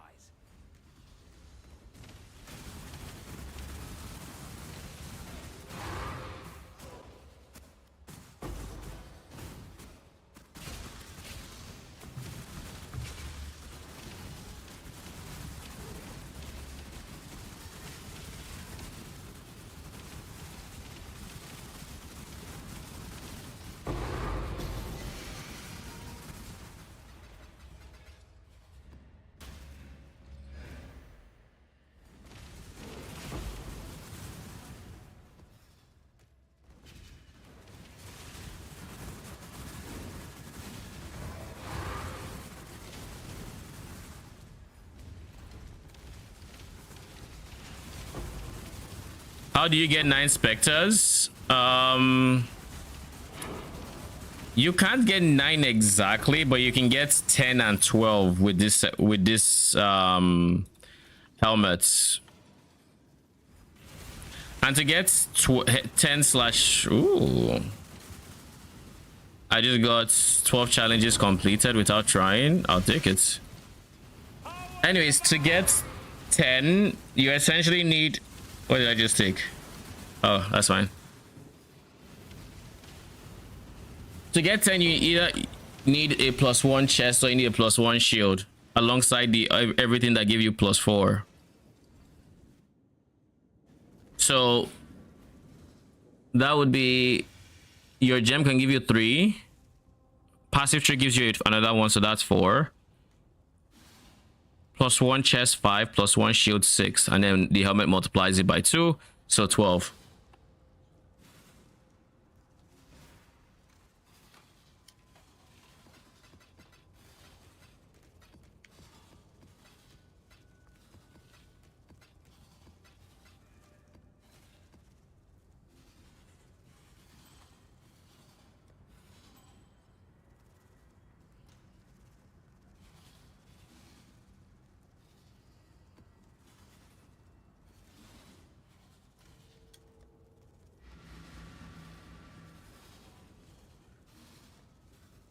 How do you get 9 specters? You can't get 9 exactly, but you can get 10 and 12 with this helmets. And to get 10 slash, ooh, I just got 12 challenges completed without trying. I'll take it. Anyways, to get 10, you essentially need, what did I just take? Oh, that's fine. To get 10, you either need a +1 chest or you need a +1 shield alongside the everything that give you +4. So that would be, your gem can give you 3. Passive trick gives you another 1, so that's 4. +1 chest 5, +1 shield 6, and then the helmet multiplies it by 2, so 12.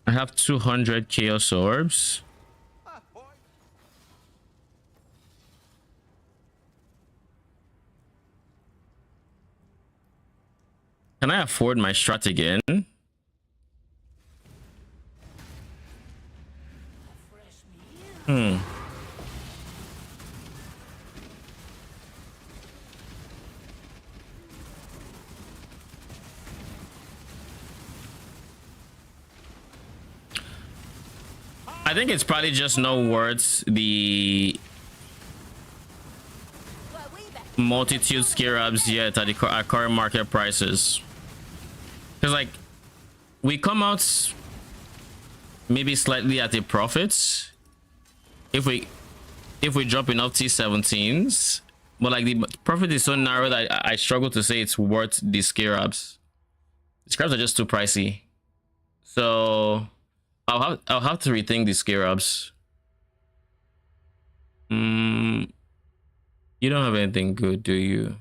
I have 200 chaos orbs. Can I afford my strat again? I think it's probably just no words the multitude scarabs yet at the current market prices, because like we come out maybe slightly at a profit if we drop enough T17s, but like the profit is so narrow that I struggle to say it's worth the scarabs. The scarabs are just too pricey, so I'll have to rethink the scarabs. You don't have anything good, do you?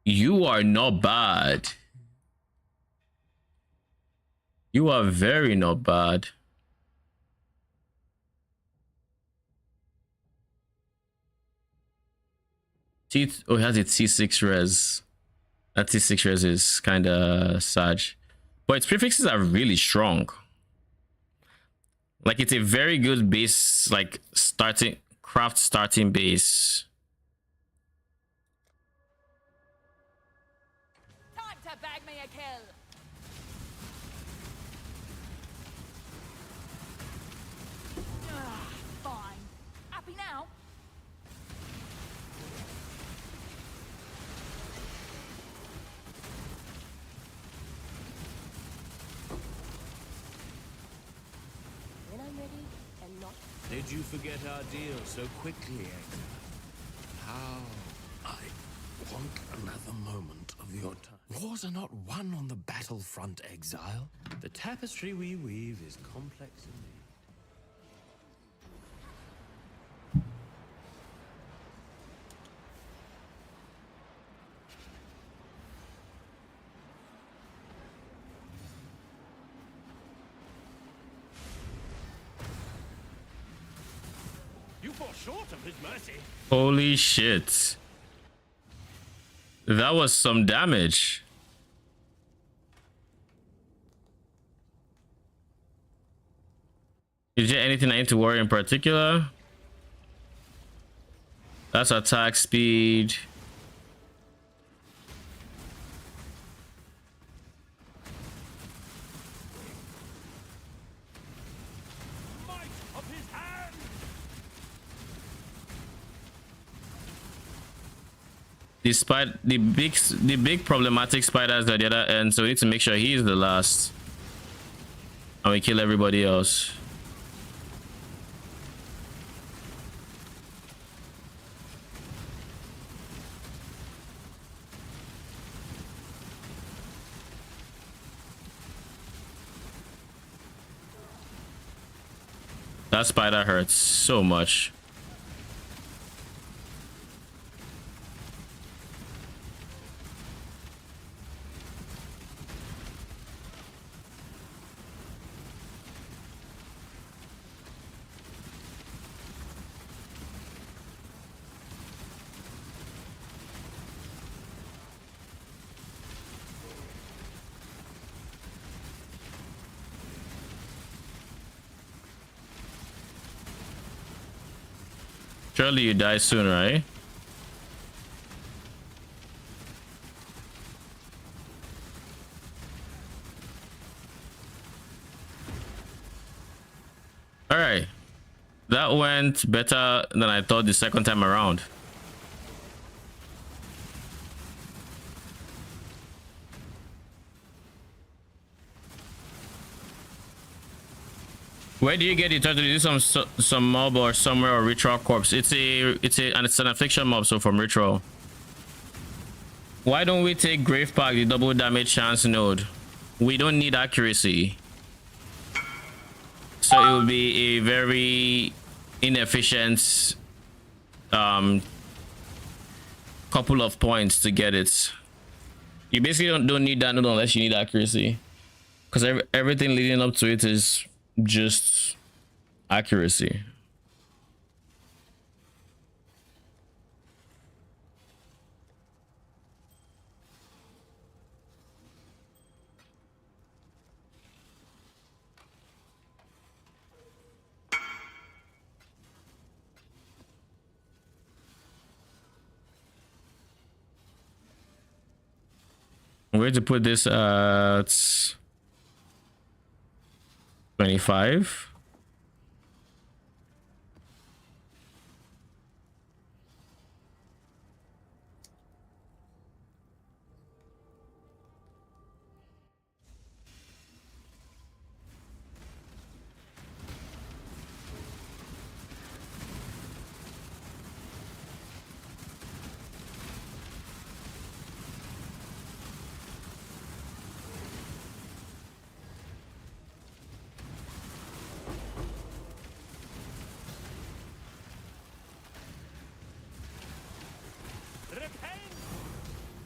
You are not bad. You are very not bad. Oh, it has a T6 res. That T6 res is kind of sad. But its prefixes are really strong. Like, it's a very good base, like, starting Craft starting base. Time to bag me a kill. Fine. Happy now? When I'm ready and not. Did you forget our deal so quickly, Exile? How? I want another moment of your time. Wars are not won on the battlefront, Exile. The tapestry we weave is complex indeed. You fall short of his mercy. Holy shit. That was some damage. Is there anything I need to worry in particular? That's attack speed. Might of his hand. Despite the big problematic spiders at the other end, so we need to make sure he's the last. And we kill everybody else. That spider hurts so much. Surely you die soon, right? All right. That went better than I thought the second time around. Where do you get it? Try to do some mob or somewhere or ritual corpse. It's an affliction mob, so from ritual. Why don't we take Grave Pack, the double damage chance node? We don't need accuracy. So it will be a very inefficient couple of points to get it. You basically don't need that node unless you need accuracy. Because everything leading up to it is just accuracy. I'm going to put this at 25.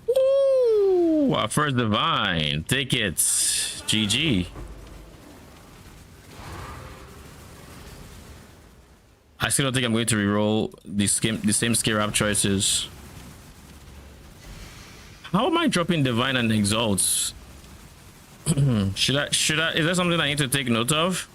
Ooh, our first divine. Take it. GG. I still don't think I'm going to reroll the same skill up choices. How am I dropping divine and exalts? should I is there something I need to take note of?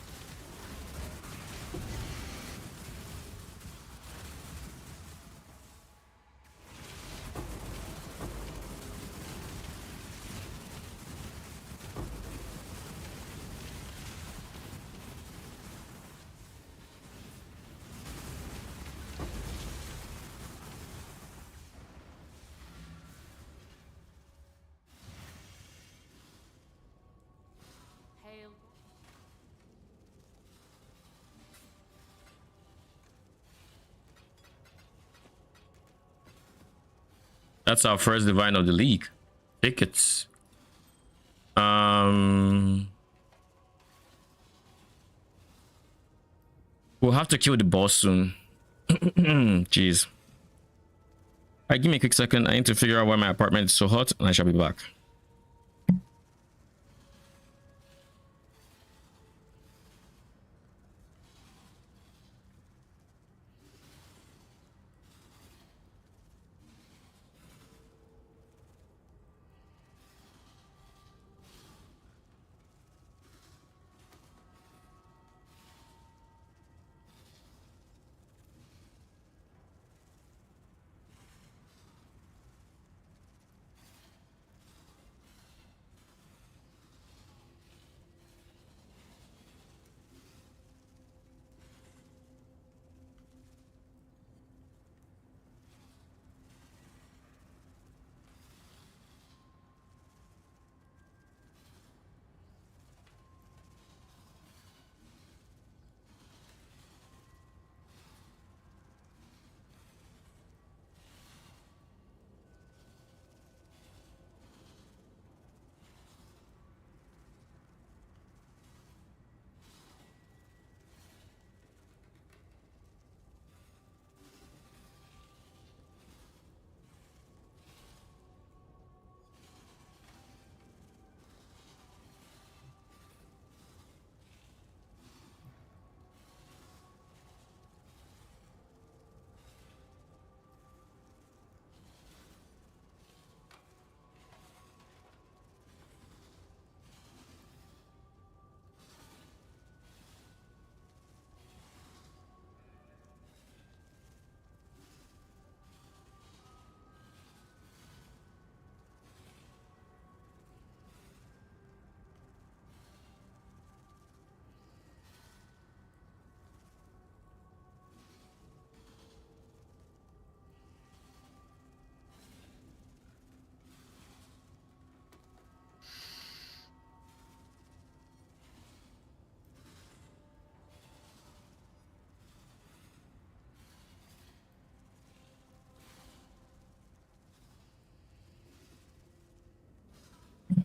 That's our first divine of the league. Tickets. We'll have to kill the boss soon. Jeez. Alright, give me a quick second. I need to figure out why my apartment is so hot, and I shall be back.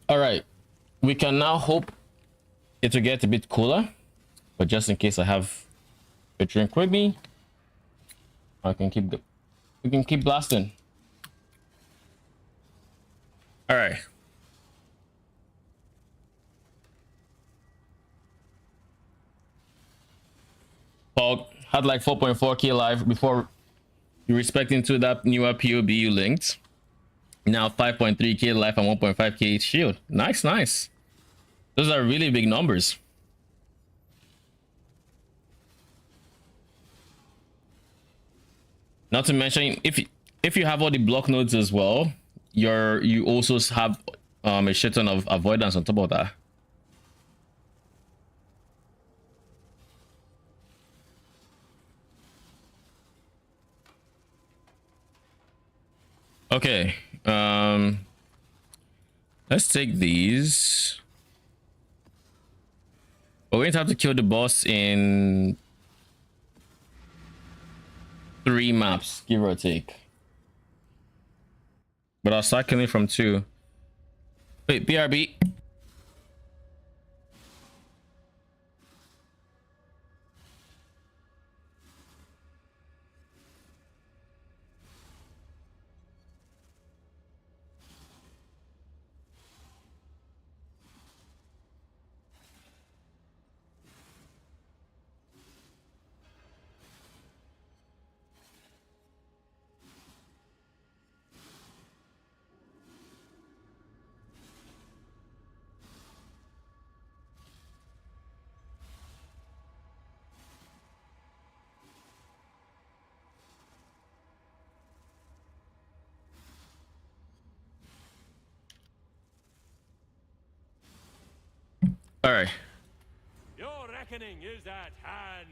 All right, we can now hope it will get a bit cooler, but just in case I have a drink with me, we can keep blasting. All right. Paul had like 4.4k live before you respecting to that newer POB you linked. Now 5.3k life and 1.5k shield. Nice, nice. Those are really big numbers. Not to mention, if you have all the block nodes as well, you also have a shit ton of avoidance on top of that. Okay, let's take these. We're going to have to kill the boss in 3 maps, give or take. But I'll start killing from 2. Wait, BRB. All right. Your reckoning is at hand.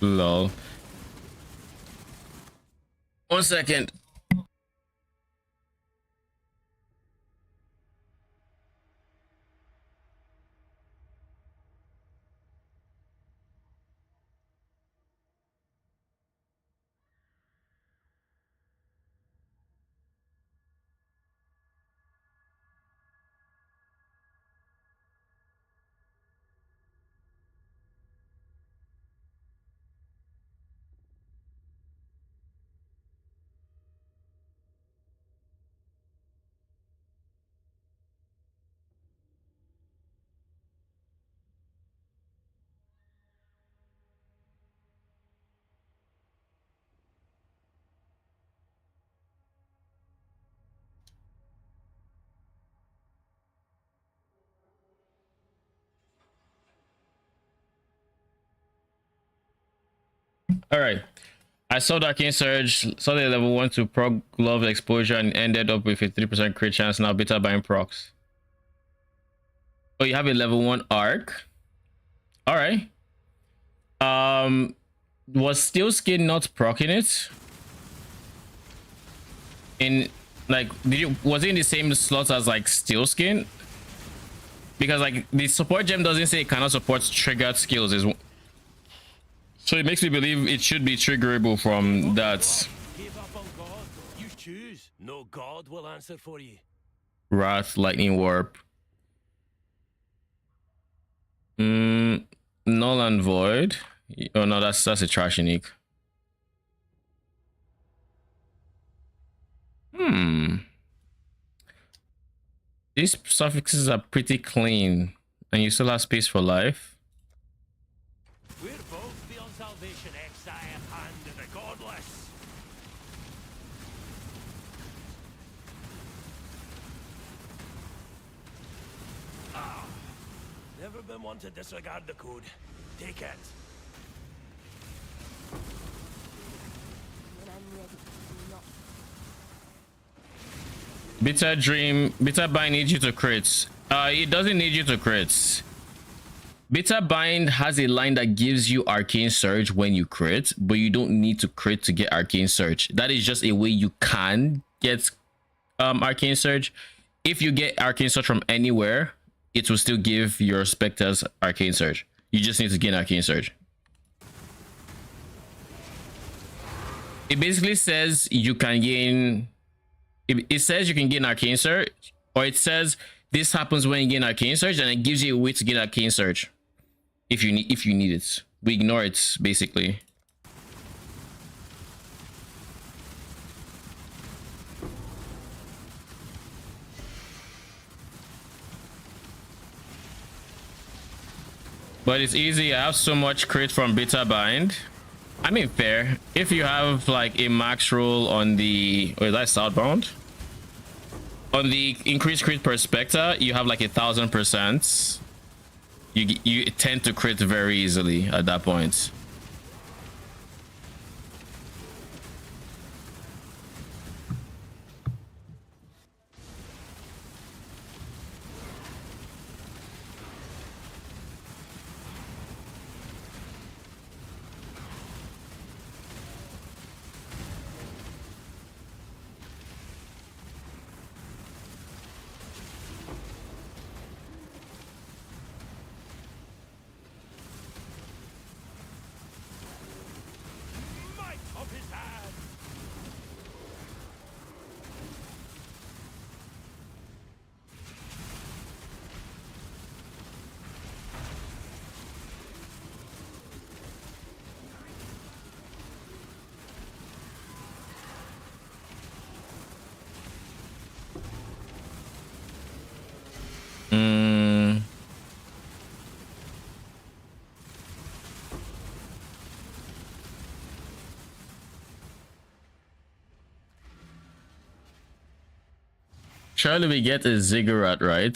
Lol. 1 second. All right. I saw Arcane Surge, saw the level 1 to proc glove exposure and ended up with a 3% crit chance. Now beta buying procs. Oh, you have a level 1 arc. All right. Was Steel Skin not proccing it? In like, was it in the same slot as like Steel Skin? Because like the support gem doesn't say it cannot support triggered skills, so it makes me believe it should be triggerable from that. Give up on God. You choose. No God will answer for you. Wrath, Lightning Warp. Null and Void. Oh no, that's a trash unique. These suffixes are pretty clean, and you still have space for life. We're both beyond salvation, Exile, hand of the godless. Never been one to disregard the code. Take it. Bitter Dream, Bitter Bind needs you to crits. It doesn't need you to crits. Bitter Bind has a line that gives you Arcane Surge when you crit, but you don't need to crit to get Arcane Surge. That is just a way you can get Arcane Surge. If you get Arcane Surge from anywhere, it will still give your Spectres Arcane Surge. You just need to gain Arcane Surge. It basically says you can gain... It says you can gain Arcane Surge, or it says this happens when you gain Arcane Surge, and it gives you a way to get Arcane Surge if you need it. We ignore it basically. But it's easy. I have so much crit from Bitter Bind. I mean, fair. If you have like a max roll on the, or is that Southbound? On the increased crit per Spectre, you have like 1000%. You tend to crit very easily at that point. Surely we get a Ziggurat, right?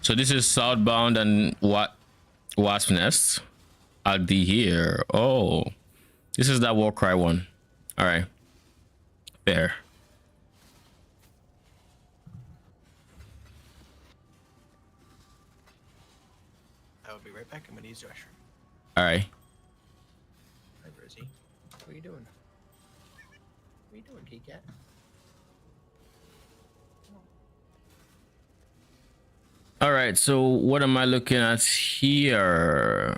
So this is Southbound and what? Wasp Nest. I'll be here. Oh, this is that Warcry one. All right, fair. I will be right back. I'm gonna use the restroom. All right. Hi, Rosie. What are you doing? What are you doing, kitty cat? All right, so what am I looking at here?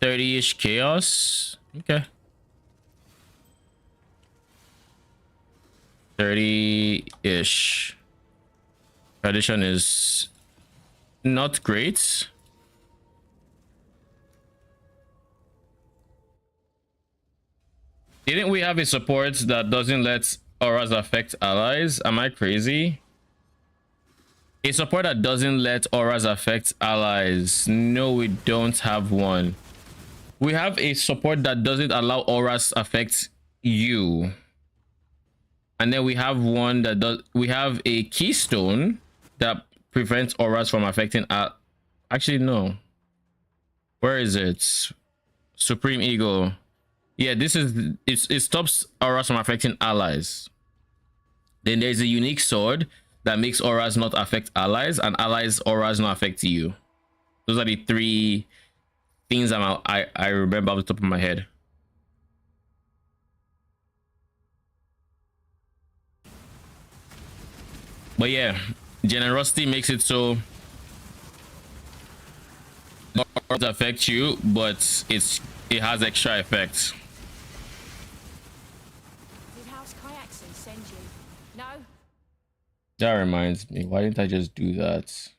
30-ish chaos. Okay. 30-ish. Tradition is not great. Didn't we have a support that doesn't let auras affect allies? Am I crazy? A support that doesn't let auras affect allies. No, we don't have one. We have a support that doesn't allow auras affect you. And then we have one that does, we have a keystone that prevents auras from affecting actually no. Where is it? Supreme Eagle. Yeah, this is it stops auras from affecting allies. Then there's a unique sword that makes auras not affect allies, and allies auras not affect you. Those are the three things I remember off the top of my head. But yeah, generosity makes it so auras affect you, but it has extra effects. Did House Kayakson send you? No? That reminds me, why didn't I just do that?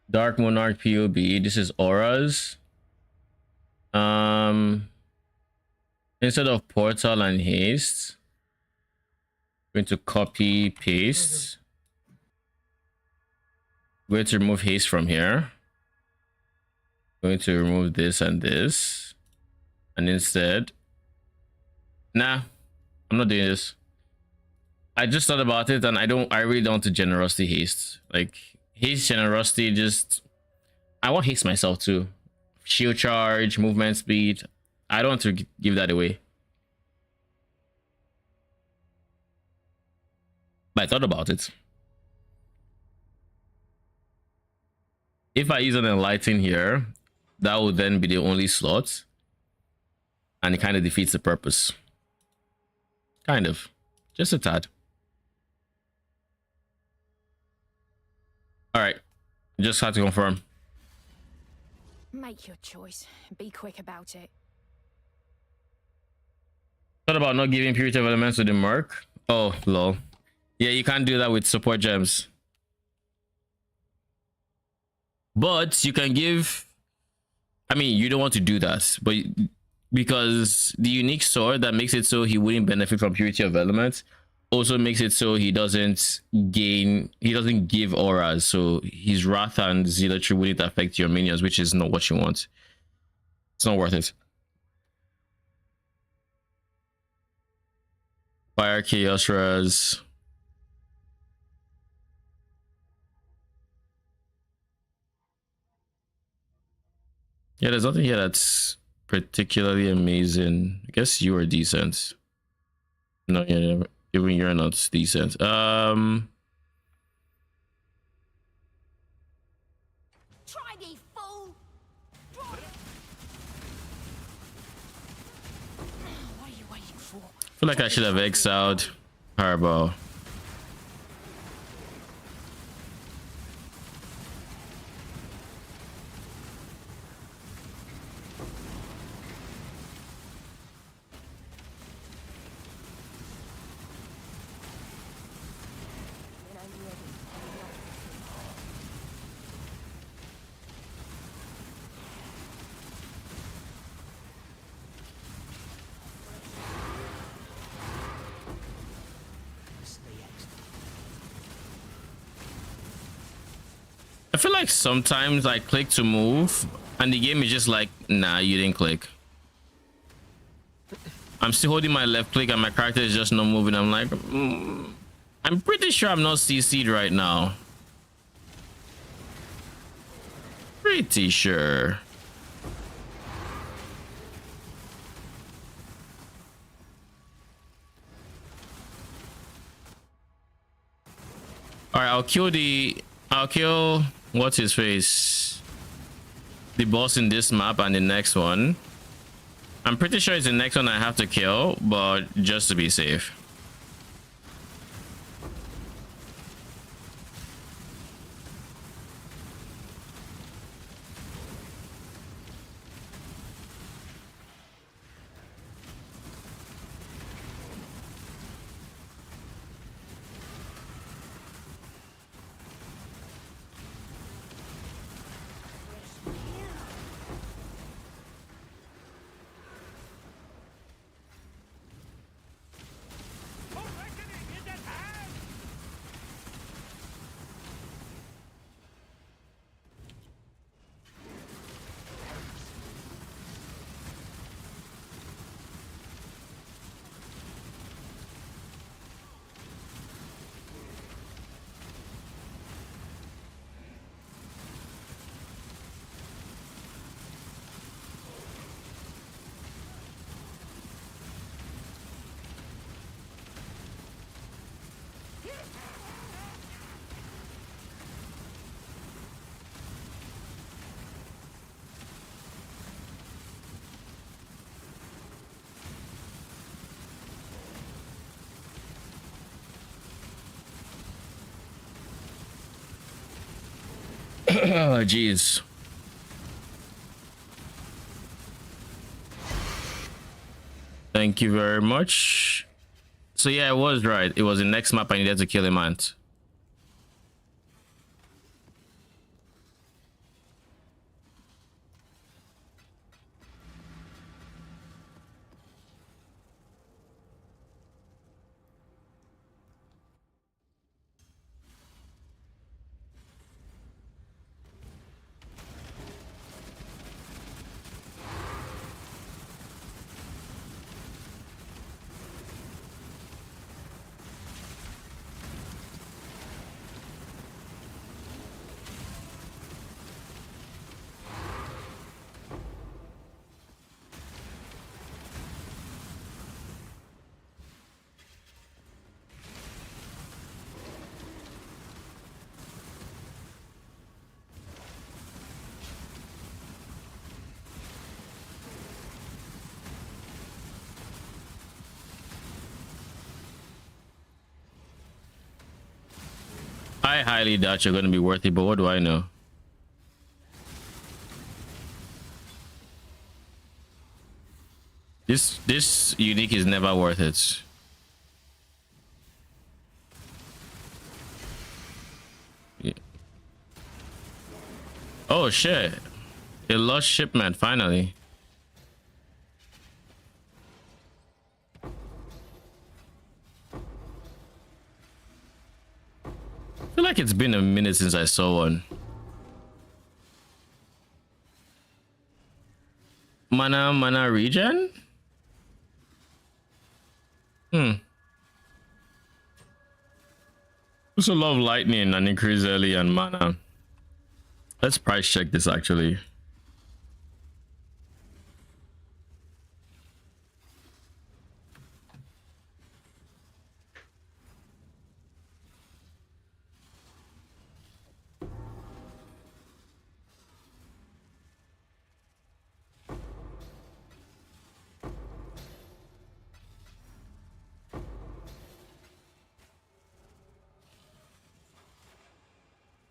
Dark Monarch POB, this is auras. Instead of portal and haste, I'm going to copy paste. I'm going to remove haste from here. I'm going to remove this and this, and instead, nah, I'm not doing this. I just thought about it, and I really don't want to generosity haste. Like haste generosity, just I want haste myself too. Shield charge, movement speed. I don't want to give that away. But I thought about it. If I use an enlighten here, that would then be the only slot, and it kind of defeats the purpose. Kind of, just a tad. All right, just had to confirm. Make your choice. Be quick about it. What about not giving purity of elements to the Merc? Oh, lol. Yeah, you can't do that with support gems. But you can give... I mean, you don't want to do that, but because the unique sword that makes it so he wouldn't benefit from purity of elements also makes it so he doesn't give auras, so his wrath and zealotry wouldn't affect your minions, which is not what you want. It's not worth it. Fire Chaos Res. Yeah, there's nothing here that's particularly amazing. I guess you are decent. No, yeah, even you're not decent. Try me, fool. What are you waiting for? I feel like I should have exiled Harbor. I feel like sometimes I click to move and the game is just like, nah, you didn't click. I'm still holding my left click and my character is just not moving. I'm like, I'm pretty sure I'm not CC'd right now. Pretty sure. All right, I'll kill what's his face, the boss in this map and the next one. I'm pretty sure it's the next one I have to kill, but just to be safe. Jeez. Thank you very much. So yeah, I was right. It was the next map I needed to kill him at. I highly doubt you're going to be worth it, but what do I know? This unique is never worth it. Yeah. Oh shit. A lost shipment finally. I feel like it's been a minute since I saw one. Mana regen? There's a lot of lightning and increase early and mana. Let's price check this actually.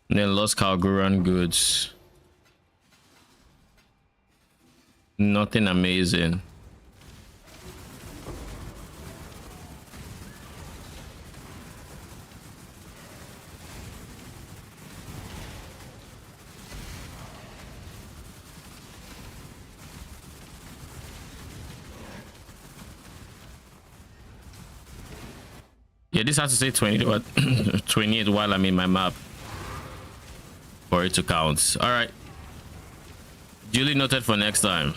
And then lost Kalguran goods. Nothing amazing. Yeah, this has to say 20 what 28 while I'm in my map for it to count. All right, duly noted for next time.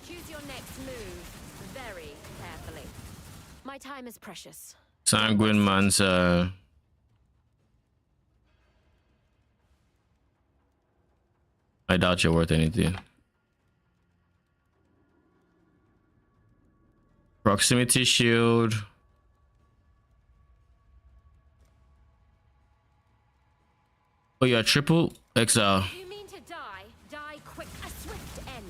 Choose your next move very carefully. My time is precious. Sanguine man's I doubt you're worth anything. Proximity shield. Oh, you're triple Exile. You mean to die? Die quick. A swift end.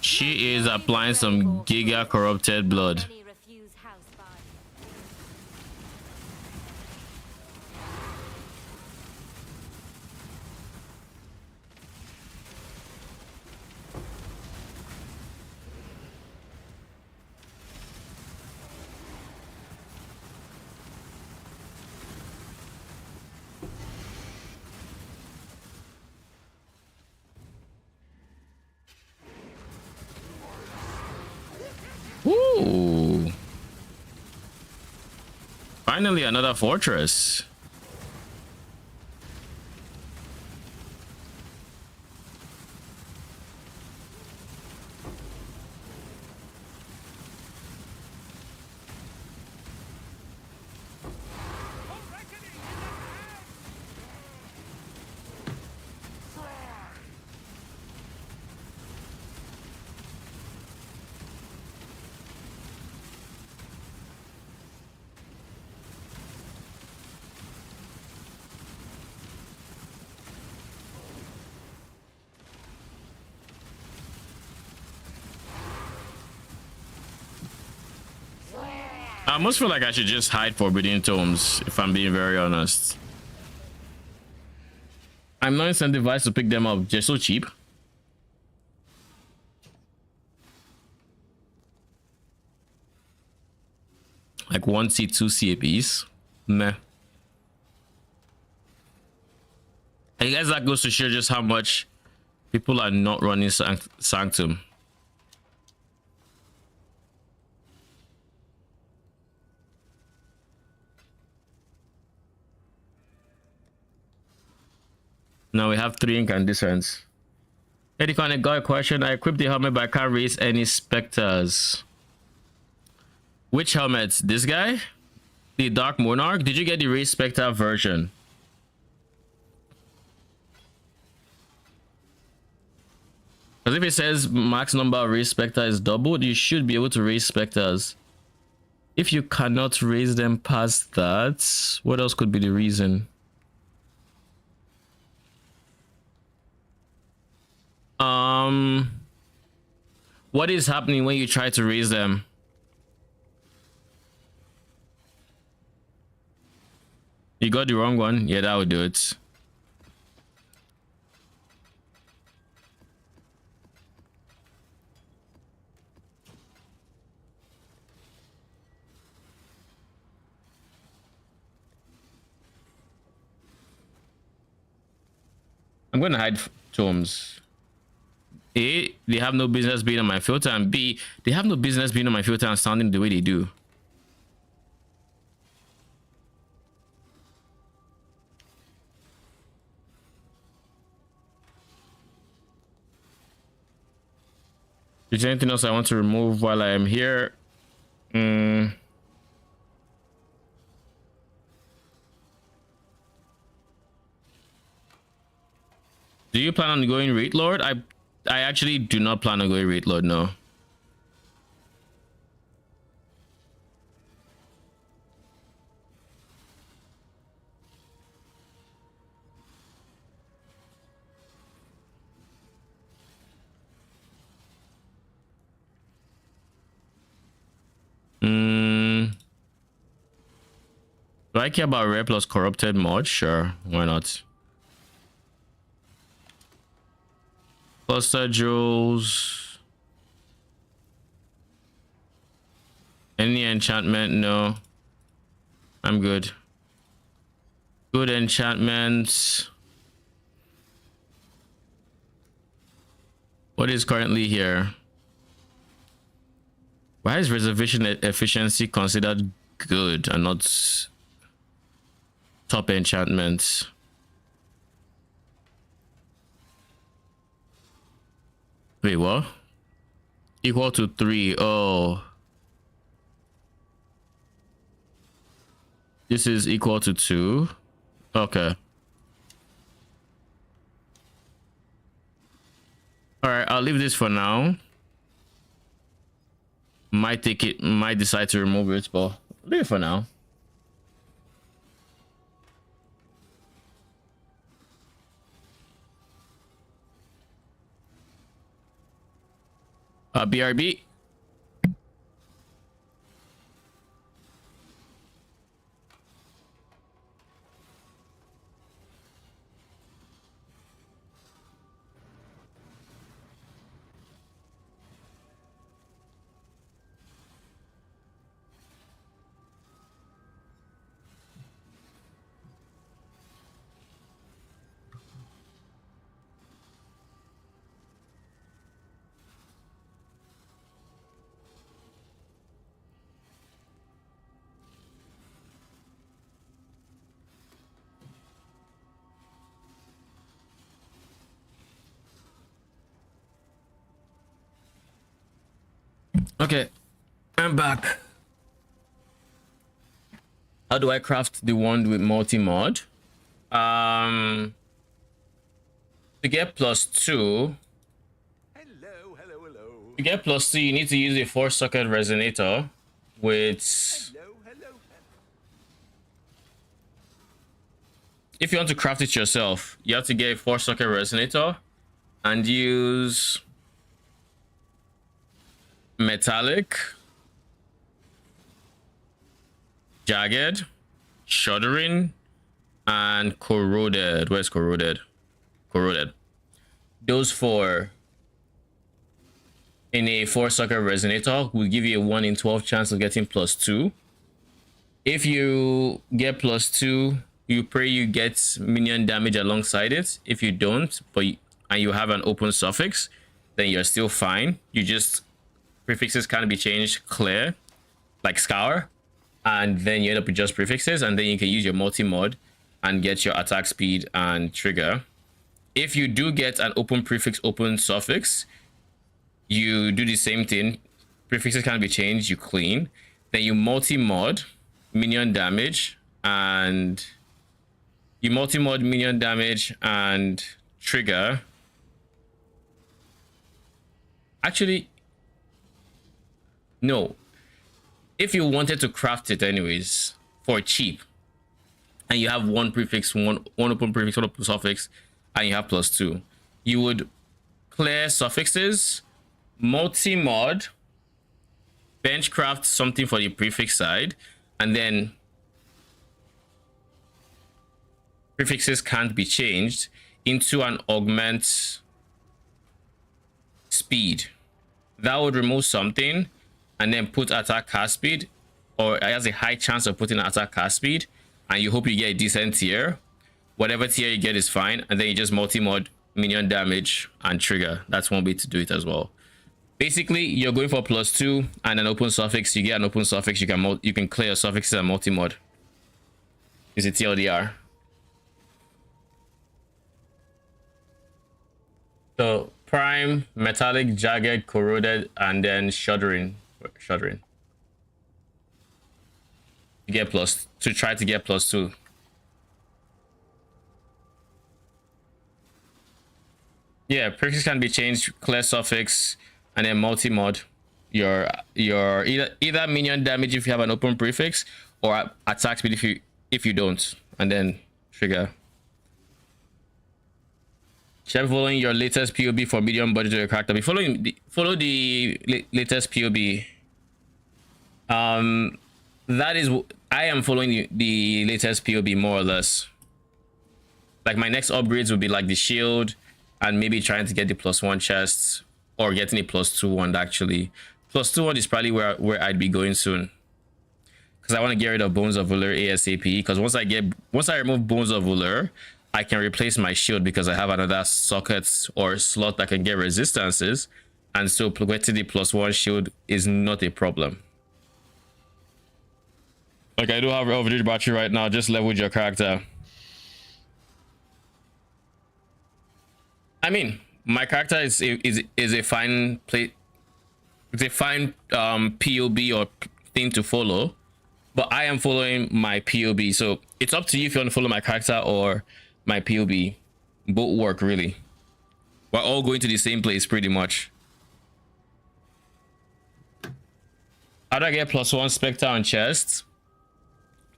She is applying some giga corrupted blood. Ooh. Finally another fortress. I almost feel like I should just hide Forbidden Tomes, if I'm being very honest. I'm not incentivized to pick them up. They're so cheap. Like 1C, 2C a piece. Meh. I guess that goes to show just how much people are not running Sanctum. Now we have 3 incandescents. Eddie Connect got a question. I equipped the helmet, but I can't raise any specters. Which helmet? This guy? The Dark Monarch? Did you get the raised specter version? Because if it says max number of raised specter is doubled, you should be able to raise specters. If you cannot raise them past that, what else could be the reason? What is happening when you try to raise them? You got the wrong one? Yeah, that would do it. I'm gonna hide tomes. A, they have no business being on my filter, and B, they have no business being on my filter and sounding the way they do. Is there anything else I want to remove while I am here? Do you plan on going Rate Lord? I actually do not plan on going Rate Lord, no. Do I care about Rare plus Corrupted mod? Sure, why not? Cluster Jewels. Any enchantment? No. I'm good. Good enchantments. What is currently here? Why is reservation efficiency considered good and not top enchantments? Wait, what? Equal to 3. Oh. This is equal to 2. Okay. Alright, I'll leave this for now. Might decide to remove it, but leave it for now. BRB. Okay, I'm back. How do I craft the wand with multi-mod? To get +2. To get +2, you need to use a 4-socket resonator with... If you want to craft it yourself, you have to get a 4-socket resonator and use metallic Jagged, Shuddering, and Corroded. Where's Corroded? Corroded. Those 4 in a 4-sucker resonator will give you a 1 in 12 chance of getting +2. If you get +2, you pray you get minion damage alongside it. If you don't, and you have an open suffix, then you're still fine. You just, prefixes can be changed, clear, like scour, and then you end up with just prefixes, and then you can use your multi-mod and get your attack speed and trigger. If you do get an open prefix, open suffix, you do the same thing. Prefixes can be changed, you clean, then you multi-mod minion damage, and you multi-mod minion damage and trigger. Actually, no. If you wanted to craft it anyways for cheap, and you have one prefix, one open prefix, one open suffix, and you have +2, you would clear suffixes, multi-mod, benchcraft something for the prefix side, and then prefixes can't be changed into an augment speed. That would remove something and then put attack cast speed, or it has a high chance of putting attack cast speed, and you hope you get a decent tier. Whatever tier you get is fine, and then you just multi-mod minion damage and trigger. That's one way to do it as well. Basically, you're going for +2 and an open suffix. You get an open suffix, you can clear your suffixes and multi-mod. Is it TLDR? So prime, metallic, jagged, corroded, and then shuddering. You get try to get +2. Yeah, prefix can be changed, clear suffix, and then multi-mod your either minion damage if you have an open prefix, or attack speed if you don't, and then trigger. Should I be following your latest POB for medium budget to your character? Follow the latest POB. That is, I am following the latest POB more or less. Like my next upgrades would be like the shield, and maybe trying to get the +1 chests, or getting a +2 one. Actually, +2 one is probably where I'd be going soon, because I want to get rid of Bones of Valor ASAP. Because once I remove Bones of Valor, I can replace my shield, because I have another socket or slot that can get resistances, and so getting the +1 shield is not a problem. Like, I do have overage battery right now. Just leveled your character. I mean, my character is a fine play. It's a fine POB or thing to follow, but I am following my POB. So it's up to you if you want to follow my character or my POB. Both work, really. We're all going to the same place pretty much. How do I get +1 Spectre on chest?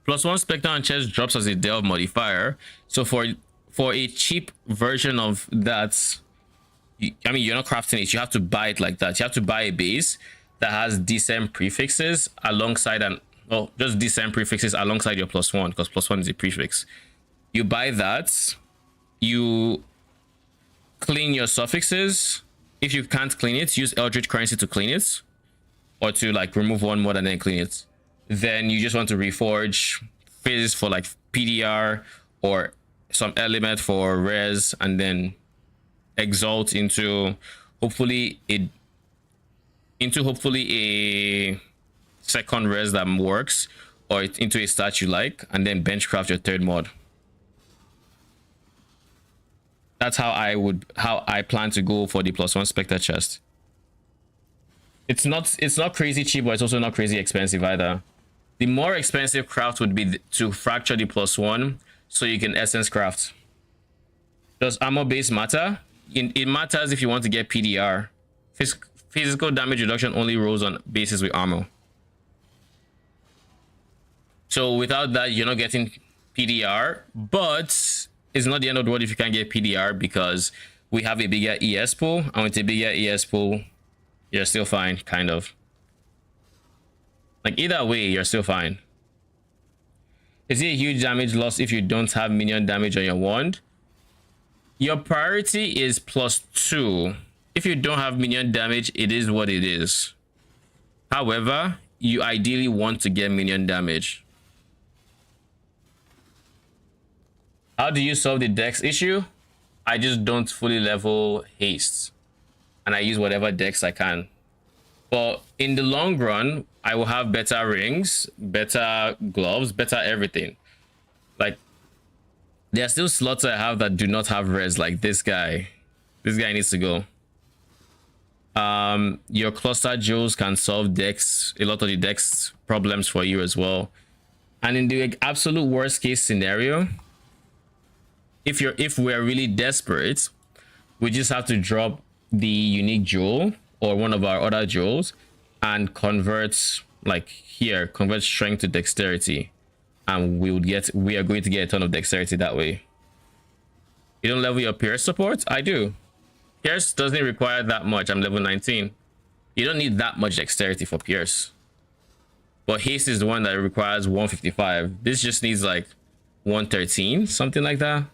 +1 Spectre on chest drops as a delve modifier. So for a cheap version of that, I mean, you're not crafting it, you have to buy it like that. You have to buy a base that has decent prefixes alongside just decent prefixes alongside your +1, because +1 is a prefix. You buy that, you clean your suffixes. If you can't clean it, use Eldritch Currency to clean it, or to like remove one mod and then clean it. Then you just want to reforge Fizz for like PDR, or some element for res, and then exalt into hopefully a second res that works, or into a stat you like, and then benchcraft your third mod. That's how I plan to go for the +1 Spectre chest. It's not crazy cheap, but it's also not crazy expensive either. The more expensive craft would be to fracture the +1, so you can essence craft. Does armor base matter? It matters if you want to get PDR. Physical damage reduction only rolls on bases with armor. So without that, you're not getting PDR, but it's not the end of the world if you can't get PDR, because we have a bigger ES pool, and with a bigger ES pool, you're still fine, kind of. Like, either way, you're still fine. Is it a huge damage loss if you don't have minion damage on your wand? Your priority is +2. If you don't have minion damage, it is what it is. However, you ideally want to get minion damage. How do you solve the dex issue? I just don't fully level haste, and I use whatever dex I can. But in the long run, I will have better rings, better gloves, better everything. Like, there are still slots I have that do not have res, like this guy. This guy needs to go. Your cluster jewels can solve dex, a lot of the dex problems for you as well. And in the absolute worst case scenario, if we're really desperate, we just have to drop the unique jewel or one of our other jewels and convert, like here, convert strength to dexterity, and we are going to get a ton of dexterity that way. You don't level your Pierce support? I do. Pierce doesn't require that much. I'm level 19. You don't need that much dexterity for Pierce. But haste is the one that requires 155. This just needs like 113, something like that.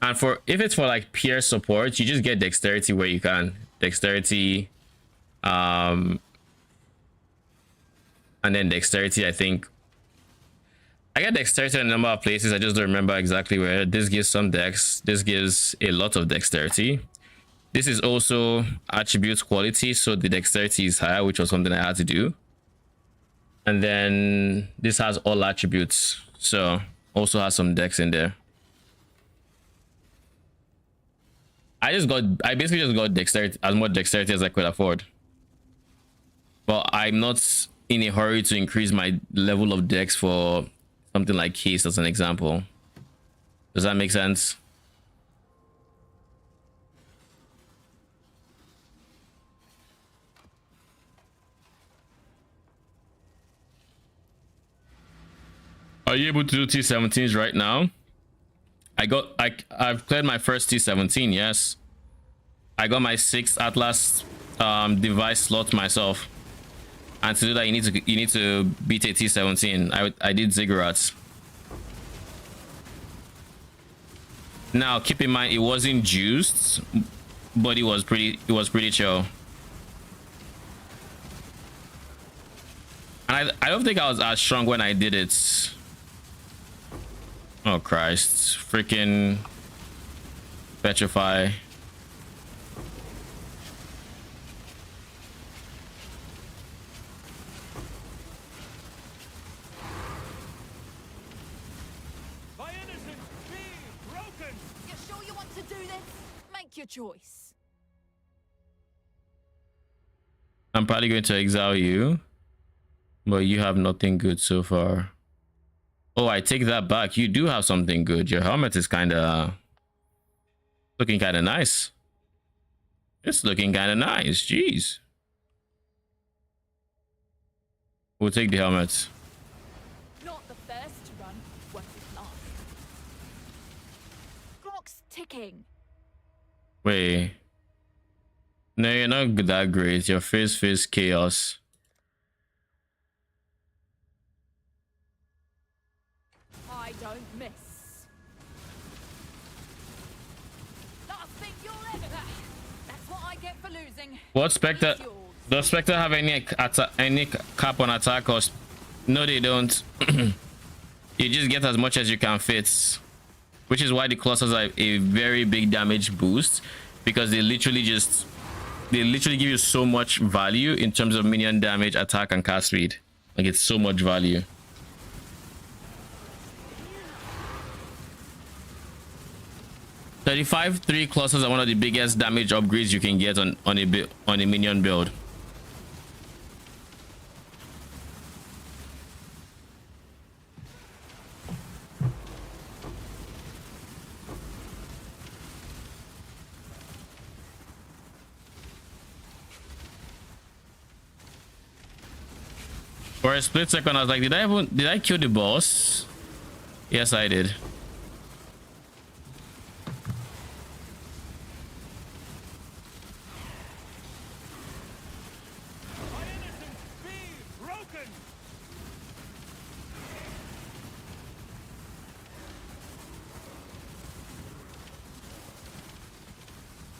And if it's for like Pierce support, you just get dexterity where you can. Dexterity, and then dexterity, I think. I get dexterity in a number of places. I just don't remember exactly where. This gives some dex. This gives a lot of dexterity. This is also attributes quality, so the dexterity is higher, which was something I had to do. And then this has all attributes, so also has some dex in there. I basically just got dexterity, as much dexterity as I could afford. But I'm not in a hurry to increase my level of dex for something like haste, as an example. Does that make sense? Are you able to do T17s right now? I've cleared my first T17, yes. I got my 6th Atlas device slot myself. And to do that, you need to beat a T17. I did ziggurats. Now keep in mind, it wasn't juiced, but it was pretty chill. And I don't think I was as strong when I did it. Oh Christ, freaking petrify. My innocence be broken. You sure you want to do this? Make your choice. I'm probably going to exile you, but you have nothing good so far. Oh, I take that back. You do have something good. Your helmet is looking kind of nice. It's looking kind of nice. Jeez. We'll take the helmet. Not the first to run, won't be last. Clock's ticking. Wait. No, you're not that great. Your face chaos. I don't miss. Last thing you'll ever. That's what I get for losing. What Spectre? Does Spectre have any cap on attack? Or no, they don't. You just get as much as you can fit, which is why the clusters are a very big damage boost, because they literally give you so much value in terms of minion damage, attack, and cast speed. Like, it's so much value. $35 clusters are one of the biggest damage upgrades you can get on a minion build. For a split second, I was like, did I kill the boss? Yes, I did.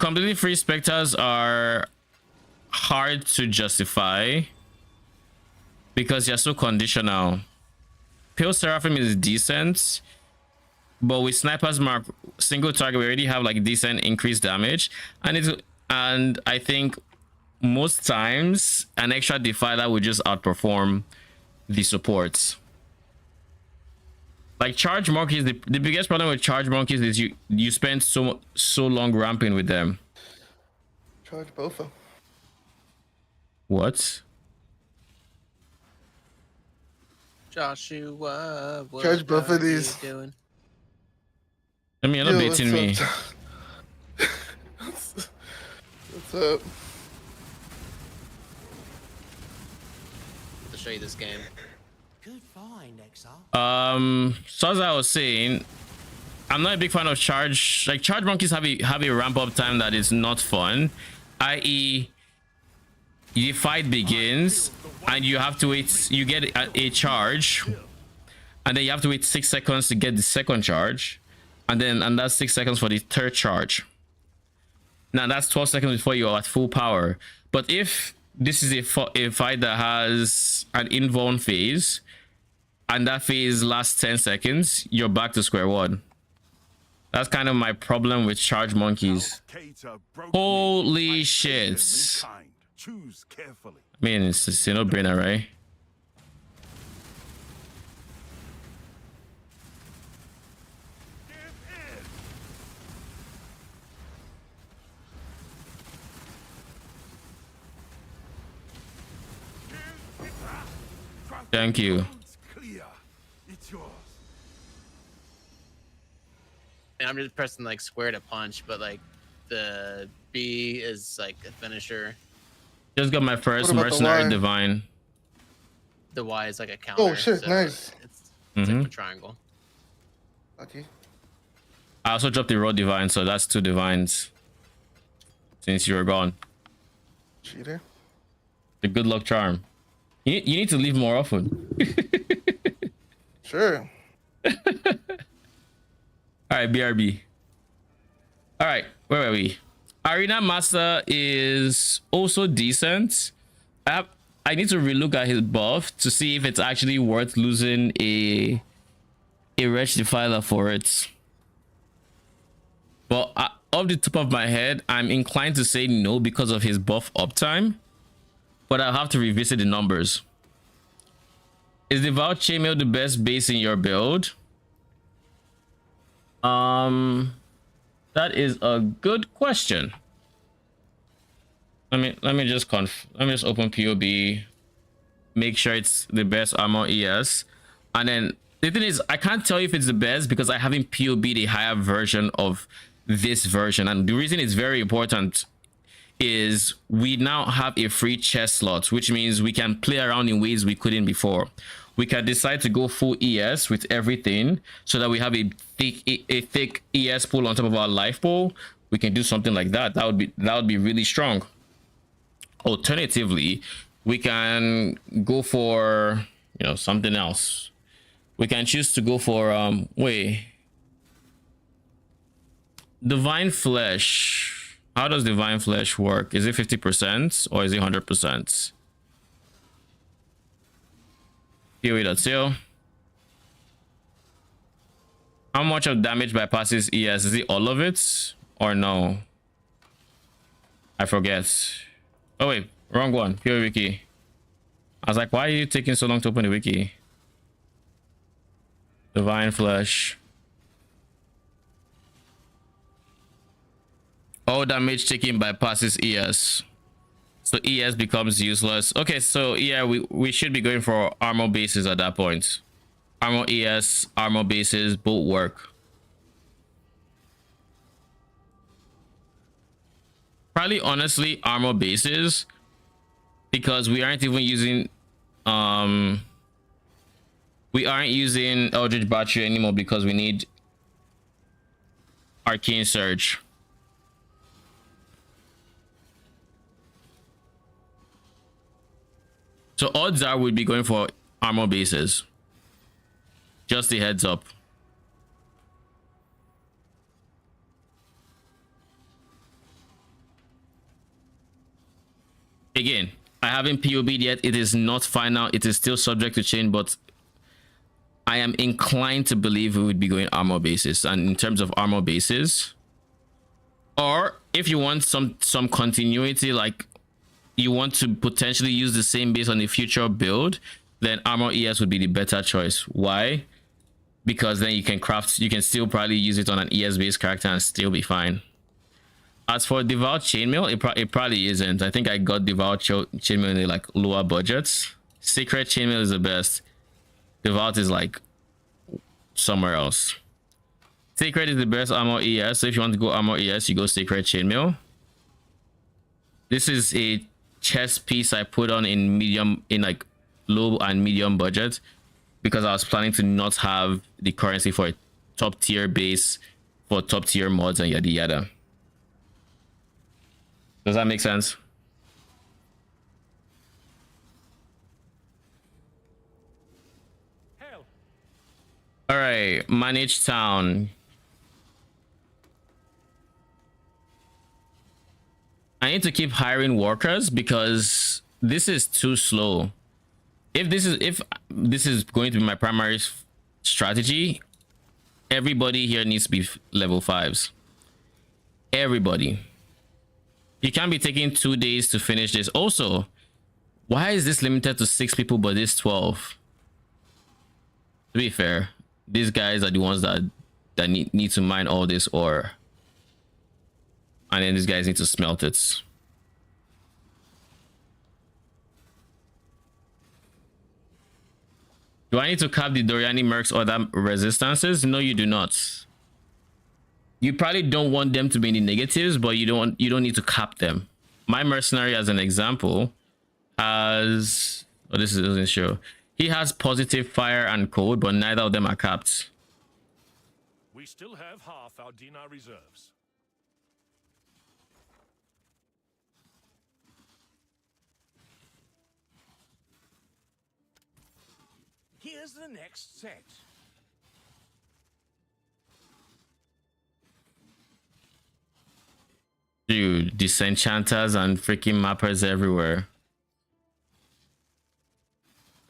completely free specters are hard to justify because you're so conditional. Pale Seraphim is decent, but with Sniper's Mark single target we already have like decent increased damage, and I think most times an extra Defiler would just outperform the supports. Like charge monkeys, the biggest problem with charge monkeys is you spend so long ramping with them. Charge both of them. What? Joshua, what Charge both of these. doing? I mean, you're not baiting me. What's up? To show you this game. Good find, Exile. So as I was saying, I'm not a big fan of charge. Like charge monkeys have a ramp up time that is not fun, i.e. the fight begins and you have to wait, you get a charge and then you have to wait 6 seconds to get the second charge, and that's 6 seconds for the third charge. Now that's 12 seconds before you're at full power. But if this is a fight that has an invuln phase and that phase lasts 10 seconds, you're back to square one. That's kind of my problem with charge monkeys. Holy shit. Choose carefully. I mean, it's a no-brainer, right? Thank you. It's yours. I'm just pressing like square to punch, but like the B is like a finisher. Just got my first mercenary divine. The Y is like a counter. Oh shit, so nice. It's like a triangle. Okay. I also dropped the raw divine, so that's 2 divines since you were gone. Cheater. The good luck charm. You need to leave more often. Sure. All right, BRB. All right, where were we? Arena Master is also decent. I need to relook at his buff to see if it's actually worth losing a Wretched Defiler for it. But off the top of my head, I'm inclined to say no because of his buff uptime. But I'll have to revisit the numbers. Is the Devout Chainmail the best base in your build? That is a good question. Let me just open POB, make sure it's the best armor ES, and then the thing is I can't tell you if it's the best because I haven't POB'd a higher version of this version, and the reason it's very important is we now have a free chest slot, which means we can play around in ways we couldn't before. We can decide to go full ES with everything so that we have a thick ES pool on top of our life pool. We can do something like that. That would be really strong. Alternatively, we can go for, you know, something else. We can choose to go for Divine Flesh. How does Divine Flesh work? Is it 50% or is it 100%? POE.CO. How much of damage bypasses ES? Is it all of it or no? I forget. Oh wait, wrong one. POE wiki. I was like, why are you taking so long to open the wiki? Divine Flesh. All damage taken bypasses ES. So ES becomes useless. Okay, so yeah, we should be going for armor bases at that point. Armor ES, armor bases, both work. Probably honestly armor bases, because we aren't even using Eldritch Battery anymore because we need Arcane Surge. So odds are we'd be going for armor bases. Just a heads up. again, I haven't POB'd yet. It is not final. It is still subject to change, but I am inclined to believe we would be going armor basis. And in terms of armor basis, or if you want some continuity, like you want to potentially use the same base on the future build, then armor ES would be the better choice. Why? Because then you can still probably use it on an ES based character and still be fine. As for Devout Chainmail, it probably isn't. I think I got Devout Chainmail in the like lower budgets. Secret Chainmail is the best. Devout is like somewhere else. Secret is the best armor ES. So if you want to go armor ES, you go Secret Chainmail. This is a chest piece I put on in like low and medium budget because I was planning to not have the currency for a top tier base for top tier mods and yada yada. Does that make sense? Hell. All right, manage town. I need to keep hiring workers because this is too slow. If this is going to be my primary strategy, everybody here needs to be level 5s. Everybody. You can't be taking 2 days to finish this. Also, why is this limited to 6 people but this 12? To be fair, these guys are the ones that need to mine all this ore. And then these guys need to smelt it. Do I need to cap the Doryani Mercs or that resistances? No, you do not. You probably don't want them to be in the negatives, but you don't need to cap them. My mercenary, as an example, has this doesn't show. He has positive fire and code, but neither of them are capped. We still have half our dinar reserves. Here's the next set. Dude, disenchanters and freaking mappers everywhere.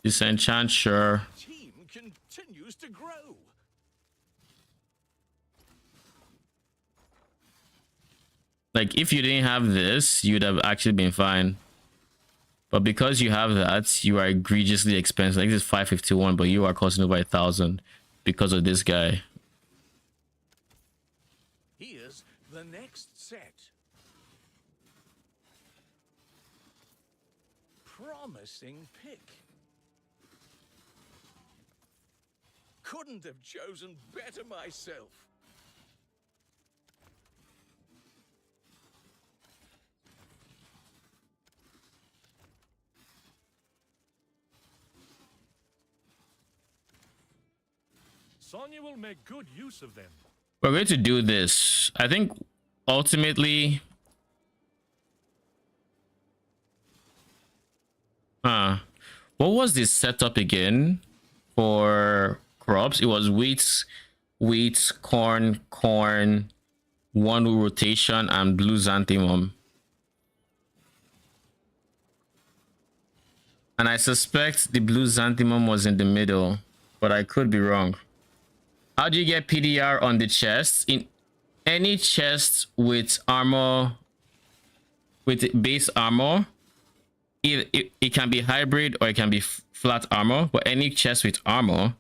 Disenchant, sure. Team continues to grow. Like, if you didn't have this, you'd have actually been fine. But because you have that, you are egregiously expensive. Like, this is 551, but you are costing over 1,000 because of this guy. Here's the next set. Promising pick. Couldn't have chosen better myself. Sonya will make good use of them. We're going to do this. I think ultimately... what was this setup again for crops? It was wheat, corn, one rotation, and blue xanthemum. And I suspect the blue xanthemum was in the middle, but I could be wrong. How do you get PDR on the chest? In any chest with armor, with base armor, it can be hybrid or it can be flat armor, but any chest with armor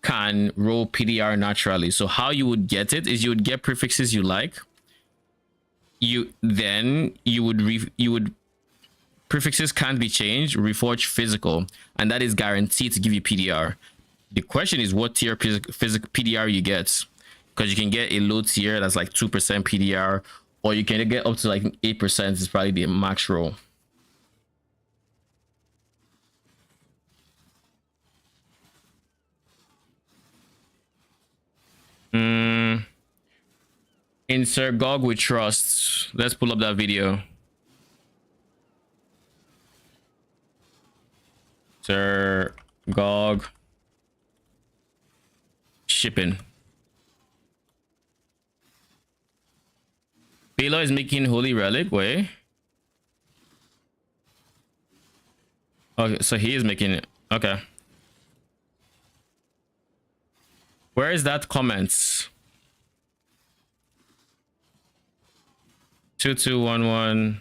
can roll PDR naturally. So how you would get it is you would get prefixes you like. You would prefixes can't be changed, reforge physical, and that is guaranteed to give you PDR. The question is what tier physical PDR you get, because you can get a low tier that's like 2% PDR, or you can get up to like 8%. Is probably the max roll. In Sir Gog we trust. Let's pull up that video. Sir Gog shipping. Baylor is making Holy Relic. Wait. Okay, so he is making it. Okay. Where is that comments? 2211.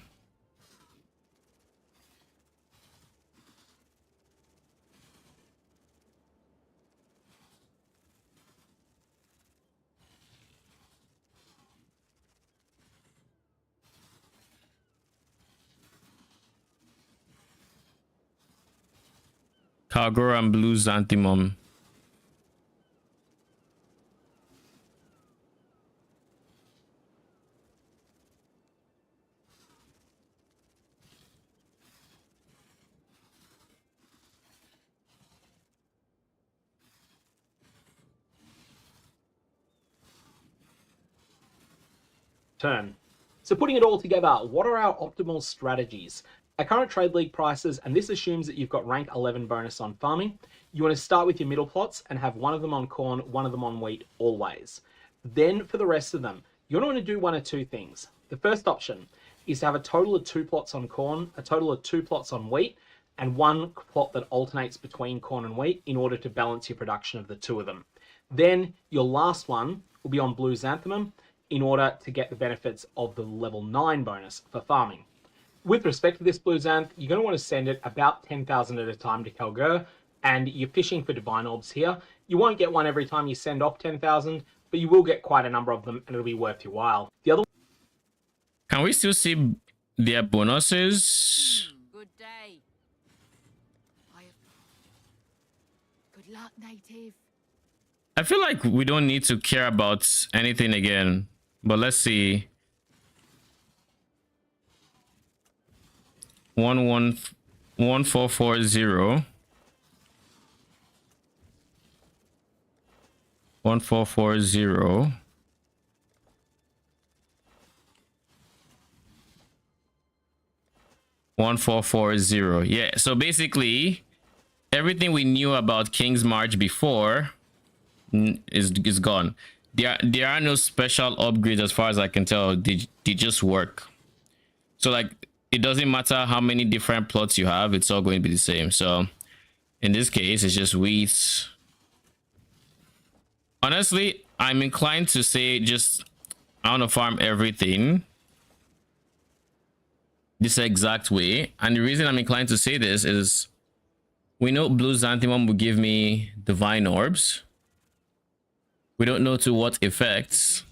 Kagura and Blue Xanthimum. Turn. So putting it all together, what are our optimal strategies? At current trade league prices, and this assumes that you've got rank 11 bonus on farming, you want to start with your middle plots and have one of them on corn, one of them on wheat always. Then for the rest of them, you're going to want to do one of two things. The first option is to have a total of 2 plots on corn, a total of 2 plots on wheat, and 1 plot that alternates between corn and wheat in order to balance your production of the 2 of them. Then your last one will be on blue xanthemum in order to get the benefits of the level 9 bonus for farming. With respect to this blue xanth, you're going to want to send it about 10,000 at a time to Kalgur, and you're fishing for divine orbs here. You won't get one every time you send off 10,000, but you will get quite a number of them, and it'll be worth your while. The other. Can we still see their bonuses? Good day. Good luck, native. I feel like we don't need to care about anything again, but let's see. 1440. 1440. Yeah, so basically everything we knew about King's March before is gone. There are no special upgrades as far as I can tell. They just work. So like it doesn't matter how many different plots you have, it's all going to be the same. So in this case, it's just wheat. Honestly, I'm inclined to say just I want to farm everything this exact way. And the reason I'm inclined to say this is we know blue xanthemum will give me divine orbs. We don't know to what effects.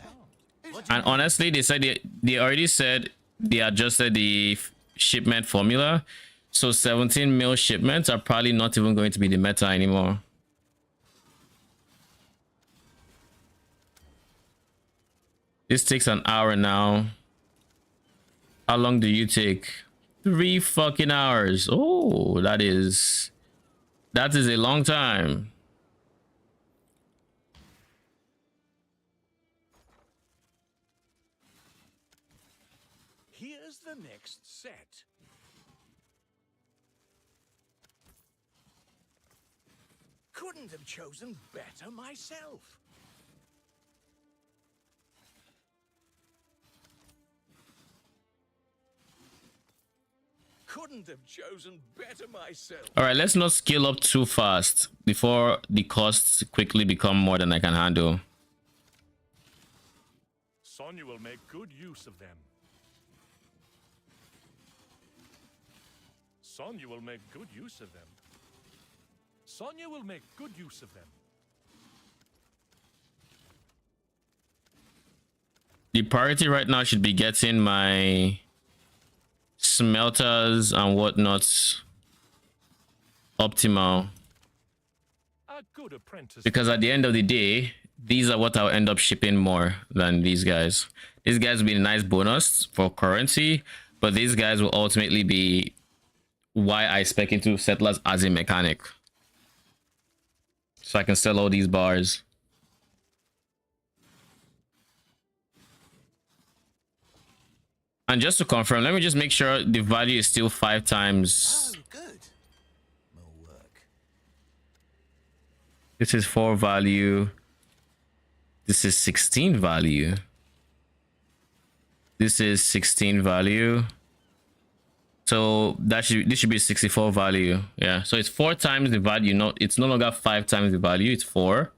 And honestly, they said they already said they adjusted the shipment formula. So 17 mil shipments are probably not even going to be the meta anymore. This takes an hour now. How long do you take? 3 fucking hours. Oh, that is a long time. Here's the next set. Couldn't have chosen better myself. Couldn't have chosen better myself. All right, let's not scale up too fast before the costs quickly become more than I can handle. Sonya will make good use of them. Sonya will make good use of them. Sonya will make good use of them. The priority right now should be getting my smelters and whatnot optimal, A good apprentice. because at the end of the day, these are what I'll end up shipping more than these guys. These guys will be a nice bonus for currency, but these guys will ultimately be why I spec into settlers as a mechanic, so I can sell all these bars. And just to confirm, let me just make sure the value is still 5 times. Oh, good. More work. This is 4 value. This is 16 value. This is 16 value. So this should be 64 value. Yeah, so it's 4 times the value. It's no longer 5 times the value, it's 4.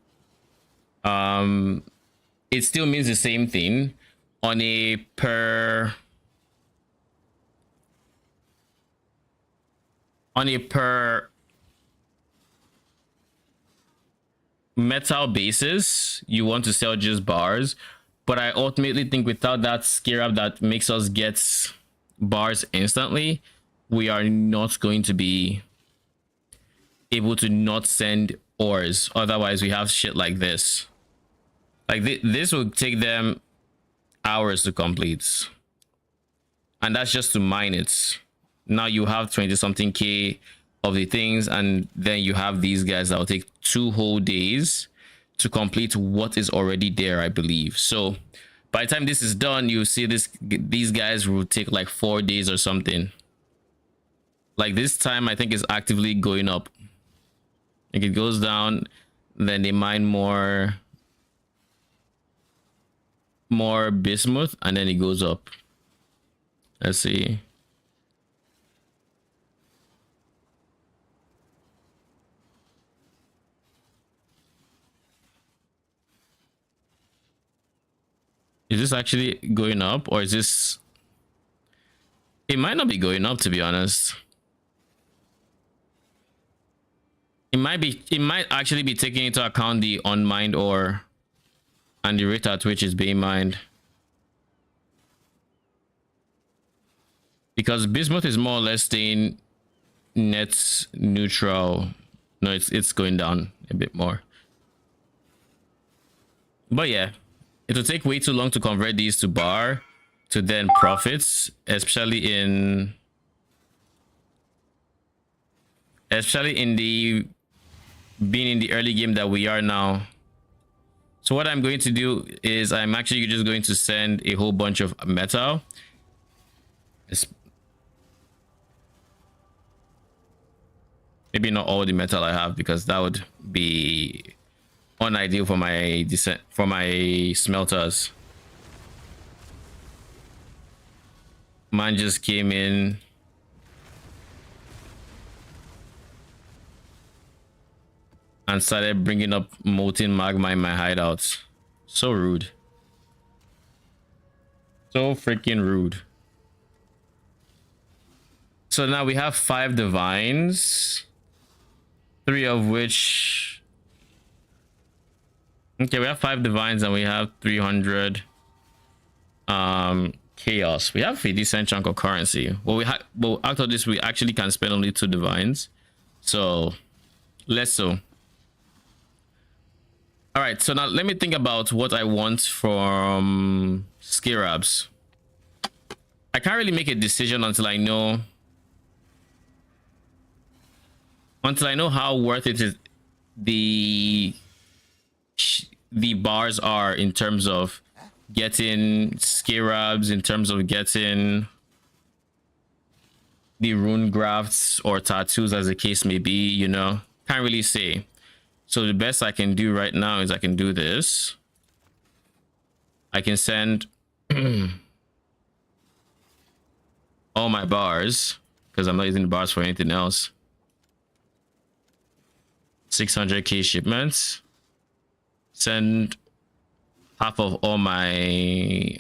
It still means the same thing on a per metal basis. You want to sell just bars, but I ultimately think without that scarab that makes us get bars instantly, we are not going to be able to not send ores. Otherwise we have shit like this. Like this will take them hours to complete, and that's just to mine it. Now you have 20 something K of the things, and then you have these guys that will take 2 whole days to complete what is already there, I believe. So by the time this is done, you see these guys will take like 4 days or something. Like this time I think is actively going up. Like it goes down, then they mine more bismuth, and then it goes up. Let's see. Is this actually going up, or is this... It might not be going up, to be honest. It might actually be taking into account the unmined ore and the rate at which it's being mined. Because bismuth is more or less staying net neutral. No, it's going down a bit more. But yeah, it will take way too long to convert these to bar to then profits, especially in the being in the early game that we are now. So what I'm going to do is I'm actually just going to send a whole bunch of metal. Maybe not all the metal I have, because that would be unideal for my smelters. Man just came in. And started bringing up molten magma in my hideouts. So rude. So freaking rude. So now we have 5 divines. 3 of which... Okay, we have 5 divines and we have 300 chaos. We have a decent chunk of currency. Well, after this, we actually can spend only 2 divines. So, less so. All right, so now let me think about what I want from scarabs. I can't really make a decision until I know how worth it is the bars are in terms of getting scarabs, in terms of getting the rune grafts or tattoos, as the case may be, you know. Can't really say. So the best I can do right now is I can do this. I can send all my bars, because I'm not using the bars for anything else. 600k shipments. Send half of all my...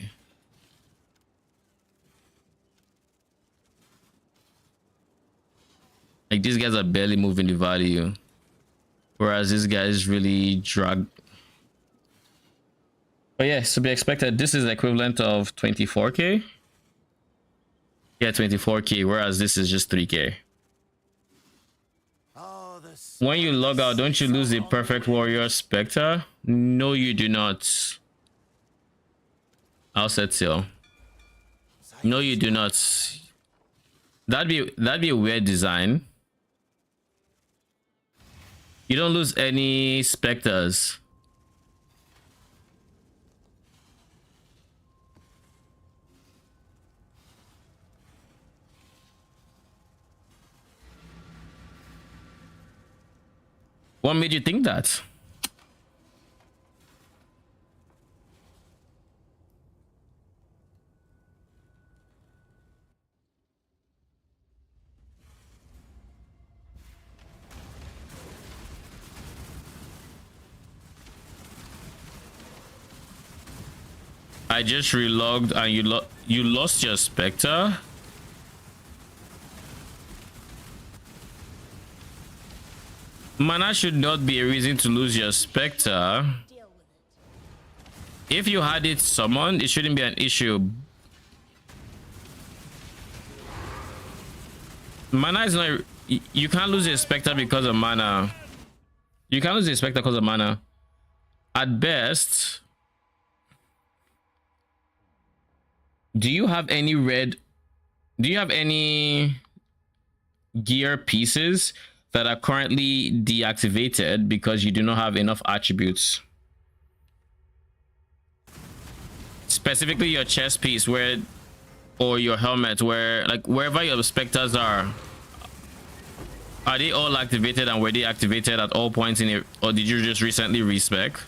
Like, these guys are barely moving the value. Whereas this guy is really drug. But yeah, to be expected. This is the equivalent of 24k. Yeah, 24k, whereas this is just 3k. When you log out, don't you lose the perfect warrior spectre? No, you do not. I'll set sail. No, you do not. That'd be a weird design. You don't lose any specters. What made you think that? I just relogged and you lost your Spectre? Mana should not be a reason to lose your Spectre. If you had it summoned, it shouldn't be an issue. Mana is not... You can't lose your Spectre because of mana. You can't lose your Spectre because of mana. At best... Do you have any red... Do you have any gear pieces that are currently deactivated because you do not have enough attributes? Specifically your chest piece where, or your helmet, where, like, wherever your specters are they all activated, and were they activated at all points in it, or did you just recently respec?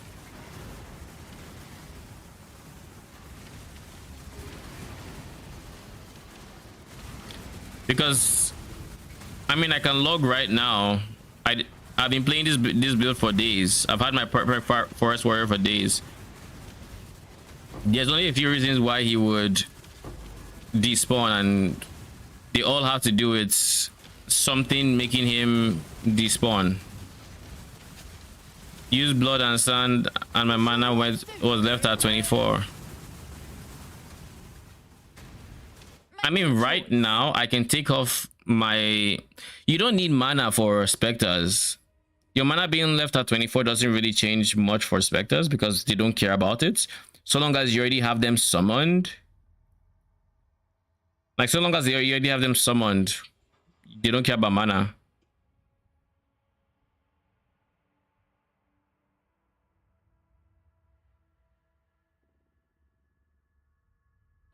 Because I mean, I can log right now. I've been playing this build for days. I've had my forest warrior for days. There's only a few reasons why he would despawn, and they all have to do with something making him despawn. Use blood and sand, and my mana was left at 24. I mean, right now I can take off my... You don't need mana for specters. Your mana being left at 24 doesn't really change much for specters because they don't care about it. So long as you already have them summoned, like, so long as you already have them summoned, they don't care about mana.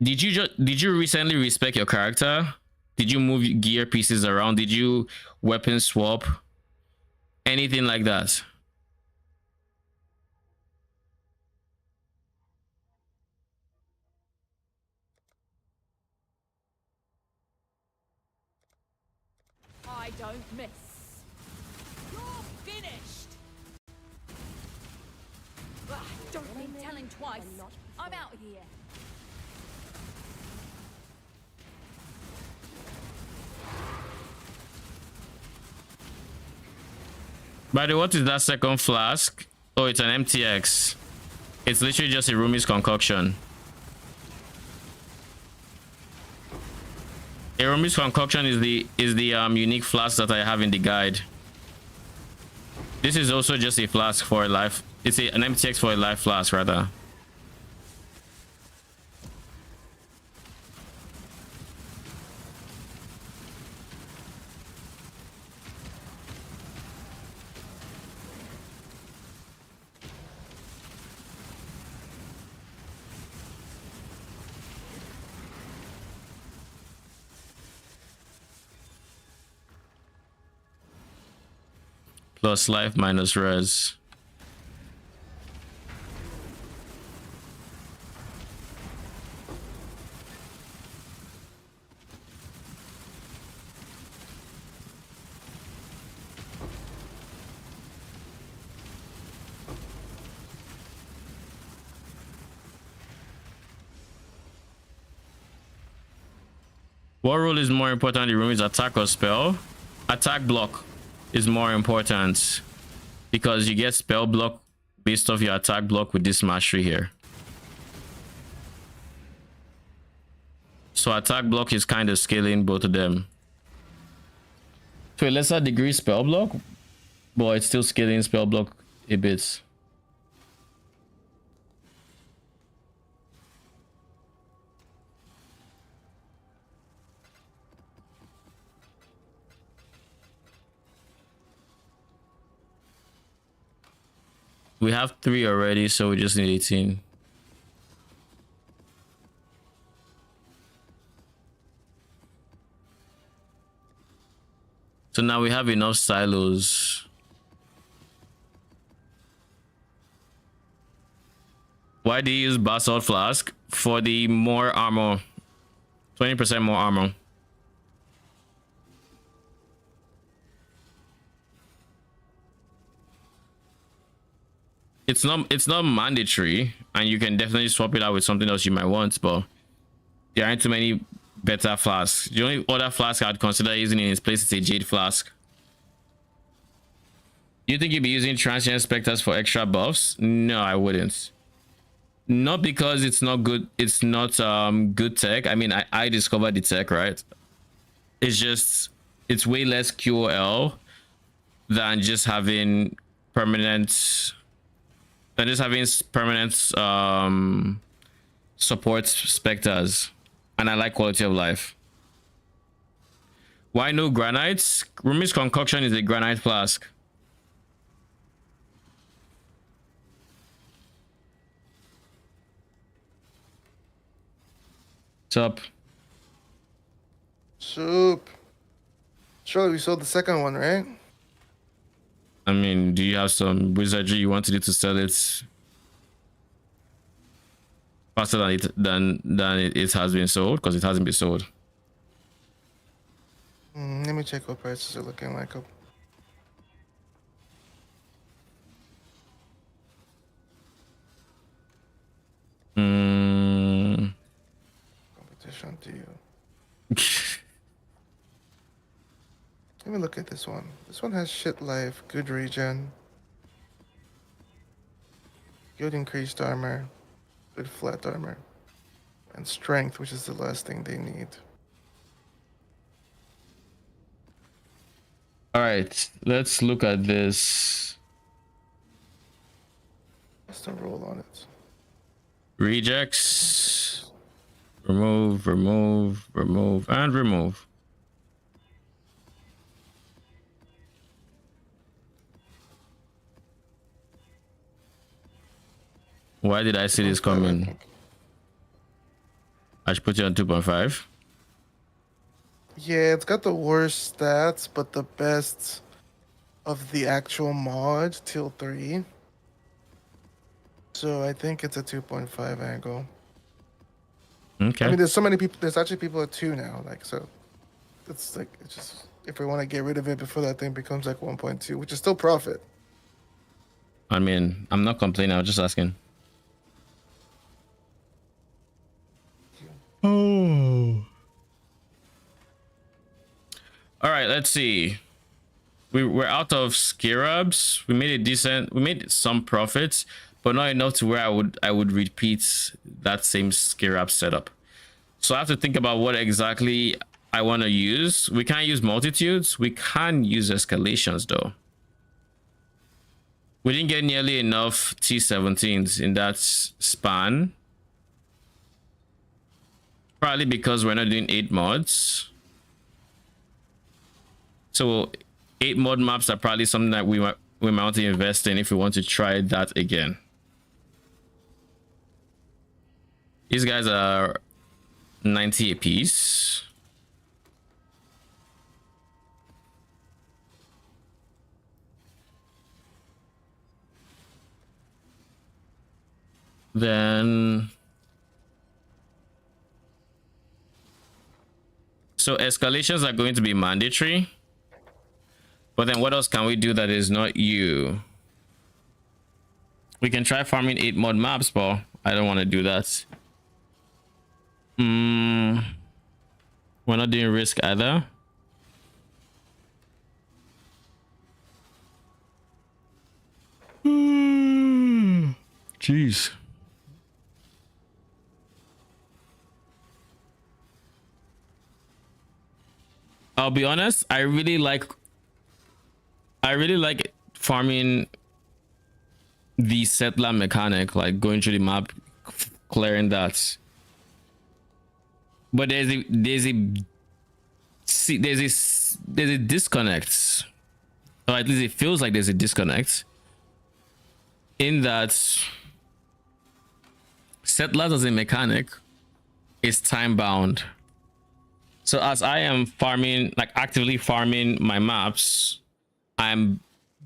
Did you recently respec your character? Did you move gear pieces around? Did you weapon swap? Anything like that? I don't miss. You're finished. Don't need telling twice. I'm out of here. By the way, what is that second flask? Oh, it's an MTX. It's literally just a Rumi's concoction. A Rumi's concoction is the unique flask that I have in the guide. This is also just a flask for a life. It's an MTX for a life flask rather. Plus life minus res. What rule is more important in the room is attack or spell? Attack block is more important because you get spell block based off your attack block with this mastery here. So attack block is kind of scaling both of them to a lesser degree. Spell block, but it's still scaling spell block a bit. We have 3 already, so we just need 18. So now we have enough silos. Why do you use basalt flask? For the more armor, 20% more armor. it's not mandatory, and you can definitely swap it out with something else you might want, but there aren't too many better flasks. The only other flask I'd consider using in its place is a jade flask. You think you'd be using transient specters for extra buffs? No, I wouldn't. Not because it's not good, it's not good tech. I mean, I discovered the tech, right? It's just it's way less QOL than just having permanent support specters, and I like quality of life. Why no granites? Rumi's concoction is a granite flask. What's up? Soup. Surely we sold the second one, right? I mean, do you have some wizardry you want to do to sell it faster than it has been sold? Because it hasn't been sold. Let me check what prices are looking like. Competition to you. Let me look at this one. This one has shit life, good regen, good increased armor, good flat armor, and strength, which is the last thing they need. All right, let's look at this. Let's not roll on it. Rejects. Remove, remove, remove, and remove. Why did I see this coming? I should put you on 2.5. Yeah, it's got the worst stats, but the best of the actual mod till 3. So I think it's a 2.5 angle. Okay. I mean, there's so many people. There's actually people at 2 now. Like, so it's like, it's just, if we want to get rid of it before that thing becomes like 1.2, which is still profit. I mean, I'm not complaining. I was just asking. Oh. All right, let's see. We're out of scarabs. We made some profits, but not enough to where I would repeat that same scarab setup. So I have to think about what exactly I want to use. We can't use multitudes. We can use escalations though. We didn't get nearly enough T17s in that span. Probably because we're not doing 8 mods. So 8 mod maps are probably something that we might want to invest in if we want to try that again. These guys are 90 a piece. Then so escalations are going to be mandatory. But then what else can we do that is not you? We can try farming 8 mod maps, but I don't want to do that. We're not doing risk either. Jeez. I'll be honest, I really like farming the settler mechanic, like going through the map, clearing that. But there's a disconnect, or at least it feels like there's a disconnect, in that settlers as a mechanic is time bound. So as I am farming, like actively farming my maps, I'm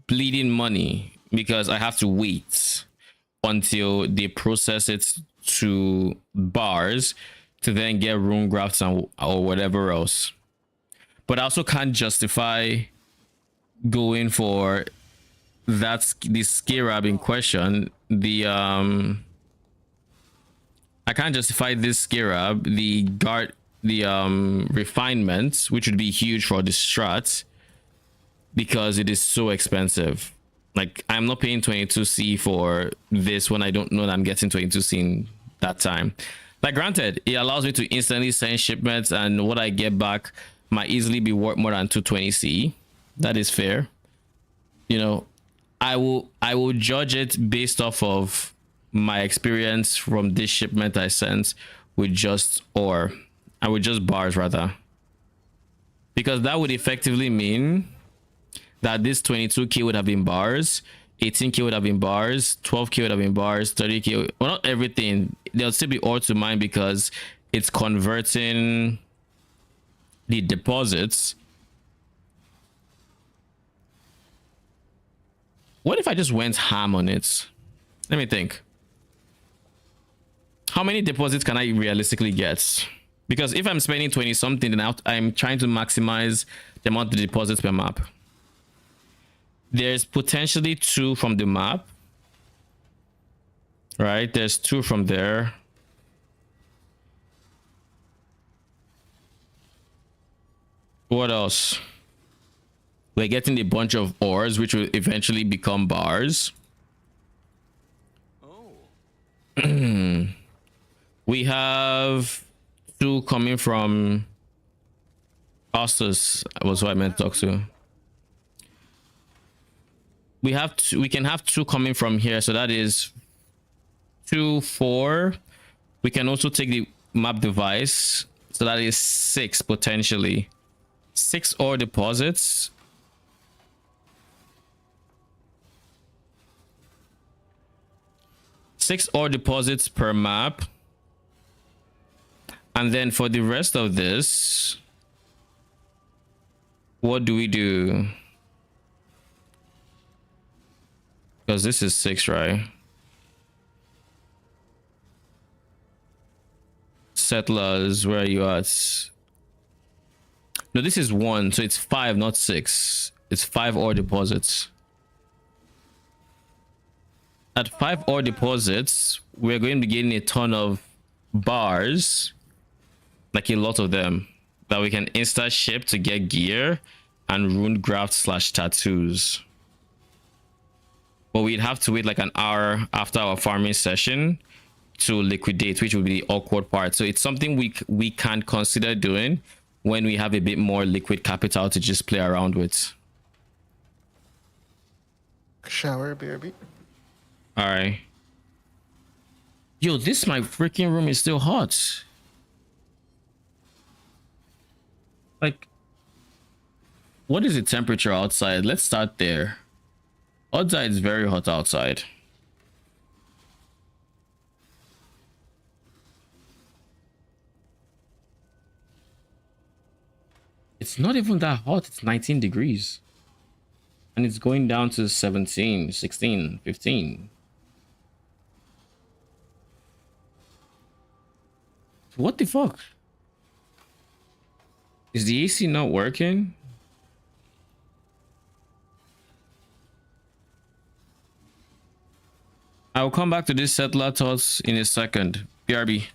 bleeding money because I have to wait until they process it to bars to then get rune grafts and or whatever else. But I also can't justify going for that's the Skirab in question. The I can't justify this Skirab. The refinement, which would be huge for the strat, because it is so expensive. Like, I'm not paying 22C for this when I don't know that I'm getting 22C in that time. Like, granted, it allows me to instantly send shipments, and what I get back might easily be worth more than 220C. That is fair. You know, I will judge it based off of my experience from this shipment I sent with just ore. I would just bars rather, because that would effectively mean that this 22k would have been bars, 18k would have been bars, 12k would have been bars, 30k, well, not everything. There'll still be ore to mine because it's converting the deposits. What if I just went ham on it? Let me think. How many deposits can I realistically get? Because if I'm spending 20 something, then I'm trying to maximize the amount of deposits per map. There's potentially 2 from the map, right? There's 2 from there. What else? We're getting a bunch of ores, which will eventually become bars. We have 2 coming from Costas, was what I meant to talk to. We have 2, we can have 2 coming from here, so that is 2, 4. We can also take the map device, so that is 6 potentially. 6 ore deposits. Six ore deposits per map. And then for the rest of this, what do we do? Because this is 6, right? Settlers, where are you at? No, this is 1, so it's 5, not 6. It's 5 ore deposits. At 5 ore deposits, we're going to be getting a ton of bars, like a lot of them, that we can insta ship to get gear and rune graft / tattoos. But we'd have to wait like an hour after our farming session to liquidate, which would be the awkward part. So it's something we can consider doing when we have a bit more liquid capital to just play around with. Shower, BRB. All right. Yo, this my freaking room is still hot. Like, what is the temperature outside? Let's start there. Outside is very hot outside. It's not even that hot. It's 19 degrees. And it's going down to 17, 16, 15. What the fuck? Is the AC not working? I'll come back to this settler thoughts in a second. BRB.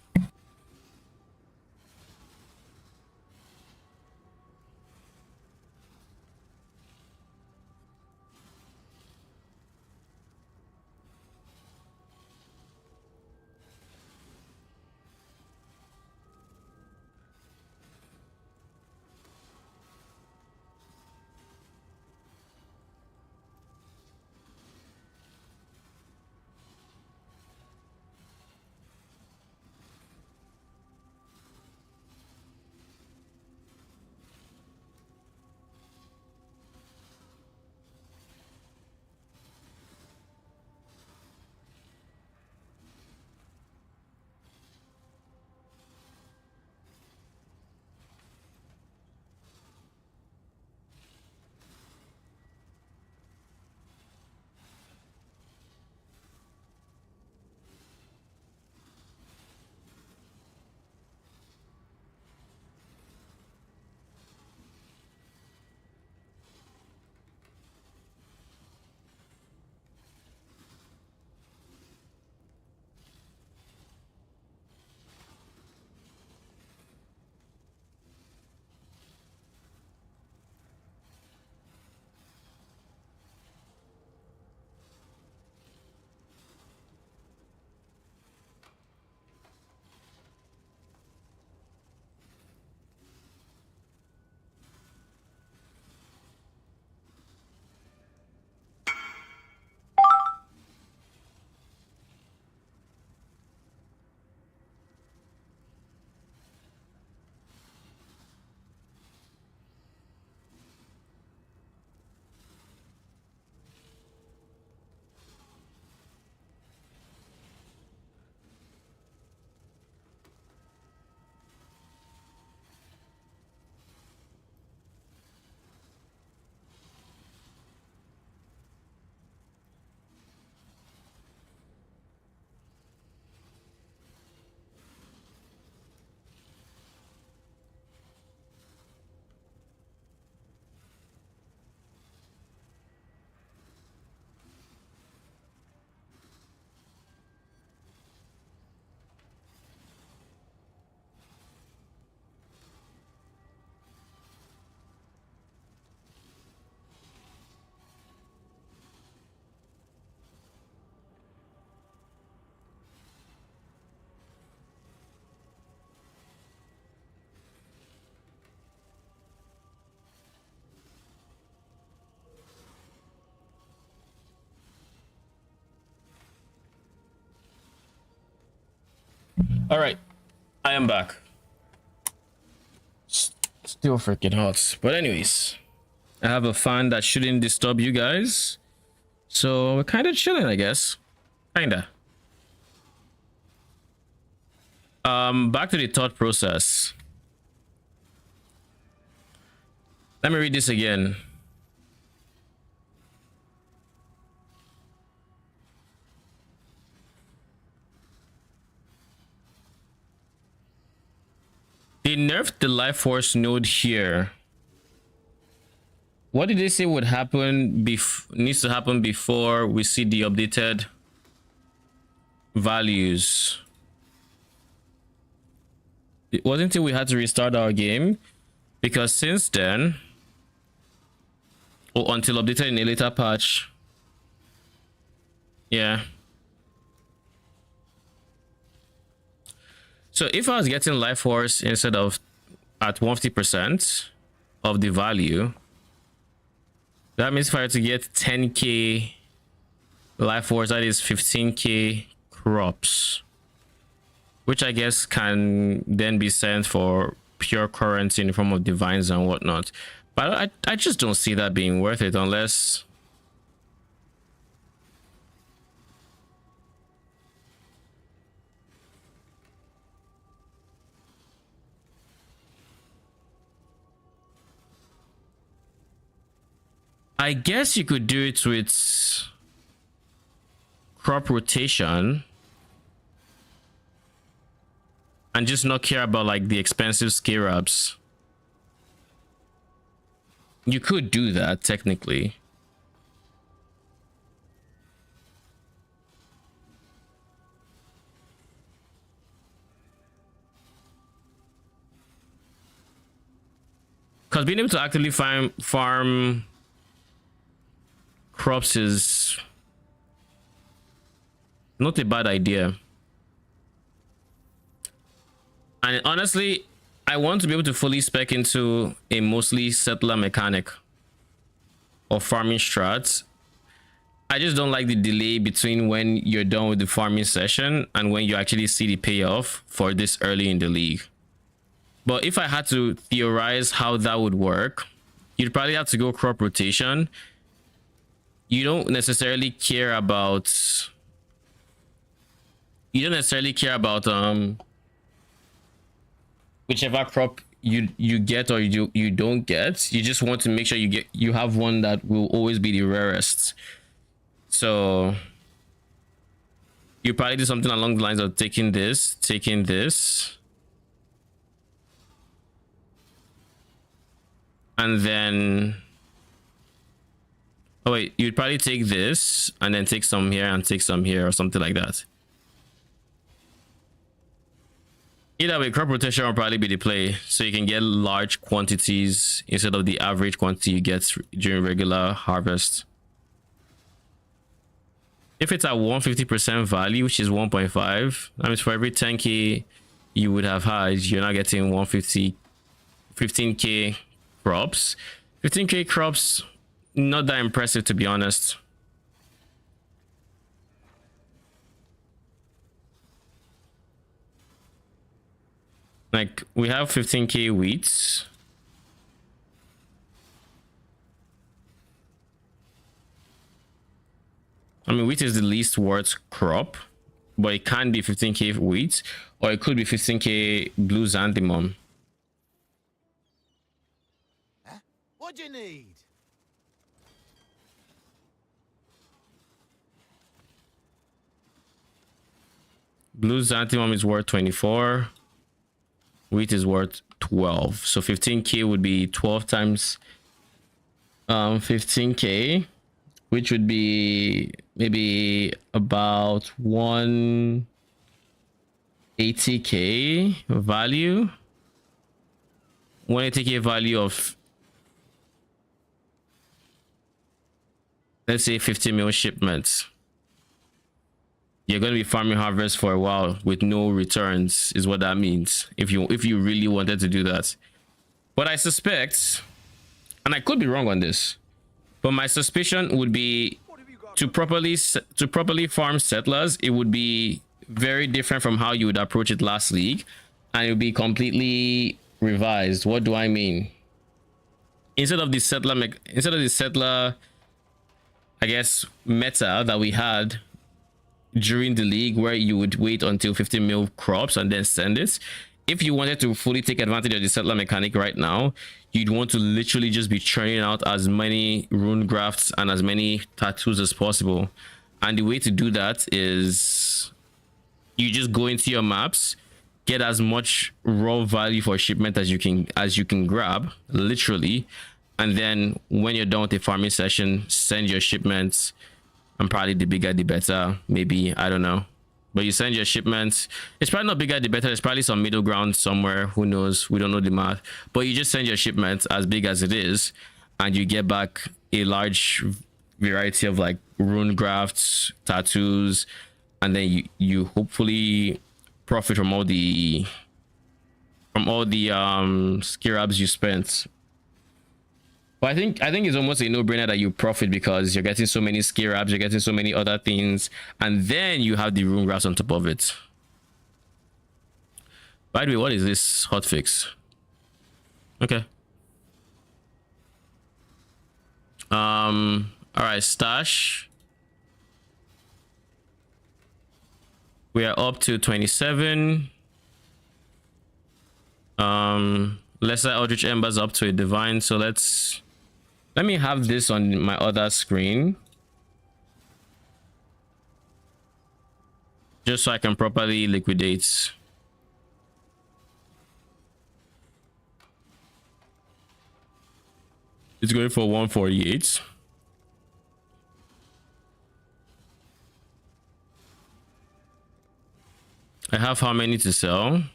All right, I am back. Still freaking hot, but anyways, I have a fan that shouldn't disturb you guys, so we're kind of chilling, I guess. Kinda. Back to the thought process. Let me read this again. They nerfed the life force node here. What did they say would happen needs to happen before we see the updated values? It wasn't until we had to restart our game, because since then, or until updated in a later patch. Yeah. So if I was getting life force instead of at 150% of the value, that means if I were to get 10k life force, that is 15k crops, which I guess can then be sent for pure currency in the form of divines and whatnot. But I just don't see that being worth it unless... I guess you could do it with crop rotation and just not care about like the expensive scale ups. You could do that technically. Because being able to actively farm crops is not a bad idea. And honestly, I want to be able to fully spec into a mostly settler mechanic or farming strats. I just don't like the delay between when you're done with the farming session and when you actually see the payoff for this early in the league. But if I had to theorize how that would work, you'd probably have to go crop rotation. You don't necessarily care about whichever crop you get or you don't get. You just want to make sure you have one that will always be the rarest. So you probably do something along the lines of taking this, and then oh wait, you'd probably take this and then take some here and take some here or something like that. Either way, crop rotation will probably be the play, so you can get large quantities instead of the average quantity you get during regular harvest. If it's at 150% value, which is 1.5, that means for every 10k you would have had, you're not getting 15k crops. 15k crops, not that impressive, to be honest. Like, we have 15k wheats. I mean, wheat is the least worth crop, but it can be 15k wheat, or it could be 15k blue xanthemum. What do you need? Blue xanthemum is worth 24. Wheat is worth 12. So 15k would be 12 times 15k, which would be maybe about 180k value. 180k value of, let's say, 50 mil shipments. You're going to be farming harvest for a while with no returns, is what that means, if you really wanted to do that. But I suspect, and I could be wrong on this, but my suspicion would be to properly farm settlers, it would be very different from how you would approach it last league, and it'll be completely revised. What do I mean? Instead of the settler, I guess, meta that we had during the league, where you would wait until 15 mil crops and then send it, if you wanted to fully take advantage of the settler mechanic right now, you'd want to literally just be churning out as many rune grafts and as many tattoos as possible. And the way to do that is you just go into your maps, get as much raw value for shipment as you can grab, literally, and then when you're done with the farming session, send your shipments. And probably the bigger the better, maybe, I don't know, but you send your shipments. It's probably not bigger the better, there's probably some middle ground somewhere, who knows, we don't know the math, but you just send your shipments as big as it is, and you get back a large variety of like rune grafts, tattoos, and then you hopefully profit from all the skirabs you spent. But I think it's almost a no-brainer that you profit, because you're getting so many skirabs, you're getting so many other things, and then you have the rune grafts on top of it. By the way, what is this hotfix? Okay. All right, stash. We are up to 27. Lesser Eldritch Embers up to a divine, so let me have this on my other screen just so I can properly liquidate. It's going for 148. I have how many to sell?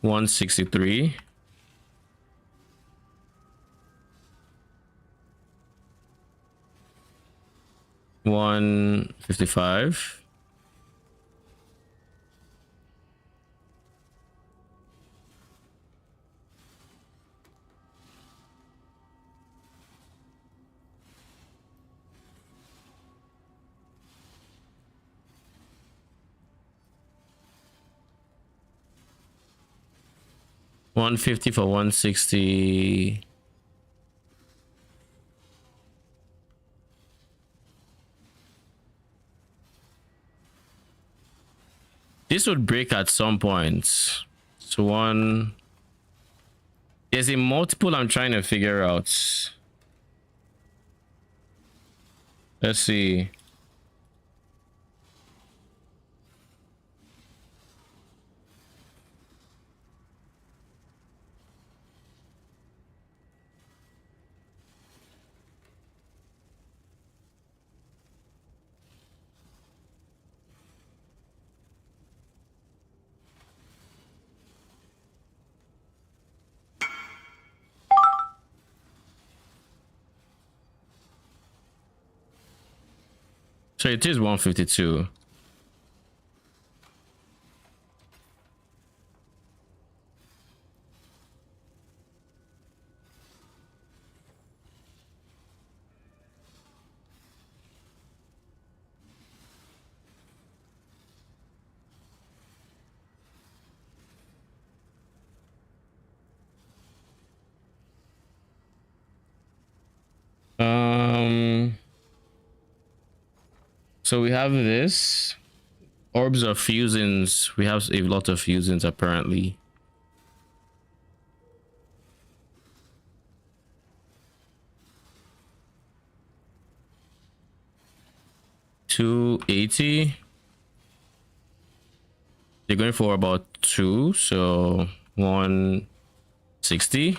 163. 155. $150 for 160. This would break at some point. So one, there's a multiple I'm trying to figure out. Let's see. So it is 152. So we have this orbs of fusions. We have a lot of fusions apparently. $280. They're going for about 2, so 160.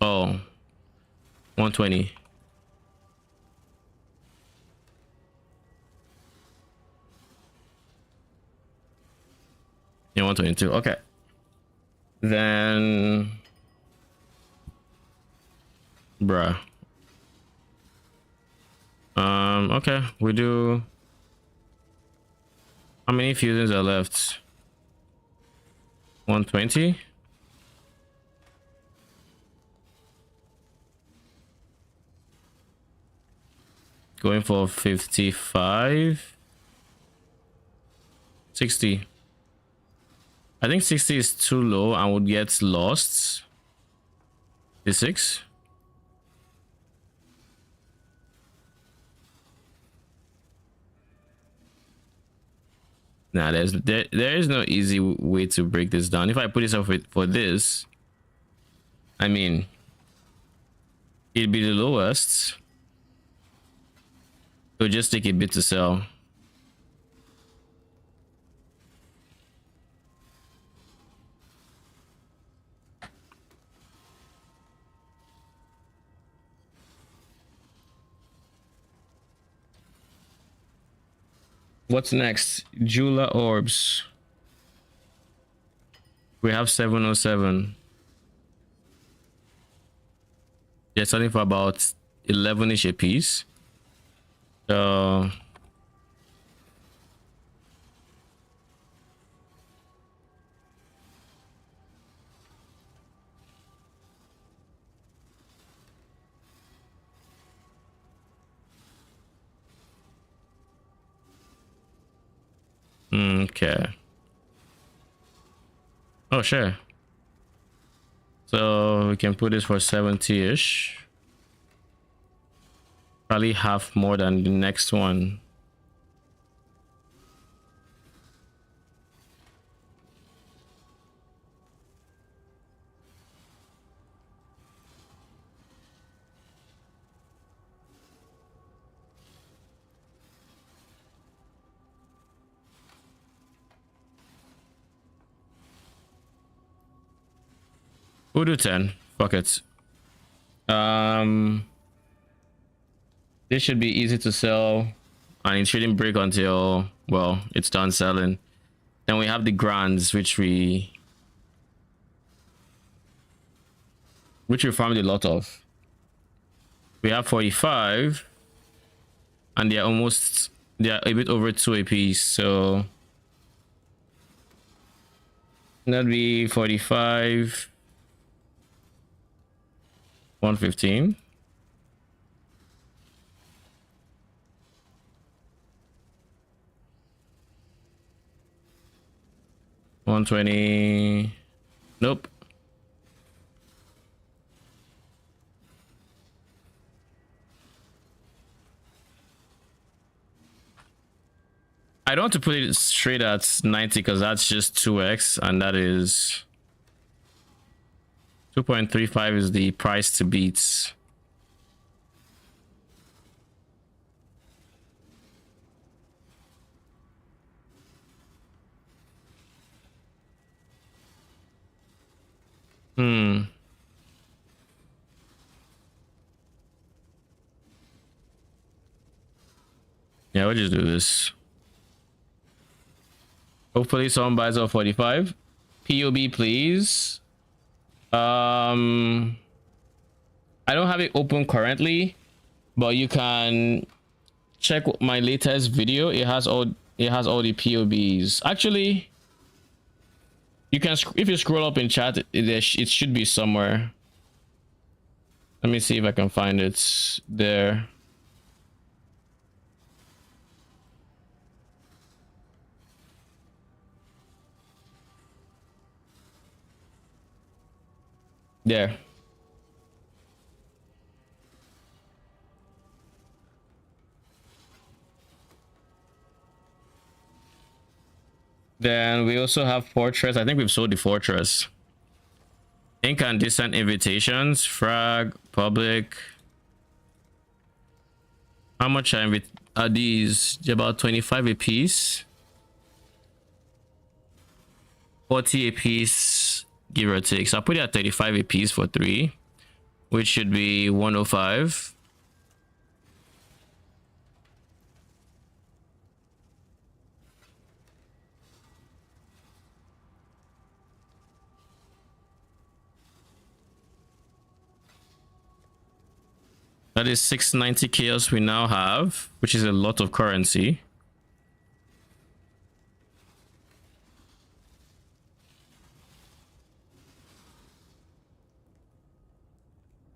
Oh, 120. Yeah, 122. Okay. Then, bruh. Okay, we do. How many fusions are left? 120. going for 55. 60. I think 60 is too low and would get lost. D6. Nah, there is no easy way to break this down. If I put this up for this, I mean, it'd be the lowest. It'll just take a bit to sell. What's next? Jula orbs. We have 707. They're selling for about 11-ish a piece. So okay. Oh, sure. So we can put this for 70-ish. Probably half more than the next one. We'll do 10. Fuck it. This should be easy to sell, and it shouldn't break until, well, it's done selling. Then we have the grands, which we farmed a lot of. We have 45, and they're a bit over 2 a piece, so that'd be 45, 115. $120. Nope. I don't want to put it straight at 90 because that's just 2x, and that is 2.35 is the price to beat. Yeah, we'll just do this. Hopefully someone buys off 45. POB, please. I don't have it open currently, but you can check my latest video. It has all the POBs. Actually, you can, if you scroll up in chat, it should be somewhere. Let me see if I can find it there. There. Then we also have Fortress. I think we've sold the Fortress. Incandescent invitations, frag, public. How much are these? About 25 a piece. 40 a piece, give or take. So I'll put it at 35 a piece for 3, which should be 105. That is 690 chaos we now have, which is a lot of currency.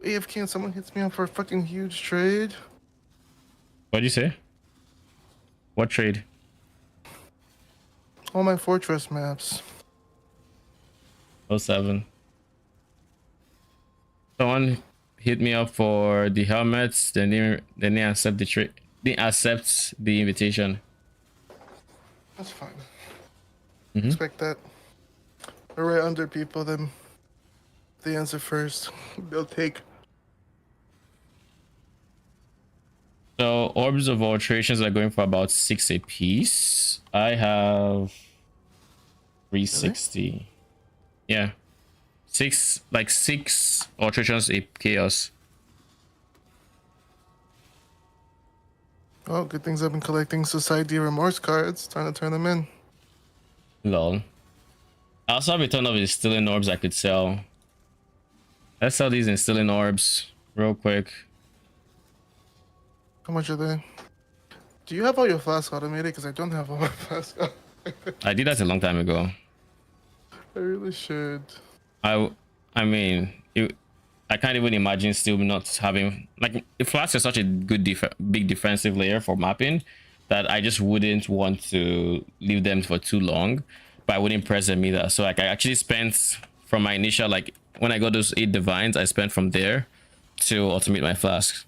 AFK and someone hits me up for a fucking huge trade. What'd you say? What trade? All my fortress maps. 07. Someone hit me up for the helmets, then they didn't accept the trade. Didn't accept the invitation. That's fine. Mm-hmm. Expect that. We're right under people, then they answer first. They'll take. So orbs of alterations are going for about 6 a piece. I have 360. Really? Yeah. 6 alterations a chaos. Oh, good things I've been collecting Society Remorse cards. Trying to turn them in. Lol. I also have a ton of instilling orbs I could sell. Let's sell these instilling orbs real quick. How much are they? Do you have all your flasks automated? Because I don't have all my flasks automated. I did that a long time ago. I really should. I mean, I can't even imagine still not having, like, the flask is such a good big defensive layer for mapping that I just wouldn't want to leave them for too long, but I wouldn't press them either. So like I actually spent from my initial, like when I got those 8 divines, I spent from there to automate my flasks.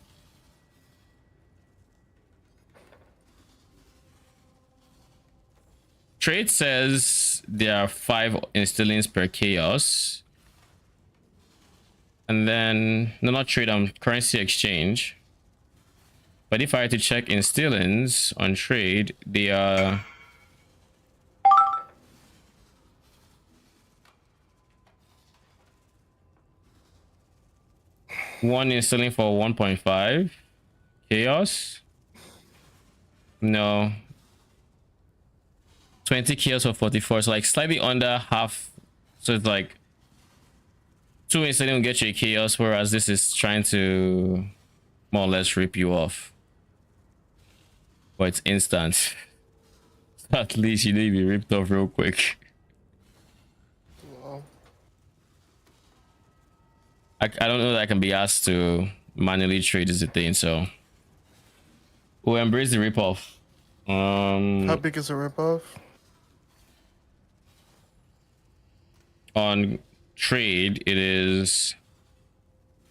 Trade says there are 5 instillings per chaos. And then, no, not trade, currency exchange. But if I had to check instillings on trade, they are... one instilling for 1.5 chaos. No. 20 chaos for 44, so like slightly under half. So it's like 2 instilling will get you a chaos, whereas this is trying to more or less rip you off. But it's instant. At least you need to be ripped off real quick. Wow. I don't know that I can be asked to manually trade is the thing, so we'll embrace the rip off. How big is a rip off? On trade, it is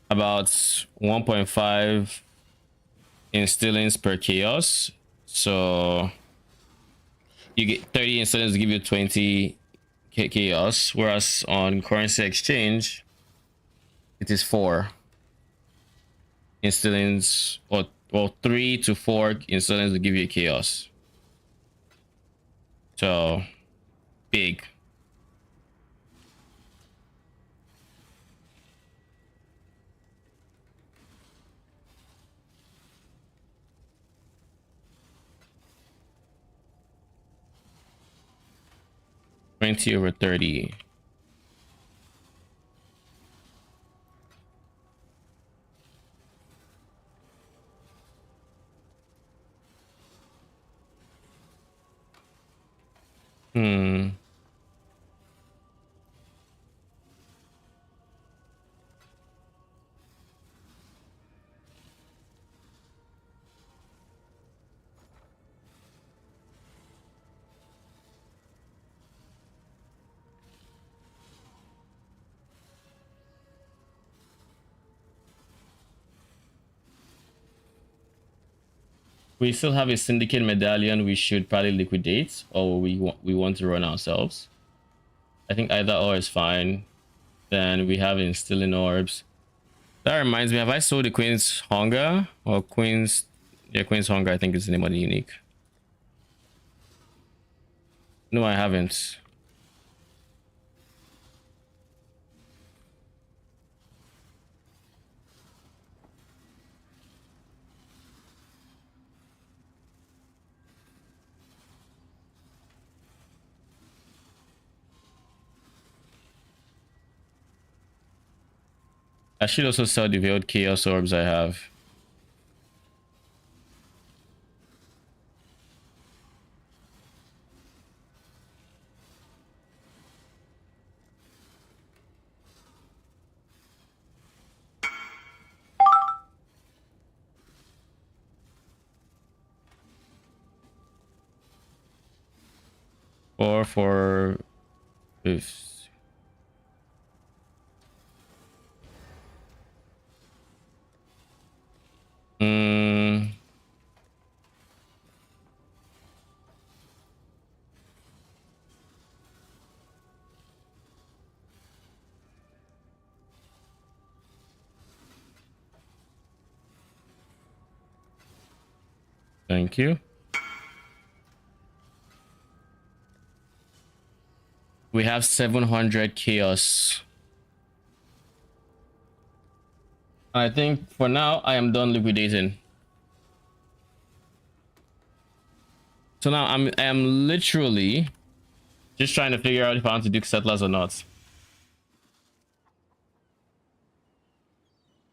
about 1.5 instillings per chaos. So you get 30 instillings to give you 20 chaos, whereas on currency exchange, it is 4 instillings, or 3 to 4 instillings to give you a chaos. So big. over 30. We still have a syndicate medallion we should probably liquidate, or we want to run ourselves. I think either or is fine. Then we have instilling orbs. That reminds me, have I sold the Queen's Hunger? Or Queen's... Yeah, Queen's Hunger, I think is the name of the unique. No, I haven't. I should also sell the Veiled Chaos Orbs I have. Or for if thank you. We have 700 chaos. I think for now I am done liquidating. So now I am literally just trying to figure out if I want to do settlers or not.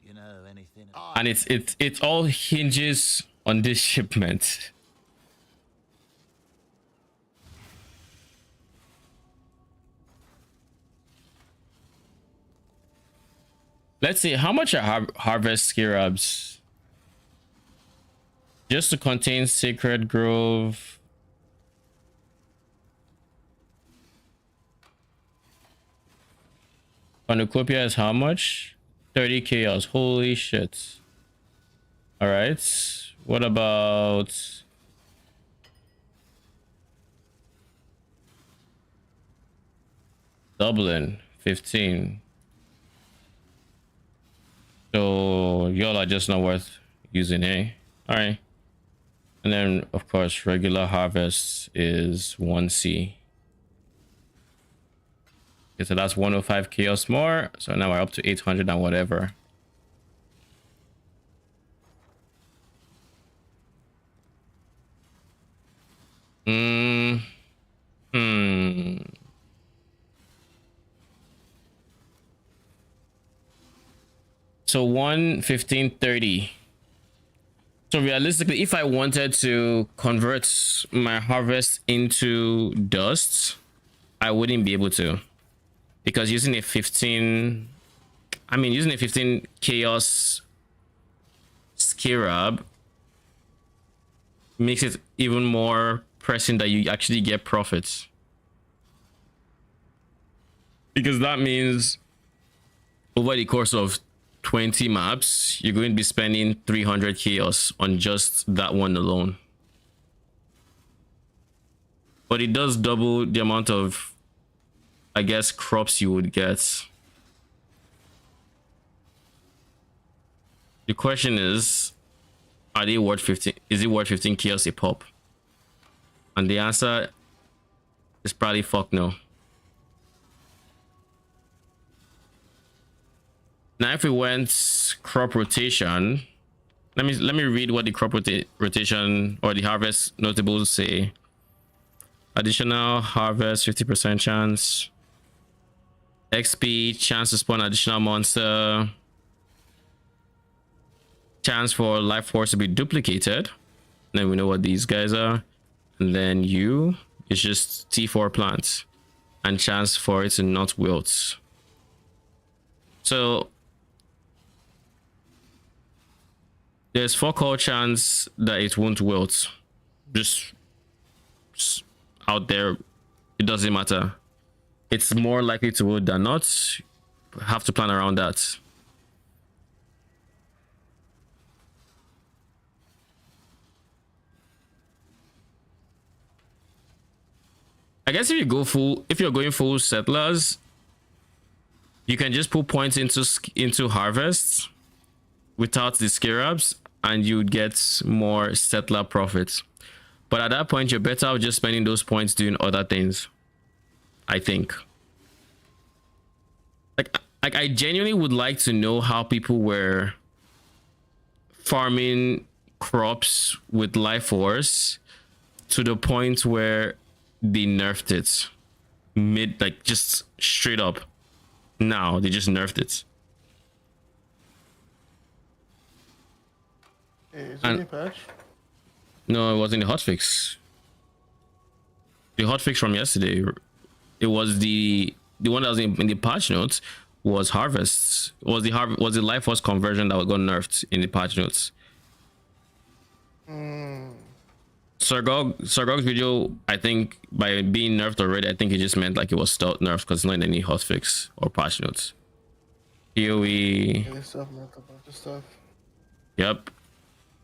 You know anything? And it all hinges on this shipment. Let's see how much are harvest scarabs just to contain sacred grove. Cornucopia is how much? 30 chaos. Holy shit. All right, what about Dublin? 15. So y'all are just not worth using, eh? All right. And then of course regular harvest is 1C. Okay, so that's 105 chaos more. So now we're up to 800 and whatever. So 115.30. So realistically, if I wanted to convert my harvest into dust, I wouldn't be able to, because using a 15 chaos scarab makes it even more pressing that you actually get profits, because that means over the course of 20 maps you're going to be spending 300 chaos on just that one alone. But it does double the amount of, I guess, crops you would get. The question is, are they worth 15? Is it worth 15 chaos a pop? And the answer is probably fuck no. Now if we went crop rotation, let me read what the crop rotation or the harvest notables say. Additional harvest, 50% chance, XP, chance to spawn additional monster, chance for life force to be duplicated. Then we know what these guys are. And then U is just T4 plants and chance for it to not wilt. So there's 4-call chance that it won't wilt. Just out there, it doesn't matter. It's more likely to wilt than not. Have to plan around that. I guess if you're going full settlers, you can just put points into harvests without the scarabs, and you get more settler profits. But at that point, you're better off just spending those points doing other things, I think. Like I genuinely would like to know how people were farming crops with life force to the point where they nerfed it like just straight up. Now they just nerfed it. Hey, is there any patch? No, it wasn't the hotfix. The hotfix from yesterday, it was the one that was in the patch notes was harvests. Was the life force conversion that got nerfed in the patch notes. Sargog's video, I think by being nerfed already, I think it just meant like it was stealth nerfed because not in any hotfix or patch notes. PoE. Yeah, they self-nerfed a bunch of stuff. Yep.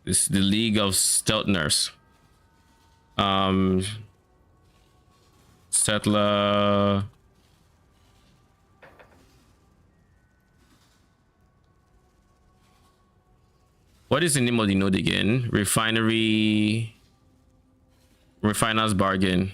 It's the League of Stealth Nerfs. Settler. What is the name of the node again? Refiner's Bargain.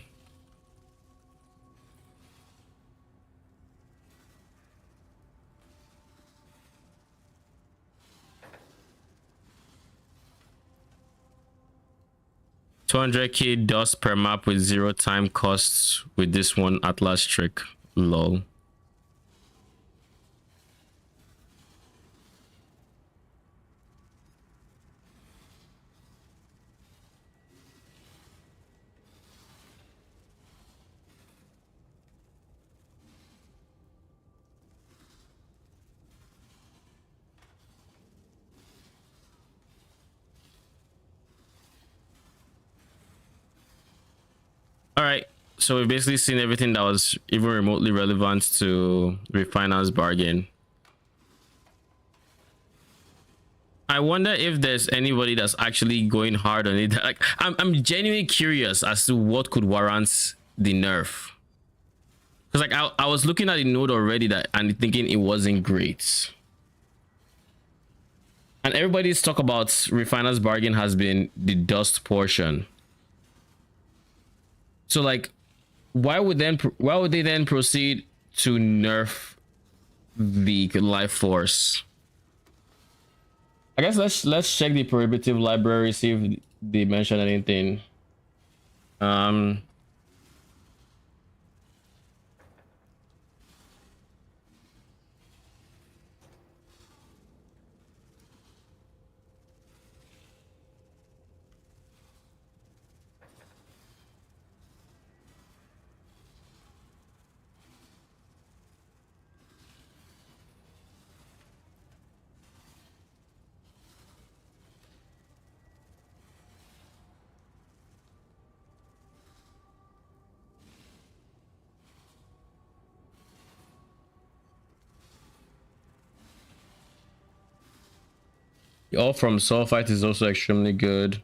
$200k dust per map with 0 time costs with this one Atlas trick. Lol. All right, so we've basically seen everything that was even remotely relevant to Refiner's Bargain. I wonder if there's anybody that's actually going hard on it. Like, I'm genuinely curious as to what could warrant the nerf. Because like I was looking at the node already that and thinking it wasn't great. And everybody's talk about Refiner's Bargain has been the dust portion. So like, why would they then proceed to nerf the life force? I guess let's check the prohibitive library, see if they mention anything. The all from Sulfite is also extremely good.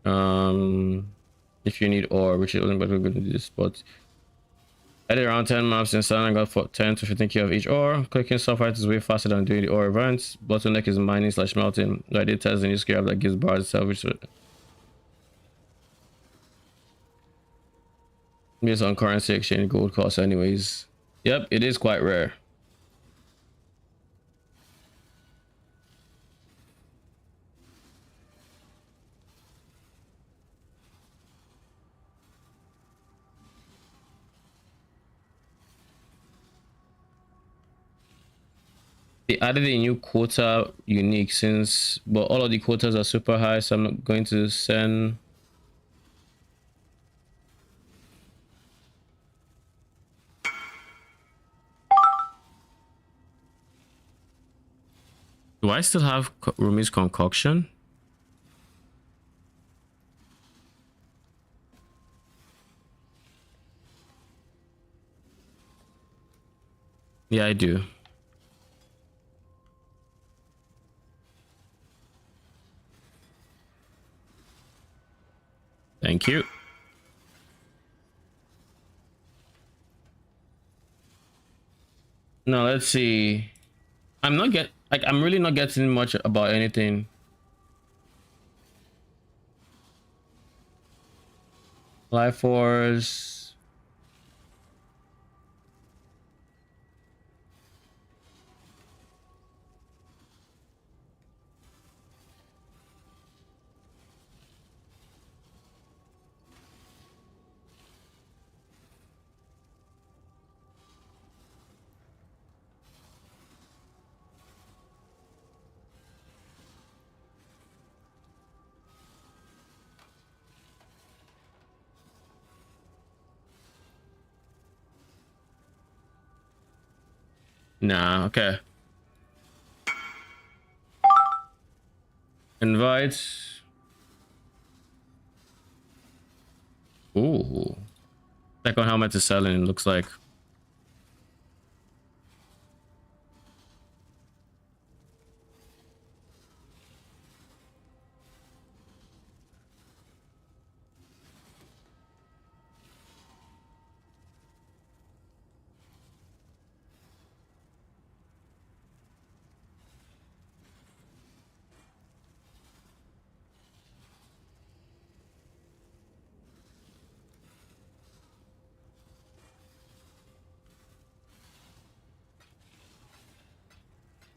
If you need ore, which isn't but we're good in this spot. Added around 10 maps inside and got for 10 to 15k of each ore. Clicking Sulfite is way faster than doing the ore events. Bottleneck is mining / melting. I did test the new scrap that gives bars itself, which based on currency exchange gold cost anyways. Yep, it is quite rare. They added a new quota unique since, but all of the quotas are super high, so I'm not going to send. Do I still have Rumi's concoction? Yeah, I do. Thank you. Now let's see. I'm really not getting much about anything. Life Force. Nah, okay. Invite. Ooh. Check on how much is selling, it looks like.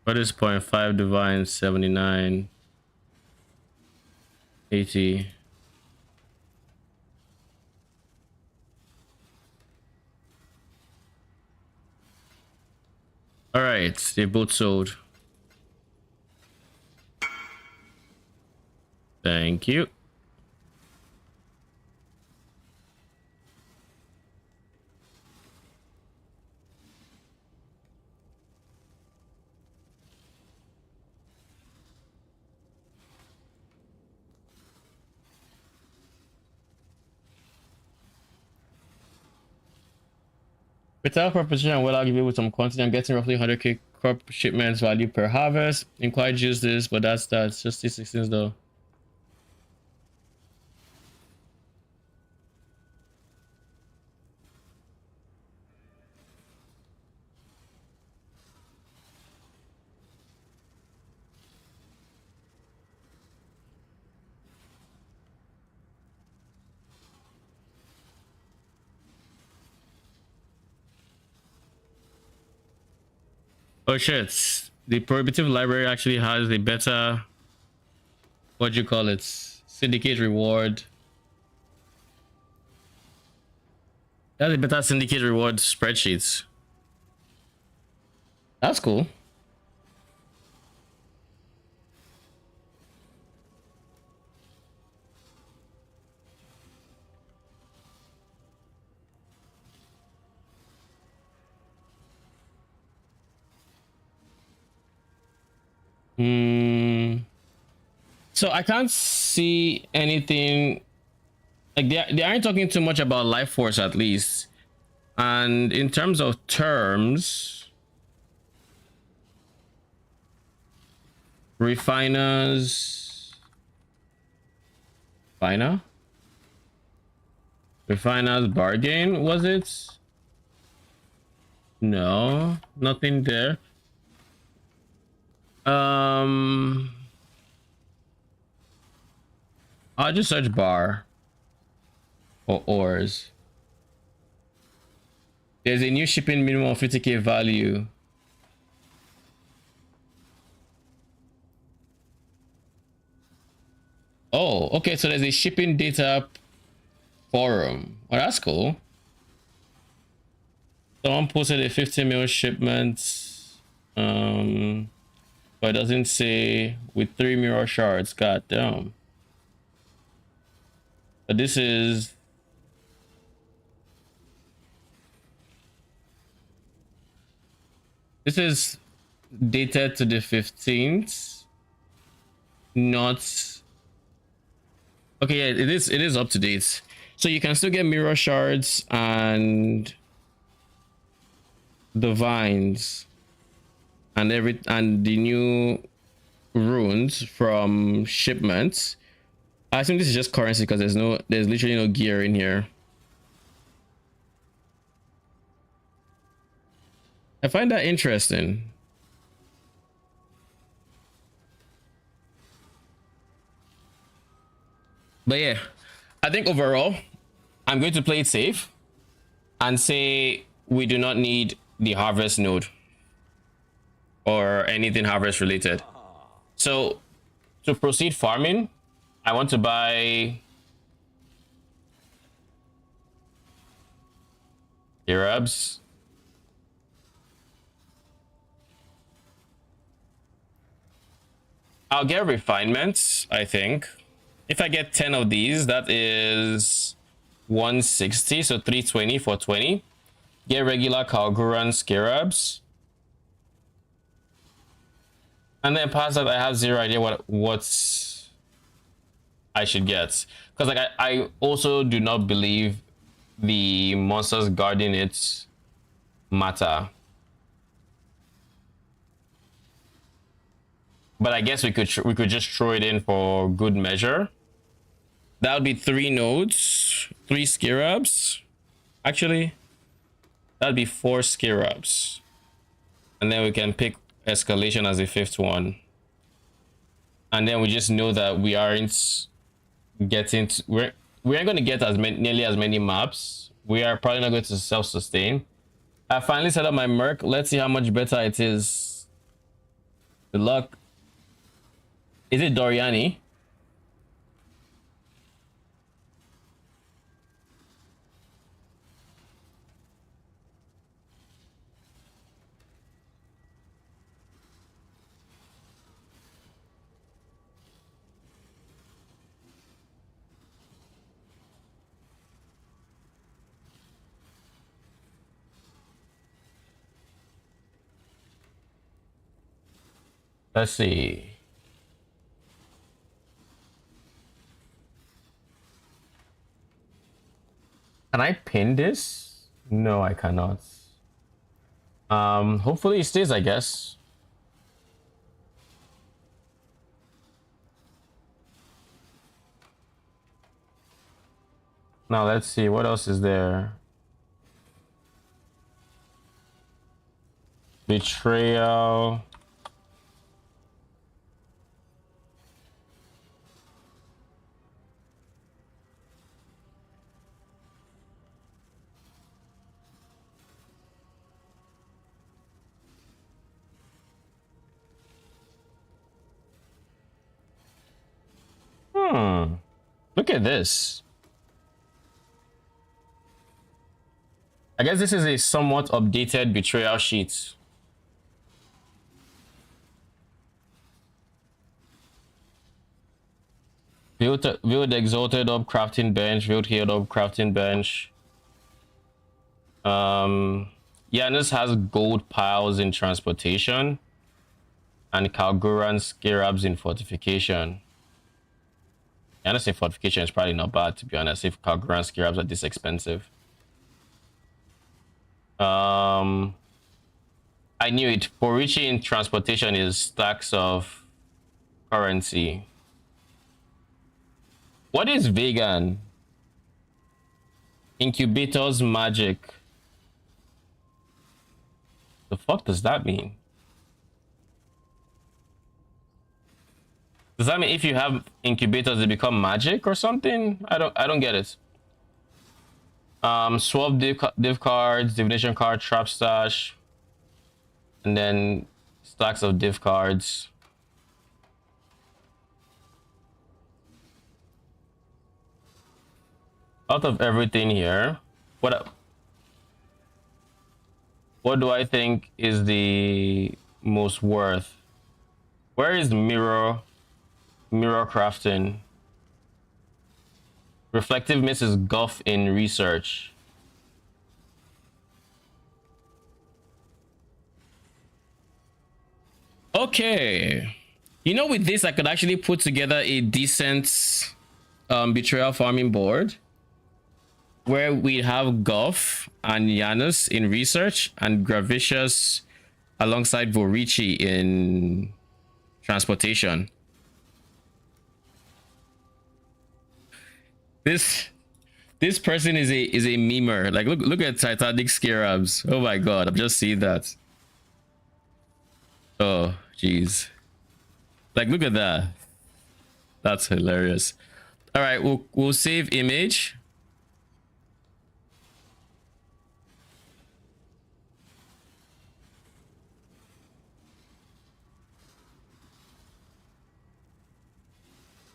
What is 0.5 divine 79 80? All right, they both sold. Thank you. Without proposition, well, I'll give you with some quantity. I'm getting roughly 100k crop shipments value per harvest. Inquired use this, but that's just C16s though. Oh shit, the prohibitive library actually has a better, what do you call it, syndicate reward. That's a better syndicate reward spreadsheets. That's cool. So I can't see anything like they aren't talking too much about life force at least. And in terms of terms, refiners bargain, was it? No, nothing there. I'll just search bar or ores. There's a new shipping minimum of 50k value. Oh, okay, so there's a shipping data forum. Oh, that's cool. Someone posted a 50 mil shipment, but it doesn't say with 3 mirror shards. God damn. But this is dated to the 15th, not okay. Yeah, it is up to date, so you can still get mirror shards and the vines and the new runes from shipments. I think this is just currency because there's literally no gear in here. I find that interesting. But yeah, I think overall, I'm going to play it safe and say we do not need the harvest node or anything harvest related. So to proceed farming, I want to buy Arabs. I'll get refinements, I think. If I get 10 of these, that is 160, so 320 for 20. Get regular Kalguran Scarabs. And then past that, I have zero idea what's I should get, because like I also do not believe the monsters guarding it matter. But I guess we could just throw it in for good measure. That would be 3 nodes, 3 scarabs. Actually, that'd be 4 scarabs. And then we can pick escalation as the 5th one. And then we just know that we aren't getting to, we aren't going to get as many, nearly as many maps. We are probably not going to self-sustain. I finally set up my Merc. Let's see how much better it is. Good luck. Is it Doryani? Let's see. Can I pin this? No, I cannot. Hopefully it stays, I guess. Now let's see what else is there. Betrayal. Look at this. I guess this is a somewhat updated betrayal sheet. Viewed exalted up crafting bench, viewed healed up crafting bench. Janus has gold piles in transportation and Kalguran scarabs in fortification. Janus in fortification is probably not bad, to be honest, if Kalguran scarabs are this expensive. I knew it. For reaching transportation is stacks of currency. What is vegan? Incubators magic. The fuck does that mean? Does that mean if you have incubators they become magic or something? I don't get it. Swap div cards, divination card, trap stash, and then stacks of div cards. Out of everything here, what do I think is the most worth? Where is mirror crafting? Reflective miss is guff in research. Okay, you know, with this I could actually put together a decent betrayal farming board where we have Goff and Janus in research and Gravicious alongside Vorici in transportation. This person is a memer. Like look at Titanic scarabs. Oh my god, I've just seen that. Oh jeez. Like look at that. That's hilarious. All right, we'll save image.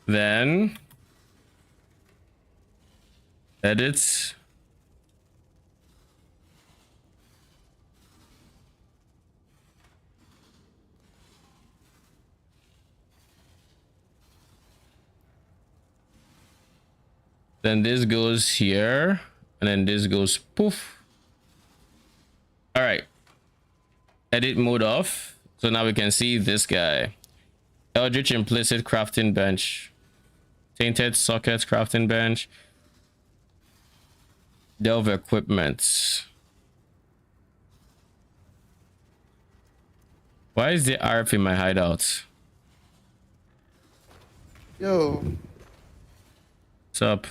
Then edit. Then this goes here, and then this goes poof. All right. Edit mode off. So now we can see this guy. Eldritch implicit crafting bench. Tainted sockets, crafting bench. Delve equipment. Why is the RF in my hideout? Yo. What's up?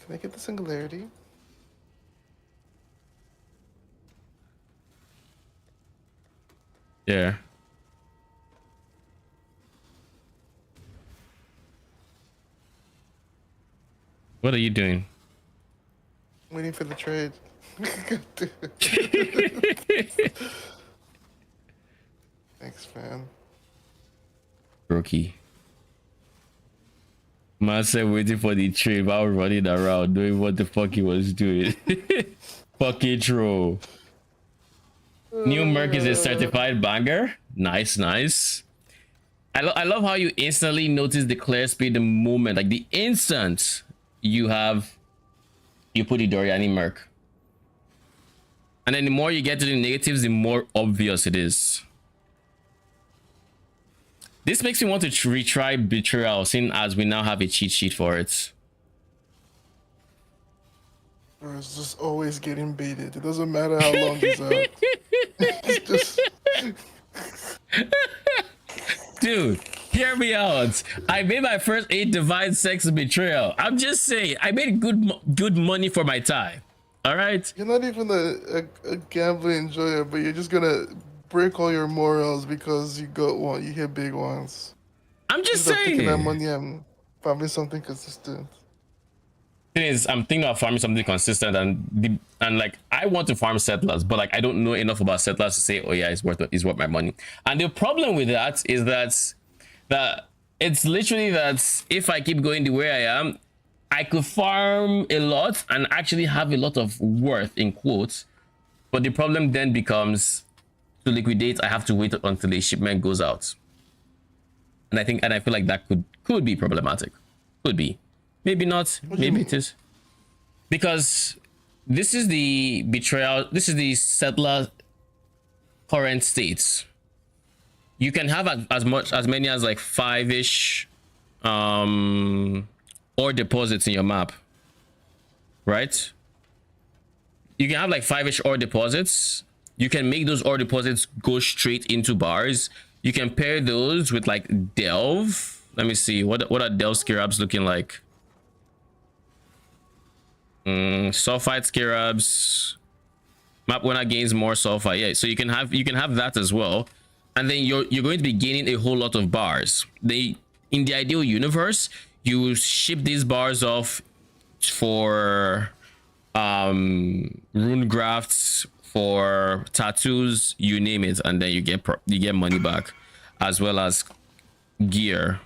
Can I get the singularity? Yeah. What are you doing? Waiting for the trade. Thanks, man. Rookie. Man said waiting for the trade while running around doing what the fuck he was doing. Fucking troll. New Merc is a certified banger. Nice, nice. I love how you instantly notice the clear speed the moment, like the instant you put the Doryani Merc. And then the more you get to the negatives, the more obvious it is. This makes me want to retry Betrayal, seeing as we now have a cheat sheet for it. Bro, it's just always getting baited. It doesn't matter how long he's out. It's just... Dude, hear me out. I made my first 8 divine sex betrayal. I'm just saying, I made good money for my time. All right. You're not even a gambling enjoyer, but you're just gonna break all your morals because you got one. You hit big ones. I'm just saying. Taking that money and farming something consistent. Thing is, I'm thinking of farming something consistent, and like I want to farm settlers, but like I don't know enough about settlers to say, oh yeah, it's worth my money. And the problem with that is that it's literally that if I keep going the way I am, I could farm a lot and actually have a lot of worth in quotes, but the problem then becomes to liquidate. I have to wait until a shipment goes out, and I feel like that could be problematic. Could be. Maybe not. Maybe it is. Because this is the betrayal. This is the settler current states. You can have as many as like 5-ish ore deposits in your map. Right? You can have like 5-ish ore deposits. You can make those ore deposits go straight into bars. You can pair those with like delve. Let me see. What are delve scarabs looking like? Sulfite scarabs. Map winner gains more sulfite. Yeah, so you can have that as well, and then you're going to be gaining a whole lot of bars. In the ideal universe, you ship these bars off for rune grafts, for tattoos, you name it, and then you get money back, as well as gear.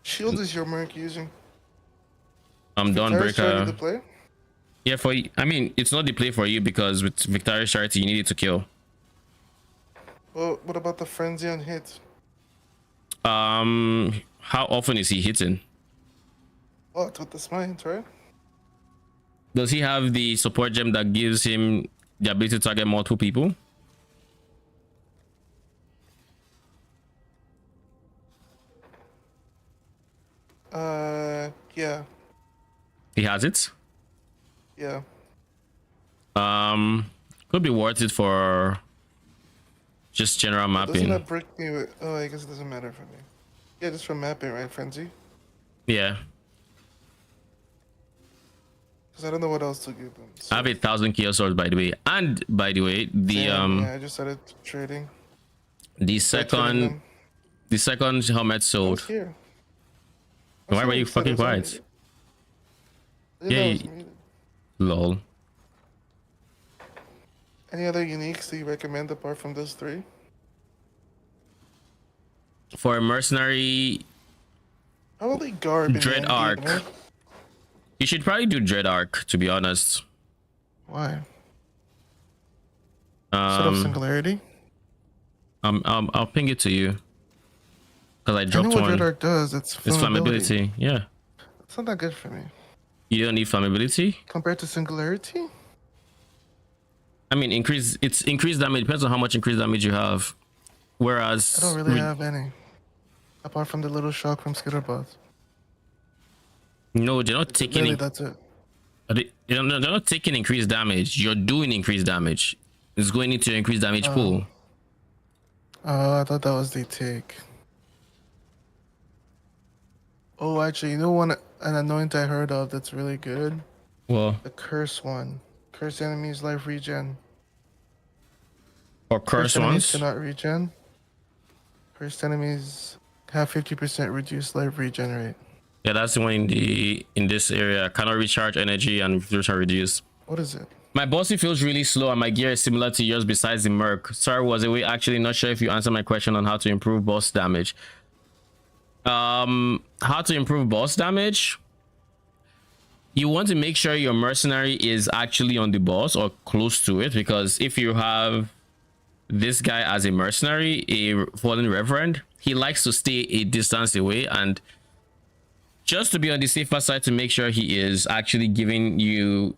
Shield is your Merc using? I'm done, breaker. The play? Yeah, I mean, it's not the play for you because with Victorious Charity, you need it to kill. Well, what about the frenzy on hit? How often is he hitting? Oh, it's with the smite, right? Does he have the support gem that gives him the ability to target multiple people? Yeah. He has it? Yeah. Could be worth it for just general mapping. Doesn't that break me with... Oh, I guess it doesn't matter for me. Yeah, just for mapping, right, Frenzy? Yeah. Because I don't know what else to give them. So. I have 1,000 Chaos Swords, by the way. And, by the way, yeah, I just started trading. The second helmet sold. Here. Why were you fucking quiet? Yeah, lol. Any other uniques that you recommend apart from those 3? For a mercenary, probably Garb. Dread Arc. Right? You should probably do Dread Arc, to be honest. Why? Set up Singularity. I'll ping it to you. Because I dropped I know what one. Dread Arc does. It's flammability. Yeah. It's not that good for me. You don't need flammability? Compared to Singularity? I mean, it's increased damage. Depends on how much increased damage you have. Whereas... I don't really have any. apart from the little shock from Skitterbots. No, they're not taking Really, that's it. they're not taking increased damage. You're doing increased damage. It's going into your increased damage pool. I thought that was the take. Oh, actually, you know an anoint I heard of that's really good? Well, the curse one. Curse enemies life regen. Or curse enemies ones? cannot regen. Cursed enemies have 50% reduced life regen rate. Yeah, that's the one in this area. Cannot recharge energy and are reduced. What is it? My bossy feels really slow and my gear is similar to yours besides the Merc. Sorry, was away. Actually, not sure if you answered my question on how to improve boss damage. How to improve boss damage? You want to make sure your mercenary is actually on the boss or close to it, because if you have this guy as a mercenary, a fallen reverend, he likes to stay a distance away, and just to be on the safer side, to make sure he is actually giving you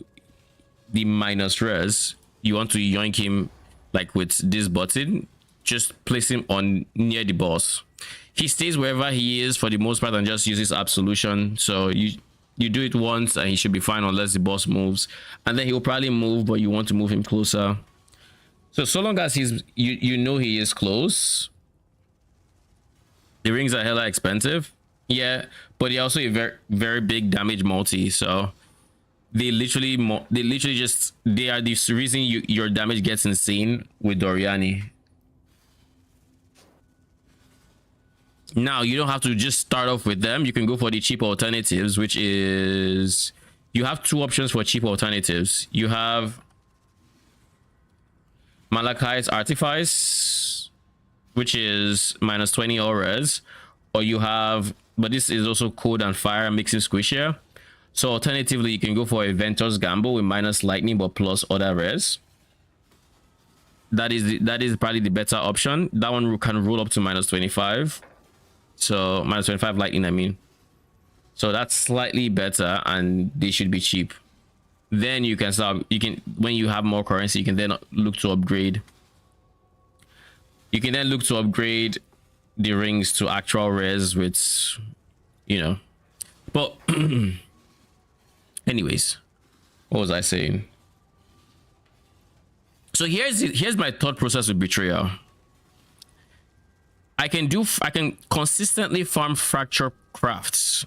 the minus res, you want to yoink him like with this button. Just place him on near the boss. He stays wherever he is for the most part and just uses absolution. So you do it once and he should be fine unless the boss moves, and then he will probably move, but you want to move him closer. So long as he's you know he is close. The rings are hella expensive, yeah, but they're also a very big damage multi. So they literally just, they are the reason your damage gets insane with Doryani. Now you don't have to just start off with them. You can go for the cheap alternatives, which is, you have two options for cheap alternatives. You have Malachi's Artifice, which is minus 20 all res, or you have, but this is also cold and fire mixing squishier. So alternatively, you can go for a Ventor's Gamble with minus lightning but plus other res. That is probably the better option. That one can roll up to minus 25. So minus 25 lightning, I mean. So that's slightly better and they should be cheap. Then you can start, when you have more currency, you can then look to upgrade. You can then look to upgrade the rings to actual res with, you know. But anyways, what was I saying? So here's my thought process with Betrayal. I can consistently farm fracture crafts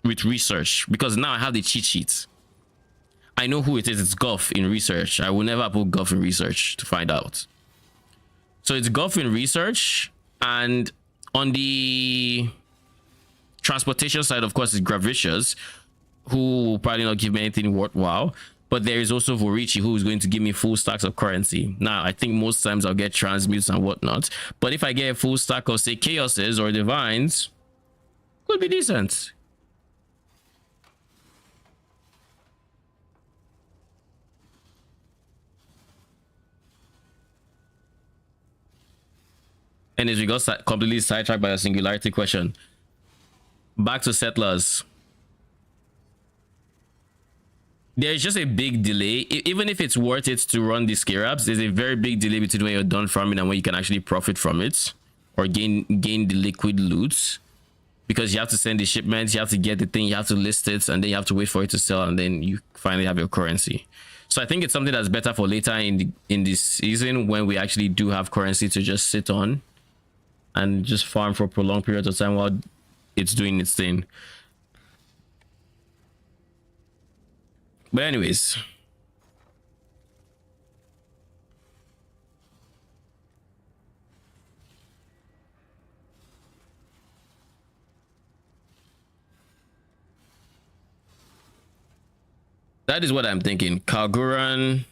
with research, because now I have the cheat sheets. I know who it is. It's Guff in research. I will never put Guff in research to find out. So it's Guff in research, and on the transportation side, of course, is Gravicious, who will probably not give me anything worthwhile. But there is also Vorici, who is going to give me full stacks of currency. Now, I think most times I'll get transmutes and whatnot. But if I get a full stack of, say, Chaoses or Divines, could be decent. And as we got completely sidetracked by a singularity question, back to Settlers. There's just a big delay. Even if it's worth it to run the Scarabs, there's a very big delay between when you're done farming and when you can actually profit from it or gain the liquid loot, because you have to send the shipments, you have to get the thing, you have to list it, and then you have to wait for it to sell, and then you finally have your currency. So I think it's something that's better for later in this season, when we actually do have currency to just sit on and just farm for prolonged periods of time while it's doing its thing. But anyways, that is what I'm thinking. Kalguran,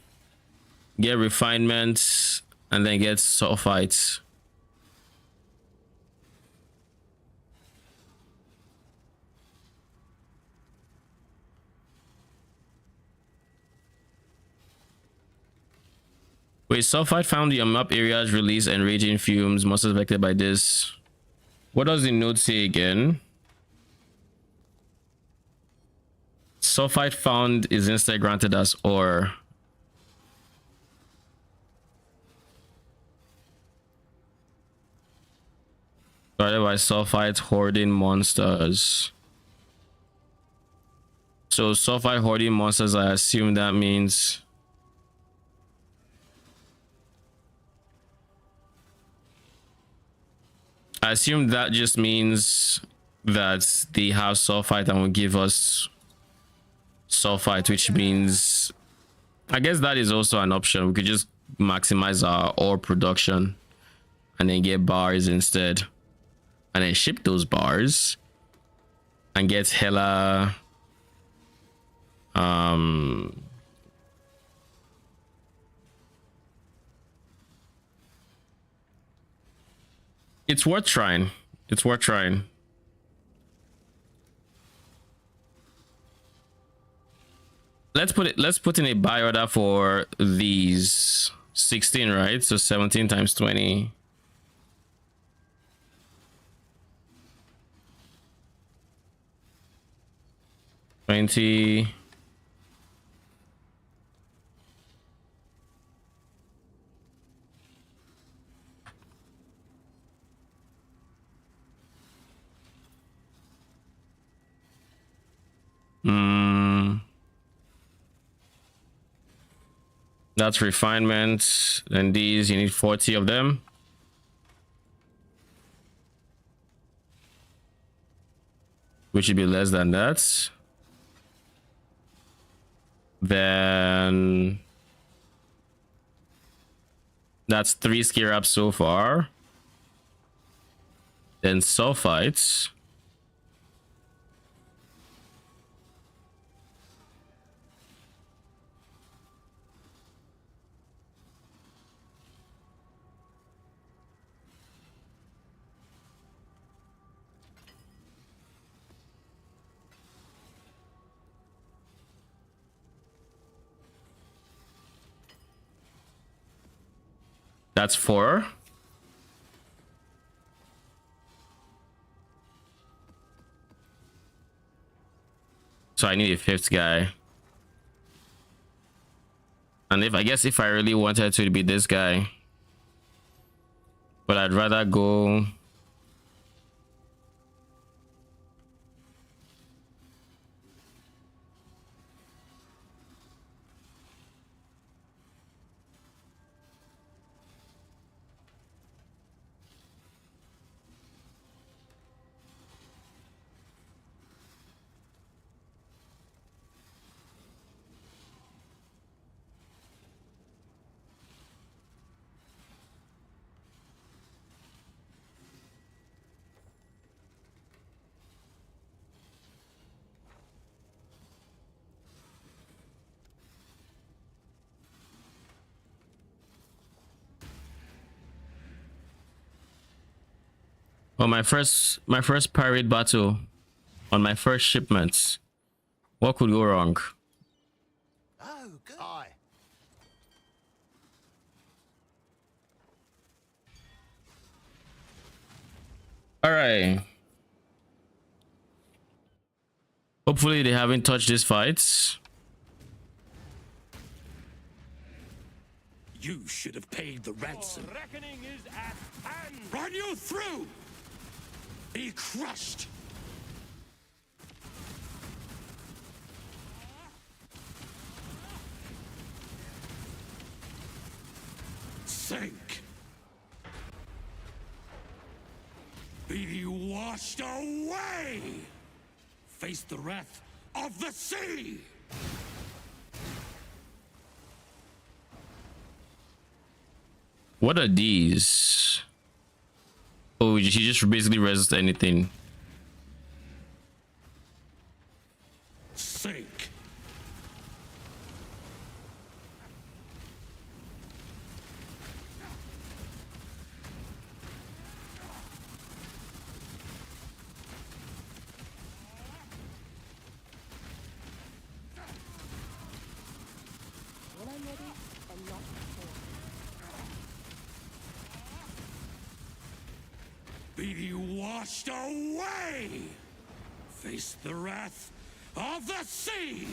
get refinements, and then get sulfites. Wait, sulfite found in map areas release enraging fumes. Monsters affected by this. What does the note say again? Sulfite found is instead granted as ore. Started by sulfite hoarding monsters. So sulfite hoarding monsters, I assume that means just means that they have sulfite and will give us sulfite, which means I guess that is also an option. We could just maximize our ore production and then get bars instead, and then ship those bars and get hella it's worth trying. It's worth trying. Let's put in a buy order for these 16, right? So 17 times 20. That's refinement. And these, you need 40 of them. Which should be less than that. Then that's 3 scarabs so far. Then sulfites. That's 4. So I need a 5th guy. And I guess if I really wanted to be this guy, but I'd rather go oh, my first pirate battle on my first shipment. What could go wrong? Oh, good. Aye. All right. Hopefully they haven't touched these fights. You should have paid the ransom. Reckoning is at hand. Run you through. Be crushed. Sink. Be washed away. Face the wrath of the sea. What are these? Oh, he just basically resists anything. Sink. When I'm ready, and not before. Be washed away. Face the wrath of the sea.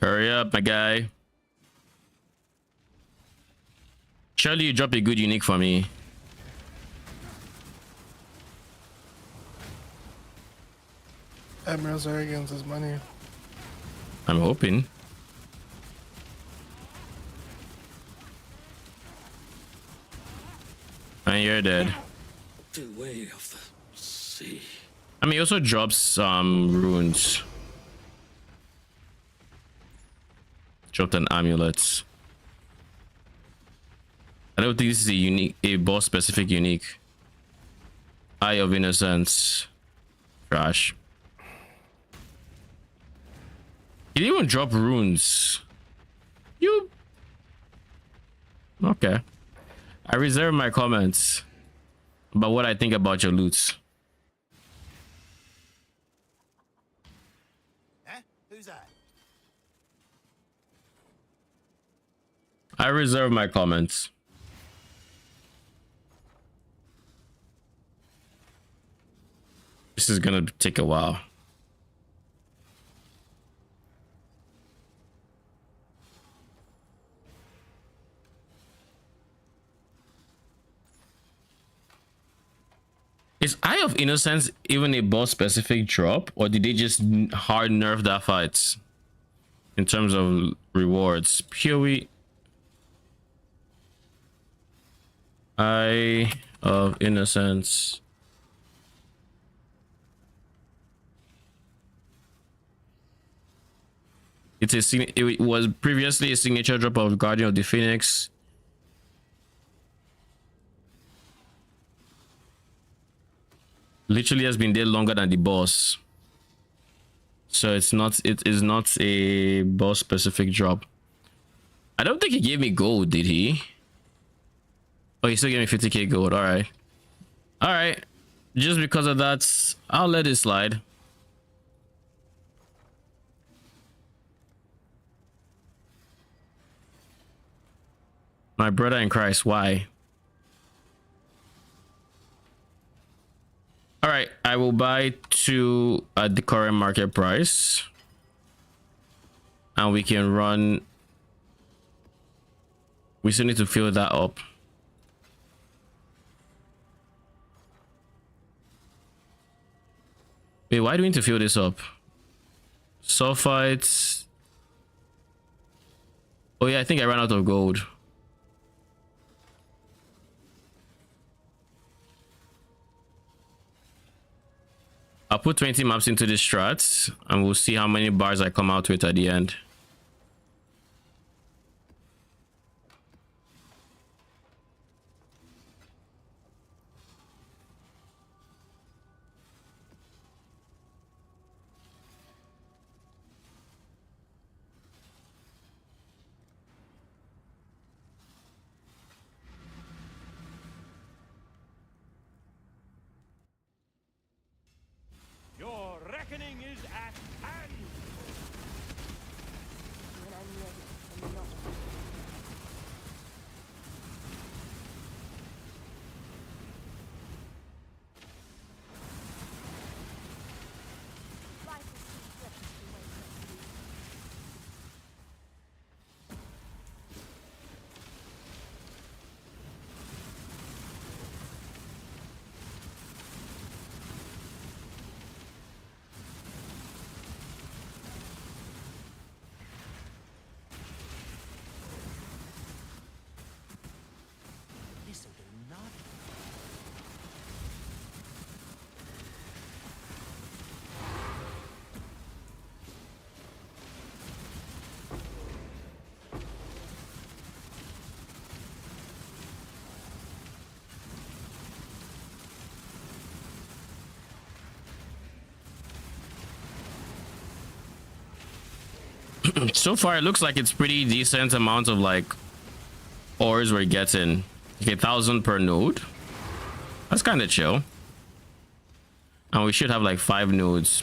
Hurry up, my guy. Surely you drop a good unique for me. Admiral's arrogance is money. I'm hoping. And you're dead. The way of the sea. I mean, he also drops some runes. Dropped an amulet. I don't think this is a boss specific unique. Eye of Innocence. Trash. He didn't even drop runes. You. Okay. I reserve my comments about what I think about your loots. Huh? Who's that? I reserve my comments. This is gonna take a while. Is Eye of Innocence even a boss specific drop, or did they just hard nerf that fight in terms of rewards? PoE Eye of Innocence. It was previously a signature drop of Guardian of the Phoenix. Literally has been there longer than the boss, so it is not a boss specific drop. I don't think he gave me gold, did he? Oh, he still gave me 50k gold. All right, just because of that, I'll let it slide. My brother in Christ, why? All right, I will buy 2 at the current market price, and we can run. We still need to fill that up. Wait, why do we need to fill this up? Sulfites. Oh yeah, I think I ran out of gold. I'll put 20 maps into this strat, and we'll see how many bars I come out with at the end. Your reckoning is at hand. This'll do nothing. So far, it looks like it's pretty decent amount of like ores we're getting. Okay, 1,000 per node. That's kind of chill. And we should have like 5 nodes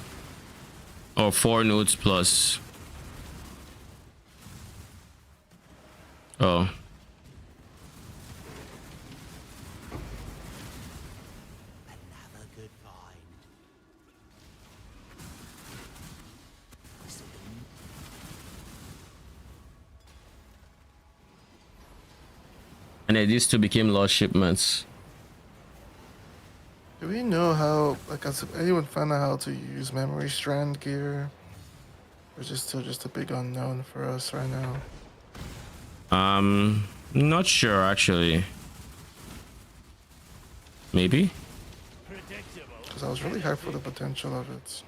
or 4 nodes plus. Oh. Another good find. This'll do. And then these two became lost shipments. Do we know how, like, has anyone found out how to use memory strand gear? Or is it still just a big unknown for us right now? Not sure actually. Maybe? Because I was really hyped for the potential of it.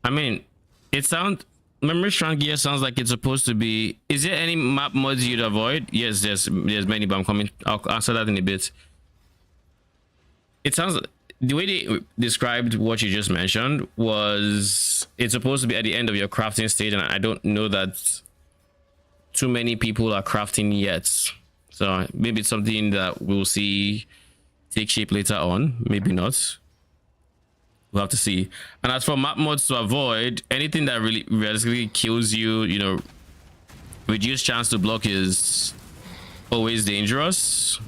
I mean, it sounds... Memory strand gear sounds like it's supposed to be... Is there any map mods you'd avoid? Yes, there's many, but I'm coming... I'll answer that in a bit. It sounds... The way they described what you just mentioned was... It's supposed to be at the end of your crafting stage, and I don't know that too many people are crafting yet. So maybe it's something that we'll see take shape later on. Maybe not. We'll have to see. And as for map mods to avoid, anything that really realistically kills you, you know, reduced chance to block is always dangerous.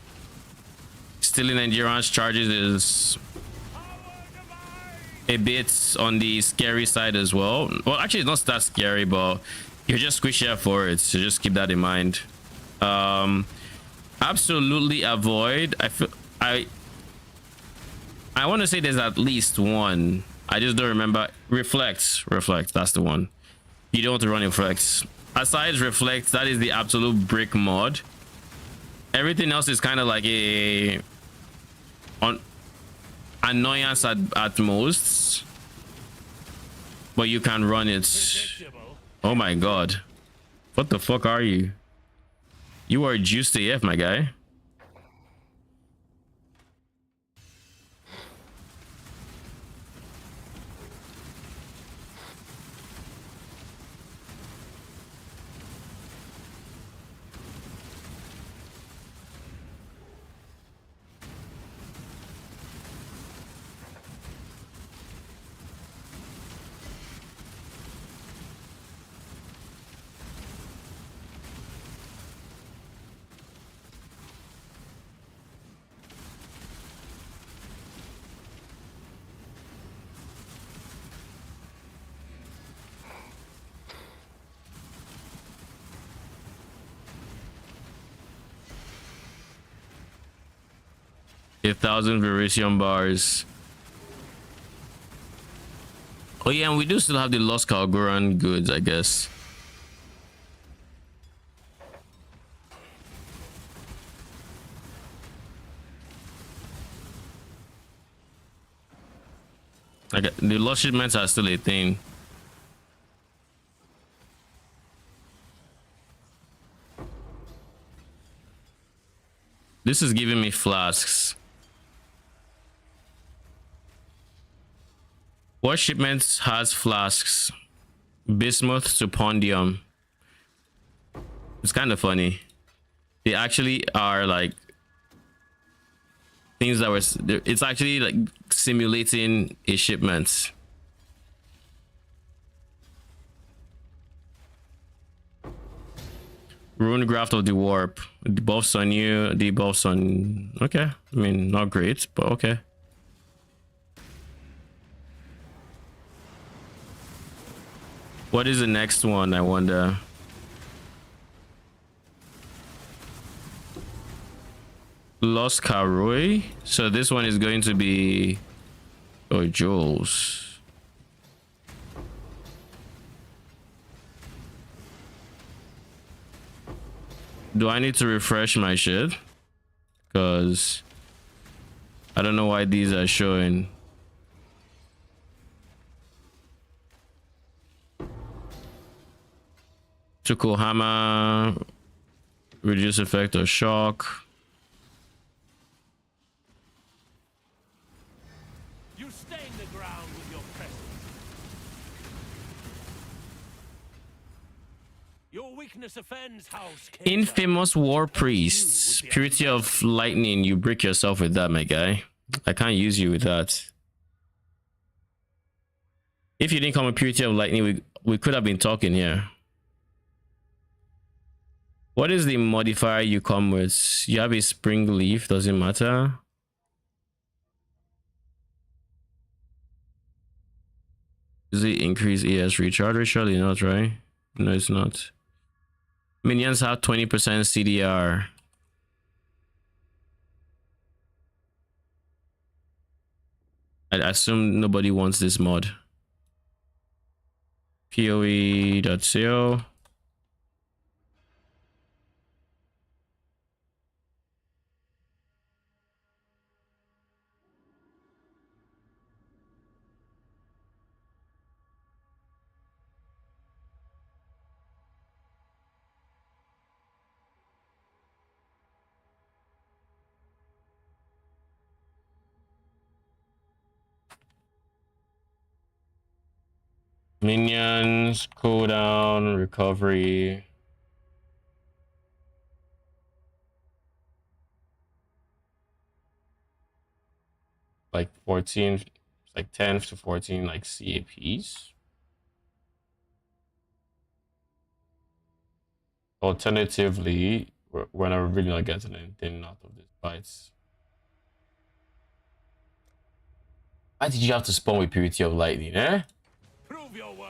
Stealing endurance charges is a bit on the scary side as well. Well, actually, it's not that scary, but you're just squishy for it, so just keep that in mind. Absolutely avoid. I want to say there's at least one. I just don't remember. Reflect. That's the one. You don't want to run Reflect. Aside Reflect, that is the absolute brick mod. Everything else is kind of like a annoyance at most, but you can run it. Oh my god, what the fuck are you? You are juiced AF, my guy. A 1,000 Verisium bars. Oh yeah, and we do still have the Lost Kalgoran goods, I guess. Like the lost shipments are still a thing. This is giving me flasks. What shipments has flasks? Bismuth to Pondium. It's kind of funny. They actually are like things that were... It's actually like simulating a shipment. Rune Graft of the Warp. Debuffs on you, debuffs on... Okay. I mean, not great, but okay. What is the next one, I wonder? Lost Karoi. So this one is going to be... Oh, Jules. Do I need to refresh my shit? Because I don't know why these are showing. Tukohama, reduce effect of shock. You stain the ground with your presence. Your weakness offends, House King. Infamous War Priests. Purity of Lightning. You break yourself with that, my guy. I can't use you with that. If you didn't come with Purity of Lightning, we could have been talking here. What is the modifier you come with? You have a Spring Leaf, doesn't matter. Is it increase ES recharge? Surely not, right? No, it's not. Minions have 20% CDR. I assume nobody wants this mod. PoE.co. Minions, cooldown, recovery. Like 14, like 10 to 14, like CAPs. Alternatively, we're not really not getting anything out of these fights. Why did you have to spawn with Purity of Lightning, eh? Prove your worth.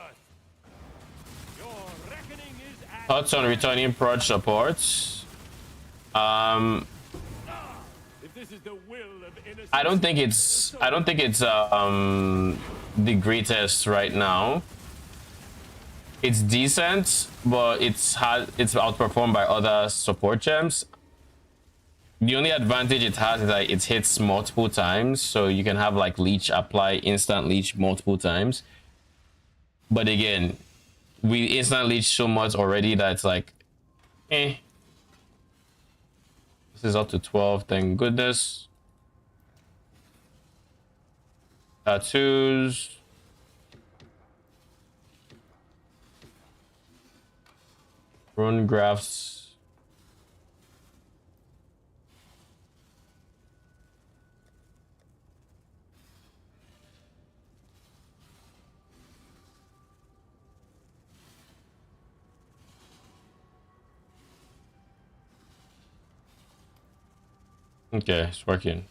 Your reckoning is at Thoughts on returning Prod supports? If this is the will of innocence, I don't think it's the greatest right now. It's decent, but it's outperformed by other support gems. The only advantage it has is that it hits multiple times, so you can have like leech apply instant leech multiple times. But again, we instant leech so much already that it's like, eh. This is up to 12, thank goodness. Tattoos. Rune graphs. Okay, it's working.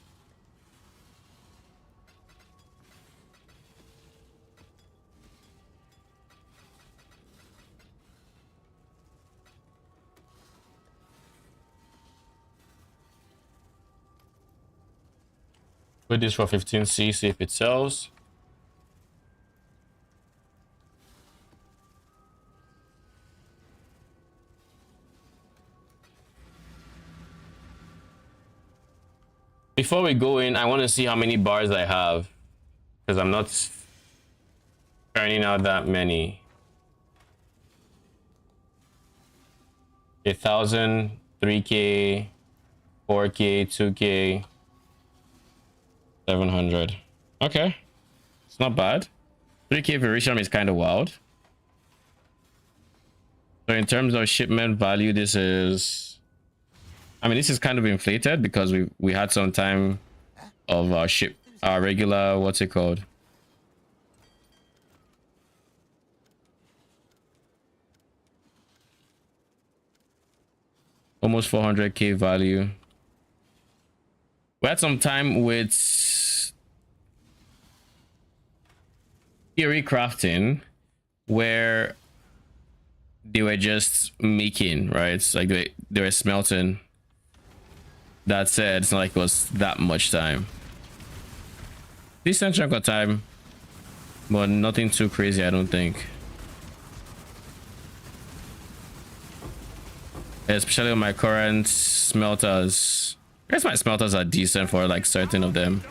Put this for 15C, see if it sells. Before we go in, I want to see how many bars I have, because I'm not turning out that many. 1,000, 3K, 4K, 2K, 700. Okay, it's not bad. 3K Veritium is kind of wild. So in terms of shipment value, this is, I mean, this is kind of inflated because we had some time of our regular, what's it called? Almost 400K value. We had some time with theory crafting where they were just making, right? It's like they were smelting. That said, it's not like it was that much time. Decent chunk of time, but nothing too crazy, I don't think. Especially with my current smelters. I guess my smelters are decent for like certain of them.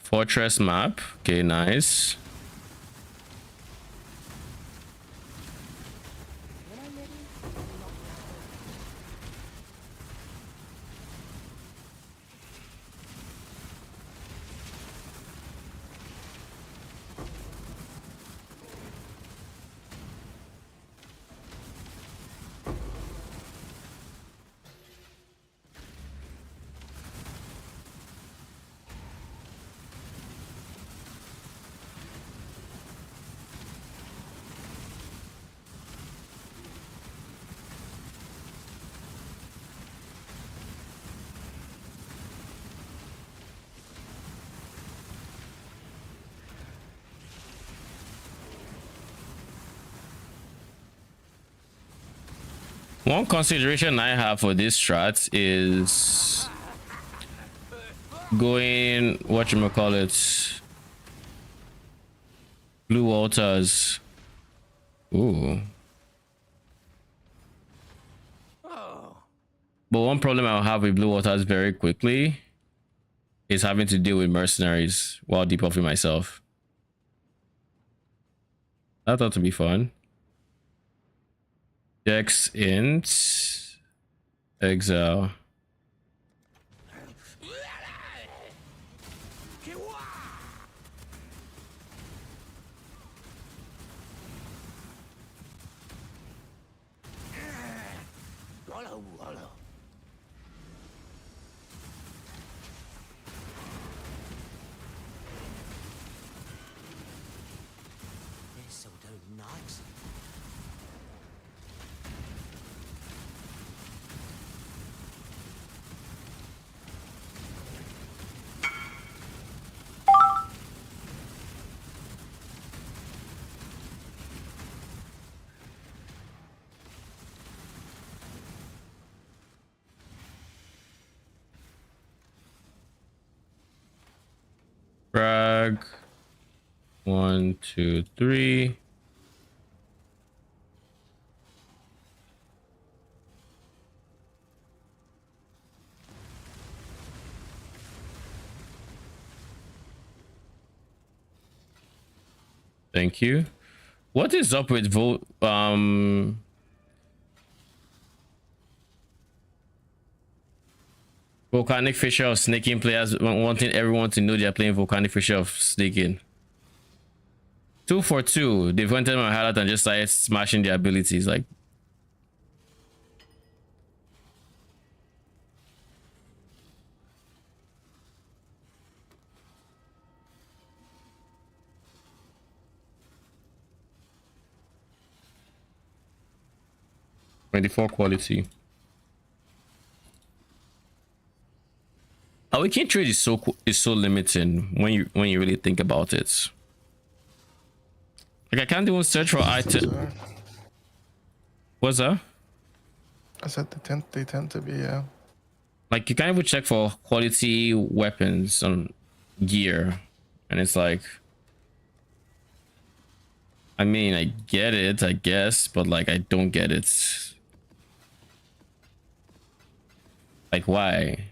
Fortress map. Okay, nice. One consideration I have for this strat is going whatchamacallit, blue waters. Ooh. But one problem I'll have with blue waters very quickly is having to deal with mercenaries while depuffing myself. That ought to be fun. Dex int Exile. This'll do nice. Frag. 1, 2, 3. Thank you. What is up with Volcanic Fisher of sneaking players wanting everyone to know they're playing Volcanic Fisher of sneaking? 2 for 2. They've entered my highlight and just started smashing their abilities. Like, '24 quality. Our weekend trade is so limiting when you really think about it. Like, I can't even search for item. What's that? I said they tend to be, yeah. Like, you can't even check for quality weapons on gear, and it's like, I mean, I get it, I guess, but like, I don't get it. Like, why?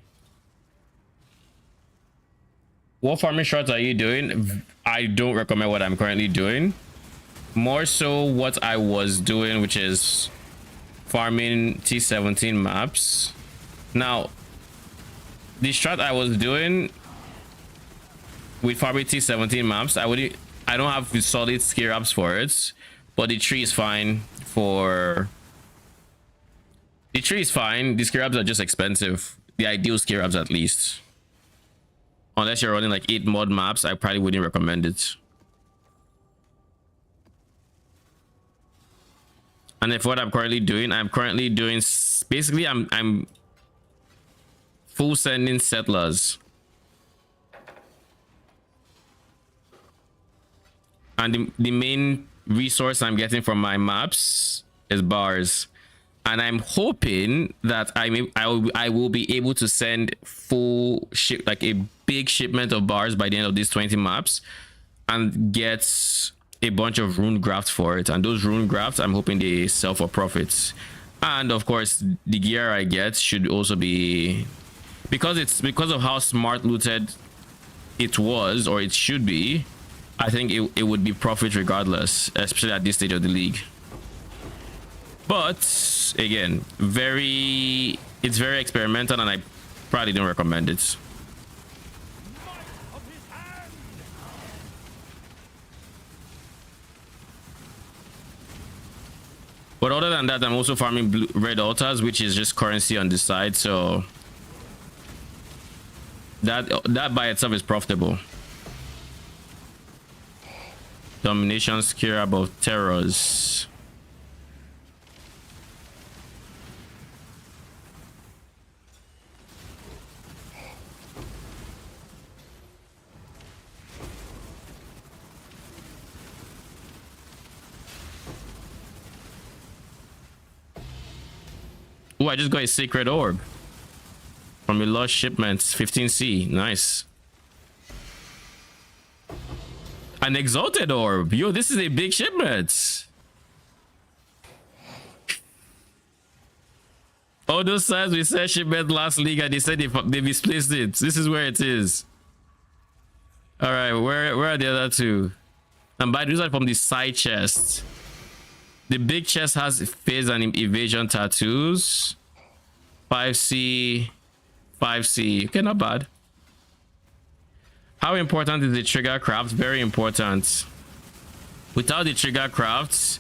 What farming strats are you doing? I don't recommend what I'm currently doing. More so what I was doing, which is farming T17 maps. Now, the strat I was doing with farming T17 maps, I don't have the solid skill ups for it, but the tree is fine for... The tree is fine. The skill ups are just expensive. The ideal skill ups, at least. Unless you're running like 8 mod maps, I probably wouldn't recommend it. And if what I'm currently doing, basically I'm full sending settlers. And the main resource I'm getting from my maps is bars. And I'm hoping that I will be able to send full ship, like a big shipment of bars by the end of these 20 maps, and get a bunch of rune grafts for it. And those rune grafts, I'm hoping they sell for profits. And of course, the gear I get should also be, because of how smart looted it was, or it should be. I think it would be profit regardless, especially at this stage of the league. But again, it's very experimental, and I probably don't recommend it. But other than that, I'm also farming red altars, which is just currency on the side, so that by itself is profitable. Domination skill above terrors. Oh, I just got a sacred orb from a lost shipment. 15C. Nice. An exalted orb. Yo, this is a big shipment. All those times we said shipment last league and they said they misplaced it. This is where it is. All right, where are the other two? And by the way, from the side chest. The big chest has phase and evasion tattoos. 5C, 5C. Okay, not bad. How important is the trigger craft? Very important. Without the trigger crafts,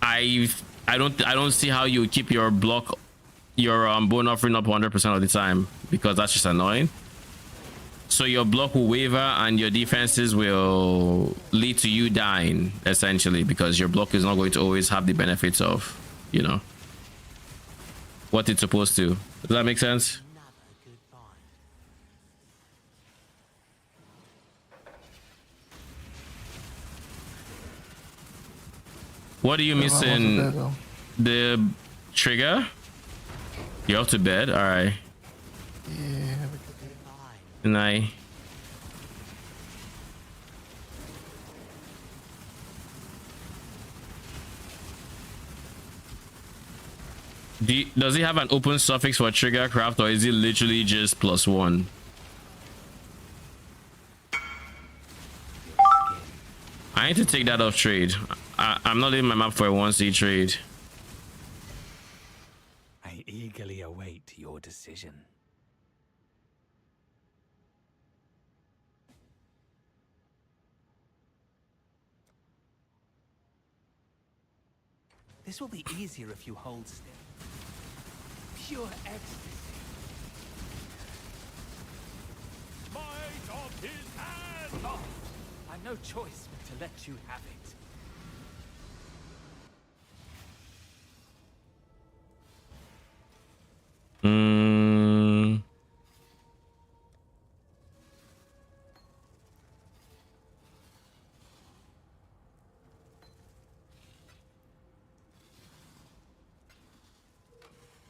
I don't see how you keep your block, your bone offering up 100% of the time, because that's just annoying. So your block will waver and your defenses will lead to you dying, essentially, because your block is not going to always have the benefits of, you know, what it's supposed to. Does that make sense? What are you missing? The trigger? You're off to bed? Alright. Yeah. And I... Does he have an open suffix for trigger craft, or is it literally just +1? I need to take that off trade. I'm not leaving my map for a 1C trade. I eagerly await your decision. This will be easier if you hold still. Pure ecstasy. Might of his hand! Oh, I've no choice but to let you have it.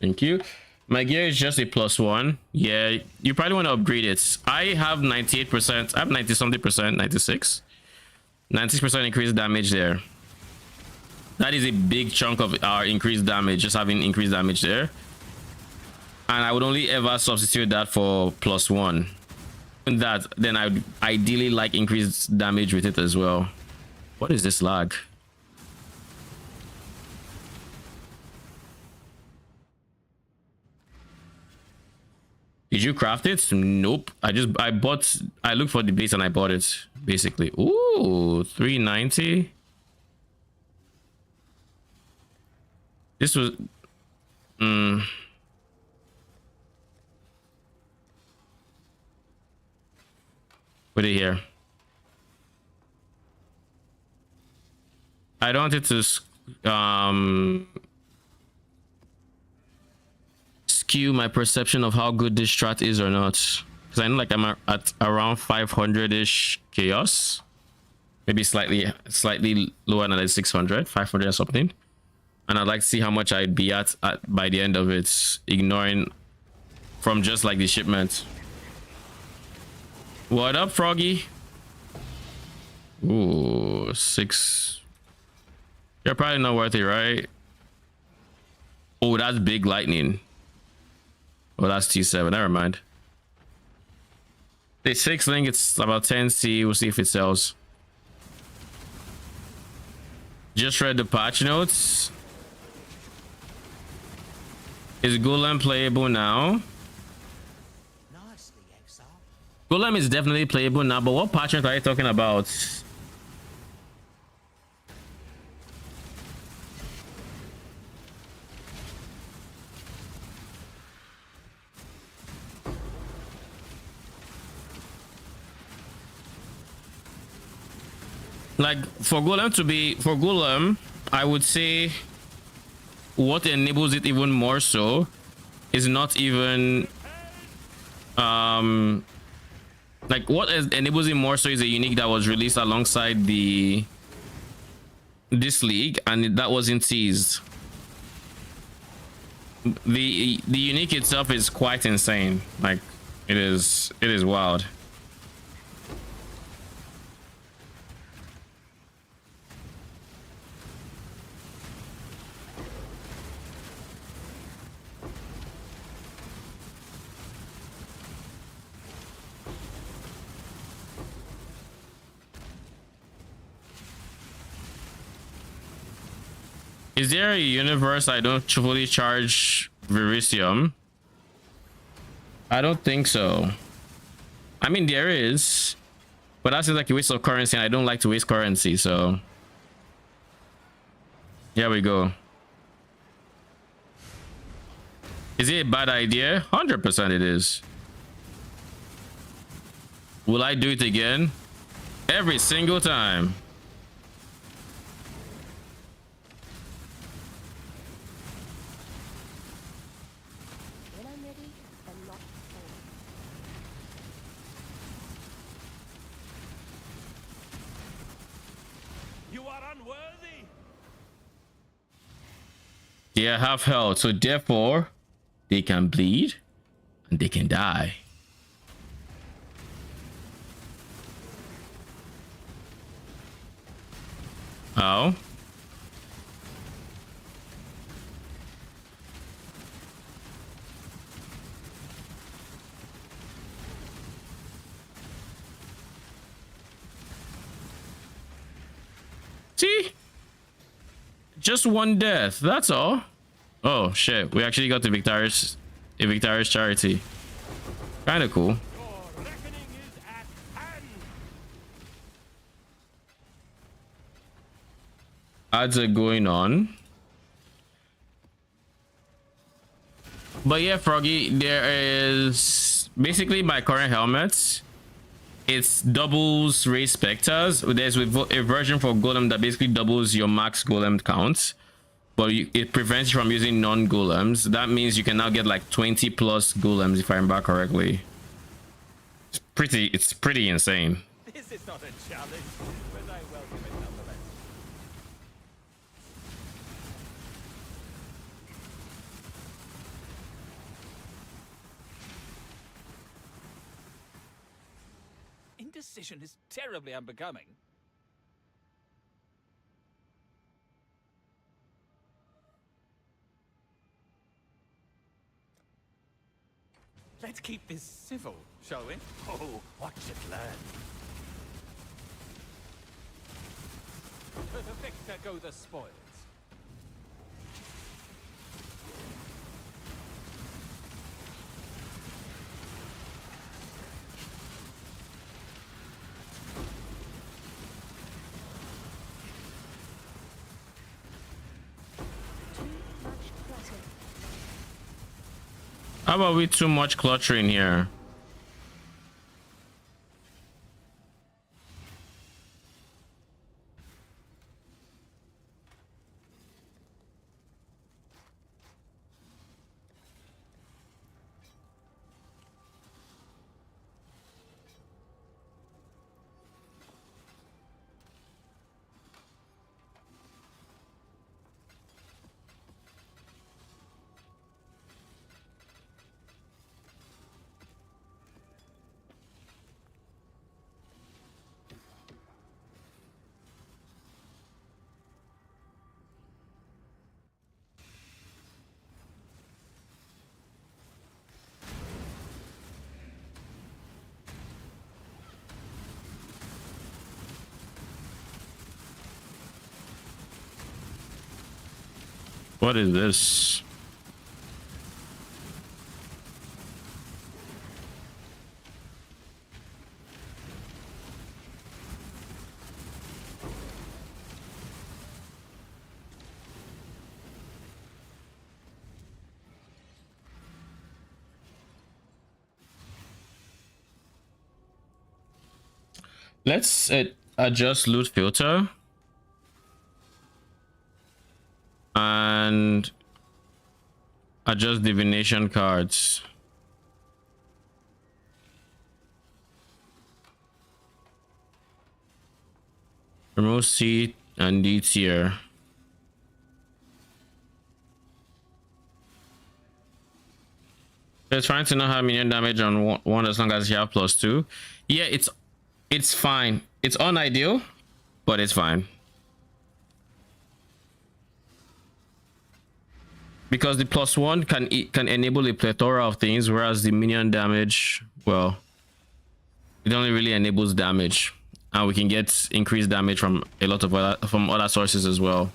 Thank you. My gear is just a +1. Yeah, you probably want to upgrade it. I have 98%. I have 90 something percent, 96. 96% increased damage there. That is a big chunk of our increased damage, just having increased damage there. And I would only ever substitute that for +1. And that, then I would ideally like increased damage with it as well. What is this lag? Did you craft it? Nope. I looked for the base and I bought it, basically. Ooh, 390. This was put it here. I don't want it to skew my perception of how good this strat is or not, because I know like I'm at around 500-ish chaos, maybe slightly lower than like 600, 500 or something, and I'd like to see how much I'd be at by the end of it, ignoring from just like the shipment. What up, Froggy? Ooh, 6. You're probably not worth it, right? Oh, that's big lightning. Oh, that's T7. Never mind. The 6 link, it's about 10C. We'll see if it sells. Just read the patch notes. Is Golem playable now? Golem is definitely playable now, but what patch note are you talking about? Like for Golem, I would say what enables it even more so is not even like what enables it more so is a unique that was released alongside this league, and that wasn't teased. the unique itself is quite insane. Like it is wild. Is there a universe I don't fully charge Verisium? I don't think so. I mean, there is, but that seems like a waste of currency, and I don't like to waste currency, so here we go. Is it a bad idea? 100% it is. Will I do it again? Every single time. They are half health, so therefore they can bleed and they can die. Oh. See? Just one death, that's all. Oh shit, we actually got the victorious charity. Kind of cool. Ads are going on. But yeah, Froggy, there is basically my current helmets. It's doubles race specters. There's a version for golem that basically doubles your max golem count, but it prevents you from using non-golems. That means you can now get like 20 plus golems if I remember correctly. It's pretty insane. This is not a challenge, but I welcome it nonetheless. Indecision is terribly unbecoming. Let's keep this civil, shall we? Oh, watch it learn. To the victor go the spoils. How about we too much cluttering here? What is this? Let's adjust loot filter and adjust divination cards. Remove C and D tier. They're trying to not have minion damage on one as long as you have +2. Yeah, it's fine. It's unideal, but it's fine. Because the +1 can enable a plethora of things, whereas the minion damage, well, it only really enables damage, and we can get increased damage from a lot of other sources as well.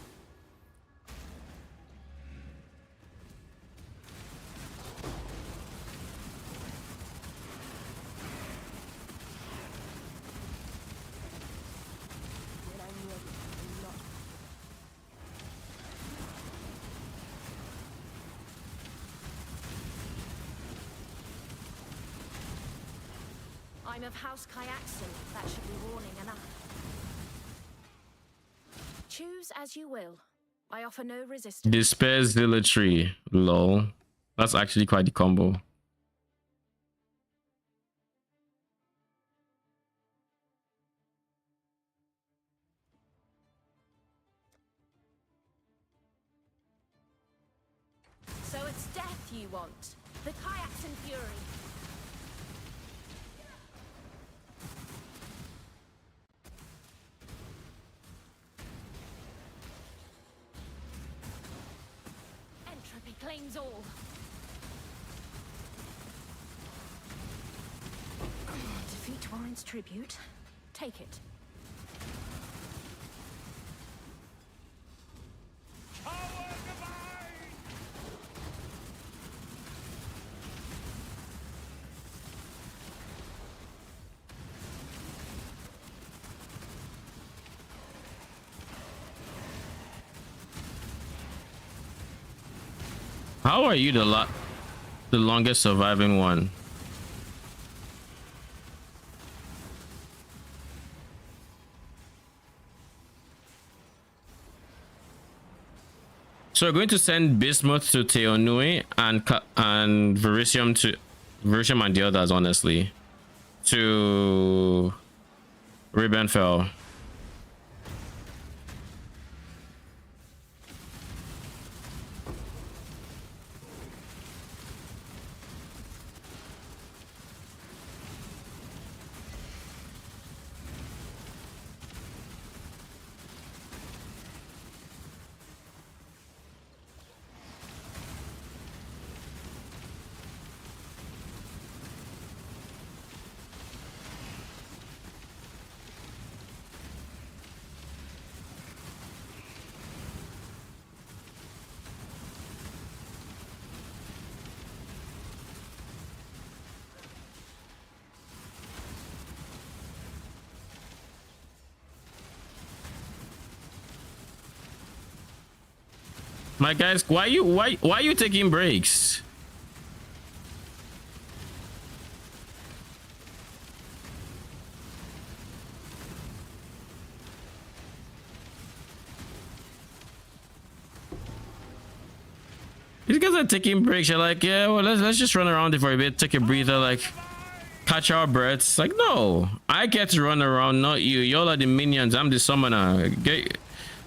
I'm of House Kyaxin. That should be warning enough. Choose as you will. I offer no resistance. Despair Zealotry. Lol. That's actually quite the combo. So it's death you want. The Kyaxin Fury. Entropy claims all. Defeat warrants tribute. Take it. How are you the longest surviving one? So we're going to send Bismuth to Teonui and Verisium and the others, honestly, to Ribenfell. My guys, why are you taking breaks? These guys are taking breaks. You're like, yeah, well, let's just run around it for a bit, take a breather, like catch our breaths. Like, no, I get to run around, not you. Y'all are the minions. I'm the summoner.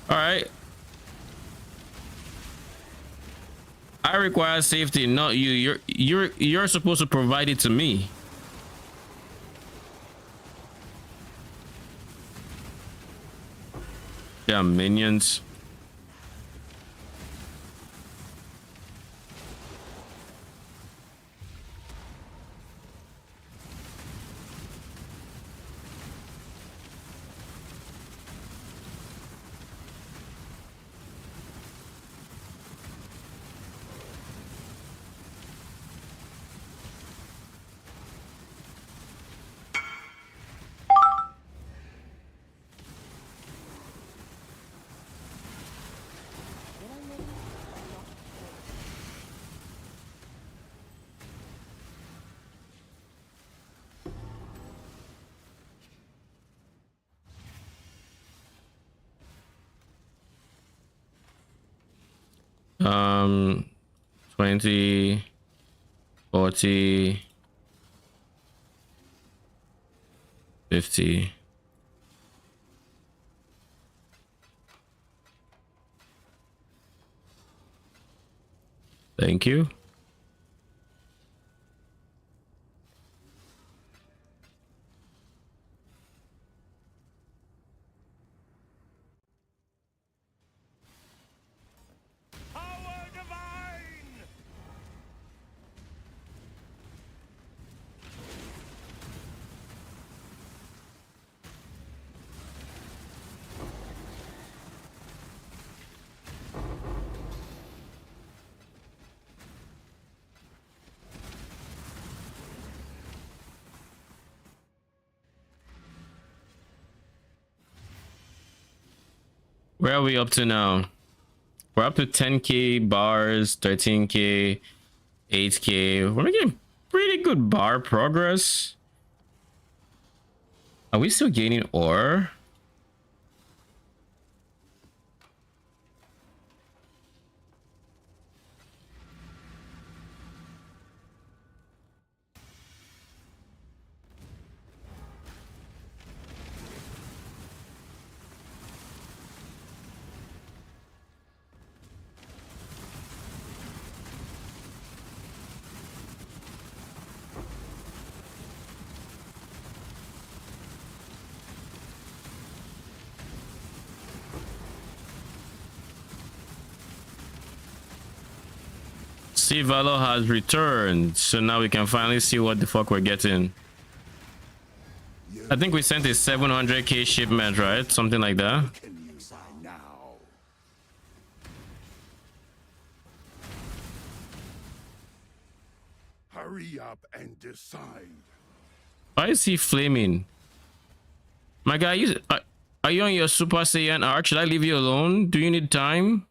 All right. I require safety, not you. You're supposed to provide it to me. Yeah, minions. Um, 20, 40, 50. Thank you. Where are we up to now? We're up to 10k bars, 13k, 8k. We're making pretty good bar progress. Are we still gaining ore? See, Valo has returned, so now we can finally see what the fuck we're getting. I think we sent a 700k shipment, right? Something like that. Hurry up and decide. Why is he flaming? My guy, are you on your Super Saiyan arc? Should I leave you alone? Do you need time?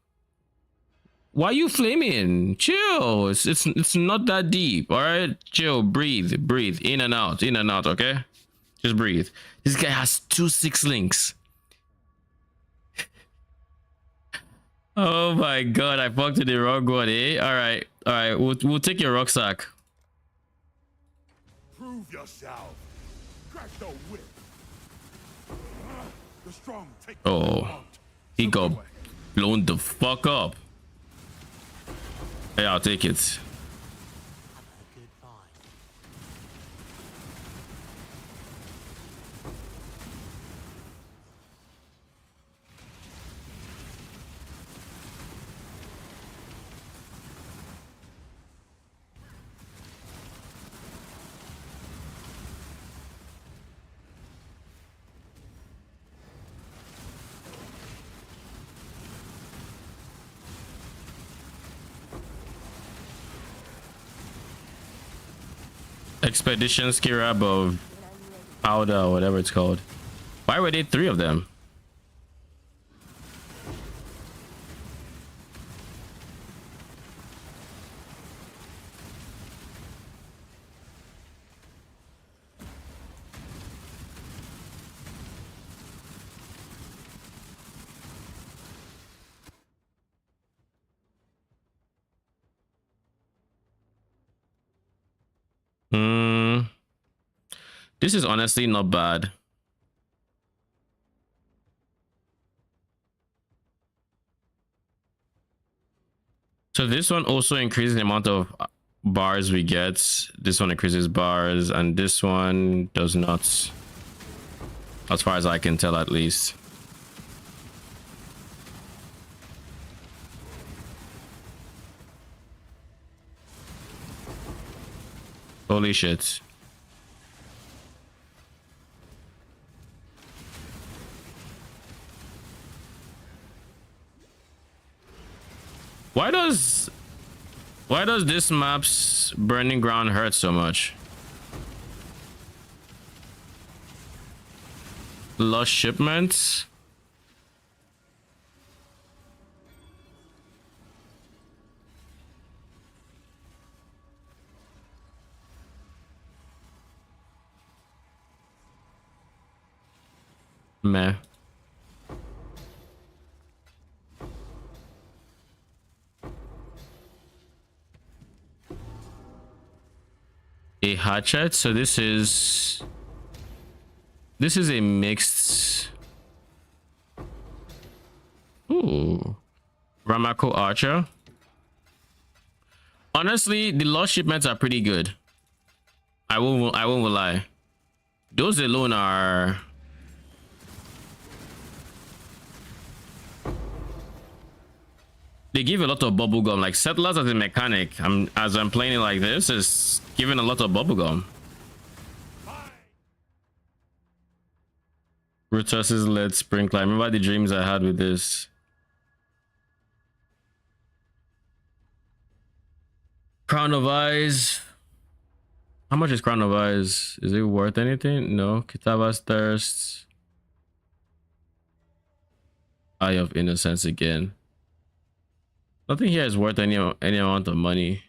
Why are you flaming? Chill. It's not that deep. All right, chill. Breathe. In and out. Okay, just breathe. This guy has 2 6 links. Oh my god, I fucked with the wrong one, eh? All right. We'll take your rucksack. Prove yourself. Crack the whip. The strong take. Oh, he got blown the fuck up. Yeah, I'll take it. Expedition Skirab of Powder, or whatever it's called. Why were there 3 of them? This is honestly not bad. So this one also increases the amount of bars we get. This one increases bars, and this one does not, as far as I can tell, at least. Holy shit. Why does this map's burning ground hurt so much? Lost shipments? Meh. A hatchet, so this is a mixed. Ooh, Ramako Archer. Honestly, the lost shipments are pretty good. I won't lie. Those alone are. They give a lot of bubblegum. Like Settlers as a mechanic, as I'm playing it like this, is giving a lot of bubblegum. Brutus's Lead Sprinkler. I remember the dreams I had with this. Crown of Eyes. How much is Crown of Eyes? Is it worth anything? No. Kitava's Thirst. Eye of Innocence again. Nothing here is worth any amount of money.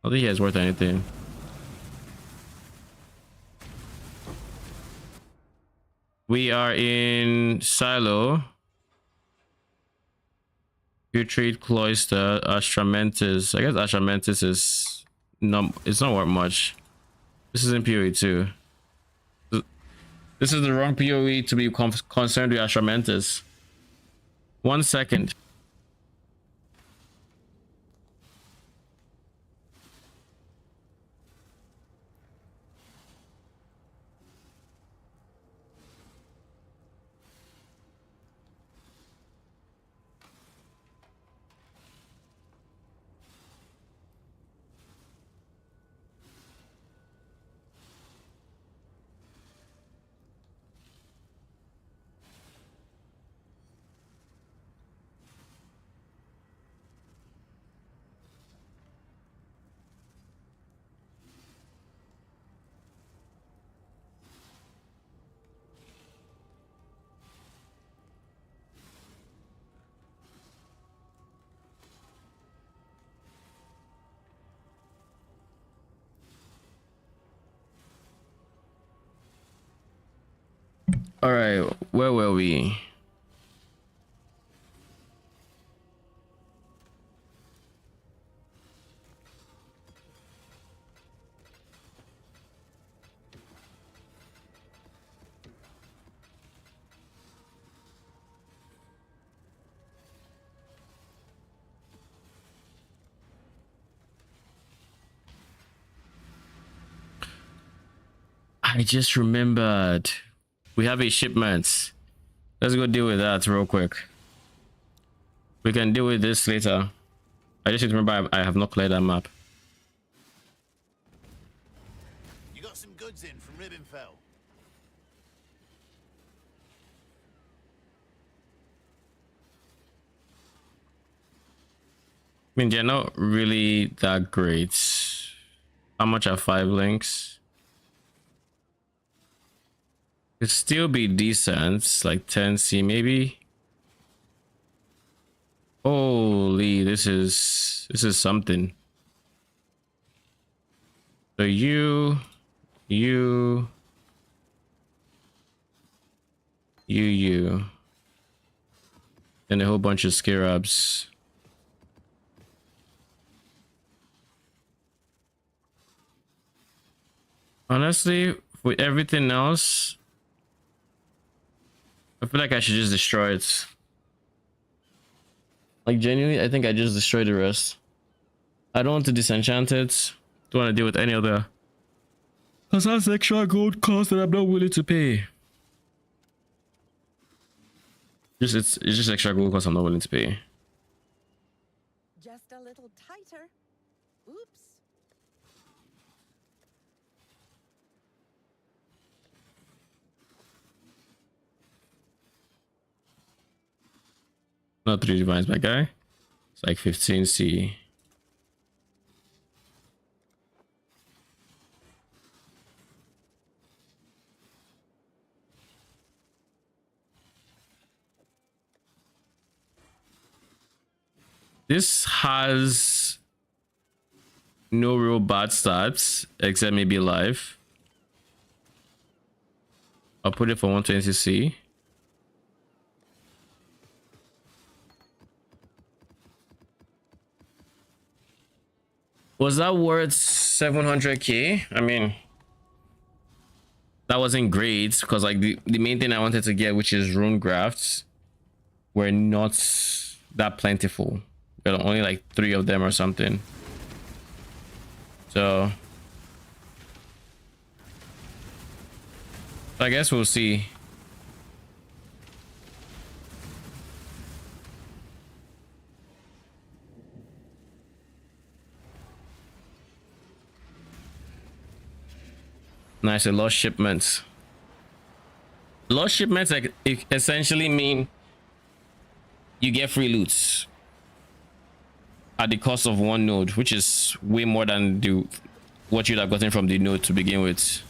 Nothing here is worth anything. We are in Silo. Putrid Cloister, Astramentis. I guess Astramentis is it's not worth much. This is in PoE too. This is the wrong PoE to be concerned with Astramentis. 1 second. All right, where were we? I just remembered we have a shipment. Let's go deal with that real quick. We can deal with this later. I just need to remember I have not cleared that map. You got some goods in from Ribbonfell. I mean, they're not really that great. How much are 5 links? Could still be decent, like 10C maybe. Holy, this is something. So you, and a whole bunch of scarabs. Honestly, with everything else, I feel like I should just destroy it. Like genuinely, I think I just destroy the rest. I don't want to disenchant it. Don't want to deal with any other. Cause that's extra gold cost that I'm not willing to pay. It's just extra gold cost I'm not willing to pay. Just a little tighter. Oops. Not 3 divines, my guy. It's like 15C. This has no real bad stats except maybe life. I'll put it for 120C. Was that worth 700k? I mean, that wasn't great because like the main thing I wanted to get, which is rune grafts, were not that plentiful. There are only like 3 of them or something. So I guess we'll see. Nice, lost shipments. Lost shipments like essentially mean you get free loots at the cost of 1 node, which is way more than what you'd have gotten from the node to begin with.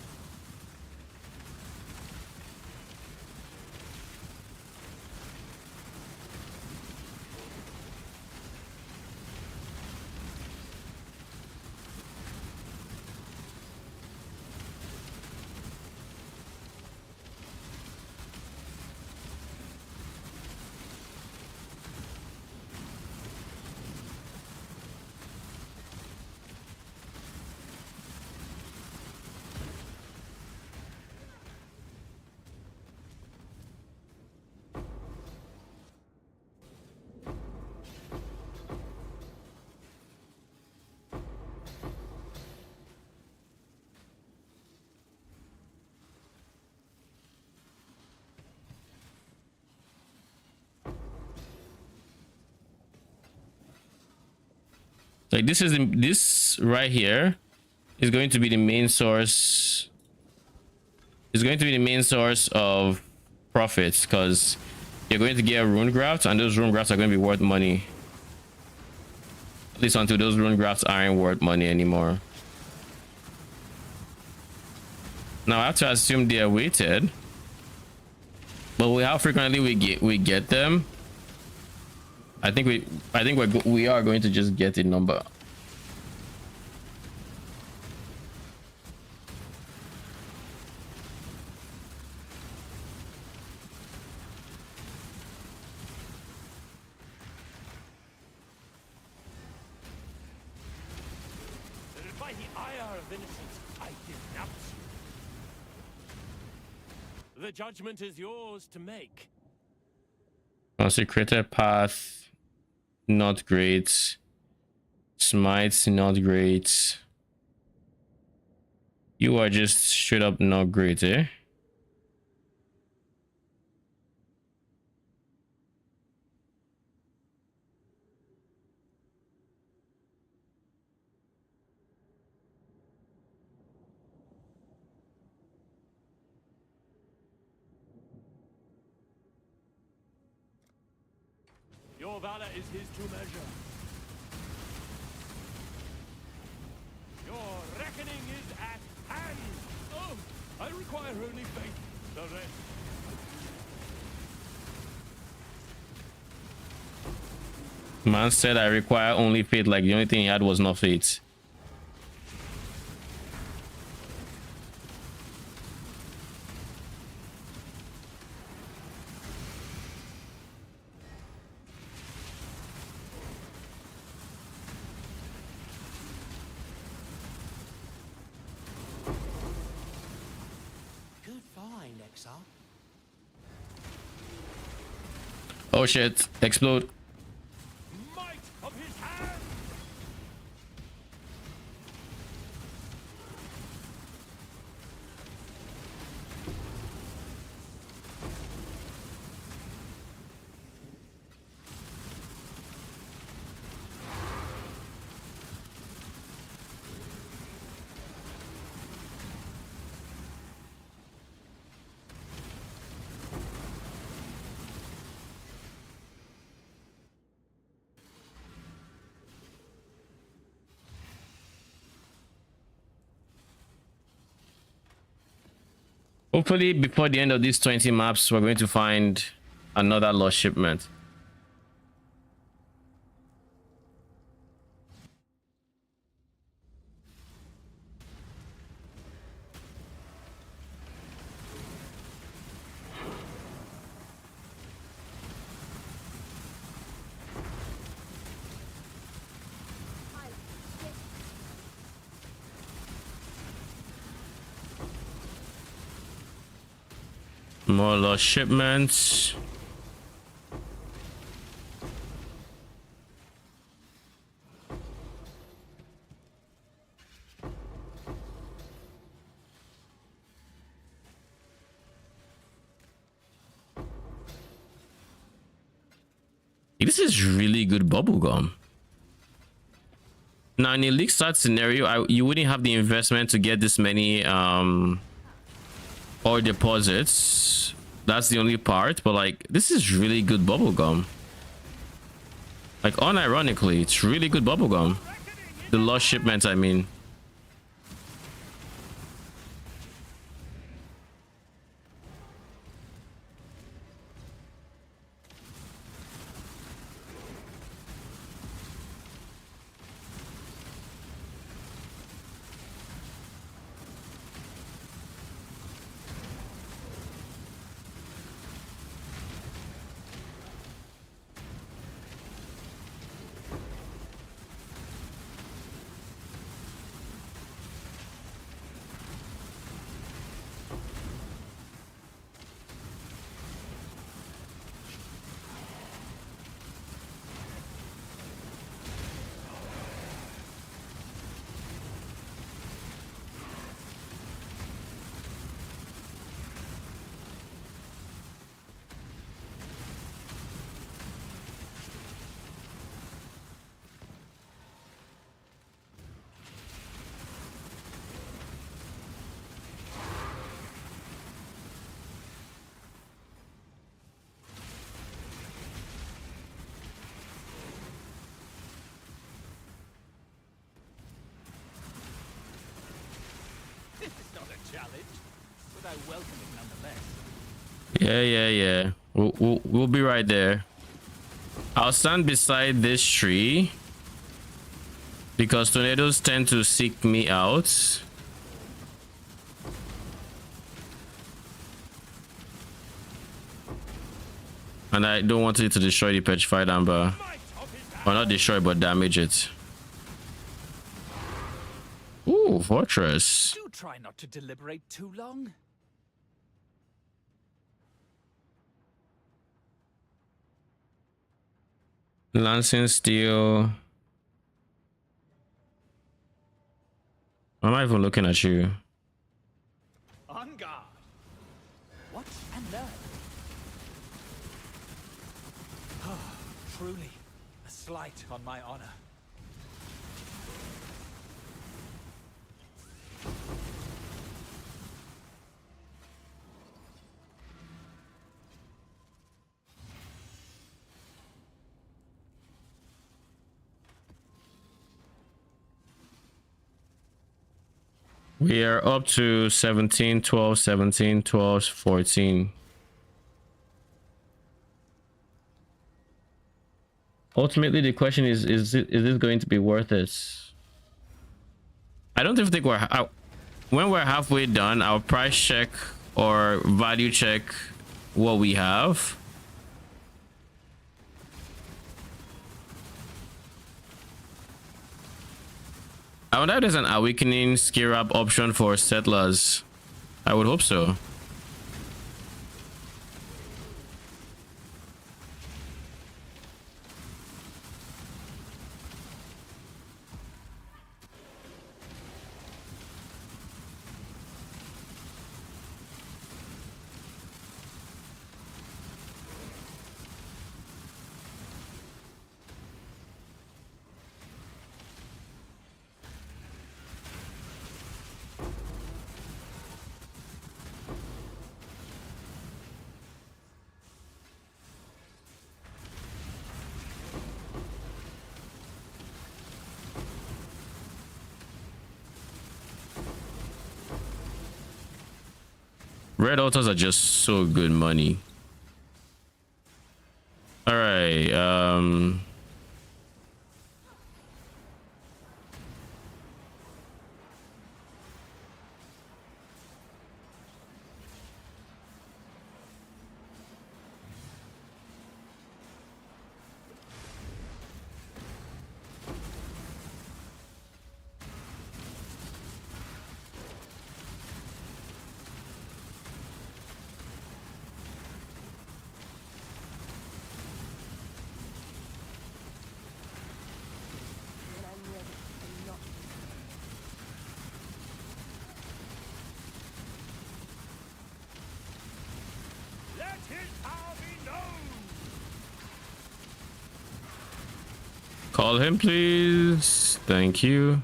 Like this right here is going to be the main source. It's going to be the main source of profits because you're going to get rune grafts, and those rune grafts are going to be worth money. At least until those rune grafts aren't worth money anymore. Now I have to assume they are weighted, but how frequently we get them? I think we are going to just get a number. By the ire of innocence, I denounce you. The judgment is yours to make. Consecrated path, not great. Smites, not great. You are just straight up not great, eh? Your valor is his to measure. Your reckoning is at hand. Oh, I require only faith. The rest. Man said I require only faith, like the only thing he had was not faith. Good find, Exile. Oh shit, explode. Might of his hand. Hopefully before the end of these 20 maps, we're going to find another lost shipment. More lost shipments. This is really good bubblegum. Now in a league start scenario, you wouldn't have the investment to get this many or deposits. That's the only part, but like this is really good bubblegum. Like unironically, it's really good bubblegum. The lost shipments, I mean. though welcoming nonetheless. Yeah. We'll be right there. I'll stand beside this tree because tornadoes tend to seek me out. And I don't want it to destroy the petrified amber. Or not destroy, but damage it. Ooh, fortress. Do try not to deliberate too long. Lancing steel. I'm not even looking at you. On guard. Watch and learn. Truly, a slight on my honor. We are up to 17, 12, 17, 12, 14. Ultimately, the question is this going to be worth it? I don't even think when we're halfway done, I'll price check or value check what we have. I wonder if there's an awakening skill up option for settlers. I would hope so. Red altars are just so good money. All right. Call him, please. Thank you.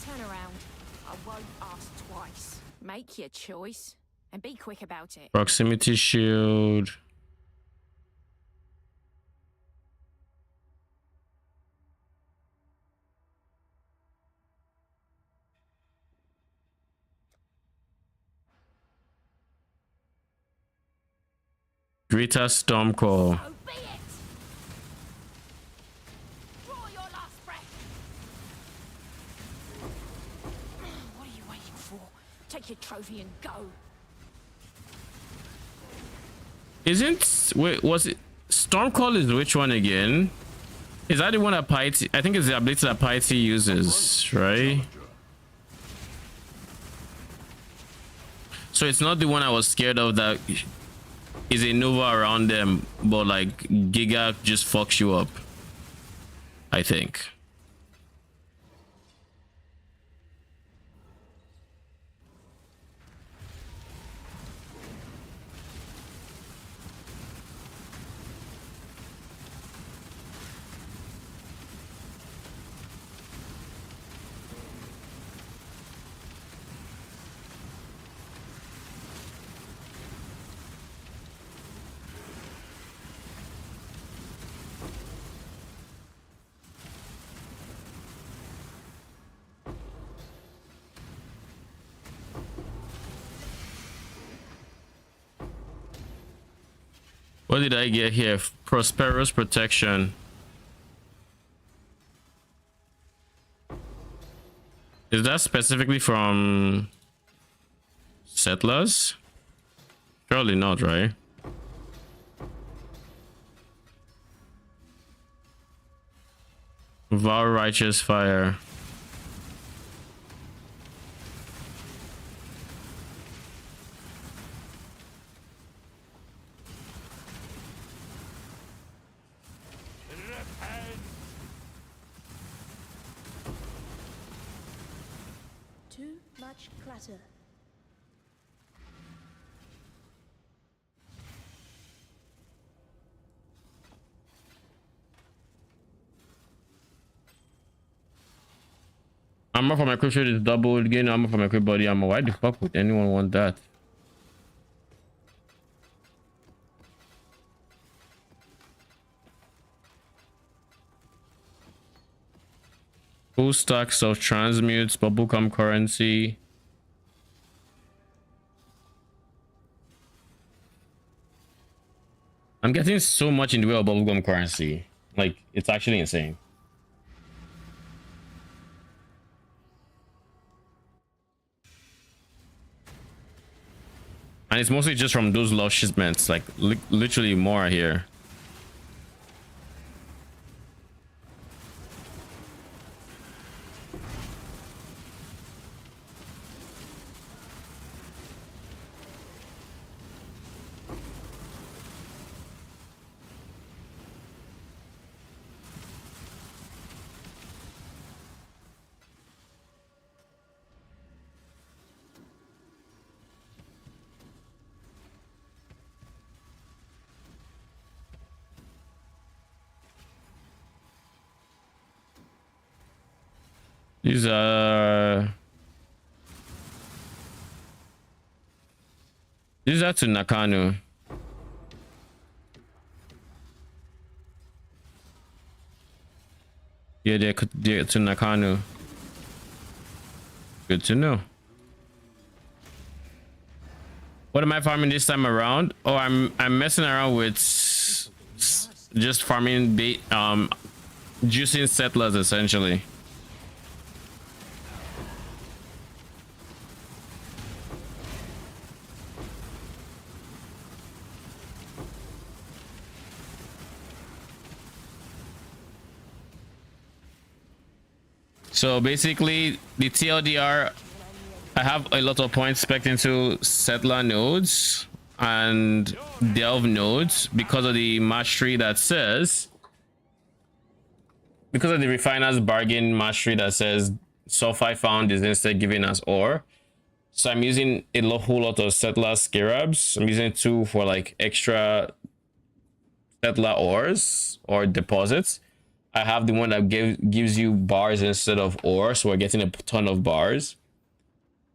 Turn around. I won't ask twice. Make your choice and be quick about it. Proximity shield. Greta Stormcall. So be it. Draw your last breath. What are you waiting for? Take your trophy and go. Wait, was it Stormcall is which one again? Is that the one that Piety? I think it's the ability that Piety uses, right? So it's not the one I was scared of that is a Nova around them, but like Giga just fucks you up, I think. What did I get here? Prosperous protection. Is that specifically from settlers? Surely not, right? Vow righteous fire. Too much clutter. Armor for my crit shield is doubled. Gain armor for my crit body armor. Why the fuck would anyone want that? Full stacks of transmutes, bubblegum currency. I'm getting so much in the way of bubblegum currency. Like, it's actually insane. And it's mostly just from those lost shipments, like literally more here. These are to Nakano. Yeah, they're to Nakano. Good to know. What am I farming this time around? Oh, I'm messing around with just farming bait, juicing settlers essentially. So basically, the TLDR, I have a lot of points spec'd into settler nodes and delve nodes because of the mastery that says, because of the refiner's bargain mastery that says sulfide found is instead given as ore. So I'm using a whole lot of settler scarabs. I'm using 2 for like extra settler ores or deposits. I have the one that gives you bars instead of ore, so we're getting a ton of bars.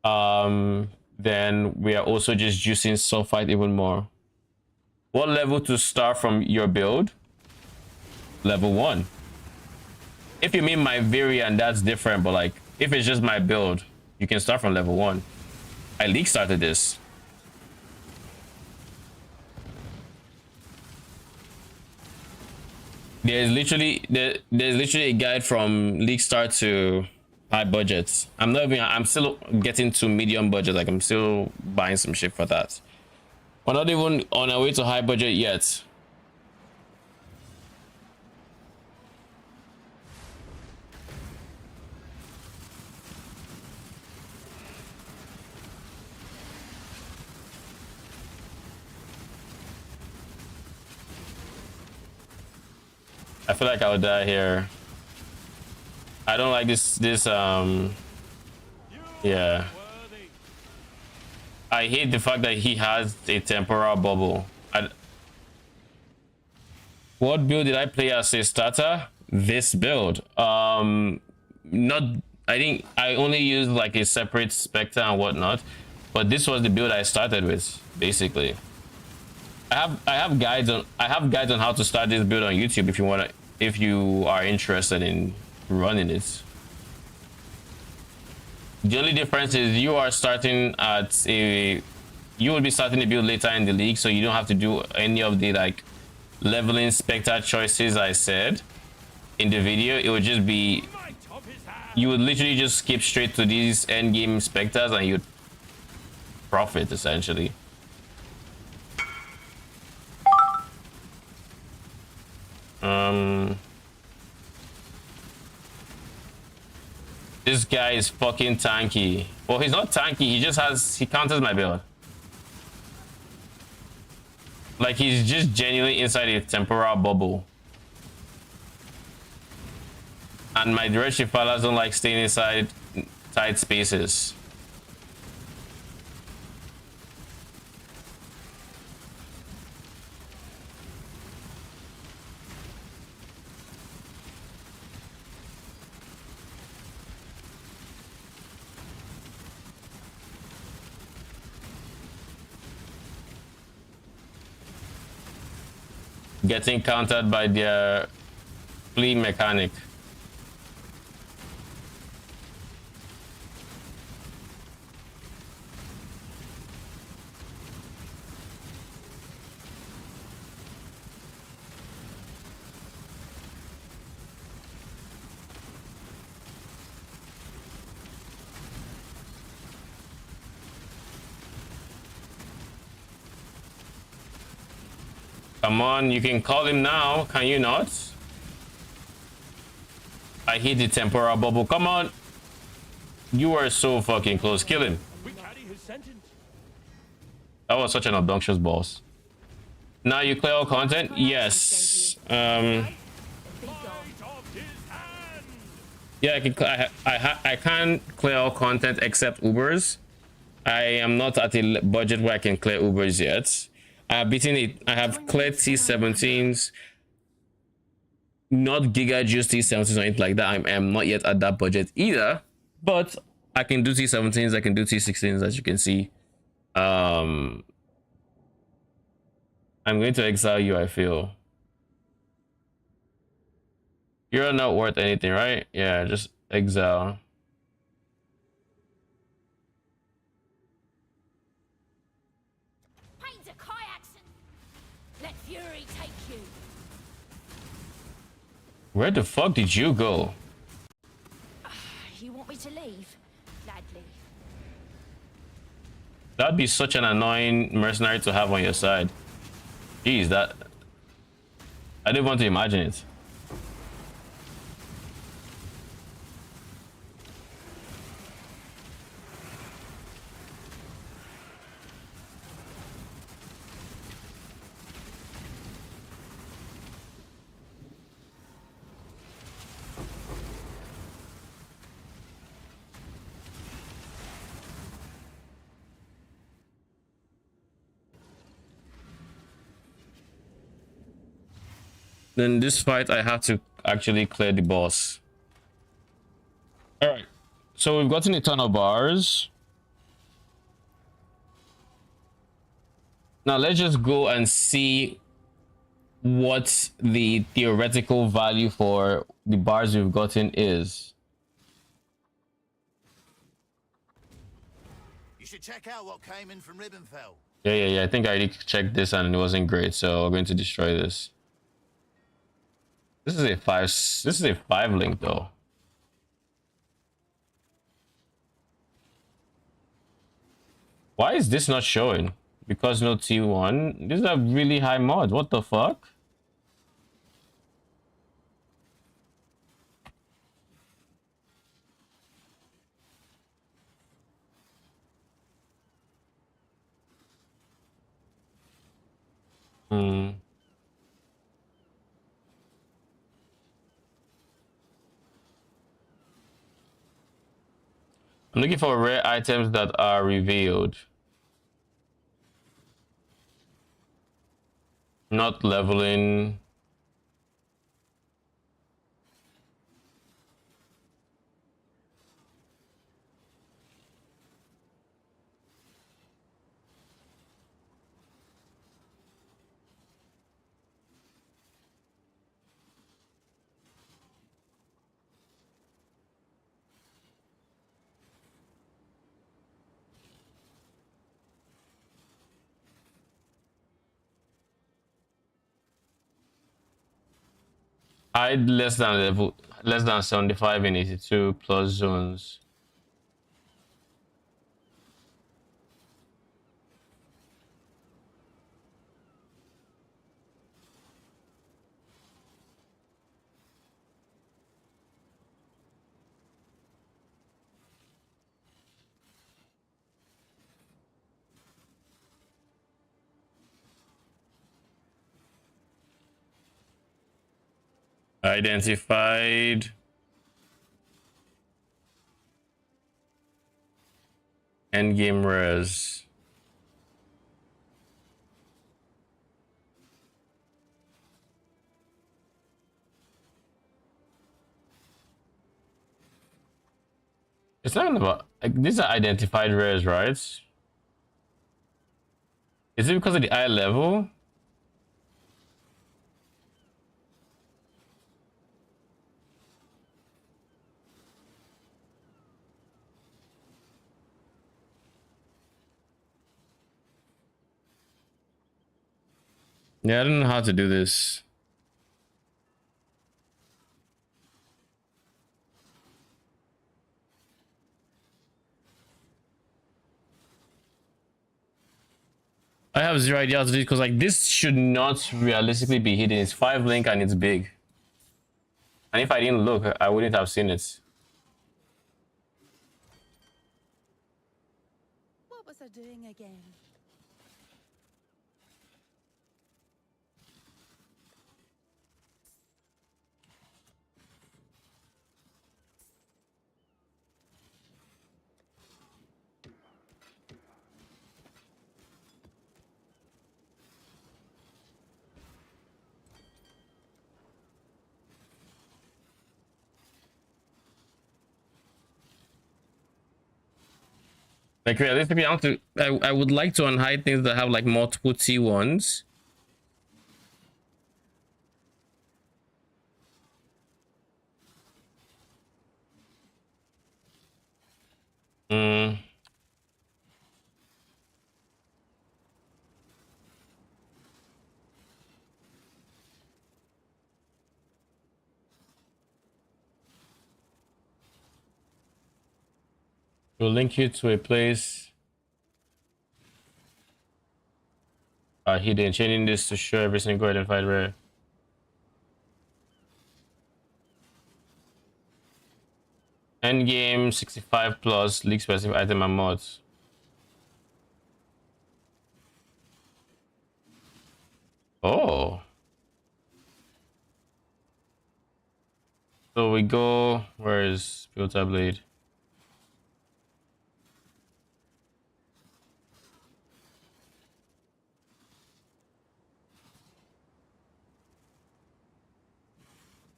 Then we are also just juicing sulfide even more. What level to start from your build? Level 1. If you mean my variant, that's different, but like if it's just my build, you can start from level 1. I league started this. There's literally a guide from league start to high budgets. I'm still getting to medium budget. Like I'm still buying some shit for that. We're not even on our way to high budget yet. I feel like I would die here. I don't like this yeah. I hate the fact that he has a temporal bubble. What build did I play as a starter? This build. I only used like a separate Spectre and whatnot, but this was the build I started with, basically. I have guides on how to start this build on YouTube if you are interested in running it. The only difference is you are starting at a you will be starting the build later in the league, so you don't have to do any of the like leveling spectre choices I said in the video. It would just be, you would literally just skip straight to these end game specters and you'd profit essentially. This guy is fucking tanky. Well, he's not tanky, he counters my build. Like, he's just genuinely inside a temporal bubble. And my Wretched fellas don't like staying inside tight spaces. Getting countered by their flea mechanic. Come on, you can call him now, can you not? I hit the temporal bubble. Come on. You are so fucking close. Kill him. That was such an obnoxious boss. Now you clear all content? Yes. Yeah, I can clear all content except Ubers. I am not at a budget where I can clear Ubers yet. I have beaten it. I have cleared T17s, not Giga Juice T17s or anything like that. I am not yet at that budget either, but I can do T17s. I can do T16s, as you can see. I'm going to exile you, I feel. You're not worth anything, right? Yeah, just exile. Where the fuck did you go? You want me to leave? Gladly. That'd be such an annoying mercenary to have on your side. Jeez, that... I didn't want to imagine it. Then this fight, I have to actually clear the boss. All right, so we've gotten a ton of bars. Now let's just go and see what the theoretical value for the bars we've gotten is. You should check out what came in from Ribbenfell. Yeah. I think I already checked this and it wasn't great, so we're going to destroy this. This is a 5. This is a 5 link though. Why is this not showing? Because no T1. This is a really high mod. What the fuck? I'm looking for rare items that are revealed. Not leveling. Hide less than 75 in 82 plus zones. Identified. Endgame res. It's not about like, these are identified res, right? Is it because of the eye level? Yeah, I don't know how to do this. I have zero idea how to do it because like this should not realistically be hidden. It's 5 link and it's big. And if I didn't look, I wouldn't have seen it. What was I doing again? Like realistically, I would like to unhide things that have like multiple T1s. We'll link you to a place hidden, changing this to show every single identified rare. Endgame 65 plus league specific item and mods. Oh. So we go, where is Filter Blade?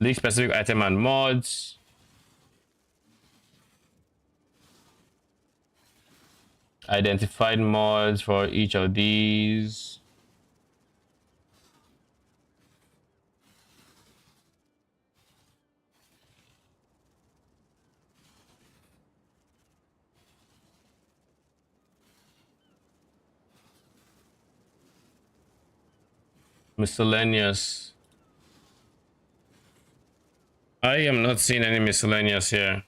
League specific item and mods. Identified mods for each of these. Miscellaneous. I am not seeing any miscellaneous here.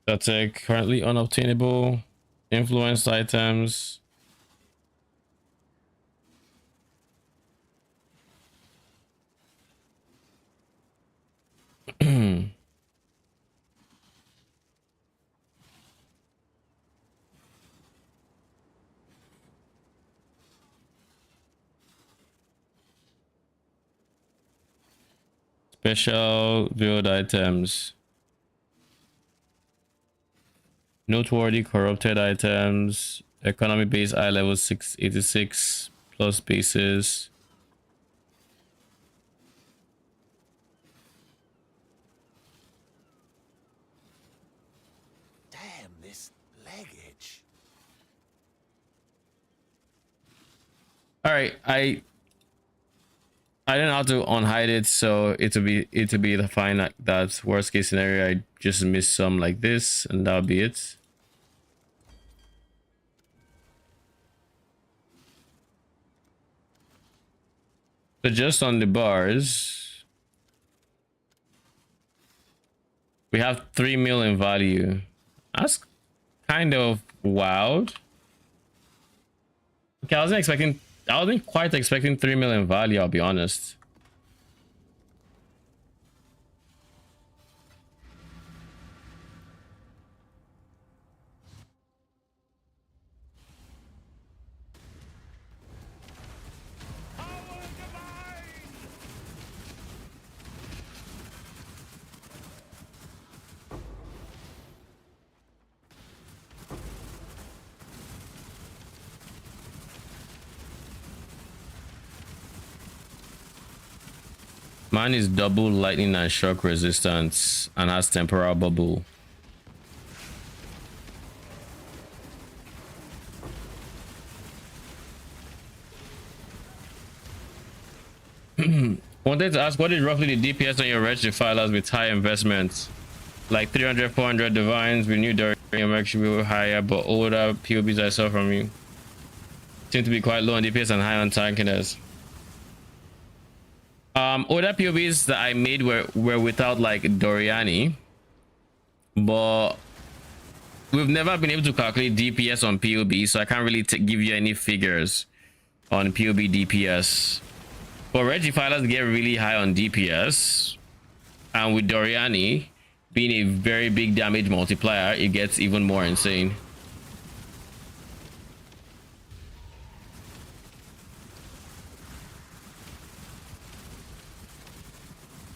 That's currently unobtainable. Influenced items. Special viewed items. Noteworthy corrupted items. Economy base eye level 686 plus bases. Damn this luggage. All right, I don't know how to unhide it, so it'll be the fine. That's worst case scenario. I just miss some like this, and that'll be it. So just on the bars, we have 3 million value. That's kind of wild. Okay, I wasn't quite expecting 3 million value, I'll be honest. Mine is double lightning and shock resistance and has temporal bubble. Wanted to ask, what is roughly the DPS on your Wretched Defilers with high investments? Like 300, 400 divines with new Doryani Merc should be higher, but older POBs I saw from you seem to be quite low on DPS and high on tankiness. Older POBs that I made were without like Doryani, but we've never been able to calculate DPS on POB, so I can't really give you any figures on POB DPS. But Wretched Defilers get really high on DPS, and with Doryani being a very big damage multiplier, it gets even more insane.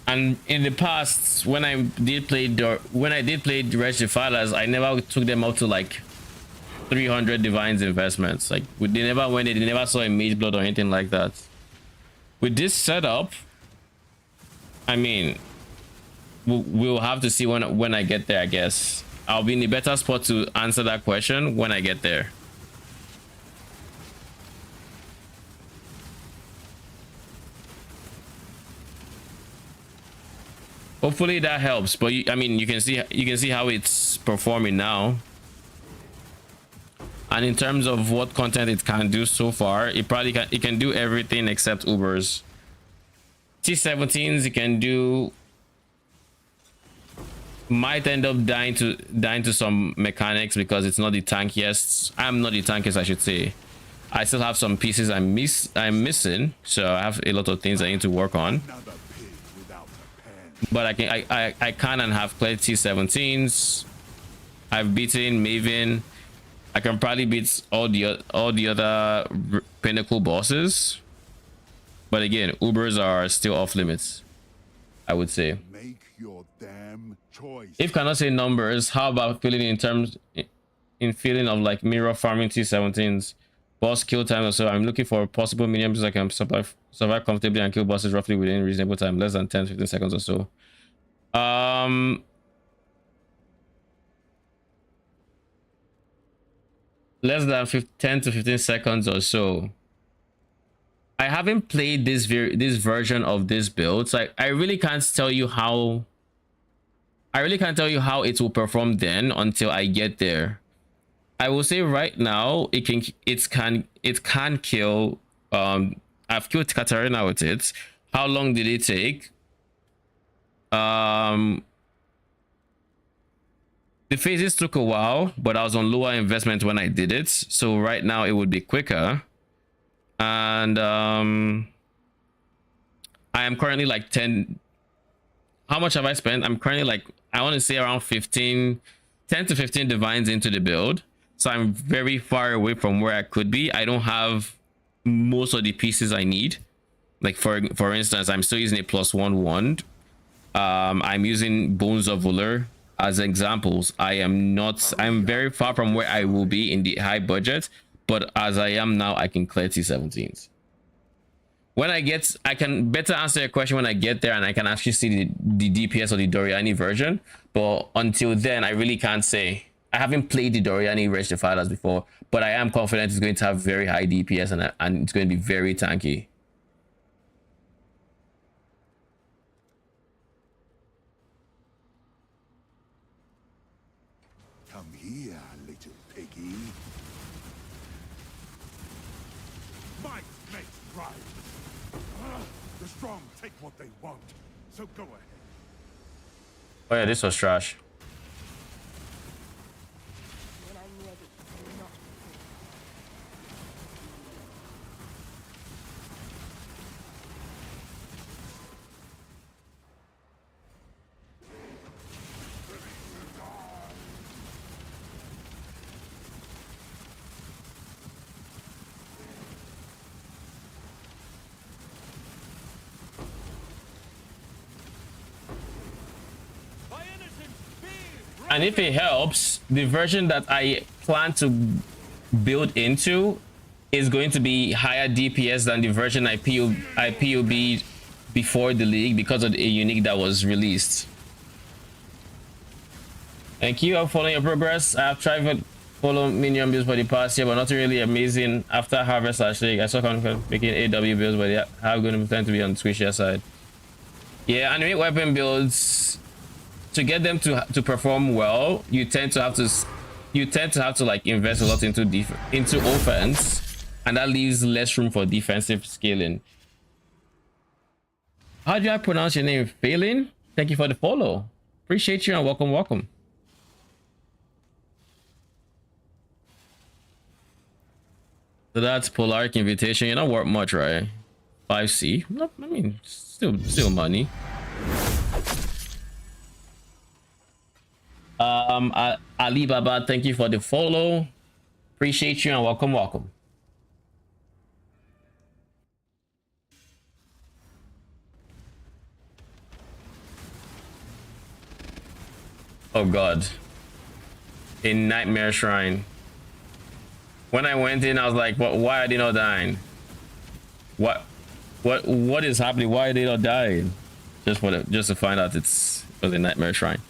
And in the past, when I did play Wretched Defilers, I never took them up to like 300 divines investments. Like they never saw a mage blood or anything like that. With this setup, I mean, we'll have to see when I get there. I guess I'll be in a better spot to answer that question when I get there. Hopefully that helps, but I mean, you can see how it's performing now. And in terms of what content it can do so far, it can do everything except Ubers. T17s it can do, might end up dying to some mechanics because it's not the tankiest. I'm not the tankiest, I should say. I still have some pieces I'm missing, so I have a lot of things I need to work on. But I can and have played T17s. I've beaten Maven. I can probably beat all the other pinnacle bosses. But again, Ubers are still off limits, I would say. Make your damn choice. If cannot say numbers, how about feeling feeling of like mirror farming T17s? Boss kill time or so. I'm looking for possible mediums so I can survive comfortably and kill bosses roughly within reasonable time, less than 10-15 seconds or so. Less than 10 to 15 seconds or so. I haven't played this version of this build, so I really can't tell you how. I really can't tell you how it will perform then until I get there. I will say right now it can kill. I've killed Katarina with it. How long did it take? The phases took a while, but I was on lower investment when I did it, so right now it would be quicker. And I am currently like 10. How much have I spent? I'm currently like, I want to say around 10 to 15 divines into the build, so I'm very far away from where I could be. I don't have most of the pieces I need. Like for instance, I'm still using a +1 wand. I'm using Bones of Valor as examples. I'm very far from where I will be in the high budget, but as I am now, I can clear T17s. When I can better answer your question when I get there and I can actually see the DPS of the Doryani version. But until then, I really can't say. I haven't played the Doryani Wretched Defilers before, but I am confident it's going to have very high DPS and it's going to be very tanky. Come here, little piggy. Might makes right. strong take what they want. So go ahead. Oh yeah, this was trash. When I'm ready, not And if it helps, the version that I plan to build into is going to be higher DPS than the version I PUB before the league because of a unique that was released. Thank you. I'm following your progress. I have tried to follow minion builds for the past year, but nothing really amazing. After Harvest / League, I saw confident making AW builds, but yeah, I'm going to pretend to be on the squishier side. Yeah, animate weapon builds, to get them to perform well, you tend to have to like invest a lot into offense, and that leaves less room for defensive scaling. How do I pronounce your name? Phelan? Thank you for the follow. Appreciate you and welcome. So that's Polaric Invitation. You're not worth much, right? 5C. No, I mean, still money. Alibaba, thank you for the follow. Appreciate you and welcome. Oh god. A nightmare shrine. When I went in, I was like, why are they not dying? What is happening? Why are they not dying? Just to find out it was a nightmare shrine.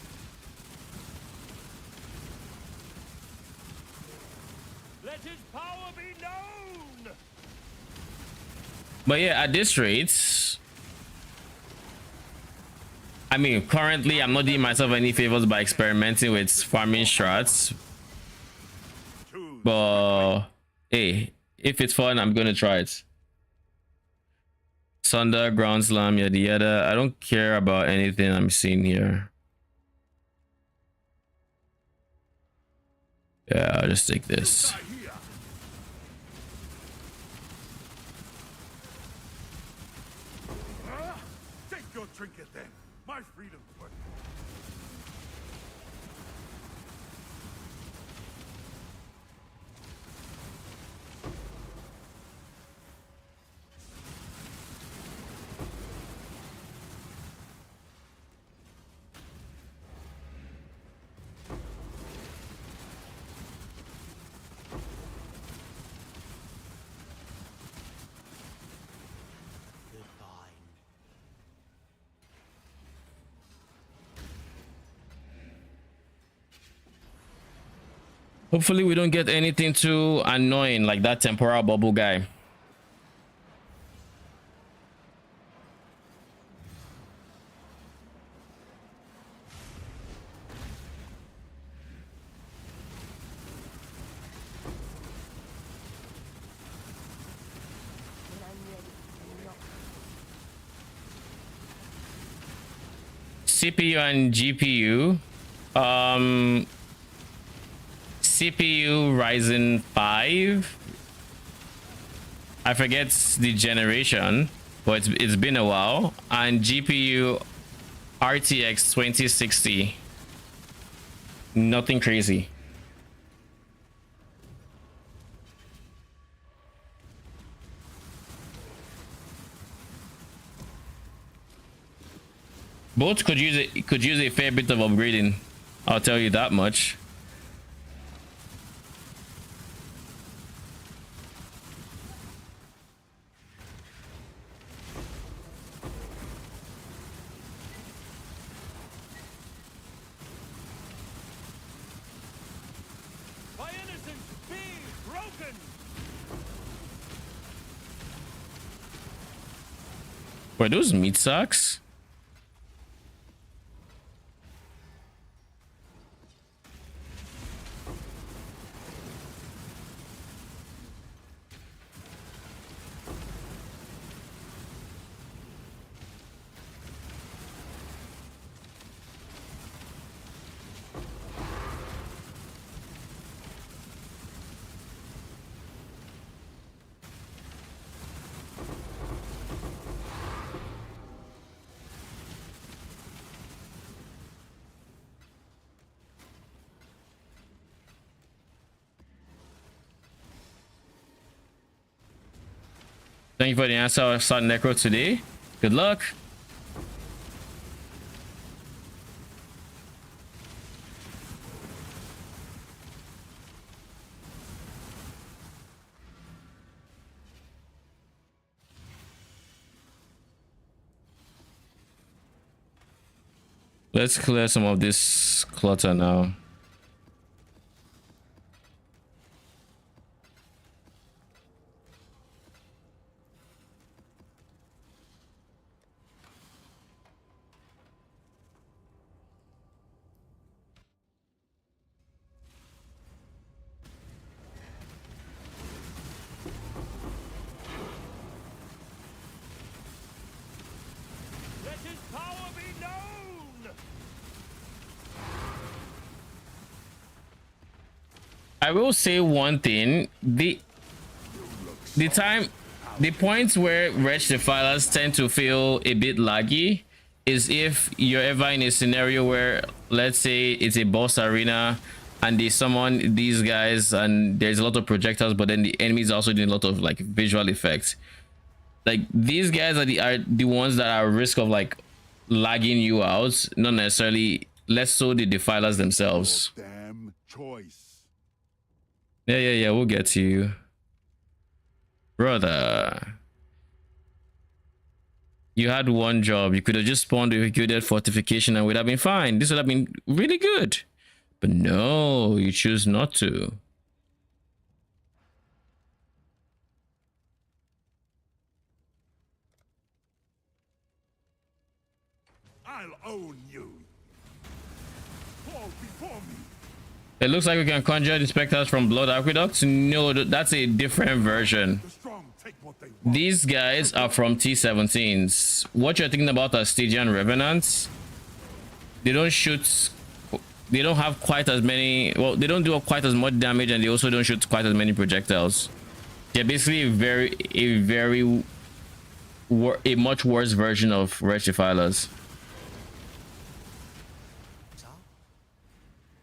But yeah, at this rate, I mean, currently I'm not doing myself any favors by experimenting with farming strats. But hey, if it's fun, I'm gonna try it. Sunder, ground slam, yada yada. I don't care about anything I'm seeing here. Yeah, I'll just take this. Take your trinket then. My freedom's worth. Hopefully we don't get anything too annoying like that temporal bubble guy. CPU and GPU. CPU Ryzen 5. I forget the generation, but it's been a while. And GPU RTX 2060. Nothing crazy. Both could use a fair bit of upgrading. I'll tell you that much. Were those meat sacks? Thank you for the answer. I'll start Necro today. Good luck. Let's clear some of this clutter now. Let his power be known! I will say one thing: the points where Wretched Defilers tend to feel a bit laggy is if you're ever in a scenario where, let's say, it's a boss arena and they summon these guys and there's a lot of projectiles, but then the enemies also doing a lot of like visual effects. Like, these guys are the ones that are at risk of like lagging you out, not necessarily less so the Defilers themselves. Damn choice. Yeah, we'll get to you, brother. You had one job. You could have just spawned a gilded fortification and would have been fine. This would have been really good, but no, you choose not to. I'll own you. Fall before me. It looks like we can conjure the specters from Blood Aqueducts. No, that's a different version. These guys are from T17s. What you're thinking about are Stygian Revenants. They don't shoot. They don't have quite as many. Well, they don't do quite as much damage, and they also don't shoot quite as many projectiles. They're basically a much worse version of Wretched Defilers.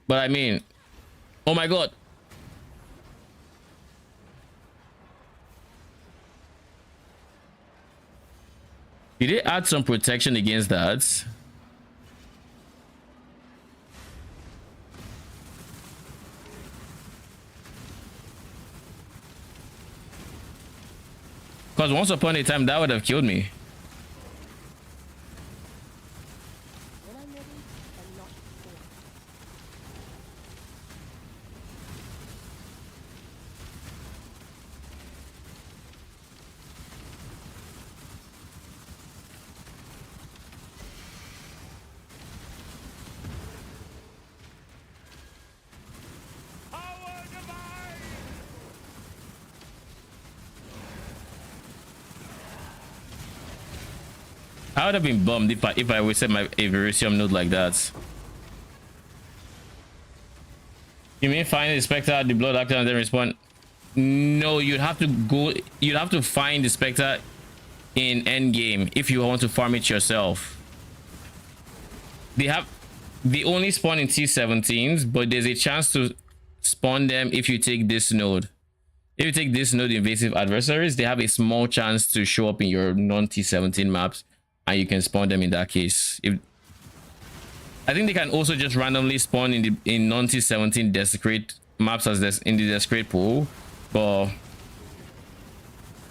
But I mean, oh my god. Did they add some protection against that? Because once upon a time that would have killed me. I would have been bummed if I wasted my Avericium node like that. You mean find the Spectre at the Blood Actor and then respond? No, you'd have to find the Spectre in endgame if you want to farm it yourself. They only spawn in T17s, but there's a chance to spawn them if you take this node. If you take this node invasive adversaries, they have a small chance to show up in your non-T17 maps, and you can spawn them in that case. I think they can also just randomly spawn in non-T17 desecrate maps as in the desecrate pool, but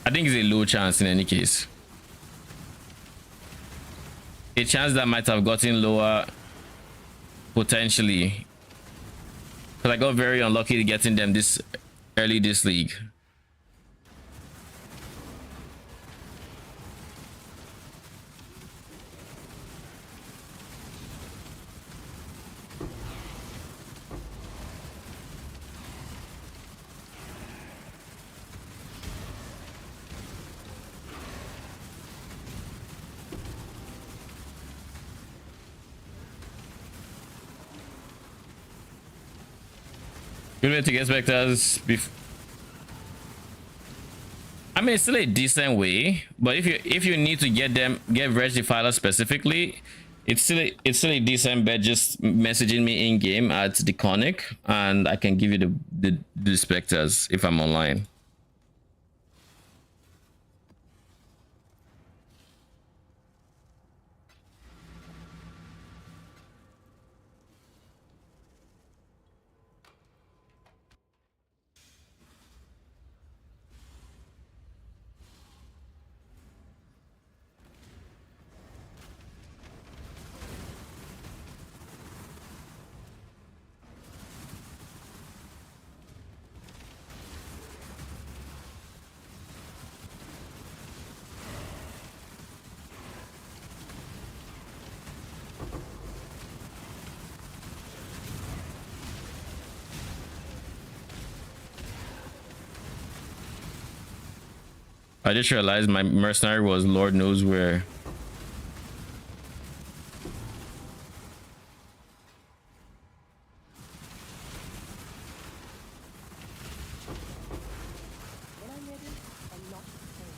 I think it's a low chance in any case. A chance that might have gotten lower potentially, because I got very unlucky getting them this early this league. Good way to get specters. I mean, it's still a decent way, but if you need to get Wretched Defiler specifically, it's still a decent bet. Just messaging me in game at the Conic, and I can give you the specters if I'm online. I just realized my mercenary was Lord knows where. When I'm ready, I'm not afraid.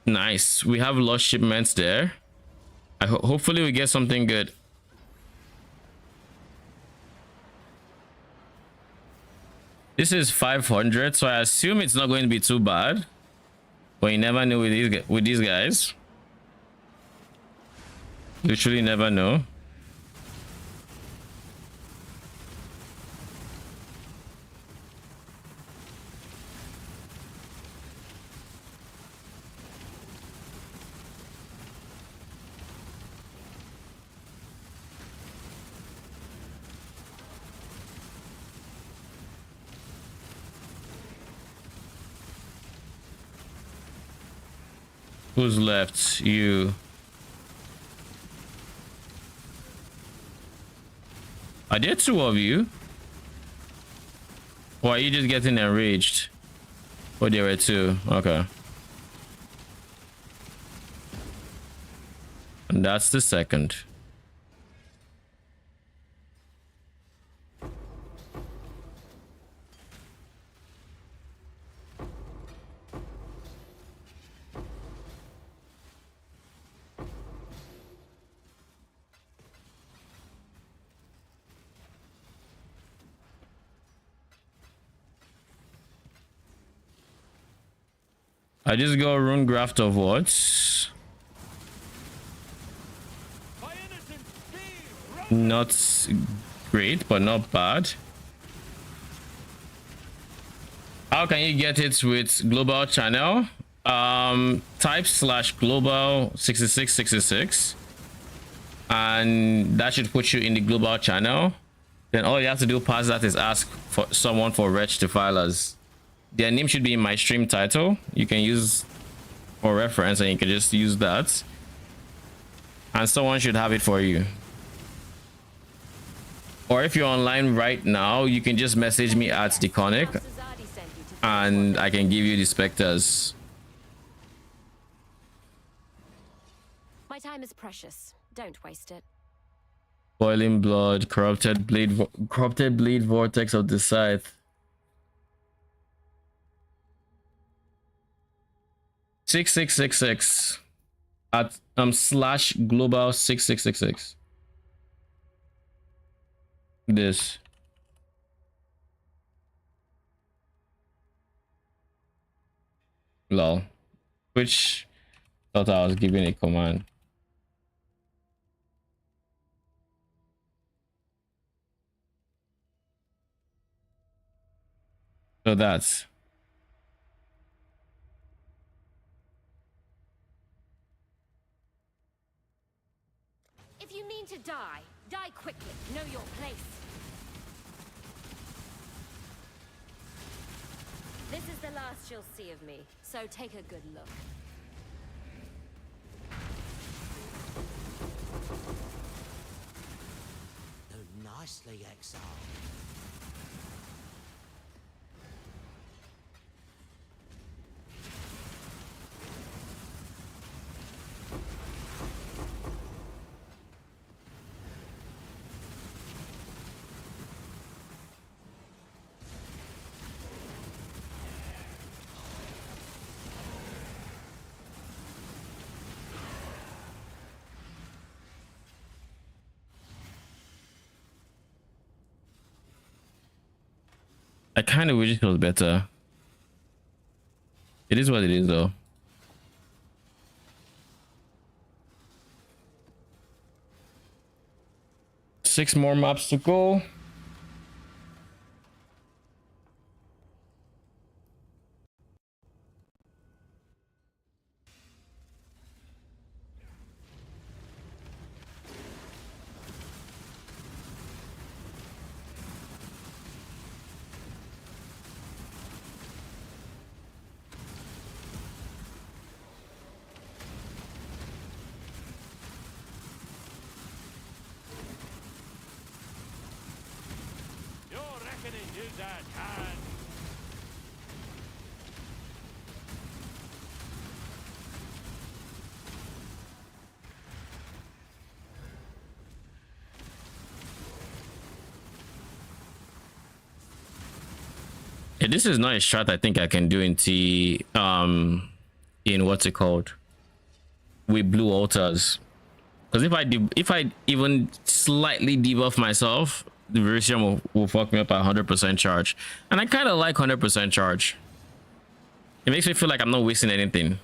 Nice. We have lost shipments there. Hopefully we get something good. This is 500, so I assume it's not going to be too bad. But you never know with these guys. Literally never know. Who's left? You. Are there two of you? Or are you just getting enraged? Oh, there were two. Okay. And that's the second. I just got a rune graft of what? Not great, but not bad. How can you get it with global channel? Type / global 6666, and that should put you in the global channel. Then all you have to do past that is ask for someone for Wretched Defilers. Their name should be in my stream title. You can use for reference, and you can just use that, and someone should have it for you. Or if you're online right now, you can just message me at Deconic and I can give you the specters. My time is precious. Don't waste it. Boiling blood, corrupted bleed vortex of the scythe. 6666 at / global 6666. This. Lol. Which thought I was giving a command. So that's. If you mean to die, die quickly. Know your place. This is the last you'll see of me, so take a good look. Oh, nicely, Exile. I kind of wish it was better. It is what it is, though. Six more maps to go. at hand. Yeah, this is not a strat I think I can do in in what's it called, with blue altars, because if I even slightly debuff myself, the Verisium will fuck me up at 100% charge, and I kind of like 100% charge. It makes me feel like I'm not wasting anything.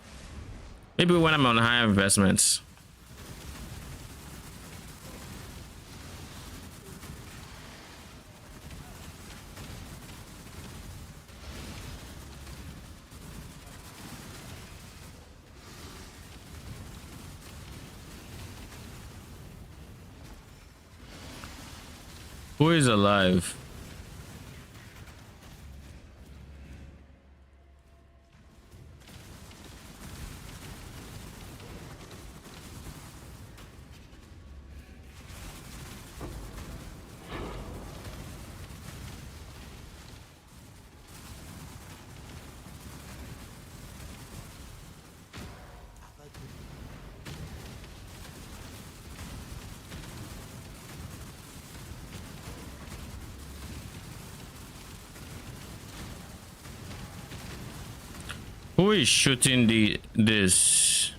Maybe when I'm on higher investments. Who is alive? Who is shooting this?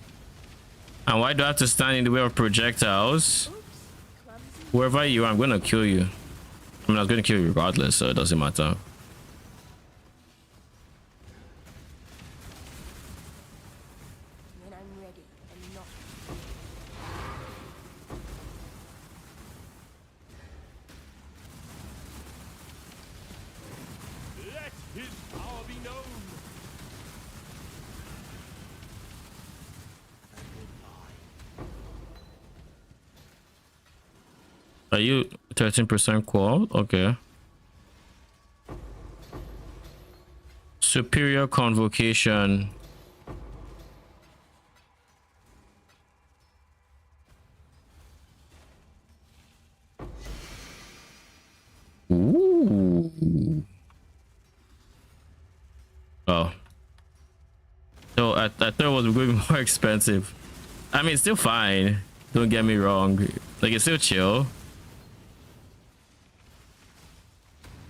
And why do I have to stand in the way of projectiles? Whoever you are, I'm gonna kill you. I mean, I was gonna kill you regardless, so it doesn't matter. When I'm ready and not. Let his power be known. Are you 13% qual? Okay. Superior convocation. Ooh. Oh. So I thought it was going more expensive. I mean, it's still fine. Don't get me wrong. Like, it's still chill.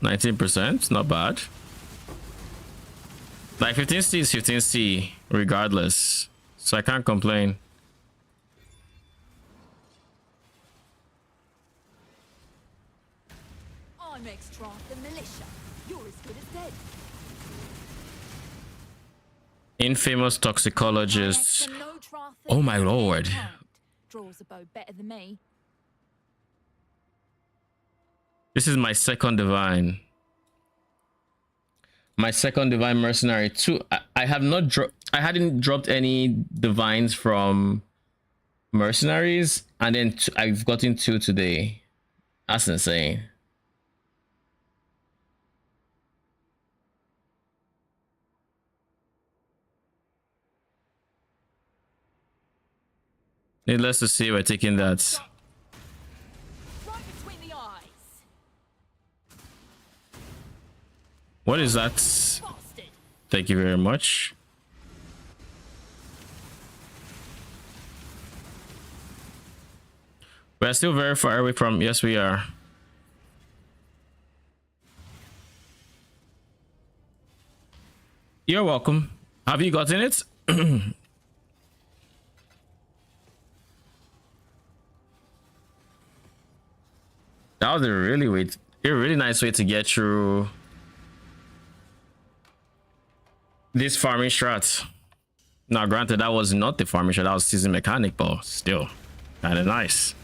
19%, not bad. Like 15C is 15C regardless, so I can't complain. I'm extra the militia. You're as good as dead. Infamous toxicologist. Oh my lord. Draws a bow better than me. This is my second divine. My second divine mercenary too. I have not dropped. I hadn't dropped any divines from mercenaries, and then I've gotten 2 today. That's insane. Needless to say, we're taking that. Right between the eyes. What is that? Thank you very much. We're still very far away from. Yes, we are. You're welcome. Have you gotten it? That was a really nice way to get through this farming strat. Now, granted, that was not the farming strat, that was season mechanic, but still kind of nice.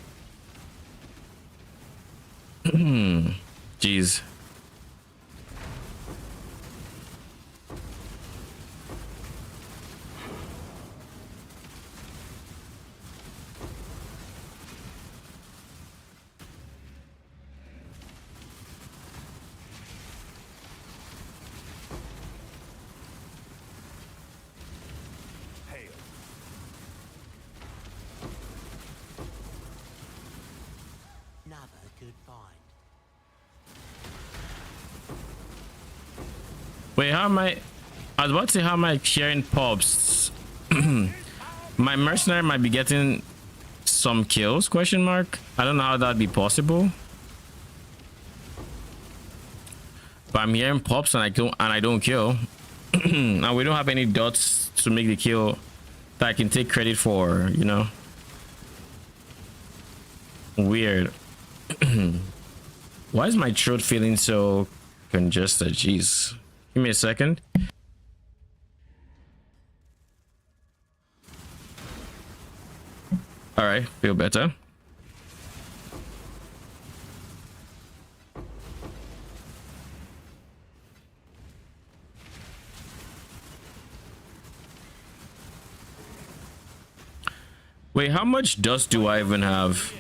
Jeez. Wait, how am I? I was about to say, how am I hearing pops? My mercenary might be getting some kills, question mark. I don't know how that'd be possible. But I'm hearing pops and I don't kill. And we don't have any dots to make the kill that I can take credit for, you know. Weird. Why is my throat feeling so congested? Jeez. Give me a second. All right, feel better. Wait, how much dust do I even have?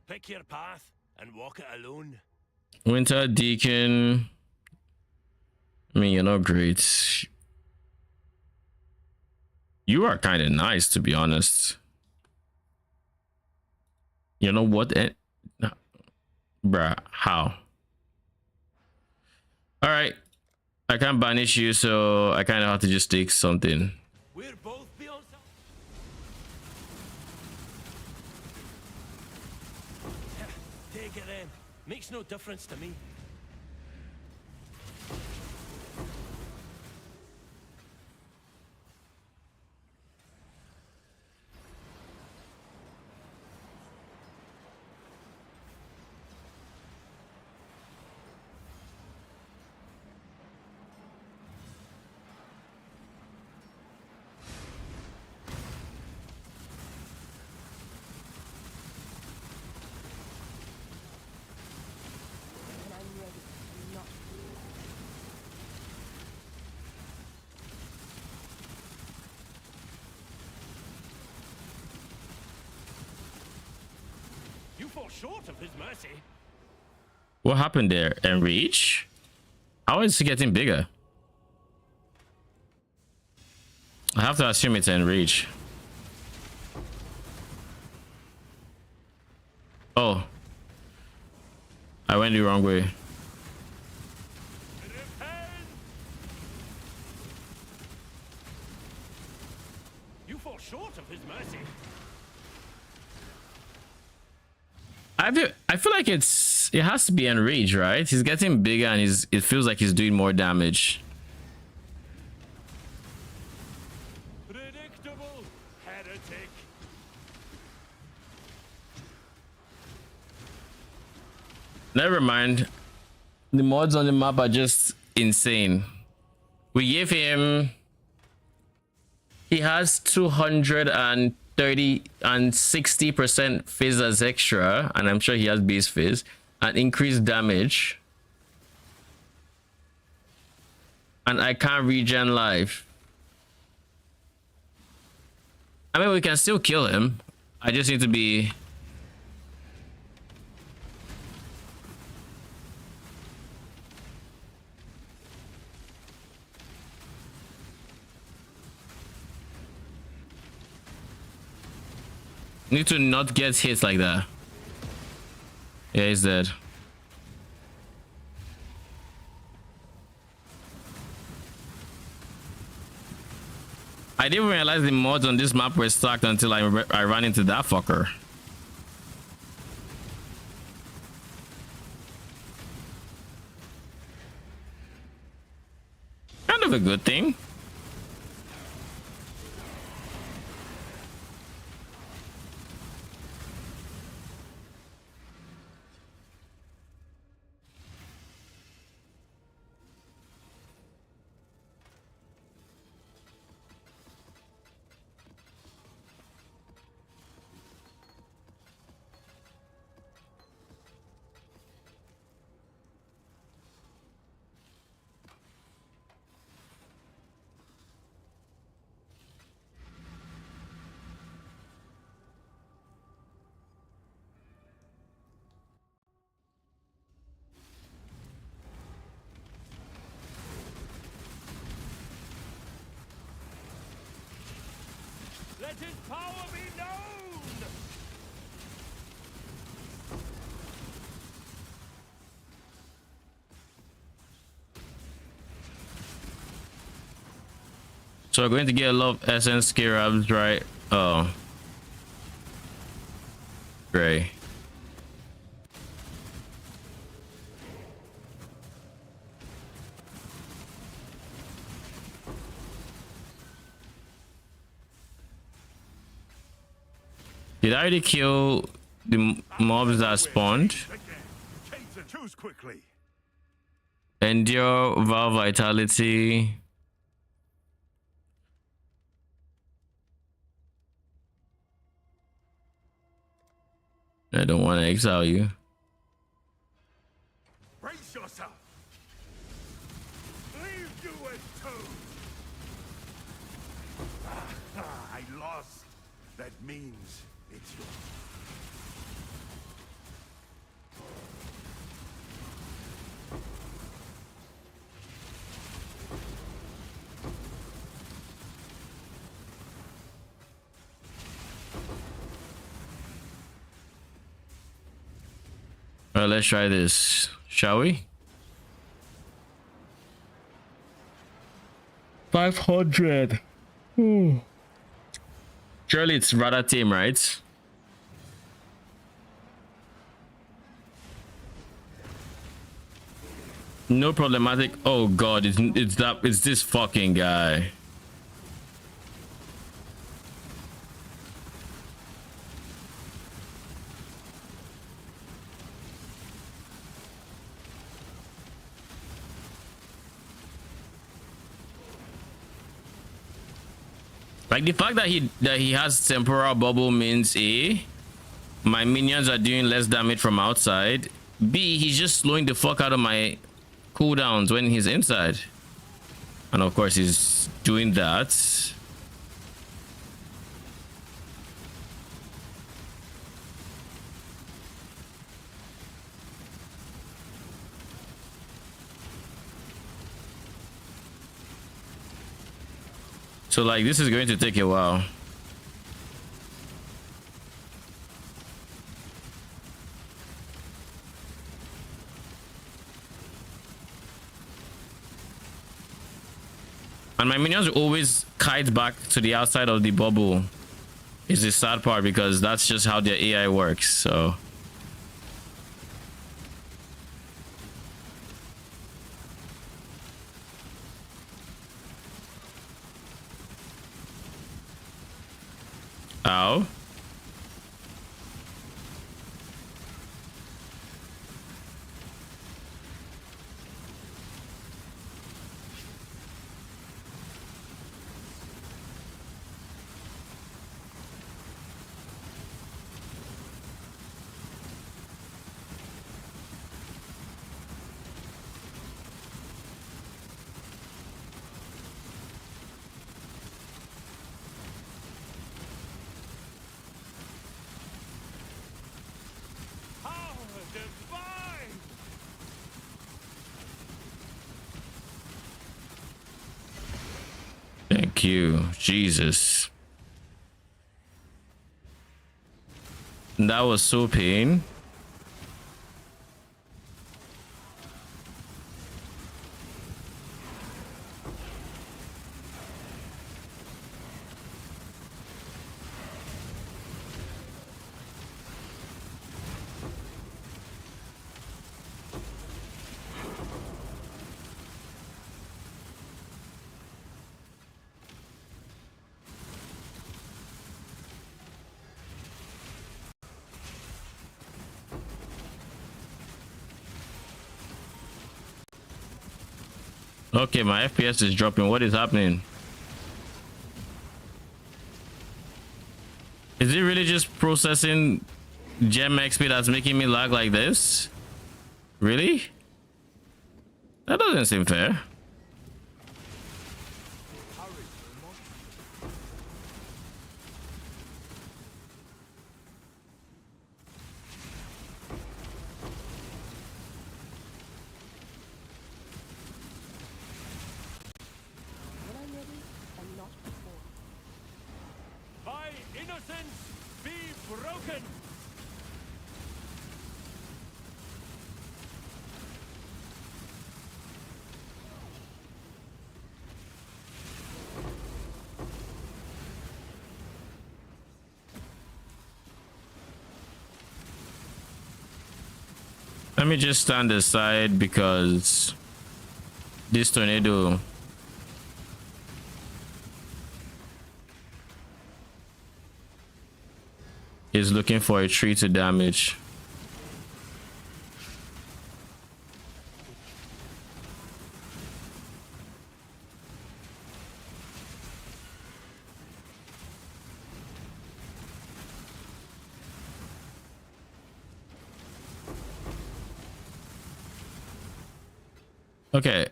Pick your path and walk it alone. Winter Deacon. I mean, you're not great. You are kind of nice, to be honest. You know what? Bruh, how? All right. I can't banish you, so I kind of have to just take something. We're both beyond. Take it then. Makes no difference to me. You fall short of his mercy. What happened there? Enrage? How is it getting bigger? I have to assume it's Enrage. Oh. I went the wrong way. You fall short of his mercy. I feel like it has to be Enrage, right? He's getting bigger and it feels like he's doing more damage. Predictable heretic. Never mind. The mods on the map are just insane. We gave him... He has 230 and 60% fizz as extra, and I'm sure he has base fizz, and increased damage. And I can't regen life. I mean, we can still kill him. I just need to be... Need to not get hit like that. Yeah, he's dead. I didn't realize the mods on this map were stacked until I ran into that fucker. Kind of a good thing. power be known! So we're going to get a lot of essence scarabs, right? Oh. Great. Did I already kill the mobs that spawned? Choose quickly. Endure, Vow Vitality. I don't want to exile you. Brace yourself. Leave you as toad. I lost. That means it's yours. All right, let's try this, shall we? 500. Surely it's rather tame, right? No problematic. Oh god, it's this fucking guy. Like the fact that he has temporal bubble means A, my minions are doing less damage from outside. B, he's just slowing the fuck out of my cooldowns when he's inside. And of course he's doing that. So like this is going to take a while. And my minions will always kite back to the outside of the bubble. Is the sad part because that's just how their AI works. So ow. Thank you, Jesus. That was so pain. Okay, my FPS is dropping. What is happening? Is it really just processing gem XP that's making me lag like this? Really? That doesn't seem fair. By innocence be broken. Let me just stand aside because this tornado is looking for a tree to damage. Okay.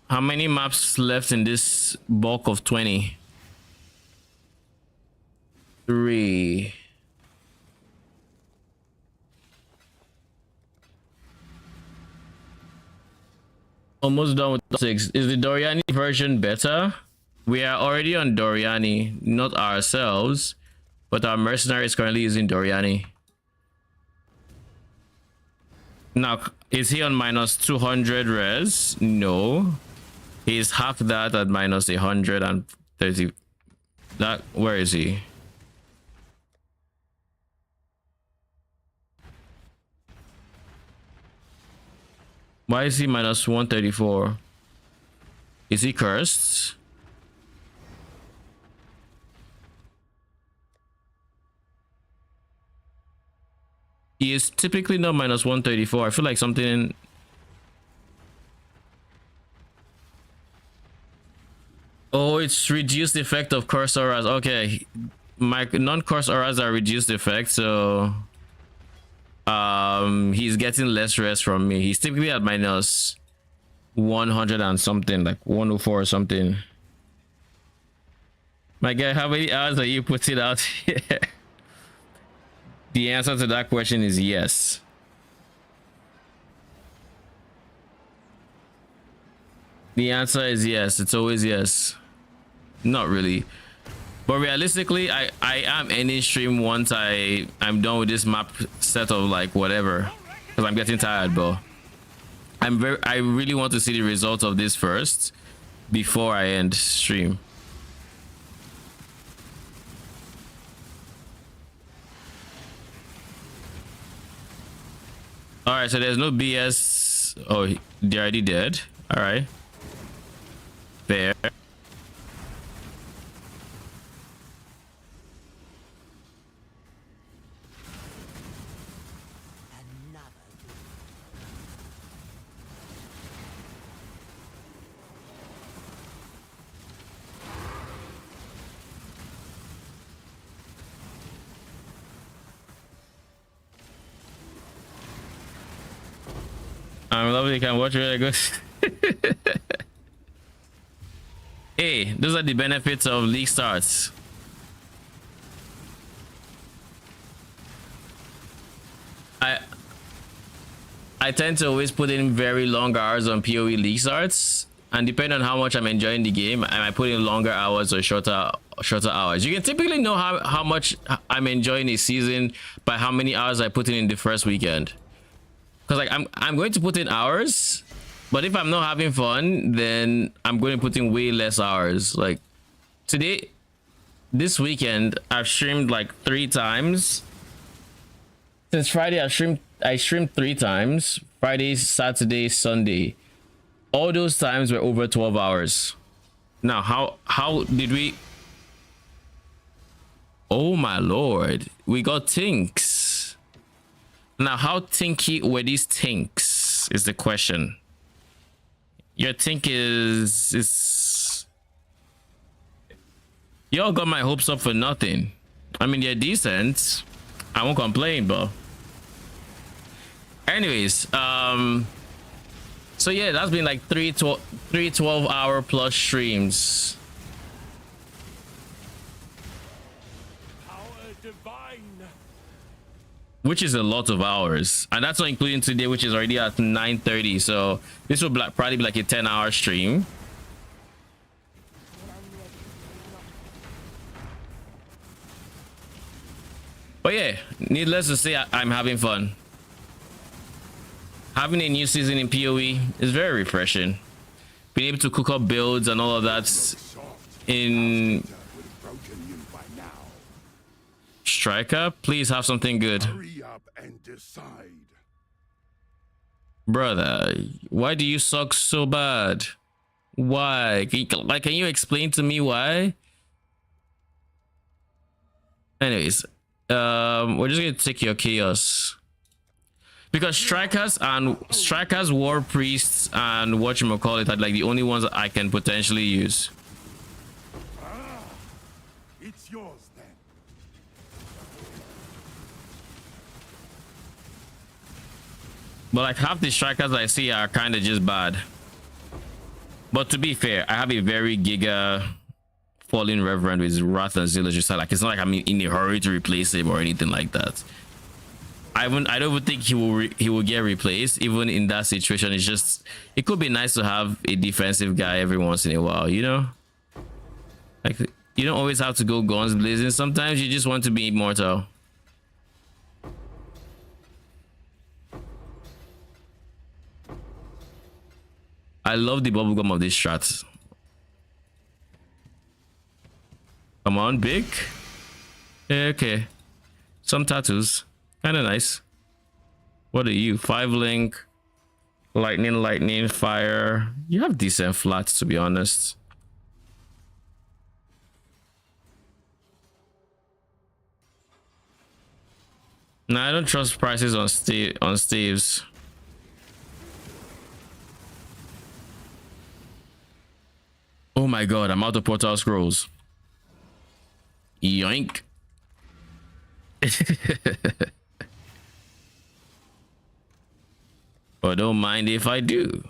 How many maps left in this bulk of 20? 3. Almost done with 6. Is the Doryani version better? We are already on Doryani, not ourselves, but our mercenary is currently using Doryani. Now, is he on minus 200 res? No. He's half that at minus 130. That, where is he? Why is he minus 134? Is he cursed? He is typically not minus 134. I feel like something. Oh, it's reduced effect of curse auras. Okay, my non-curse auras are reduced effect, so he's getting less rest from me. He's typically at minus 100 and something, like 104 or something. My guy, how many hours are you putting out here? The answer to that question is yes. The answer is yes. It's always yes. Not really. But realistically, I am ending stream once I'm done with this map set of like whatever. Because I'm getting tired, bro. I really want to see the results of this first before I end stream. All right, so there's no BS. Oh, they're already dead. All right. Fair. I'm lovely. You can watch really good. Hey, those are the benefits of league starts. I tend to always put in very long hours on PoE league starts, and depending on how much I'm enjoying the game, I might put in longer hours or shorter hours. You can typically know how much I'm enjoying a season by how many hours I put in the first weekend. Because like I'm going to put in hours, but if I'm not having fun, then I'm going to put in way less hours. Like today, this weekend, I've streamed like 3 times. Since Friday, I streamed 3 times. Friday, Saturday, Sunday. All those times were over 12 hours. Now, how did we? Oh my lord, we got tinks. Now, how tinky were these tinks is the question. Your tink is y'all got my hopes up for nothing. I mean, they're decent. I won't complain, but anyways, so yeah, that's been like 3 12-hour plus streams. Which is a lot of hours, and that's not including today, which is already at 9:30. So this will probably be like a 10-hour stream. But yeah, needless to say, I'm having fun. Having a new season in PoE is very refreshing. Being able to cook up builds and all of that in Striker, please have something good. Hurry up and decide. Brother, why do you suck so bad? Why? Can you explain to me why? Anyways, we're just gonna take your chaos. Because strikers, war priests, and whatchamacallit are like the only ones that I can potentially use. It's yours then. But like half the strikers I see are kind of just bad. But to be fair, I have a very giga Fallen Reverend with Wrath and Zealous. Just like it's not like I'm in a hurry to replace him or anything like that. I don't even think he will get replaced. Even in that situation, it's just it could be nice to have a defensive guy every once in a while, you know. Like you don't always have to go guns blazing. Sometimes you just want to be immortal. I love the bubblegum of this strat. Come on, big. Yeah, okay. Some tattoos. Kinda nice. What are you? 5 link. Lightning, fire. You have decent flats, to be honest. Nah, I don't trust prices on Steve's. Oh my god, I'm out of Portal Scrolls. Yoink. But don't mind if I do.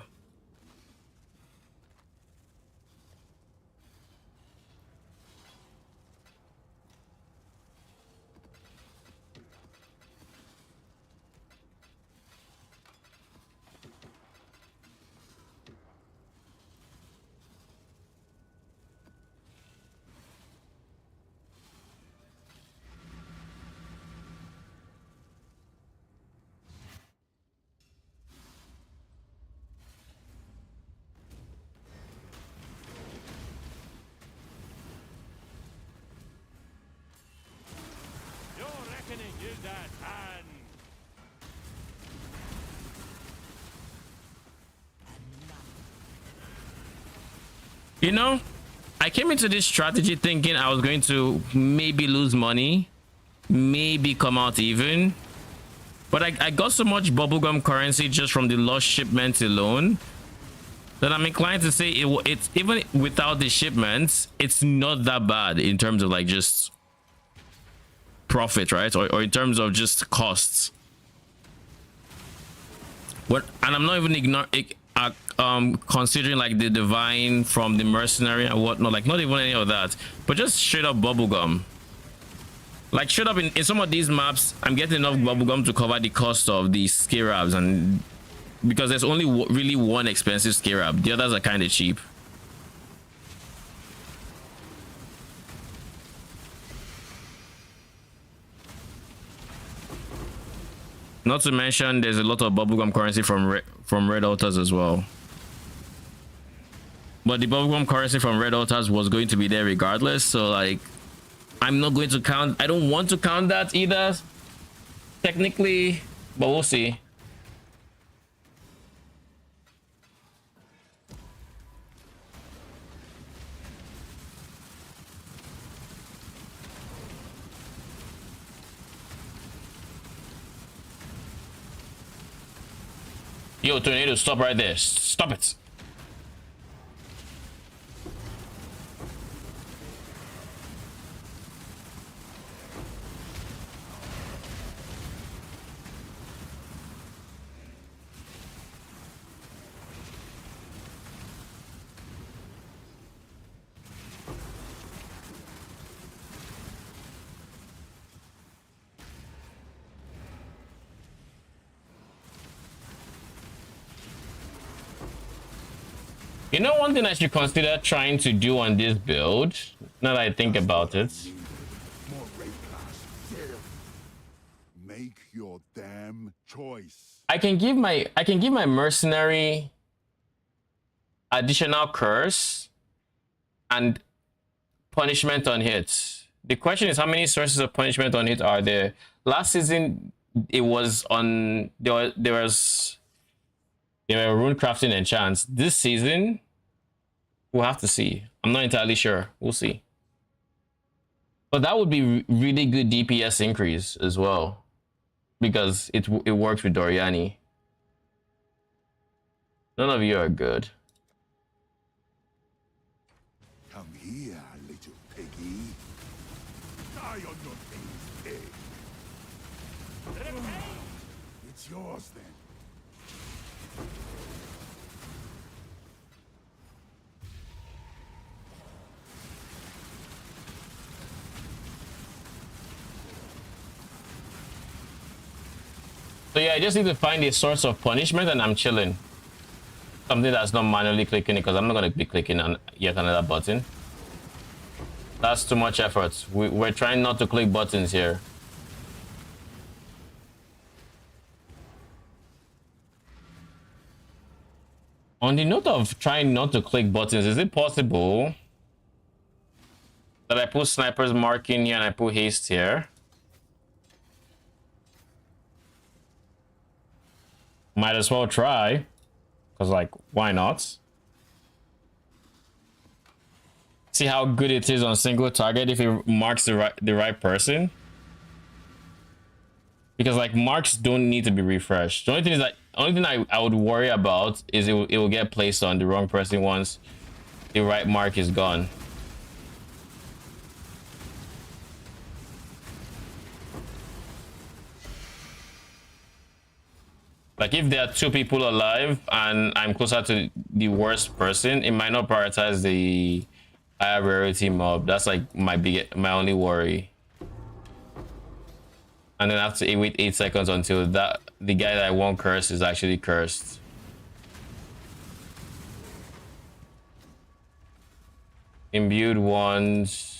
You know, I came into this strategy thinking I was going to maybe lose money, maybe come out even. But I got so much bubblegum currency just from the lost shipment alone that I'm inclined to say it's even without the shipments, it's not that bad in terms of like just profit, right? Or in terms of just costs. And I'm not even considering like the divine from the mercenary and whatnot, like not even any of that, but just straight up bubblegum. Like straight up in some of these maps, I'm getting enough bubblegum to cover the cost of the scarabs, and because there's only really one expensive scarab, the others are kind of cheap. Not to mention, there's a lot of bubblegum currency from red altars as well. But the bubblegum currency from red altars was going to be there regardless, so like I'm not going to count. I don't want to count that either, technically, but we'll see. Yo, tornado, stop right there. Stop it. You know, one thing I should consider trying to do on this build, now that I think about it. Make your damn choice. I can give my mercenary additional curse and punishment on hits. The question is, how many sources of punishment on hit are there? Last season it was on there were rune crafting and chance. This season we'll have to see. I'm not entirely sure. We'll see. But that would be really good DPS increase as well, because it works with Doryani. None of you are good. Come here, little piggy. Die on your knees, pig. It's yours then. So yeah, I just need to find a source of punishment and I'm chilling. Something that's not manually clicking it, because I'm not going to be clicking on yet another button. That's too much effort. We're trying not to click buttons here. On the note of trying not to click buttons, is it possible that I put sniper's mark in here and I put haste here? Might as well try, because like, why not? See how good it is on single target if it marks the right person. Because like, marks don't need to be refreshed. The only thing is that I would worry about is it will get placed on the wrong person once the right mark is gone. Like if there are two people alive and I'm closer to the worst person, it might not prioritize the higher rarity mob. That's like my only worry. And then I have to wait 8 seconds until the guy that I won't curse is actually cursed. Imbued ones.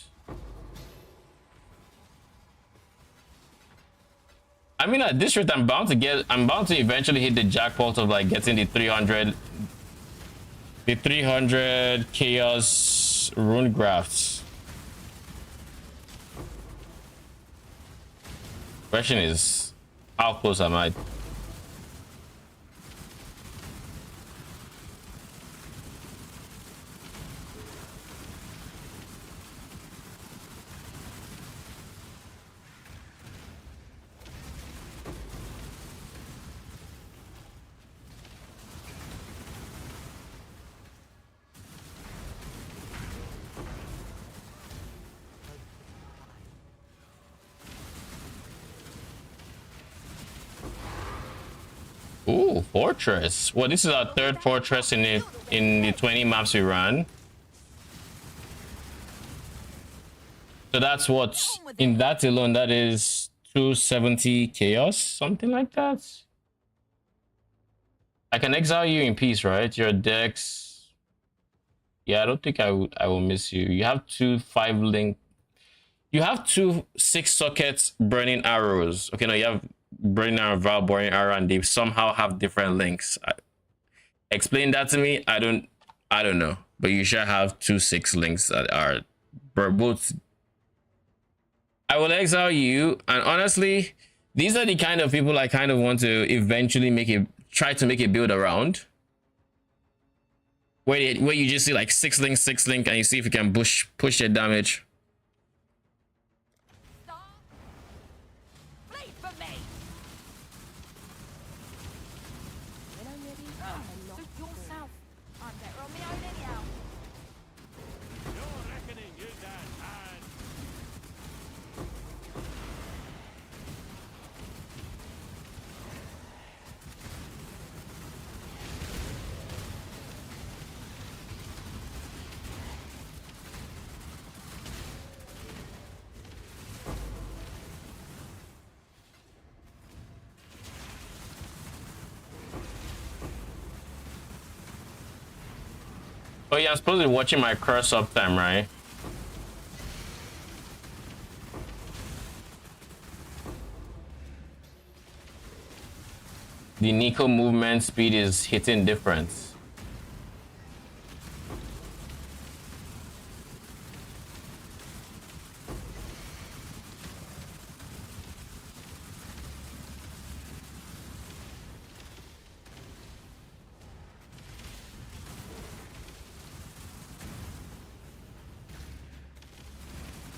I mean, at this rate, I'm bound to eventually hit the jackpot of like getting the 300 chaos rune grafts. Question is, how close am I? Ooh, fortress. Well, this is our third fortress in the 20 maps we ran. So that's what's in that alone. That is 270 chaos, something like that. I can exile you in peace, right? Your dex. Yeah, I don't think I will miss you. You have 2 5-link. You have 2 6-socket burning arrows. Okay, no, you have burning arrow, Val, burning arrow, and they somehow have different links. Explain that to me. I don't know, but you should have 2 6 links that are both. I will exile you, and honestly, these are the kind of people I kind of want to eventually try to make a build around, where you just see like 6 link, and you see if you can push your damage. Oh yeah, I'm supposed to be watching my curse uptime, right? the Nico movement speed is hitting different.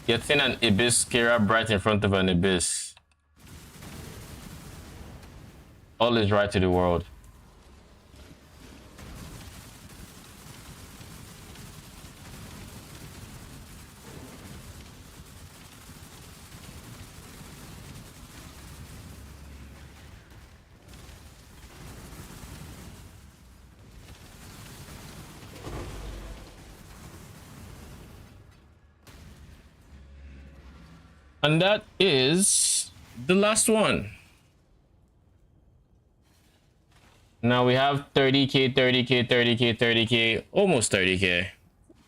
Getting an Abyss Kira right in front of an Abyss. All is right to the world. And that is the last one. Now we have 30k, 30k, 30k, 30k, almost 30k.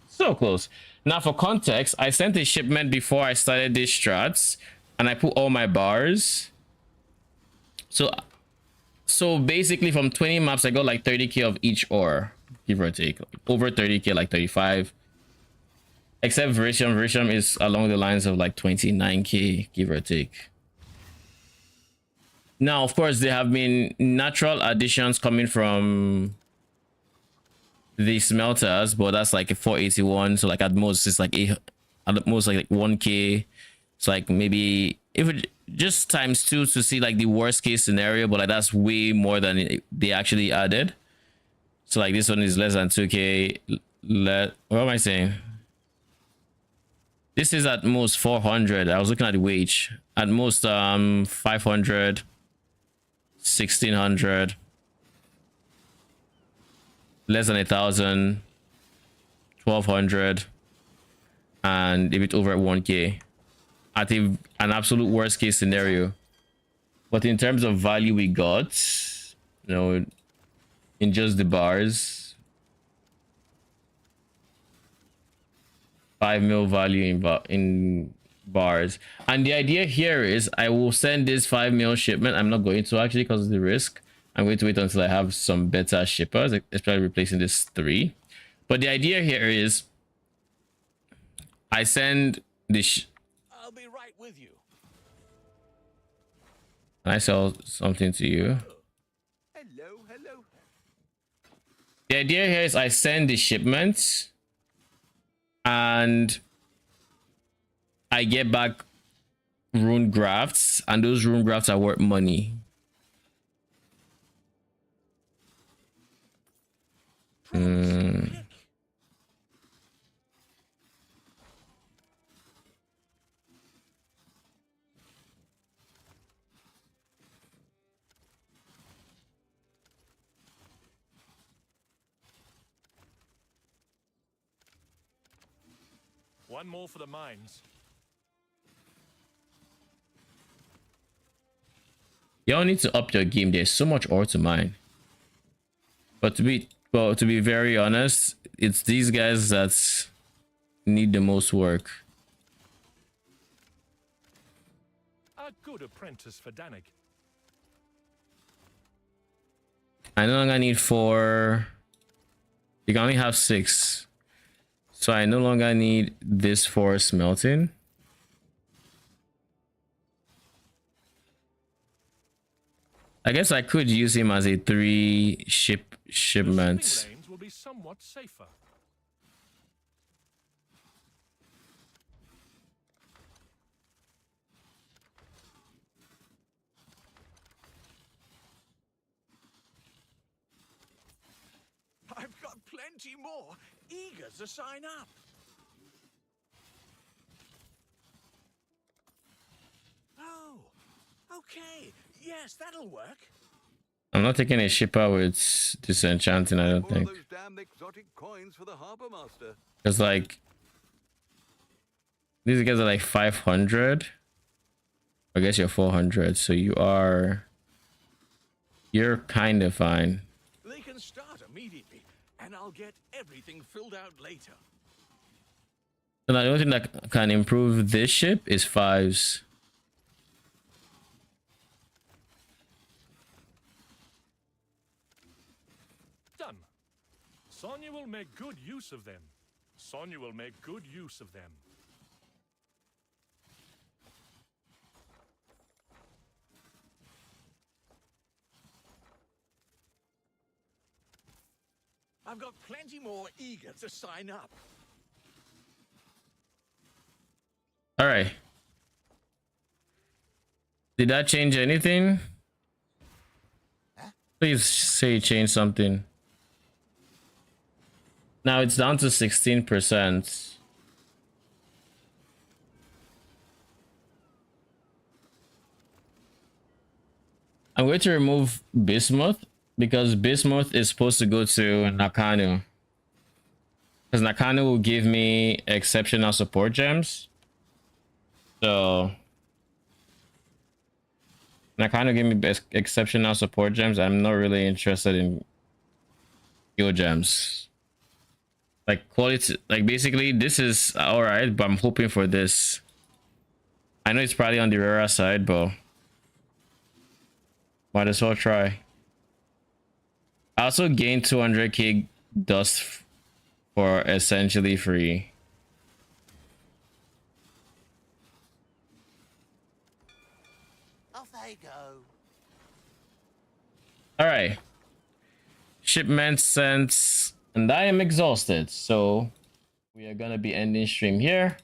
So close. Now for context, I sent a shipment before I started these strats and I put all my bars. So basically from 20 maps, I got like 30k of each ore, give or take. Over 30k, like 35. Except Veritium. Veritium is along the lines of like 29k, give or take. Now, of course, there have been natural additions coming from the smelters, but that's like a 481. So like at most, it's like at most like 1k. It's like maybe if it just times 2 to see like the worst case scenario, but like that's way more than they actually added. So like this one is less than 2k. What am I saying? This is at most 400. I was looking at the wage. At most 500, 1600, less than 1,000, 1,200, and a bit over 1k at an absolute worst case scenario. But in terms of value we got, you know, in just the bars, 5 mil value in bars. And the idea here is I will send this 5 mil shipment. I'm not going to actually because of the risk. I'm going to wait until I have some better shippers, especially replacing this 3. But the idea here is I send this. I'll be right with you. I sell something to you. Hello, hello. The idea here is I send the shipment and I get back rune grafts, and those rune grafts are worth money. One more for the mines. Y'all need to up your game. There's so much ore to mine. But to be very honest, it's these guys that need the most work. A good apprentice for Danik. I no longer need 4. You can only have 6. So I no longer need this for smelting. I guess I could use him as a 3 shipment. Lanes will be somewhat safer. I've got plenty more, eager to sign up. Oh, okay. Yes, that'll work. I'm not taking a shipper with disenchanting, I don't think. Those damn exotic coins for the harbor master. It's like these guys are like 500. I guess you're 400, so you're kind of fine. They can start immediately, and I'll get everything filled out later. So now the only thing that can improve this ship is 5s. Sonya will make good use of them. Sonya will make good use of them. I've got plenty more eager to sign up. All right. Did that change anything? Please say change something. Now it's down to 16%. I'm going to remove Bismuth because Bismuth is supposed to go to Nakano. Because Nakano will give me exceptional support gems. So Nakano give me exceptional support gems. I'm not really interested in skill gems. Like quality, like basically this is all right, but I'm hoping for this. I know it's probably on the rarer side, but might as well try. I also gained 200k dust for essentially free. Off they go. All right. Shipment sent, and I am exhausted, so we are gonna be ending stream here.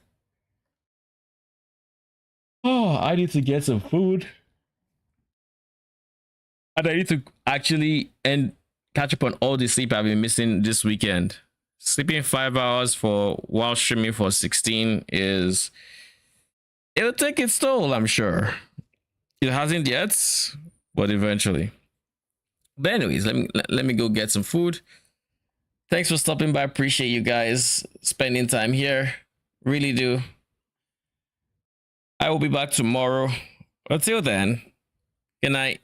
Oh, I need to get some food. And I need to actually catch up on all the sleep I've been missing this weekend. Sleeping 5 hours while streaming for 16 it'll take its toll, I'm sure. It hasn't yet, but eventually. But anyways, let me go get some food. Thanks for stopping by. Appreciate you guys spending time here. Really do. I will be back tomorrow. Until then, good night.